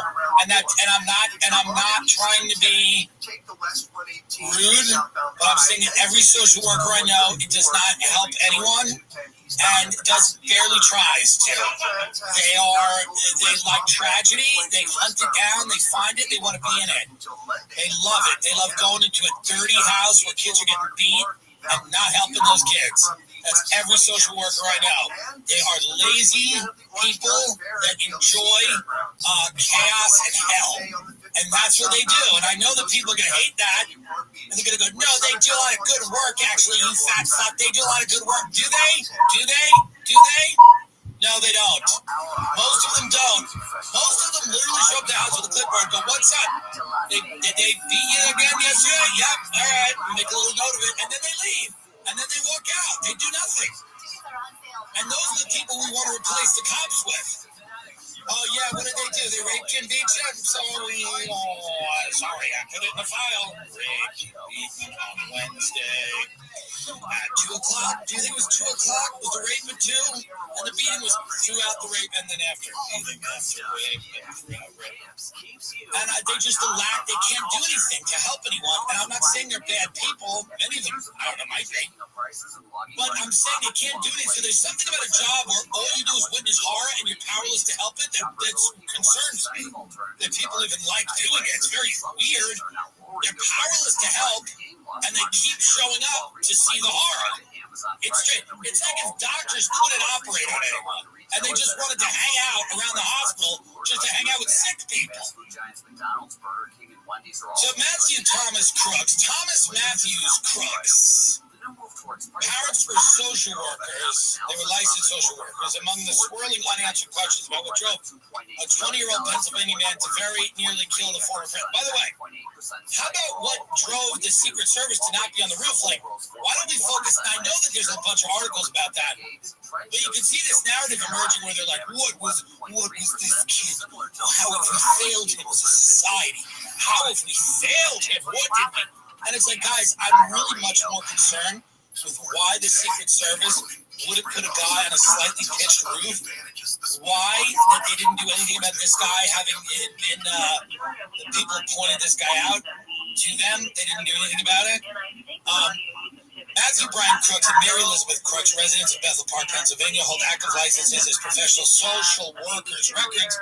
and I'm not trying to be rude, but I'm saying that every social worker I know, it does not help anyone, and barely tries to. They like tragedy. They hunt it down. They find it. They want to be in it. They love it. They love going into a dirty house where kids are getting beat and not helping those kids. That's every social worker I know. They are lazy people that enjoy chaos and hell. And that's what they do. And I know that people are going to hate that. And they're going to go, no, they do a lot of good work, actually, you fat fuck. They do a lot of good work. Do they? Do they? Do they? No, they don't. Most of them don't. Most of them literally show up to the house with a clipboard and go, what's up? Did they beat you again yesterday? Yep. All right. Make a little note of it. And then they leave. And then they walk out. They do nothing. And those are the people we want to replace the cops with. Oh, yeah, what did they do? They raped you and beat you? I'm sorry. Oh, sorry, I put it in the file. Raped, beaten on Wednesday at 2 o'clock. Do you think it was 2 o'clock? Was the rape at 2? And the beating was throughout the rape and then after. Beating after rape and throughout rape. And they just lack, they can't do anything to help anyone. And I'm not saying they're bad people. Many of them, I don't know, might be. But I'm saying they can't do anything. So there's something about a job where all you do is witness horror and you're powerless to help it. That concerns me. That people even like doing it. It's very weird. They're powerless to help, and they keep showing up to see the horror. It's like if doctors couldn't operate on anyone, and they just wanted to hang out around the hospital just to hang out with sick people. So Matthew Thomas Matthews Crooks. Parents were social workers. They were licensed social workers. Among the swirling unanswered questions about what drove a 20-year-old Pennsylvania man to very nearly kill the former friend. By the way, how about what drove the Secret Service to not be on the roof? Like, why don't we focus? I know that there's a bunch of articles about that, but you can see this narrative emerging where they're like, what was this kid? How have we failed him as a society? How have we failed him? What did we? And it's like, guys, I'm really much more concerned with why the Secret Service would have put a guy on a slightly pitched roof. Why that they didn't do anything about this guy having been the people pointed this guy out to them. They didn't do anything about it. Matthew Brian Crooks and Mary Elizabeth Crooks, residents of Bethel Park, Pennsylvania, hold active licenses as professional social workers. Records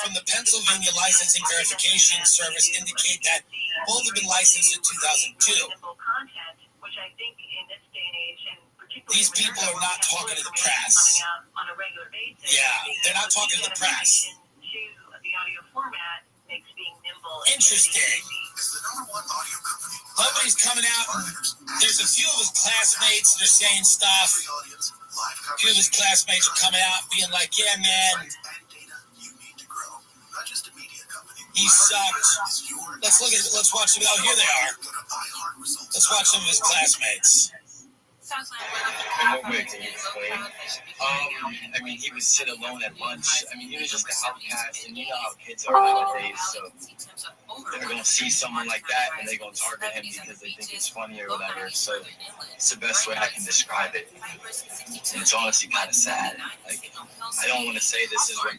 from the Pennsylvania Licensing Verification Service indicate that both have been licensed in 2002. These people are not talking to the press. Yeah, they're not talking to the press. Interesting. Nobody's coming out. There's a few of his classmates that are saying stuff. A few of his classmates are coming out being like, yeah, man, he sucked. Let's watch them. Oh, here they are. Let's watch some of his classmates. In what way can you explain? I mean, he would sit alone at lunch. I mean, he was just an outcast, and you know how kids are nowadays, so they're going to see someone like that, and they're going to target him because they think it's funny or whatever, so it's the best way I can describe it. And it's honestly kind of sad. Like, I don't want to say this is what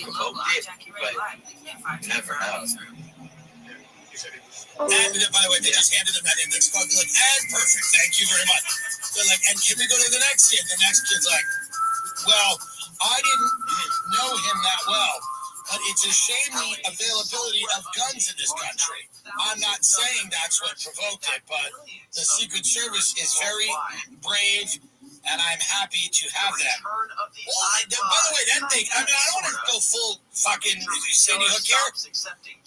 provoked it, but you never know. And by the way, they just handed him that index card. They're like, and perfect, thank you very much. They're like, and can we go to the next kid? The next kid's like, well, I didn't know him that well, but it's a shame the availability of guns in this country. I'm not saying that's what provoked it, but the Secret Service is very brave, and I'm happy to have them. Well, by the way, that thing, I mean, I don't want to go full fucking Sandy Hook here,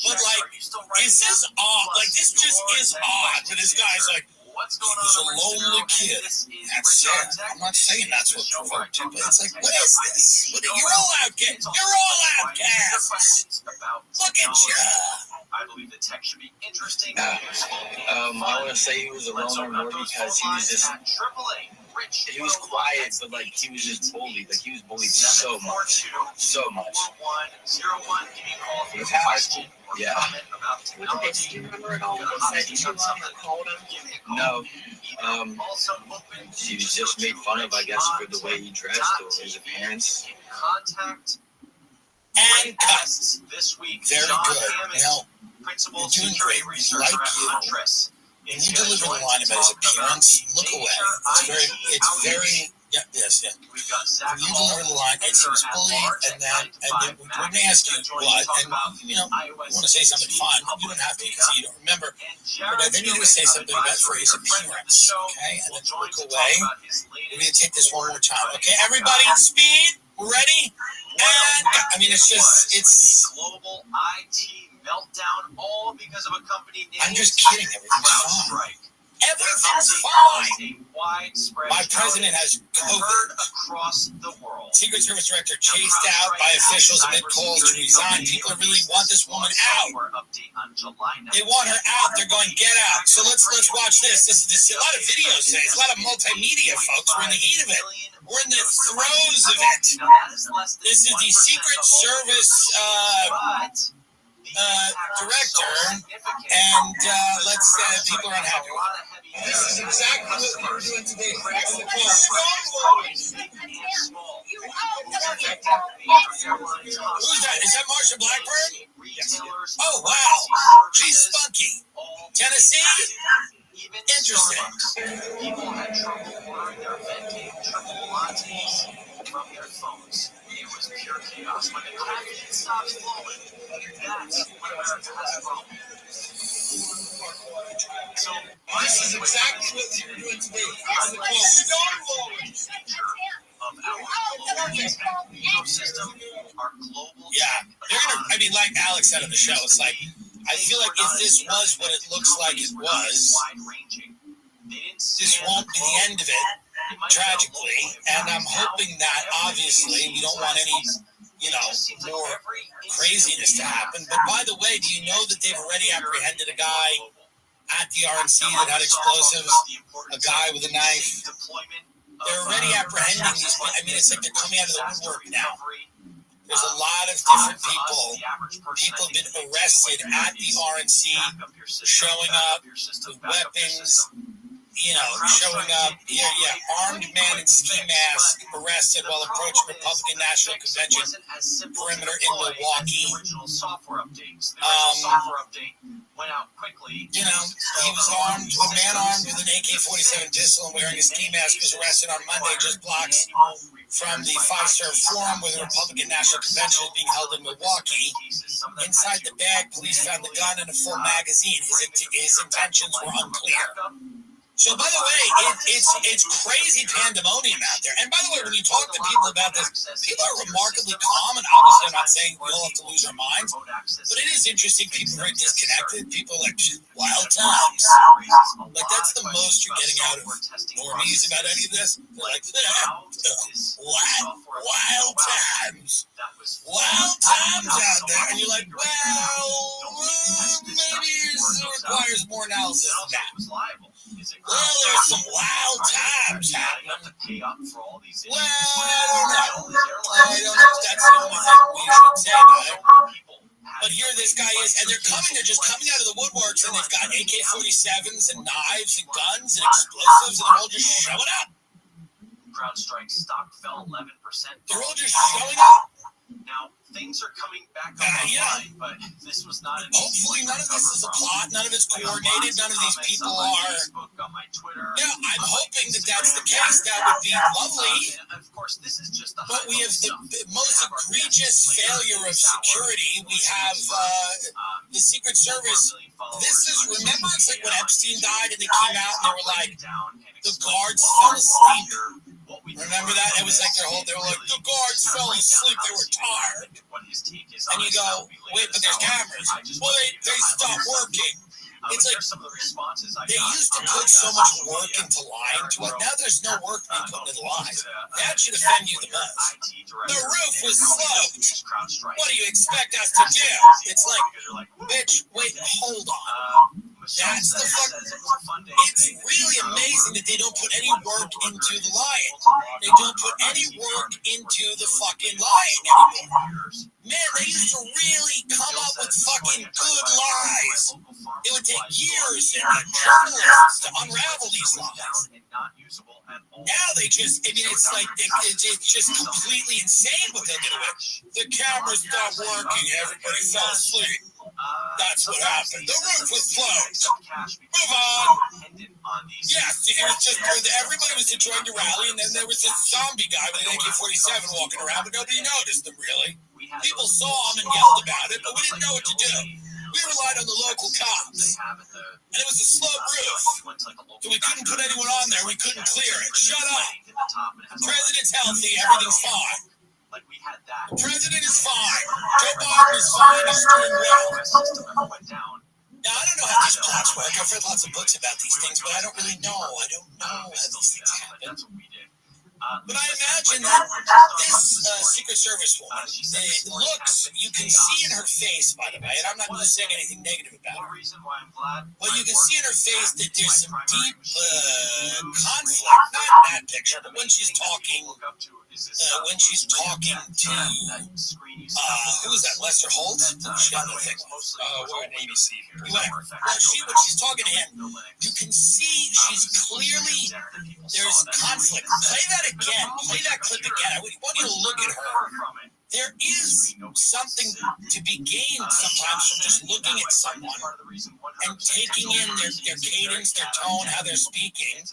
but like, is this odd? Like, this just is odd. But this guy's like, he was a lonely kid. That's sad. I'm not saying that's what provoked it, but it's like, what is this? You're all outcasts. You're all outcasts. Look at you. I believe the text should be interesting. I want to say he was a loner more because he was just... He was quiet, but like he was just bullied. Like he was bullied so much. He was high. Yeah. Do you remember at all what they said you called him? No. He was just made fun of, I guess, for the way he dressed or his appearance. Contact and cuts this week. Very good. Now, principal you're doing great. Like you. When you deliver the line about his appearance, look away. It's very, yeah. When you deliver the line, it's he was bullied, and then when they ask you what, and you know, you want to say something fun, you don't have to because you don't remember. But then you need to say something about for his appearance, okay? And then look away. We're gonna take this one more time, okay? Everybody, speed. We're ready. And I mean, it's global IT meltdown, all because of a company named I'm just kidding. Everything's fine. Everything's fine. My president has COVID. Across the world. Secret Service director chased out by officials amid calls to resign. People really want this woman out. They want her out. They're going, get out. So let's watch this. This is a lot of videos today. It's a lot of multimedia, folks. We're in the heat of it. We're in the throes of it. This is the Secret Service director, and let's people are unhappy with it. This is exactly what we were doing today. Who's that? Is that Marsha Blackburn? Yes. Oh, wow. She's spunky. Tennessee? Interesting. People had trouble ordering their venti triple lattes from their phones. It was pure chaos. When the caffeine stops flowing, that's when America has a problem. So this is exactly what you were doing today. our global ecosystem, our global. Yeah, they're gonna. I mean, like Alex said on the show, it's like I feel like if this was what it looks like it was, this won't be the end of it, tragically. And I'm hoping that obviously we don't want any, more craziness to happen. But by the way, do you know that they've already apprehended a guy at the RNC that had explosives, a guy with a knife? They're already apprehending these. I mean, it's like they're coming out of the woodwork now. There's a lot of different people. People have been arrested at the RNC, showing up with weapons, showing up. Armed man in ski mask arrested while approaching Republican National Convention perimeter in Milwaukee. He was armed, a man armed with an AK-47 pistol and wearing a ski mask was arrested on Monday, just blocks from the Five-Star Forum where the Republican National Convention is being held in Milwaukee. Inside the bag, police found the gun and a full magazine. His intentions were unclear. So, by the way, it's crazy pandemonium out there. And by the way, when you talk to people about this, people are remarkably calm. And obviously, I'm not saying we all have to lose our minds, but it is interesting. People are very disconnected. People are like, wild times. Like, that's the most you're getting out of normies about any of this. They're like, what? Wild times. Wild times out there. And you're like, well, maybe it requires more analysis than that. Well, there's some wild times happening. Well, I don't know if that's the only thing we should say about it. But here this guy is, and they're just coming out of the woodworks, and they've got AK-47s and knives and guns and explosives, and they're all just showing up. CrowdStrike stock fell 11%. They're all just showing up. Now, things are coming back online, but this was not an hopefully none of this is a plot, none of it's coordinated, none of these people are. I'm hoping that that's the case. That would be lovely. Of course, this is just but we have the most egregious failure of security. We have the Secret Service. Remember, it's like when Epstein died and they came out and they were like, the guards fell asleep. Remember that? It was like they were like, the guards fell asleep, they were tired. And you go, wait, but there's cameras. Well, they stopped working. It's like, they used to put so much work into lying to us. Now there's no work being put into lies. That should offend you the most. The roof was sloped. What do you expect us to do? It's like, bitch, wait, hold on. That's the fuck. It's really amazing that they don't put any work into the lying. They don't put any work into the fucking lying anymore. Man, they used to really come up with fucking good lies. It would take years and journalists to unravel these lies. Now they just, it's like, it's just completely insane what they'll do with. The cameras stopped working, everybody fell asleep. That's what happened. The roof was closed. Move on. Yes, it was just everybody was enjoying the rally, and then there was this zombie guy with an AK-47 walking around, but nobody noticed him really. People saw him and yelled about it, but we didn't know what to do. We relied on the local cops, and it was a slope roof, so we couldn't put anyone on there. We couldn't clear it. Shut up. The president's healthy. Everything's fine. The president is fine. Joe Biden is fine. He's doing well. Now, I don't know how these plots work. I've read lots of books about these things, but I don't really know. I don't know how these things happen. But I imagine that this Secret Service woman, it looks, you can see in her face, by the way, and I'm not just saying anything negative about her, but you can see in her face that there's some deep conflict, not in that picture, but when she's talking to, who was that, Lester Holt? She got the thing. We're on ABC. Whatever. When she's talking to him, you can see she's clearly, there's conflict. Play that again. Play that clip again. I want you to look at her. There is something to be gained sometimes from just looking at someone and taking in their cadence, their tone, how they're speaking.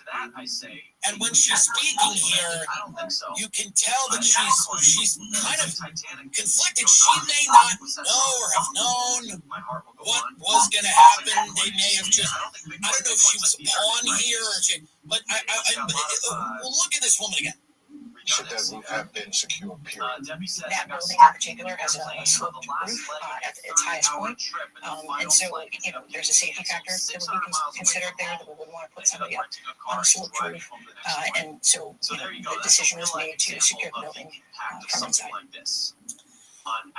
And when she's speaking here, you can tell that she's kind of conflicted. She may not know or have known what was going to happen. They may have just, I don't know if she was a pawn here, but we'll look at this woman again. should that roof have been secure, period. That building in particular has a sloped roof at its highest point. And so, there's a safety factor that would be considered there that we would want to put somebody up on a sloped roof. And so, the decision was made to secure the building from inside.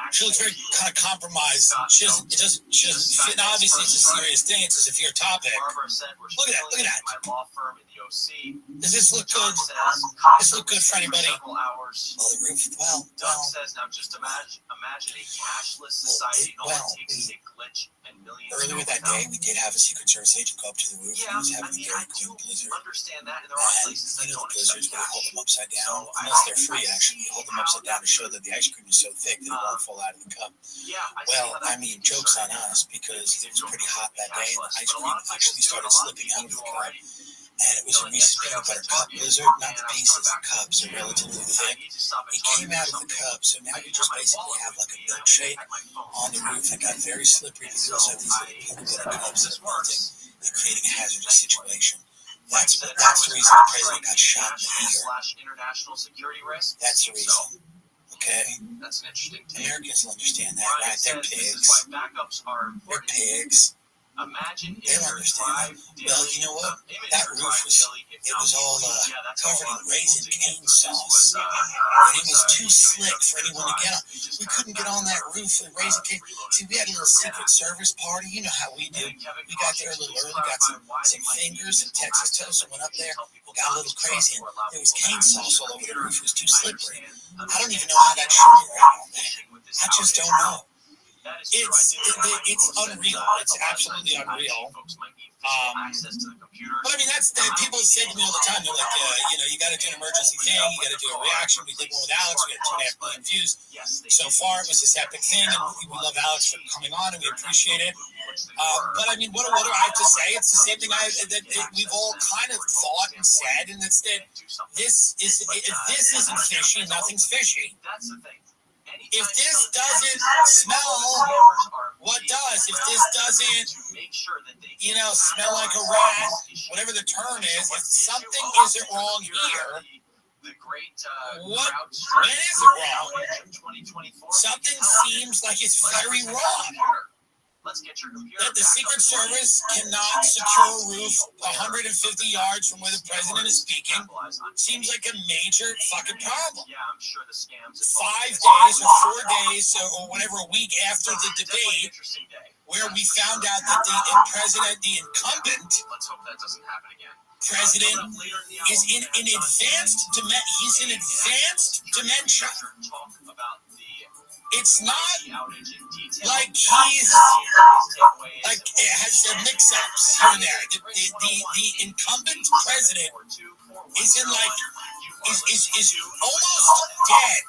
She looks very kind of compromised. She doesn't fit. Now, obviously, it's a serious thing. It's a severe topic. Look at that. Does this look good? Does this look good for anybody? Oh, the roof. Well. Doug says now just imagine a cashless society. Earlier that day, we did have a Secret Service agent go up to the roof. He was having a very cool blizzard. Understand that, and there are places that don't blizzards, we hold them upside down. Unless they're free, actually, we hold them upside down to show that the ice cream is so thick that it won't fall out of the cup. Well, I mean, joke's on us because it was pretty hot that day, and the ice cream actually started slipping out of the cup. And it was a Reese's peanut butter cup blizzard, not the pieces. The cups are relatively thick. It came out of the cup, so now you just basically have like a milkshake on the roof that got very slippery because of these little peanut butter cups that are melting and creating a hazardous situation. That's the reason the president got shot in the ear. That's the reason. Okay? That's an interesting take. Americans will understand that, right? They're pigs. They're pigs. They'll understand that. Well, you know what? That roof was all covered in raisin cane sauce. And it was too slick for anyone to get on. We couldn't get on that roof with raisin cane. See, we had a little Secret Service party. You know how we do. We got there a little early, got some fingers and Texas toast and went up there. Got a little crazy. And there was cane sauce all over the roof. It was too slippery. I don't even know how that should be right on there. I just don't know. It's unreal. It's absolutely unreal. But I mean, that's people say to me all the time. They're like, you got to do an emergency thing. You got to do a reaction. We did one with Alex. We had 2.5 million views. So far, it was this epic thing, and we love Alex for coming on, and we appreciate it. But I mean, what do I have to say? It's the same thing that we've all kind of thought and said, and it's that if this isn't fishy, nothing's fishy. That's the thing. If this doesn't smell, what does? If this doesn't, smell like a rat, whatever the term is, if something isn't wrong here, when is it wrong? Something seems like it's very wrong. That the Secret Service cannot secure a roof 150 yards from where the president is speaking seems like a major fucking problem. 5 days or 4 days or whatever, a week after the debate, where we found out that the incumbent president is in advanced dementia. It's not like he's has some mix-ups here and there. The incumbent president is is almost dead.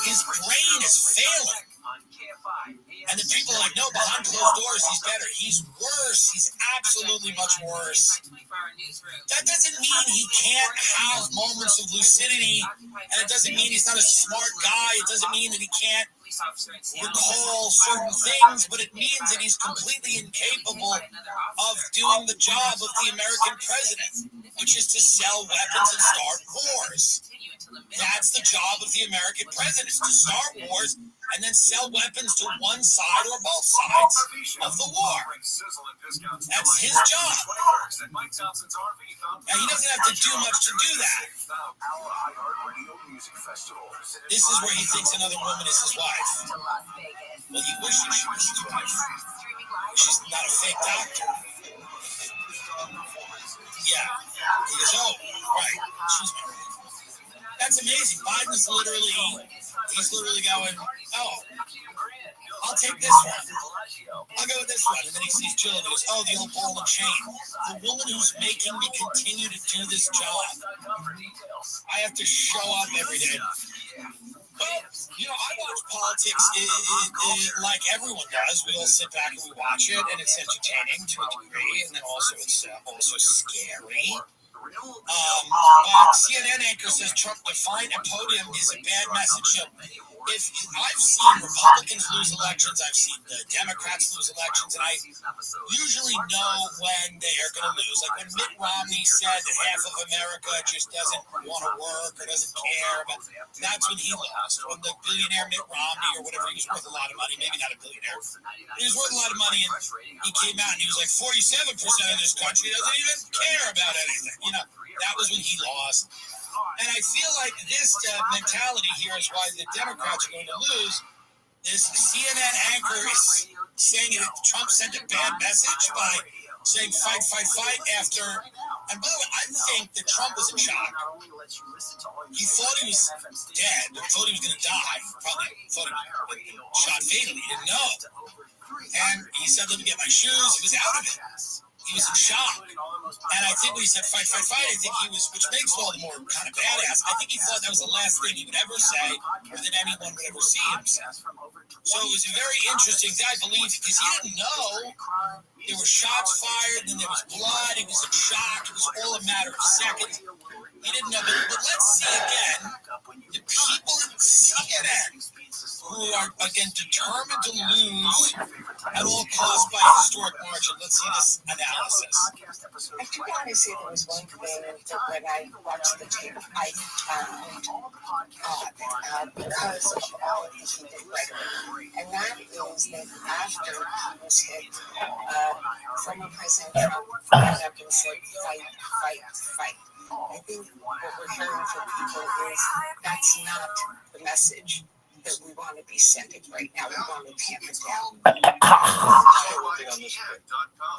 His brain is failing. And the people are like, no, behind closed doors, he's better. He's worse. He's absolutely much worse. That doesn't mean he can't have moments of lucidity, and it doesn't mean he's not a smart guy. It doesn't mean that he can't recall certain things, but it means that he's completely incapable of doing the job of the American president, which is to sell weapons and start wars. That's the job of the American president, is to start wars and then sell weapons to one side or both sides of the war. That's his job. Now, he doesn't have to do much to do that. This is where he thinks another woman is his wife. Well, he wishes she was his wife. She's not a fake doctor. Yeah. He goes, oh, right. She's married. That's amazing. Biden's literally going, oh, I'll take this one. I'll go with this one. And then he sees Jill and goes, oh, the old ball and chain. The woman who's making me continue to do this job. I have to show up every day. Well, I watch politics like everyone does. We all sit back and we watch it, and it's entertaining to a degree, and then also it's also scary. But CNN anchor says Trump defined a podium is a bad message. So if I've seen Republicans lose elections, I've seen the Democrats lose elections, and I usually know when they are going to lose. Like when Mitt Romney said that half of America just doesn't want to work or doesn't care, but that's when he lost. When the billionaire Mitt Romney or whatever, he was worth a lot of money, maybe not a billionaire, he was worth a lot of money, and he came out and he was like 47% of this country doesn't even care about anything. You know, that was when he lost. And I feel like this mentality here is why the Democrats are going to lose. This CNN anchor is saying that Trump sent a bad message by saying fight, fight, fight after. And by the way, I think that Trump was in shock. He thought he was dead, thought he was going to die. Probably thought he was shot fatally. He didn't know. And he said, let me get my shoes. He was out of it. He was in shock. And I think when he said fight, fight, fight, I think he was, which makes all the more kind of badass, I think he thought that was the last thing he would ever say or that anyone would ever see him say. So it was a very interesting thing, I believe, because he didn't know. There were shots fired, and there was blood. He was in shock. It was all a matter of seconds. He didn't know. But let's see again the people in CNN who are, again, determined to lose at all costs by a historic margin. Let's see this analysis. I do want to say there was one thing that when I watched the tape, I found because of all of his he did right away. And that is that after he was hit, former President Trump got up and said, fight, fight, fight. I think what we're hearing from people is that's not the message that we want to be sending right now. We want to tamp it down.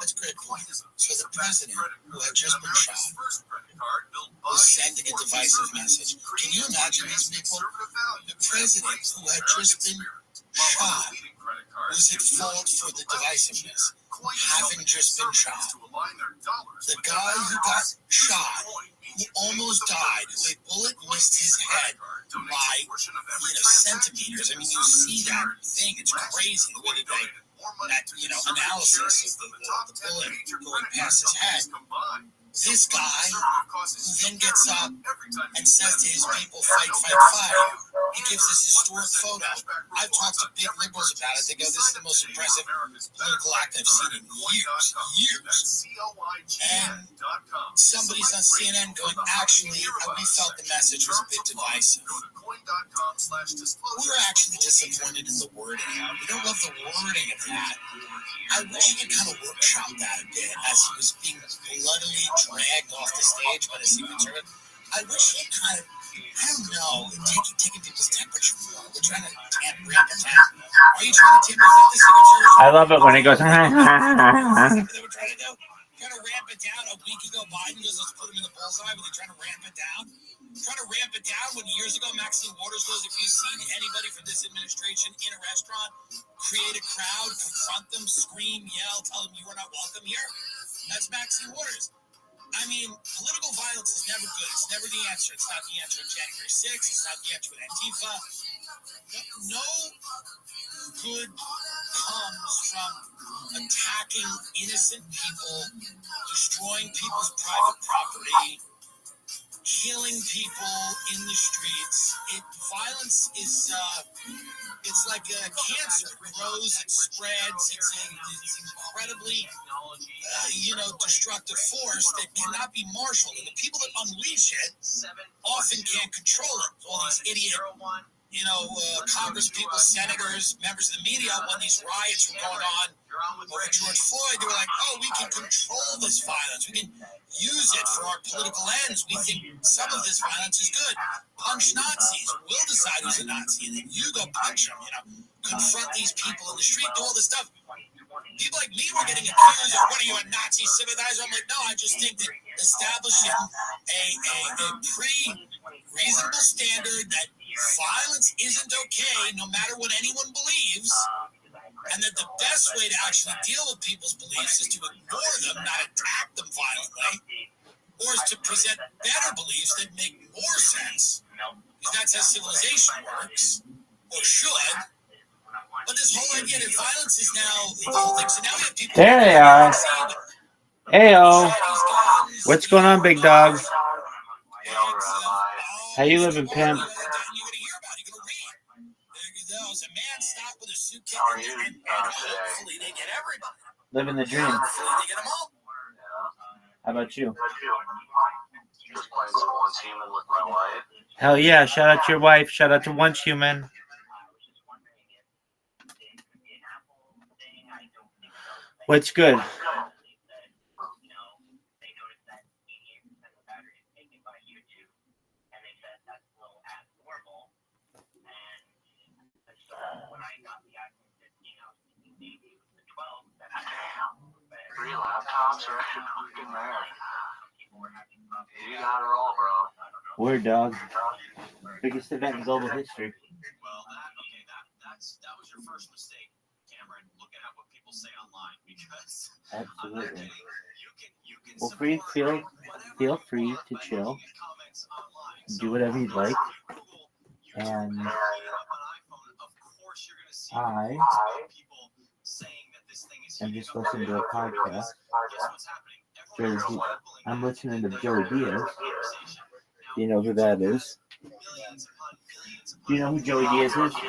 That's a great point. So the president, who had just been shot, was sending a divisive message. Can you imagine these people? The president, who had just been shot, was at fault for the divisiveness, having just been shot. The guy who got shot, who almost died, who a bullet missed his head by, centimeters. I mean, you see that thing. It's crazy the way that they, analysis of the bullet going past his head. This guy, who then gets up and says to his people, fight, fight, fight, he gives this historic photo. I've talked to big liberals about it. They go, this is the most impressive political act I've seen in years. And somebody's on CNN going, actually, we felt the message was a bit divisive. We were actually disappointed in the wording. We don't love the wording of that. I wish he could kind of workshop that a bit as he was being bloodily dragged off the stage by the Secret Service. I wish he kind of, I don't know, taking people's temperature. We're trying to ramp it down. Are you trying to tamp the Secret Service? I love it when he goes, They were trying to ramp it down. A week ago, Biden goes, let's put him in the bullseye. Were they trying to ramp it down? Trying to ramp it down when years ago Maxine Waters goes, if you've seen anybody from this administration in a restaurant create a crowd, confront them, scream, yell, tell them you are not welcome here, that's Maxine Waters. I mean, political violence is never good. It's never the answer. It's not the answer on January 6th. It's not the answer with Antifa. No good comes from attacking innocent people, destroying people's private property, killing people in the streets. Violence is it's like a cancer. It grows, it spreads. It's incredibly destructive force that cannot be marshaled. And the people that unleash it often can't control it. All these idiot Congress people, senators, members of the media, when these riots were going on over George Floyd, they were like, oh, we can control this violence. We can use it for our political ends. We think some of this violence is good. Punch Nazis. We'll decide who's a Nazi, and then you go punch them, confront these people in the street, do all this stuff. People like me were getting accused of, what are you, a Nazi sympathizer? I'm like, no, I just think that establishing a pretty reasonable standard that violence isn't okay, no matter what anyone believes, and that the best way to actually deal with people's beliefs is to ignore them, not attack them violently, or is to present better beliefs that make more sense, because that's how civilization works, or should. But this whole idea that violence is now the whole thing. So now we have people. there they are. Heyo. What's going on, big dog? How you living, pimp? How are you today? Living the dream. How about you? Just playing some Once Human with my wife. Hell yeah. Shout out to your wife. Shout out to Once Human. What's good? Three laptops are fucking there. You got it all, bro. Word, dog. Biggest event in global history. Well, that was your first mistake, Cameron. Looking at what people say online, because Absolutely. you can Well, feel free to chill. Do whatever you'd like. And I am just listening to a podcast. I'm listening to Joey Diaz. Do you know who that is? Do you know who Joey Diaz is? Not right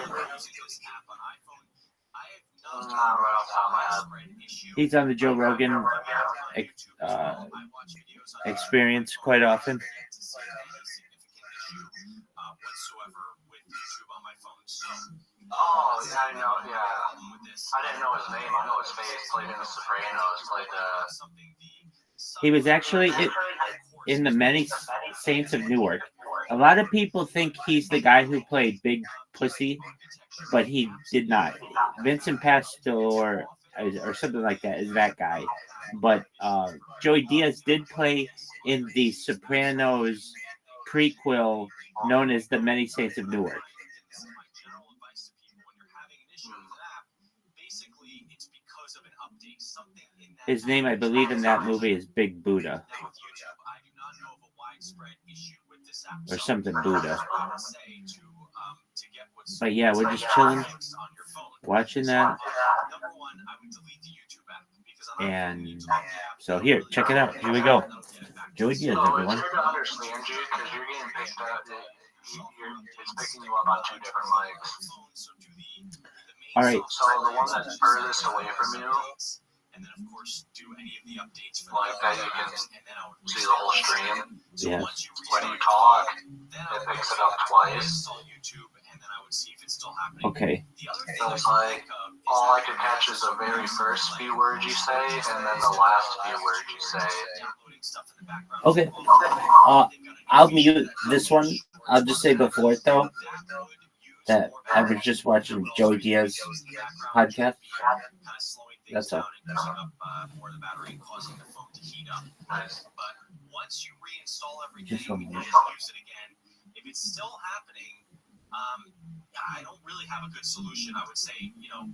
off the top of my head. He's on the Joe Rogan experience quite often. Oh, yeah, I know, yeah. I didn't know his name. I know his face. Played in The Sopranos. He was actually in the Many Saints of Newark. A lot of people think he's the guy who played Big Pussy, but he did not. Vincent Pastore or something like that is that guy. But Joey Diaz did play in the Sopranos prequel known as The Many Saints of Newark. His name, I believe, in that movie is Big Buddha. Or something Buddha. But yeah, we're just chilling, watching that. And so here, check it out. Here we go. Joey Diaz, everyone. It's hard to understand you because you're getting picked up. It's picking you up on two different mics. All right. So the one that's furthest away from you, and then of course do any of the updates for like that, you can see the whole stream. Yeah. When you talk, it picks it up twice. Okay. So it's like all I can catch is the very first few words you say, and then the last few words you say. Okay. I'll mute this one. I'll just say before it though that I was just watching Joey Diaz podcast. That's all. Once you reinstall everything Just 1 and minute. use it again, if it's still happening, I don't really have a good solution. I would say,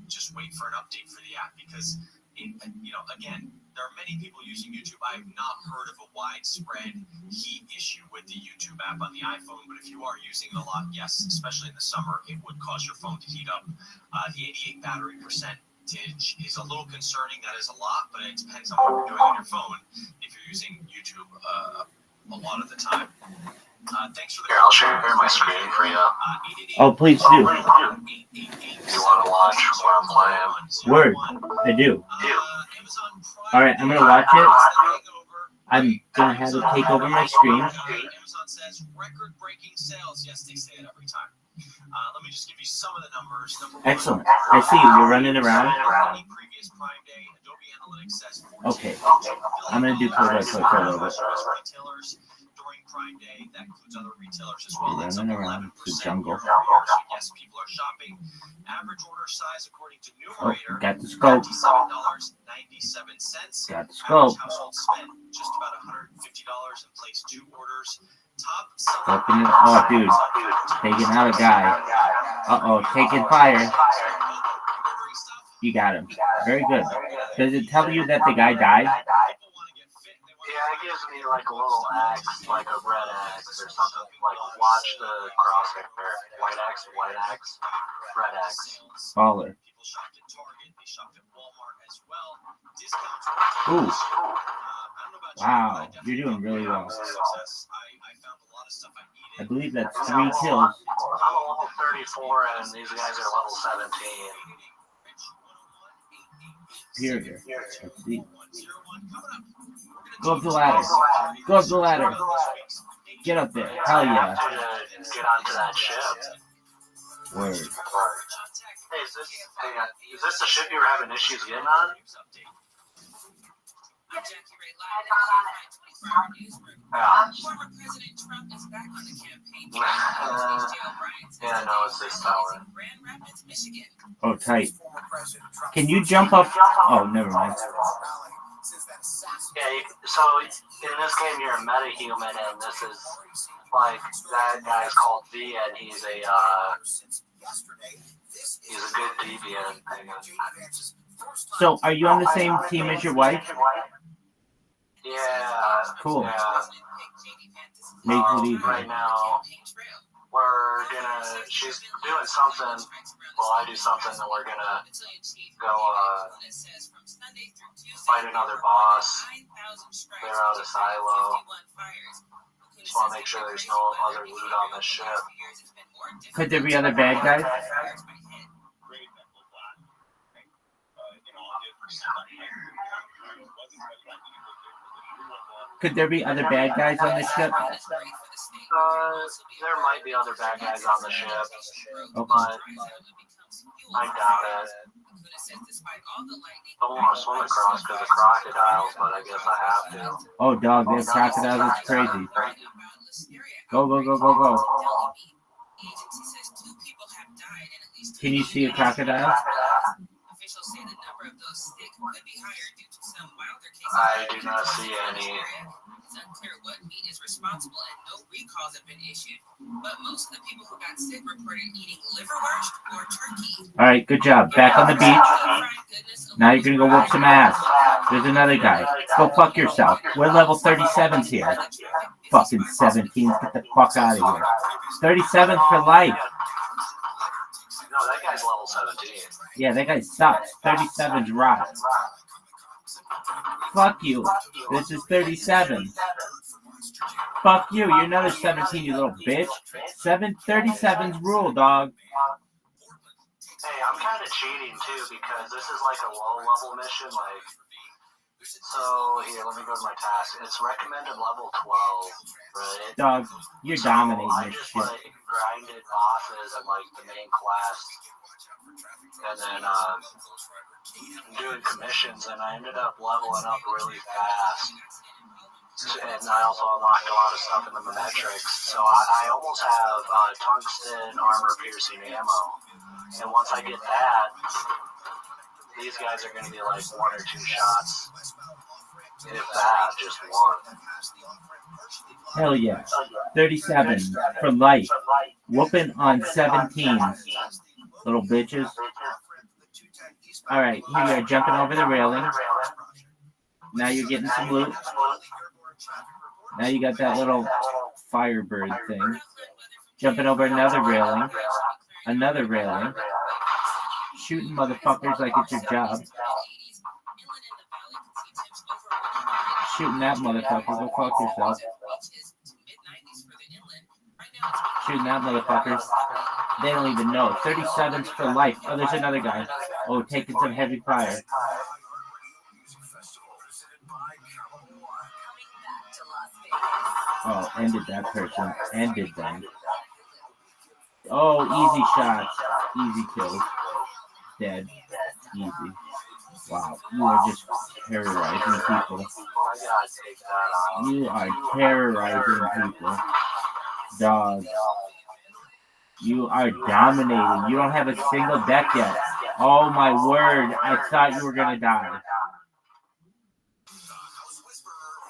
just wait for an update for the app because, again, there are many people using YouTube. I have not heard of a widespread heat issue with the YouTube app on the iPhone, but if you are using it a lot, yes, especially in the summer, it would cause your phone to heat up. The 88 battery percentage is a little concerning. That is a lot, but it depends on what you're doing on your phone if you're using YouTube a lot of the time. Thanks for the Here, I'll share my screen for you. Oh, please do. You want to watch what I'm playing? Word, I do. All right, I'm gonna watch it. I'm gonna have it take over my screen. Amazon says record-breaking sales. Yes, they say it every time. Let me just give you some of the numbers. Excellent. I see you. You're running around. Previous Prime Day, Adobe Analytics says Okay. I'm gonna do play-by-play for a little bit. retailers during Prime Day. That includes other retailers as well. That's up Running around 11% the jungle. year-over-year. So yes, people are shopping. Average order size, according to Oh, Numerator, got the scope. $97.97. Got the scope. Average household spent just about $150 and placed 2 orders. Top Fucking, oh, dude. Taking out a guy. Uh-oh, taking fire. You got him. Very good. Does it tell you that the guy died? Yeah, it gives me like a little X, like a red X or something. Like watch the crosshair. White X, red X. Baller. Ooh. Wow, you're doing really well. I believe that's Yeah, 3 I'm kills. a level 34, and these guys are level 17. Period. Let's see. Go up the ladder. Go up the ladder. Get up there. Hell yeah. To get onto that ship. Word. Hey, is this the ship you were having issues getting on? Yeah. Yeah, no, it's this tower. Oh, tight. Can you jump up? Oh, never mind. Yeah, so in this game you're a metahuman, and this is like that guy's called V, and he's a good deviant. So, are you on the same team as your wife? Yeah. Cool. Yeah. Makes it easy. Right now, she's doing something while I do something, and we're gonna go fight another boss, clear out a silo. Just want to make sure there's no other loot on this ship. Could there be other bad guys? Could there be other bad guys on the ship? There might be other bad guys on the ship, Okay. but I doubt it. Don't want to swim across because of crocodiles, but I guess I have to. Oh, dog, there's crocodiles. That's crazy. Go, go, go, go, go. Can you see a crocodile? I do not see any. It's unclear what meat is responsible, and no recalls have been issued. But most of the people who got sick reported eating liverwurst or turkey. All right, good job. Back on the beach. Now you're gonna go whoop some ass. There's another guy. Go fuck yourself. We're level 37s here. Fucking 17s. Get the fuck out of here. 37s for life. No, that guy's level 17. Yeah, that guy sucks. 37s rock. Fuck you. This is 37. Fuck you. You're another 17, you little bitch. 37's rule, dog. Hey, I'm kind of cheating too because this is like a low-level mission. Like, so here, let me go to my task. It's recommended level 12, right? Dog, you're So dominating I this just shit. like grinded bosses and like the main class, and then doing commissions, and I ended up leveling up really fast. And I also unlocked a lot of stuff in the metrics, so I almost have tungsten armor-piercing ammo. And once I get that, these guys are going to be like 1 or 2 shots. If that, just one. Hell yeah. 37 for life. Whooping on 17s. Little bitches. Alright, here we are jumping over the railing. Now you're getting some loot. Now you got that little firebird thing. Jumping over another railing. Another railing. Shooting motherfuckers like it's your job. Shooting that motherfucker. Go fuck yourself. Shooting that motherfuckers. They don't even know. 37's for life. Oh, there's another guy. Oh, taking some heavy fire. Oh, ended that person. Ended them. Oh, easy shots. Easy kills. Dead. Easy. Wow. You are just terrorizing people. You are terrorizing people. Dog. You are dominating. You don't have a single death yet. Oh my word. I thought you were going to die.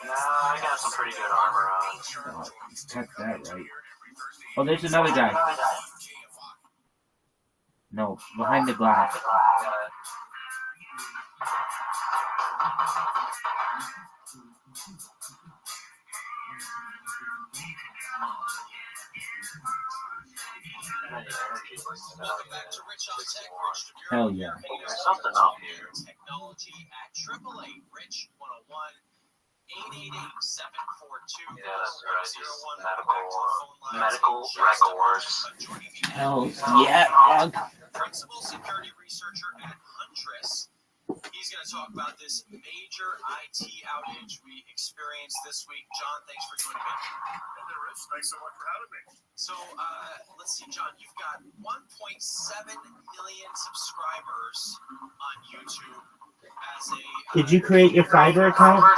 Nah, I got some pretty good armor on. Oh, cut that right. Oh, there's another guy. No, behind the glass. Hell yeah. There's something up here. Technology at 888 Rich 101. Yeah, that's right. Just medical records. Hell yeah, dog. Principal security researcher at Huntress. He's going to talk about this major IT outage we experienced this week. John, thanks for joining me. Hey there, Rich. Thanks so much for having me. So, let's see, John, you've got 1.7 million subscribers on YouTube as a... Did you create your Fiverr account? I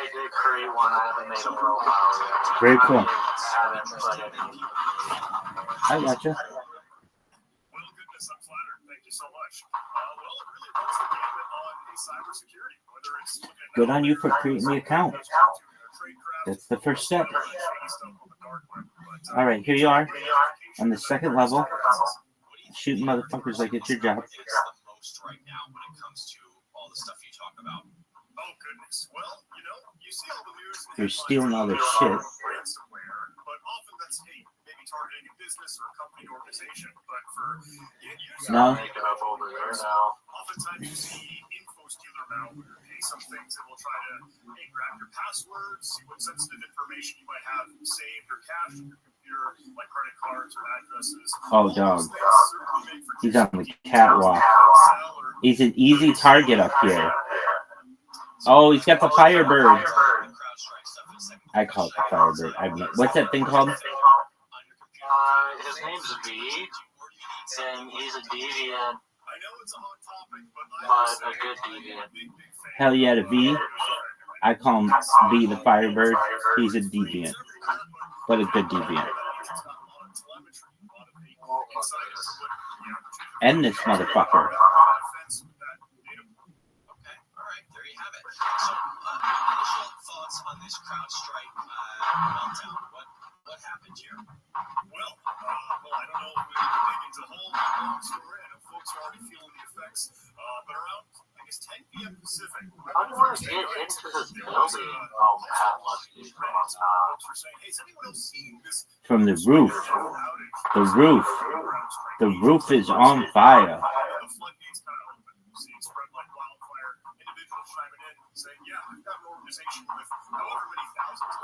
did create one. I haven't made a profile yet. Very cool. I haven't put any. I gotcha. Well, goodness, I'm flattered. Thank you so much. Well, it really runs the gamut on cybersecurity, whether it's looking at... Good on you for creating the account. That's the first step. All right, here you are on the second level, shooting motherfuckers like it's your job. Right now when it comes to all the stuff you talk about. Oh goodness. Well, you know, you see all the news. You're stealing all their shit. Ransomware, but often that's maybe targeting a business or a company or organization. But for end users, No. oftentimes you see info stealer malware. Some things that will try to grab your passwords, see what sensitive information you might have saved or cached in your computer, like credit cards or addresses. Oh, dog. He's on the catwalk. He's an easy target up here. Oh, he's got the Firebird. I call it the Firebird. What's that thing called? His name's V, and he's a deviant, but a good deviant. Hell yeah, the V. I call him V the Firebird. He's a deviant, but a good deviant. And this motherfucker. Initial thoughts on this CrowdStrike meltdown. What happened here? Well, I don't know if we can dig into the whole long story. I know folks are already feeling the effects. But around, I guess, 10 p.m. Pacific. How do I get into this building? Oh, that must be from the roof. The roof. The roof is on fire.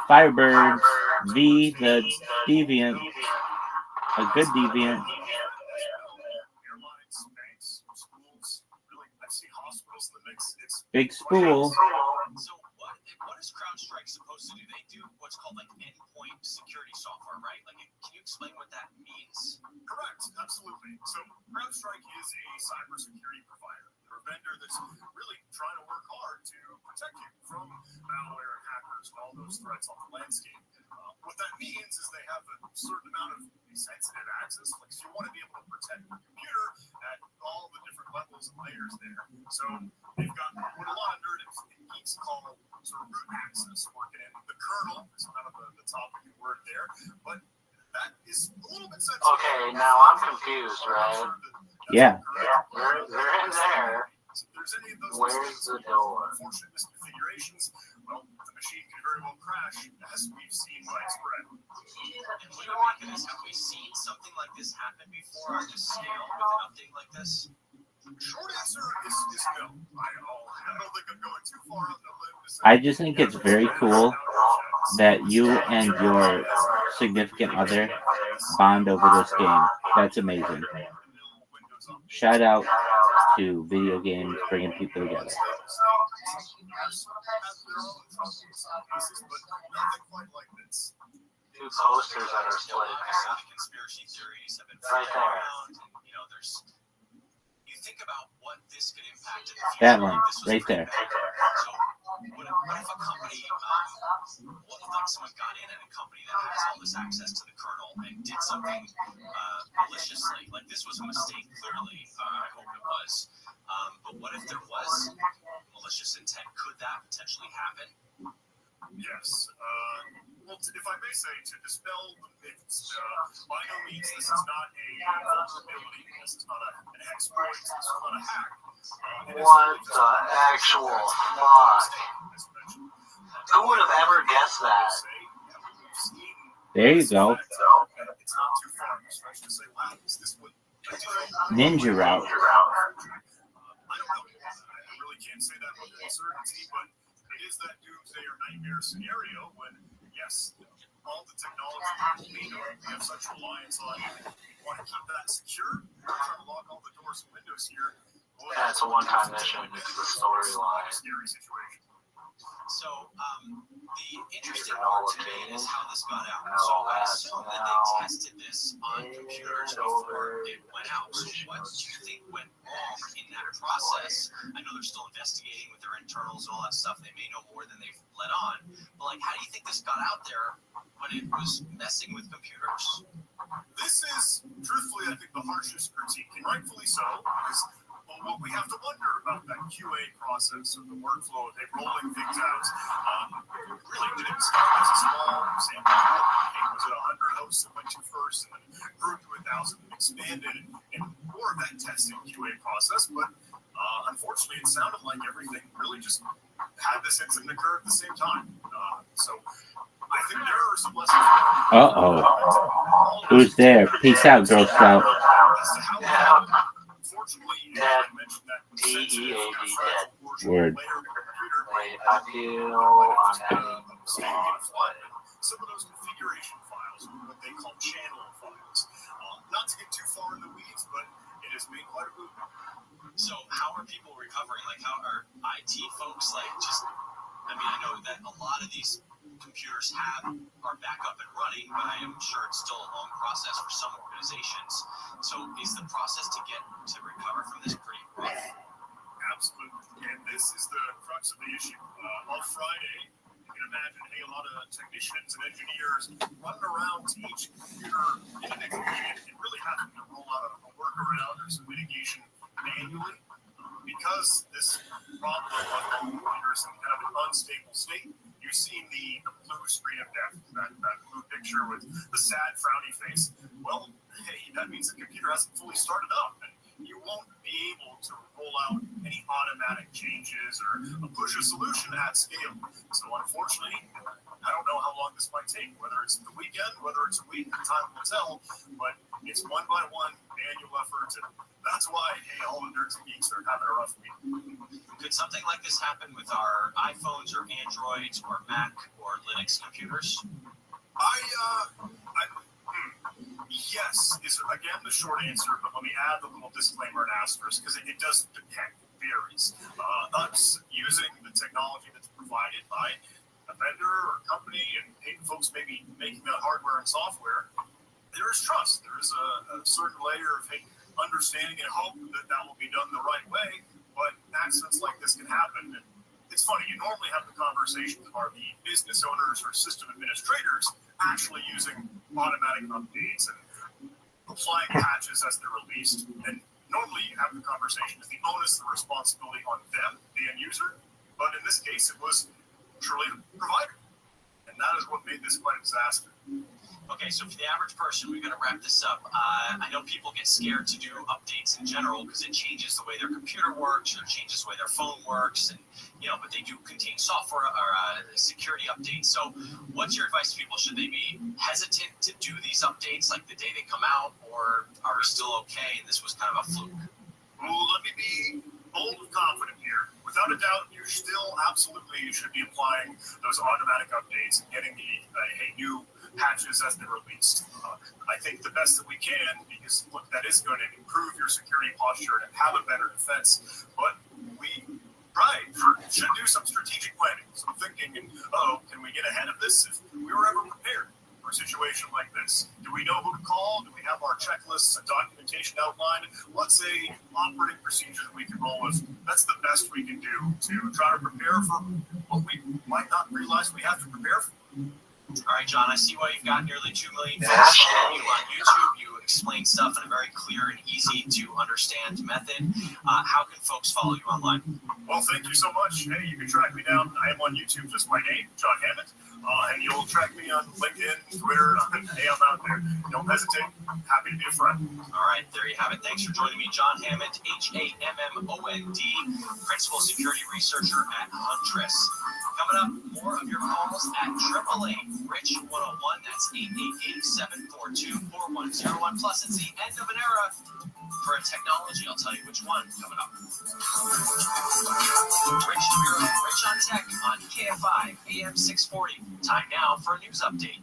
Firebird, V, the deviant, a good deviant. Big spool. So what is CrowdStrike supposed to do? They do what's called like endpoint security software, right? Like, can you explain what that means? Correct, absolutely. So CrowdStrike is a cybersecurity provider. They're a vendor that's really trying to work hard to protect you from malware and hackers and all those threats on the landscape. What that means is they have a certain amount of sensitive access. Like, so you want to be able to protect your computer at all the different levels and layers there. So they've got what a lot of nerd geeks call sort of root access, working in the kernel is kind of the topic word there. But that is a little bit sensitive. Okay, now I'm confused, right? Yeah. They're in there. Where's the door? Unfortunate misconfigurations. Well, the machine can very well crash, as we've seen widespread. And what do you make of this? Have we seen something like this happen before on this scale with an update like this? Short answer is no. I don't think I'm going too far out the limb to say. I just think it's very cool that you and your significant other bond over this game. That's amazing. Shout out to video games bringing people together. Two posters that are split. Conspiracy theories have been right there. around. You know, you think about what this could impact in the future. That one, right there. So, what if a company, what if like someone got in at a company that has all this access to the kernel and did something maliciously? Like, this was a mistake, clearly. I hope it was. But what if there was malicious intent? Could that potentially happen? Yes. Well, if I may say, to dispel the myths, by no means this is not a vulnerability. This is not an exploit. This is not a hack. What the actual fuck? Who would have ever guessed that? There you go. Ninja route. I really can't say that with certainty, but is that doomsday or nightmare scenario when, yes, all the technology we have such reliance on, we want to keep that secure, we're trying to lock all the doors and windows here. Yeah, it's a one-time mission. It's the storyline. Scary situation. So, the interesting part to me is how this got out. So, I assume that they tested this on computers before it went out. So, what do you think went wrong in that process? I know they're still investigating with their internals and all that stuff. They may know more than they've let on. But, like, how do you think this got out there when it was messing with computers? This is, truthfully, I think the harshest critique, and rightfully so, because what we have to wonder about that QA process or the workflow of rolling things out. Really, did it start as a small sample? Was it 100 hosts that went to first and then grew to 1,000 and expanded and more of that testing QA process? But unfortunately, it sounded like everything really just had this incident occur at the same time. So I think there are some lessons. Who's there? Peace out, Girl Scout. Dead. DEAD dead. Word. Wait, I feel I'm having some of those configuration files, what they call channel files. Not to get too far in the weeds, but it has made quite a movement. So how are people recovering? Like, how are IT folks, like, just, I mean, I know that a lot of these computers are back up and running, but I am sure it's still a long process for some organizations. So is the process to recover from this pretty rough? Absolutely. And this is the crux of the issue. On Friday, you can imagine, hey, a lot of technicians and engineers running around to each computer individually and really having to roll out a workaround or some mitigation manually. Because this problem of computers in kind of an unstable state, you've seen the blue screen of death, that blue picture with the sad, frowny face. Well, hey, that means the computer hasn't fully started up, and you won't be able to roll out any automatic changes or push a solution at scale. So unfortunately, I don't know how long this might take, whether it's the weekend, whether it's a week, time will tell, but it's one by one manual effort, and that's why, hey, all the nerds and geeks are having a rough week. Could something like this happen with our iPhones or Androids or Mac or Linux computers? Yes, is again the short answer, but let me add the little disclaimer and asterisk, because it does depend. It varies. Us using the technology that's provided by a vendor or company, and folks maybe making that hardware and software, there is trust. There is a certain layer of understanding and hope that will be done the right way. But accidents like this can happen. And it's funny, you normally have the conversations of are the business owners or system administrators actually using automatic updates and applying patches as they're released. And normally you have the conversation, is the onus and responsibility on them, the end user? But in this case, it was truly the provider. And that is what made this quite a disaster. Okay, so for the average person, we're going to wrap this up. I know people get scared to do updates in general because it changes the way their computer works or changes the way their phone works, and but they do contain software or security updates. So, what's your advice to people? Should they be hesitant to do these updates like the day they come out, or are we still okay and this was kind of a fluke? Well, let me be bold and confident here. Without a doubt, you still absolutely should be applying those automatic updates and getting the new patches as they're released. I think the best that we can, because look, that is going to improve your security posture and have a better defense. But we should do some strategic planning, some thinking, and can we get ahead of this if we were ever prepared for a situation like this? Do we know who to call? Do we have our checklists and documentation outlined? Let's say operating procedures we can roll with. That's the best we can do to try to prepare for what we might not realize we have to prepare for. All right, John, I see why you've got nearly 2 million folks following you on YouTube. You explain stuff in a very clear and easy to understand method. How can folks follow you online? Well, thank you so much. Hey, you can track me down. I am on YouTube, just my name, John Hammond. And you'll track me on LinkedIn, Twitter. Hey, I'm out there. Don't hesitate. Happy to be a friend. All right, there you have it. Thanks for joining me, John Hammond, Hammond, Principal Security Researcher at Huntress. Coming up, more of your calls at 888 Rich 101. That's 888-742-4101. Plus, it's the end of an era for a technology. I'll tell you which one coming up. Rich on Tech on KFI AM 640. Time now for a news update.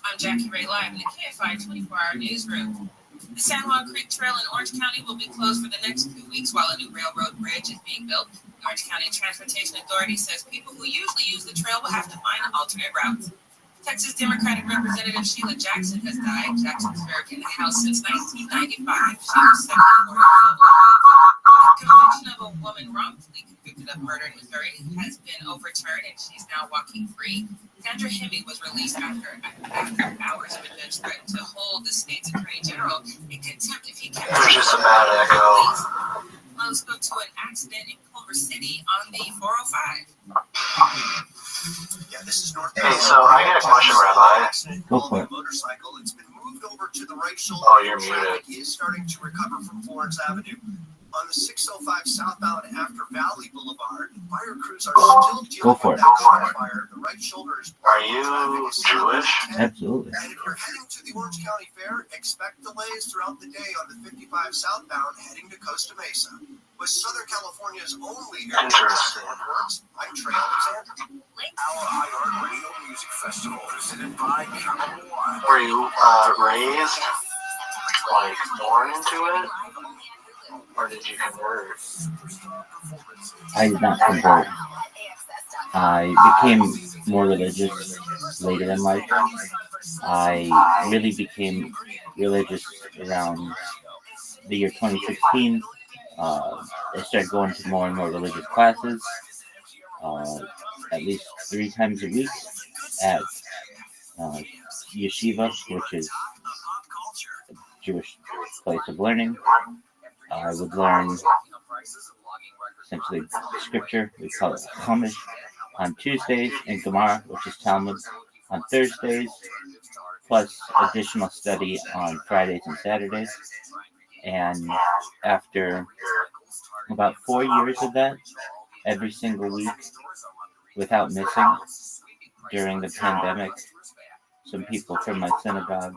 I'm Jackie Ray live in the KFI 24-hour newsroom. The San Juan Creek Trail in Orange County will be closed for the next 2 weeks while a new railroad bridge is being built. The Orange County Transportation Authority says people who usually use the trail will have to find alternate routes. Texas Democratic Representative Sheila Jackson has died. Jackson served in the House since 1995. She was 74 years old. The conviction of a woman wrongfully convicted of murder in Missouri has been overturned, and she's now walking free. Sandra Hemme was released after hours of a judge threatened to hold the state's attorney general in contempt if he kept. There's just a bad echo. Let's go to an accident in Culver City on the 405. Yeah, this is North. Hey, so I got a question, Rabbi. Go for it. Motorcycle. It's been moved over to the right shoulder. Oh, you're muted. Is starting to recover from Florence Avenue. On the 605 southbound after Valley Boulevard, fire crews are still dealing with that fire. The right shoulder is. Are you Jewish? Absolutely. And if you're heading to the Orange County Fair, expect delays throughout the day on the 55 southbound heading to Costa Mesa. With Southern California's only airports, I'm Trey Alexander. Our iHeartRadio Music Festival presented by Capital One. Were you raised, like, born into it? Or did you convert? I did not convert. I became more religious later in life. I really became religious around the year 2016. I started going to more and more religious classes, at least 3 times a week at yeshiva, which is a Jewish place of learning. I would learn essentially scripture, we call it Chumash, on Tuesdays, and Gemara, which is Talmud, on Thursdays, plus additional study on Fridays and Saturdays. And after about 4 years of that, every single week, without missing, during the pandemic, some people from my synagogue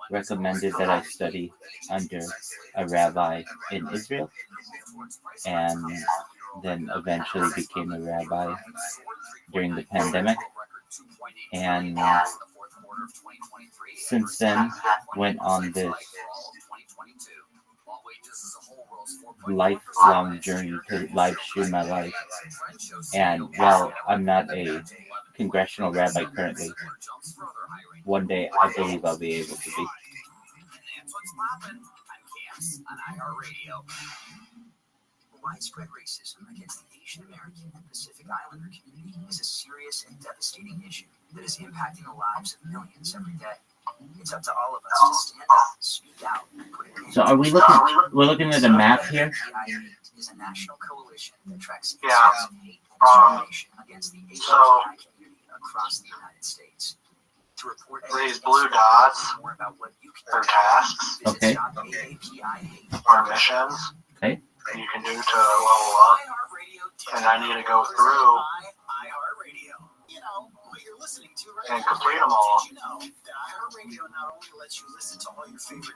recommended that I study under a rabbi in Israel, and then eventually became a rabbi during the pandemic. And since then, went on this lifelong journey to live stream my life. And while I'm not a congressional rabbi currently, one day I believe I'll be able to be. Widespread racism against the Asian American and Pacific Islander community is a serious and devastating issue that is impacting the lives of millions every day. It's up to all of us to stand up, speak out, and put it in. So are we looking at a map here? Is a national coalition that tracks Yeah. hate and discrimination against the API community across the United States. To report These blue dots more about what you can are tasks Okay. or missions Okay. you can do to level up, and I need to go through and complete them all.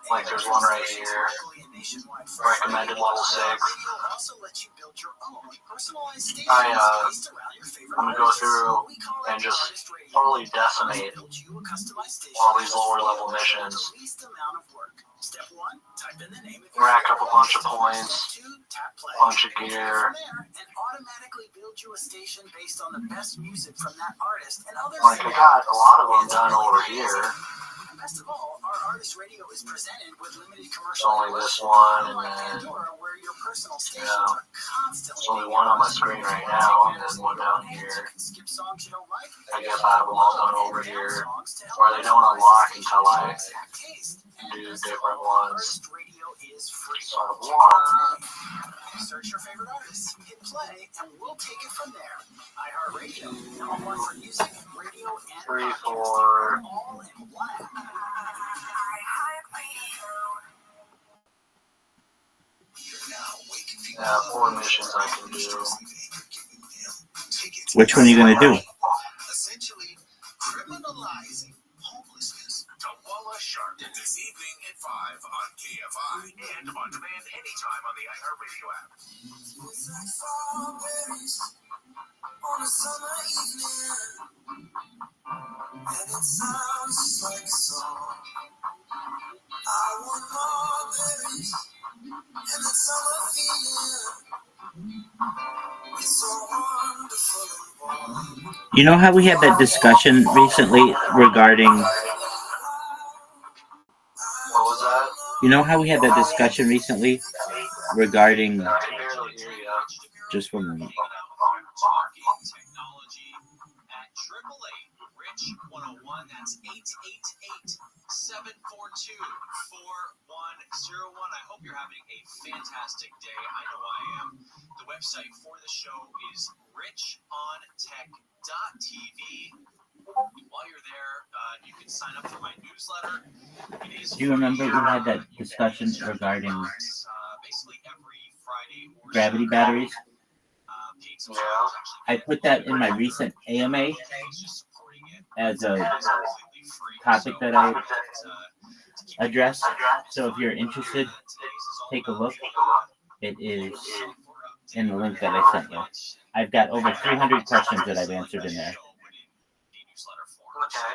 Like there's one right here, recommended level 6. I'm gonna go through and just totally decimate all these lower level missions. Rack up a bunch of points, bunch of gear. Like I got a lot of them done over here. Best of all, our artist radio is presented with limited commercial. Only this one, and then there's only one on my screen right now, and then one down here. I guess I have them all done over here, where they don't unlock until I do different ones. So I have one. Search your favorite artists, hit play, and we'll take it from there. iHeartRadio, number 1 for music, radio, and 3, 4. all in one. Yeah, 4 missions I can do. Which one are you gonna do? Essentially, criminalizing homelessness. Tawala Sharp this evening at 5 on KFI and on demand anytime on the iHeartRadio app. It's like strawberries on a summer evening, and it sounds just like a song. I want more berries and that summer feeling. It's so wonderful and warm. You know how we had that discussion recently regarding. What was that? You know how we had that discussion recently regarding. I can barely hear you. Just 1 minute. Technology at 888-RICH-101. That's 888-742-4101. I hope you're having a fantastic day. I know I am. The website for the show is richontech.tv. While you're there, you can sign up for my newsletter. Do you remember we had that discussion regarding gravity batteries? I put that in my recent AMA as a topic that I addressed. So if you're interested, take a look. It is in the link that I sent you. I've got over 300 questions that I've answered in there. Okay.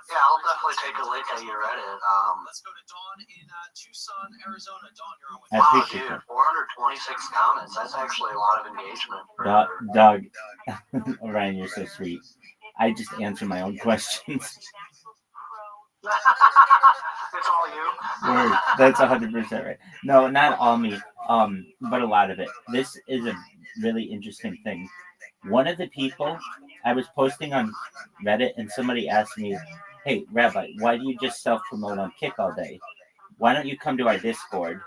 Yeah, I'll definitely take a look at your Reddit. Let's go to Dawn in Tucson, Arizona. Dawn, you're on with I wow, appreciate dude, that. 426 comments. That's actually a lot of engagement. Doug, Orion, you're so sweet. I just answer my own questions. It's all you. Word. That's 100% right. No, not all me, but a lot of it. This is a really interesting thing. One of the people, I was posting on Reddit, and somebody asked me, "Hey, Rabbi, why do you just self-promote on Kick all day? Why don't you come to our Discord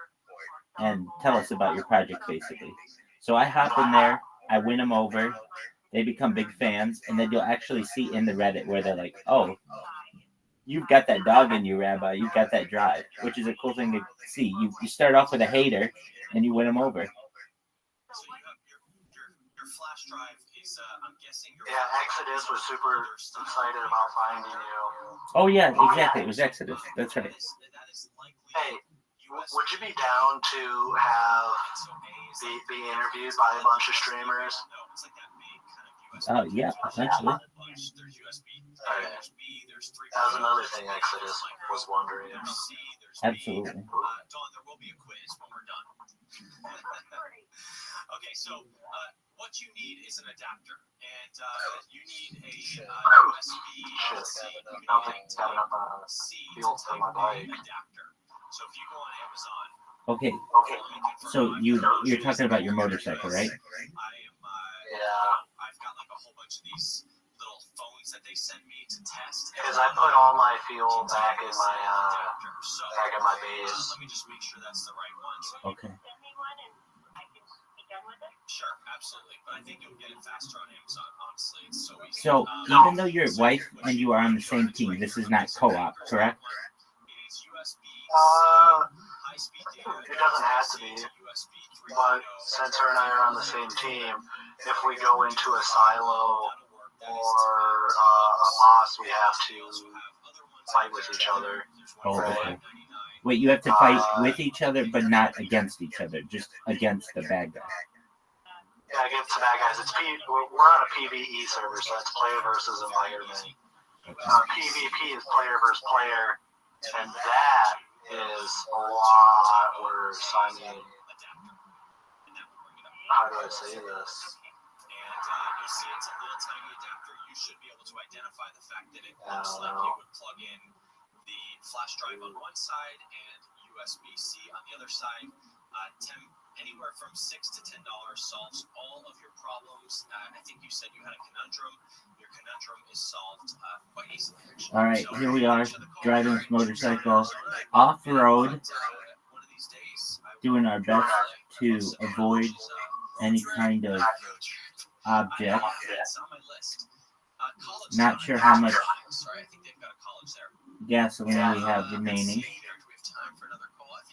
and tell us about your project, basically?" So I hop in there, I win them over, they become big fans, and then you'll actually see in the Reddit where they're like, "Oh, you've got that dog in you, Rabbi. You've got that drive," which is a cool thing to see. You start off with a hater, and you win them over. Your flash drive is, I'm guessing. Yeah, Exodus was super excited about finding you. Oh yeah, exactly. It was Exodus. That's right. Hey, would you be down to have be interviewed by a bunch of streamers? Yeah, essentially. Okay. That was another thing Exodus was wondering. Absolutely. Dawn, there will be a quiz when we're done. Okay, so what you need is an adapter, and you need a USB-C adapter. So if you go on Amazon. Okay. So you're talking about your motorcycle, right? Yeah. I've got like a whole bunch of these little phones that they send me to test. Because I put all my fuel back in my base. Let me just make sure that's the right one. Okay. Sure, absolutely. But I think you'll get it faster on Amazon, honestly. It's so easy. So even though your wife and you are on the same team, this is not co-op, correct? It doesn't have to be. But since her and I are on the same team, if we go into a silo or a boss, we have to fight with each other. Oh, okay. Wait, you have to fight with each other, but not against each other, just against the bad guy. Yeah, against the bad guys. We're on a PvE server, so it's player versus environment. PvP is player versus player, and that is a lot worse. I mean, how do I say this? And you see it's a little tiny adapter. You should be able to identify the fact that it looks like it would plug in the flash drive on one side and USB-C on the other side. Anywhere from $6 to $10 solves all of your problems. I think you said you had a conundrum. Your conundrum is solved quite easily, actually. All right, here we are, driving this motorcycle off-road, doing our best to avoid any kind of object. Not sure how much gasoline we have remaining.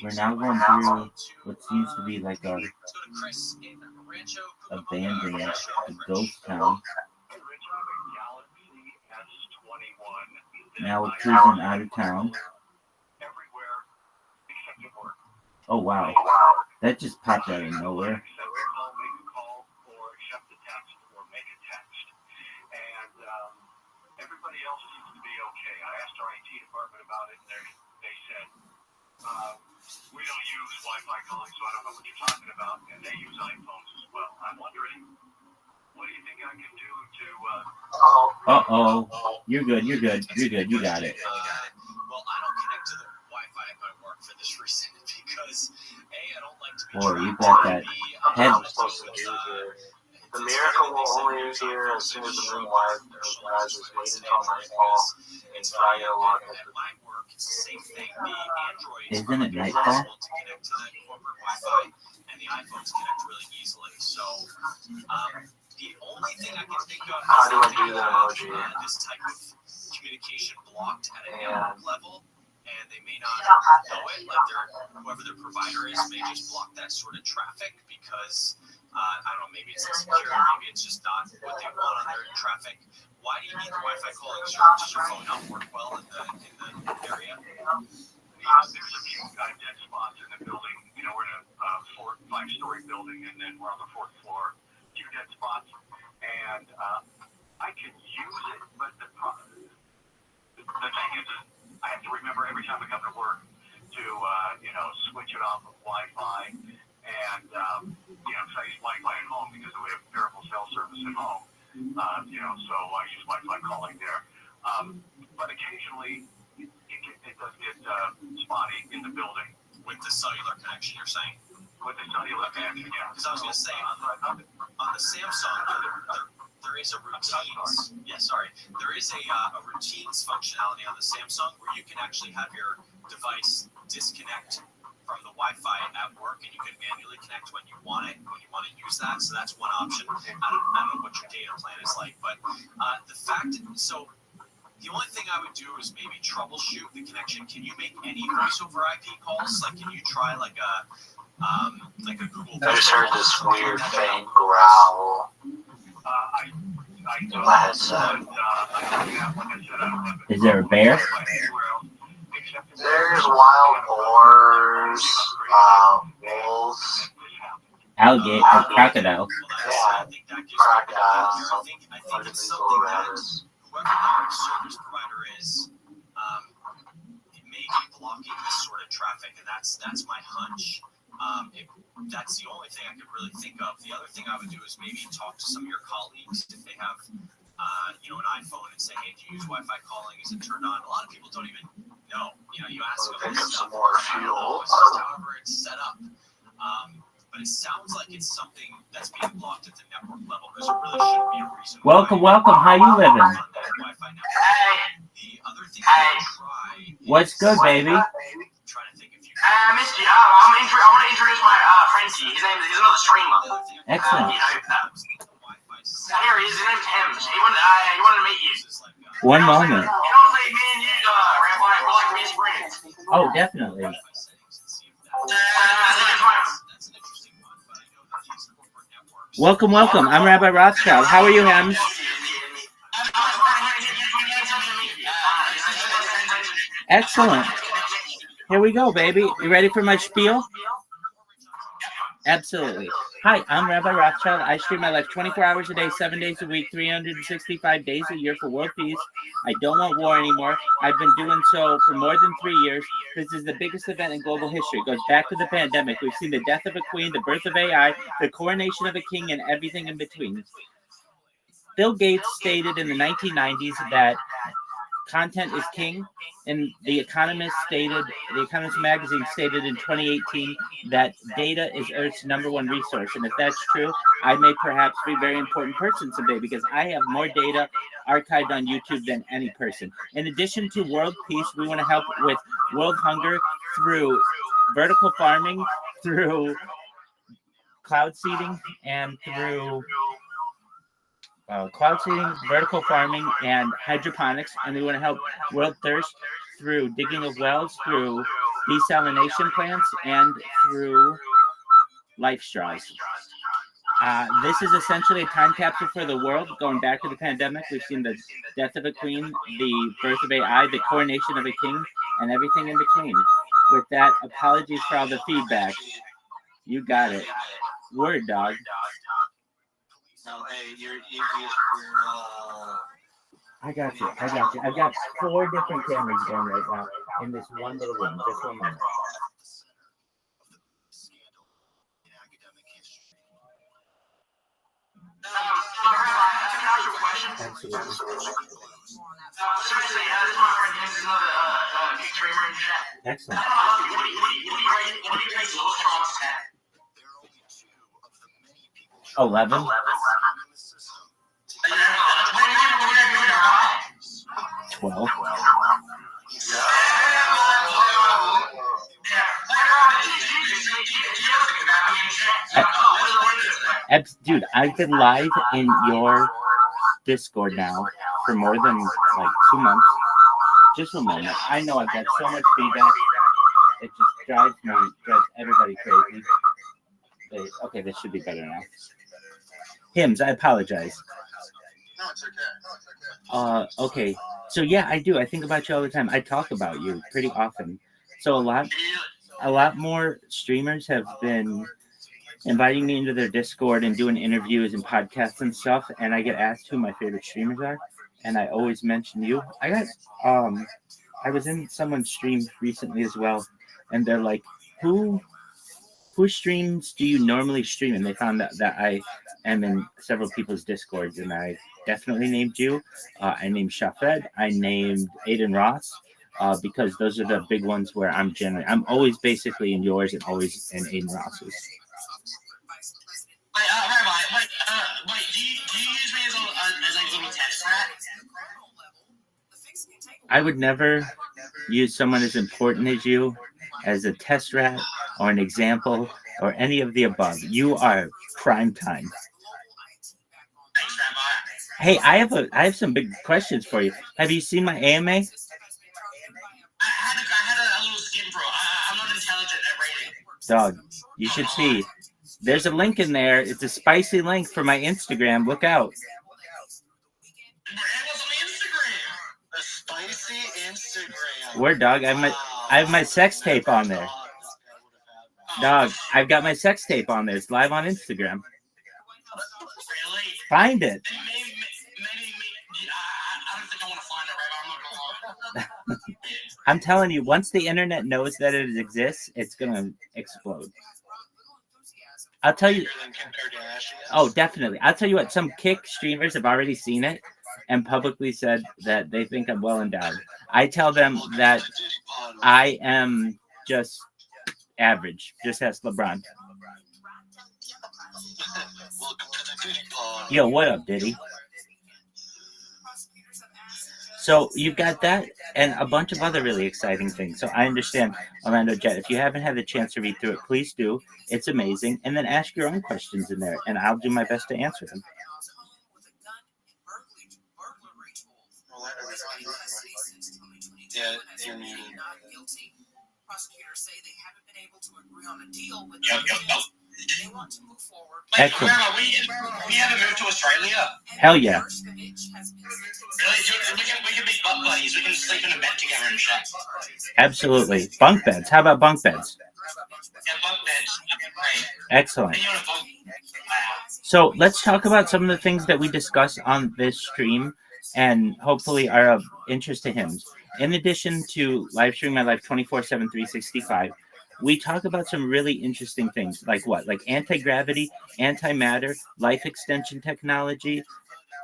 We're now going through what seems to be like a abandoned, a ghost town. Now we're cruising out of town. Oh wow, that just popped out of nowhere. Everybody else seems to be okay. I asked our IT department about it, and they said, we don't use Wi-Fi calling, so I don't know what you're talking about, and they use iPhones as well. I'm wondering, what do you think I can do to... Uh-oh. You're good, you got it. Well, I don't connect to the Wi-Fi at my work for this reason, because, A, I don't like to be Boy, you trapped, got that and B, head. I'm supposed to do The miracle will only appear as soon as the moon rises. Wait until nightfall and try your luck. At my work, it's the same thing. The Androids Isn't it are nightfall? to connect to the corporate Wi-Fi, and the iPhones connect really easily. So, the only thing I can think of How do I is do that emoji? This type of communication blocked at a network level, and they may not know it. Like whoever their provider is may just block that sort of traffic because I don't know, maybe it's insecure, maybe it's just not what they want on their traffic. Why do you need the Wi-Fi calling service? Does your phone not work well in the area? There's a few dead spots in the building. You know, we're in a 4 or 5-story building, and then we're on the 4th floor. Few dead spots, and I can use it, but the thing is, I have to remember every time I come to work to switch it off of Wi-Fi, and so I use Wi-Fi at home because we have terrible cell service at home. So I use Wi-Fi calling there. But occasionally, it does get spotty in the building. With the cellular connection, you're saying? With the cellular connection, yeah. Because I was going to say, on the Samsung, there is a routines. Yeah, sorry. There is a routines functionality on the Samsung where you can actually have your device disconnect from the Wi-Fi at work, and you can manually connect when you want it, when you want to use that. So that's one option. I don't know what your data plan is like, but the only thing I would do is maybe troubleshoot the connection. Can you make any voice over IP calls? Like, can you try like a Google? I just heard this weird faint growl. In my headset. Is there a bear? There's wild boars, wolves, Alligator, or crocodile. yeah, crocodiles, look at these little rabbits. Whoever their service provider is, it may be blocking this sort of traffic, and that's my hunch. That's the only thing I could really think of. The other thing I would do is maybe talk to some of your colleagues if they have, an iPhone, and say, hey, do you use Wi-Fi calling? Is it turned on? A lot of people don't even know. You ask them Pick this up stuff. some more fuel. It's just however it's set up. But it sounds like it's something that's being blocked at the network level because it really shouldn't be a reason. Welcome. How you living? The other thing I try. What's good, baby? Trying to think if you. I missed you. I want to introduce my friend to you. He's another streamer. Excellent. Here he is. His name's Hems. He wanted to meet you. One moment. Like me and you, Rabbi, we're like best friends. Oh, definitely. Welcome. I'm Rabbi Rothschild. How are you, Hems? Excellent. Here we go, baby. You ready for my spiel? Absolutely. Hi, I'm Rabbi Rothschild. I stream my life 24 hours a day, 7 days a week, 365 days a year for world peace. I don't want war anymore. I've been doing so for more than 3 years. This is the biggest event in global history. It goes back to the pandemic. We've seen the death of a queen, the birth of AI, the coronation of a king, and everything in between. Bill Gates stated in the 1990s that content is king, and The Economist magazine stated in 2018 that data is Earth's #1 resource. And if that's true, I may perhaps be a very important person someday because I have more data archived on YouTube than any person. In addition to world peace, we want to help with world hunger through vertical farming, through cloud seeding, and through vertical farming, and hydroponics. And we want to help world thirst through digging of wells, through desalination plants, and through life straws. This is essentially a time capsule for the world, going back to the pandemic. We've seen the death of a queen, the birth of AI, the coronation of a king, and everything in between. With that, apologies for all the feedback. You got it. Word, dog. No, hey, you're I got you. I've got 4 different cameras going right now in this one little room. Just 1 moment. Absolutely. Seriously, I just want to get to know the streamer and chat. Excellent. What do you rate lowest from 10? 11. What 12. Dude, I've been live in your Discord now for more than like 2 months. Just a moment. I know I've got so much feedback. It just drives everybody crazy. Okay, this should be better now. Hymns, I apologize. No, it's okay. Okay. So yeah, I do. I think about you all the time. I talk about you pretty often. So a lot more streamers have been inviting me into their Discord and doing interviews and podcasts and stuff. And I get asked who my favorite streamers are, and I always mention you. I was in someone's stream recently as well, and they're like, who streams do you normally stream? And they found out that I am in several people's Discords, and I definitely named you. I named Shafed. I named Aiden Ross, because those are the big ones where I'm always basically in yours and always in Aiden Ross's. Wait, do you use me as a little test rat? I would never use someone as important as you as a test rat or an example or any of the above. You are prime time. Hey, I have some big questions for you. Have you seen my AMA? I had a little skin bro. I'm not intelligent at rating. Dog, you should see. There's a link in there. It's a spicy link for my Instagram. Look out. a spicy Instagram. Word, dog. I have my sex tape on there. Dog, I've got my sex tape on there. It's live on Instagram. Find it. I'm telling you, once the internet knows that it exists, it's gonna explode. I'll tell you. Oh, definitely. I'll tell you what. Some Kick streamers have already seen it and publicly said that they think I'm well endowed. I tell them that I am just average. Just ask LeBron. Yo, what up, Diddy? So you've got that and a bunch of other really exciting things. So I understand, Orlando Jet. If you haven't had the chance to read through it, please do. It's amazing. And then ask your own questions in there, and I'll do my best to answer them. Yeah, you mean. Prosecutors say they haven't been able to agree on a deal with them. They want to move forward. Excellent. We haven't moved to Australia. Hell yeah. Really? We can be butt buddies. We can sleep in a bed together and shit. Absolutely. Bunk beds. How about bunk beds? Yeah, bunk beds. Right. Excellent. So let's talk about some of the things that we discuss on this stream and hopefully are of interest to him. In addition to live stream my life 24/7, 365, we talk about some really interesting things like what? Like anti-gravity, antimatter, life extension technology.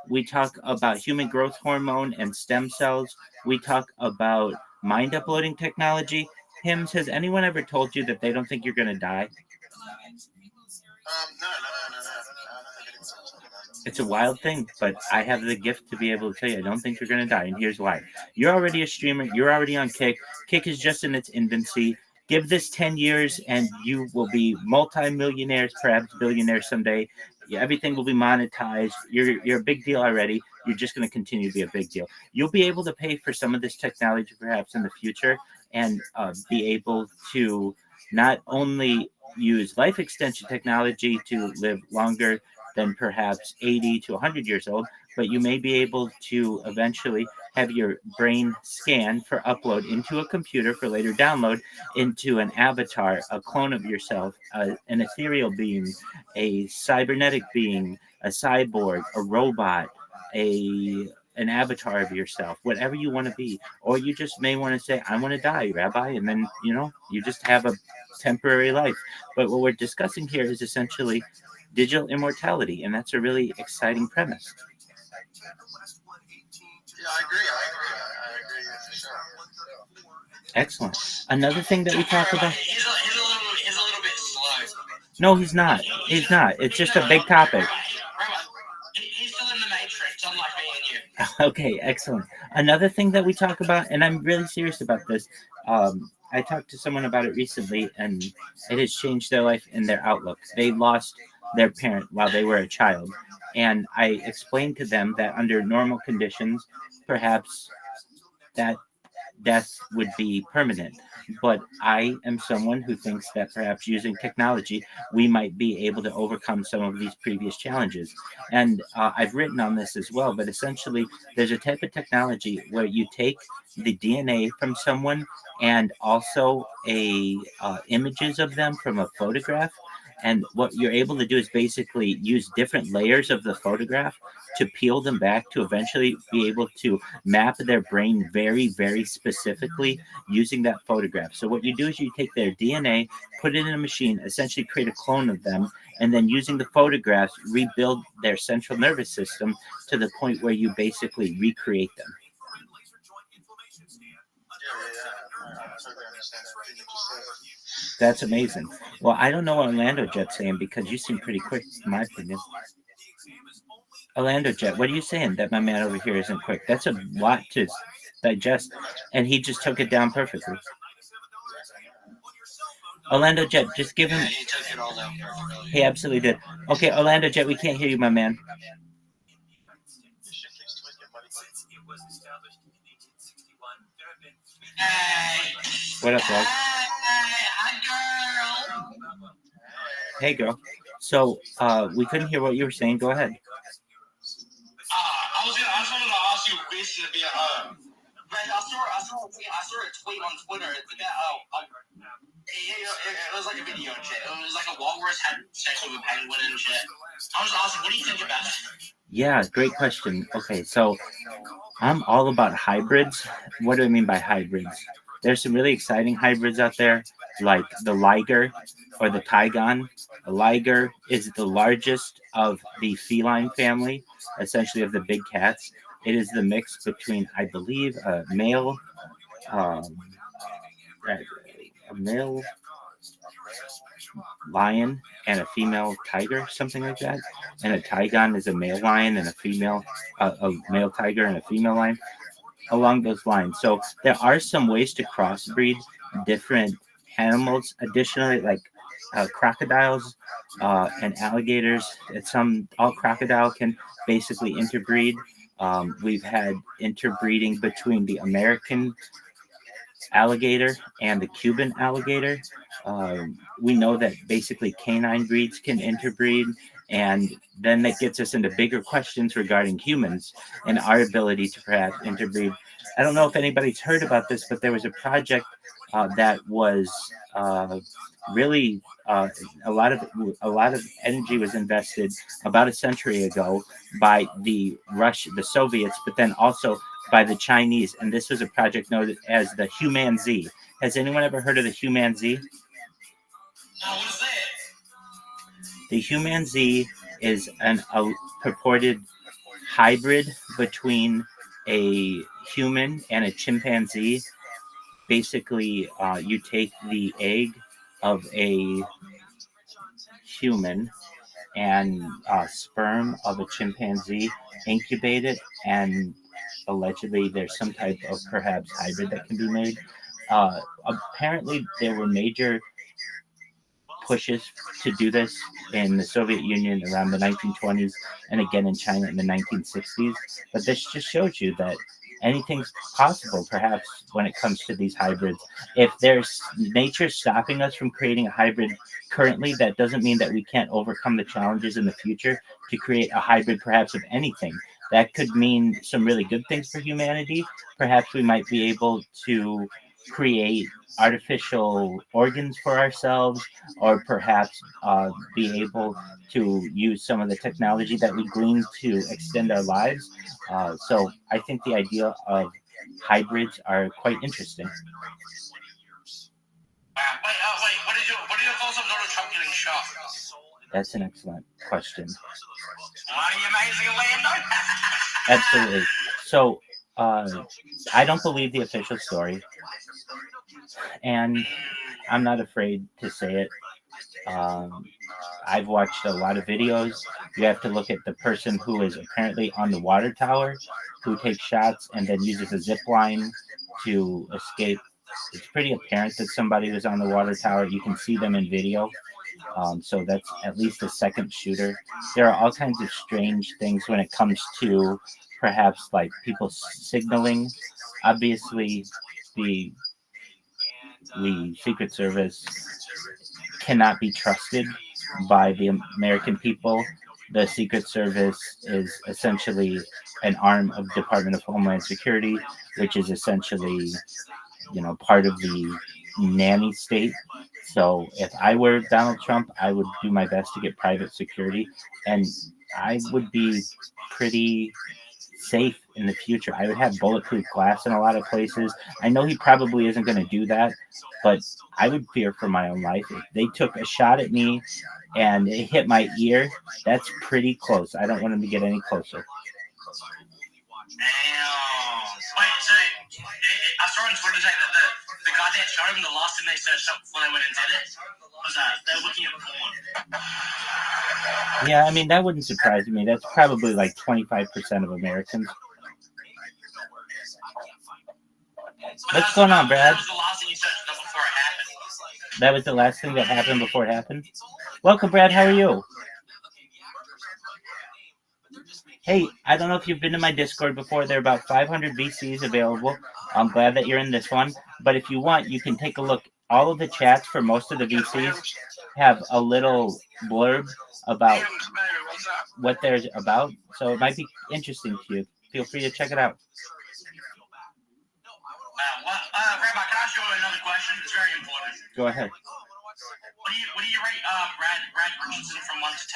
We talk about human growth hormone and stem cells. We talk about mind uploading technology. Hims, has anyone ever told you that they don't think you're going to die? No. It's a wild thing, but I have the gift to be able to tell you I don't think you're going to die, and here's why. You're already a streamer. You're already on Kick. Kick is just in its infancy. Give this 10 years, and you will be multi-millionaires, perhaps billionaires someday. Everything will be monetized. You're a big deal already. You're just going to continue to be a big deal. You'll be able to pay for some of this technology perhaps in the future and be able to not only use life extension technology to live longer than perhaps 80 to 100 years old, but you may be able to eventually have your brain scanned for upload into a computer for later download into an avatar, a clone of yourself, an ethereal being, a cybernetic being, a cyborg, a robot, an avatar of yourself, whatever you want to be. Or you just may want to say, I want to die, Rabbi, and then, you just have a temporary life. But what we're discussing here is essentially digital immortality, and that's a really exciting premise. Yeah, I agree for sure. Excellent. Another thing that we talk about. He's a little bit slow. No, he's not. He's not. It's just a big topic. He's still in the matrix, unlike me and you. Okay, excellent. Another thing that we talk about, and I'm really serious about this. I talked to someone about it recently, and it has changed their life and their outlook. They lost their parent while they were a child, and I explained to them that under normal conditions, perhaps that death would be permanent. But I am someone who thinks that perhaps using technology, we might be able to overcome some of these previous challenges. And I've written on this as well, but essentially there's a type of technology where you take the DNA from someone and also images of them from a photograph. And what you're able to do is basically use different layers of the photograph to peel them back to eventually be able to map their brain very, very specifically using that photograph. So what you do is you take their DNA, put it in a machine, essentially create a clone of them, and then using the photographs, rebuild their central nervous system to the point where you basically recreate them. That's amazing. Well, I don't know what Orlando Jet's saying because you seem pretty quick, in my opinion. Orlando Jet, what are you saying that my man over here isn't quick? That's a lot to digest, and he just took it down perfectly. Orlando Jet, just give him. He took it all down perfectly. He absolutely did. Okay, Orlando Jet, we can't hear you, my man. What up, dog? Hey, girl. So, we couldn't hear what you were saying. Go ahead. I just wanted to ask you a question about I saw a tweet on Twitter. It's about it was like a video and shit. It was like a walrus had sex with a penguin and shit. I was asking, what do you think about that? Yeah, great question. Okay, so I'm all about hybrids. What do I mean by hybrids? There's some really exciting hybrids out there, like the liger or the tigon. A liger is the largest of the feline family, essentially of the big cats. It is the mix between, I believe, a male lion and a female tiger, something like that. And a tigon is a male lion and a male tiger and a female lion, along those lines. So there are some ways to crossbreed different animals. Additionally, like crocodiles and alligators. All crocodile can basically interbreed. We've had interbreeding between the American alligator and the Cuban alligator. We know that basically canine breeds can interbreed, and then that gets us into bigger questions regarding humans and our ability to perhaps interbreed. I don't know if anybody's heard about this, but there was a project that was really a lot of energy was invested about a century ago by the Soviets, but then also by the Chinese, and this was a project known as the Human Z. Has anyone ever heard of the Human Z? No, what is that? The Human Z is a purported hybrid between a human and a chimpanzee. Basically, you take the egg of a human and sperm of a chimpanzee, incubate it, and allegedly there's some type of perhaps hybrid that can be made. Apparently, there were major pushes to do this in the Soviet Union around the 1920s and again in China in the 1960s. But this just shows you that anything's possible, perhaps, when it comes to these hybrids. If there's nature stopping us from creating a hybrid currently, that doesn't mean that we can't overcome the challenges in the future to create a hybrid, perhaps, of anything. That could mean some really good things for humanity. Perhaps we might be able to create artificial organs for ourselves, or perhaps be able to use some of the technology that we glean to extend our lives. So I think the idea of hybrids are quite interesting. What are your thoughts on Donald Trump getting shot? That's an excellent question. Why are you amazing, Lando? Absolutely. So I don't believe the official story, and I'm not afraid to say it. I've watched a lot of videos. You have to look at the person who is apparently on the water tower, who takes shots and then uses a zip line to escape. It's pretty apparent that somebody was on the water tower. You can see them in video. So that's at least a second shooter. There are all kinds of strange things when it comes to perhaps like people signaling. Obviously, the Secret Service cannot be trusted by the American people. The Secret Service is essentially an arm of Department of Homeland Security, which is essentially, part of the nanny state. So if I were Donald Trump, I would do my best to get private security, and I would be pretty safe in the future. I would have bulletproof glass in a lot of places. I know he probably isn't going to do that, but I would fear for my own life. If they took a shot at me and it hit my ear, that's pretty close. I don't want him to get any closer. Wait, so I saw on Twitter today that the guy that showed him, the last thing they searched up before they went and did it was they're looking at porn. Yeah, I mean, that wouldn't surprise me. That's probably like 25% of Americans. What's going on, Brad? That was the last thing you searched up before it happened. That was the last thing that happened before it happened? Welcome, Brad. How are you? Hey, I don't know if you've been to my Discord before. There are about 500 VCs available. I'm glad that you're in this one. But if you want, you can take a look. All of the chats for most of the VCs have a little blurb about what they're about. So it might be interesting to you. Feel free to check it out. Rabbi, can I ask you another question? It's very important. Go ahead. What do you rate Brad Richardson from 1 to 10?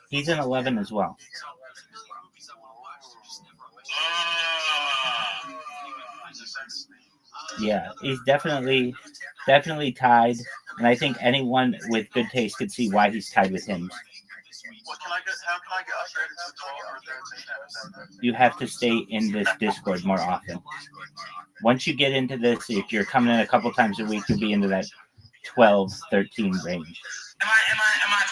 He's an 11 as well. Yeah, he's definitely tied, and I think anyone with good taste could see why he's tied with him. How can I get upgraded to 12 or 13? You have to stay in this Discord more often. Once you get into this, if you're coming in a couple times a week, you'll be into that 12, 13 range. Am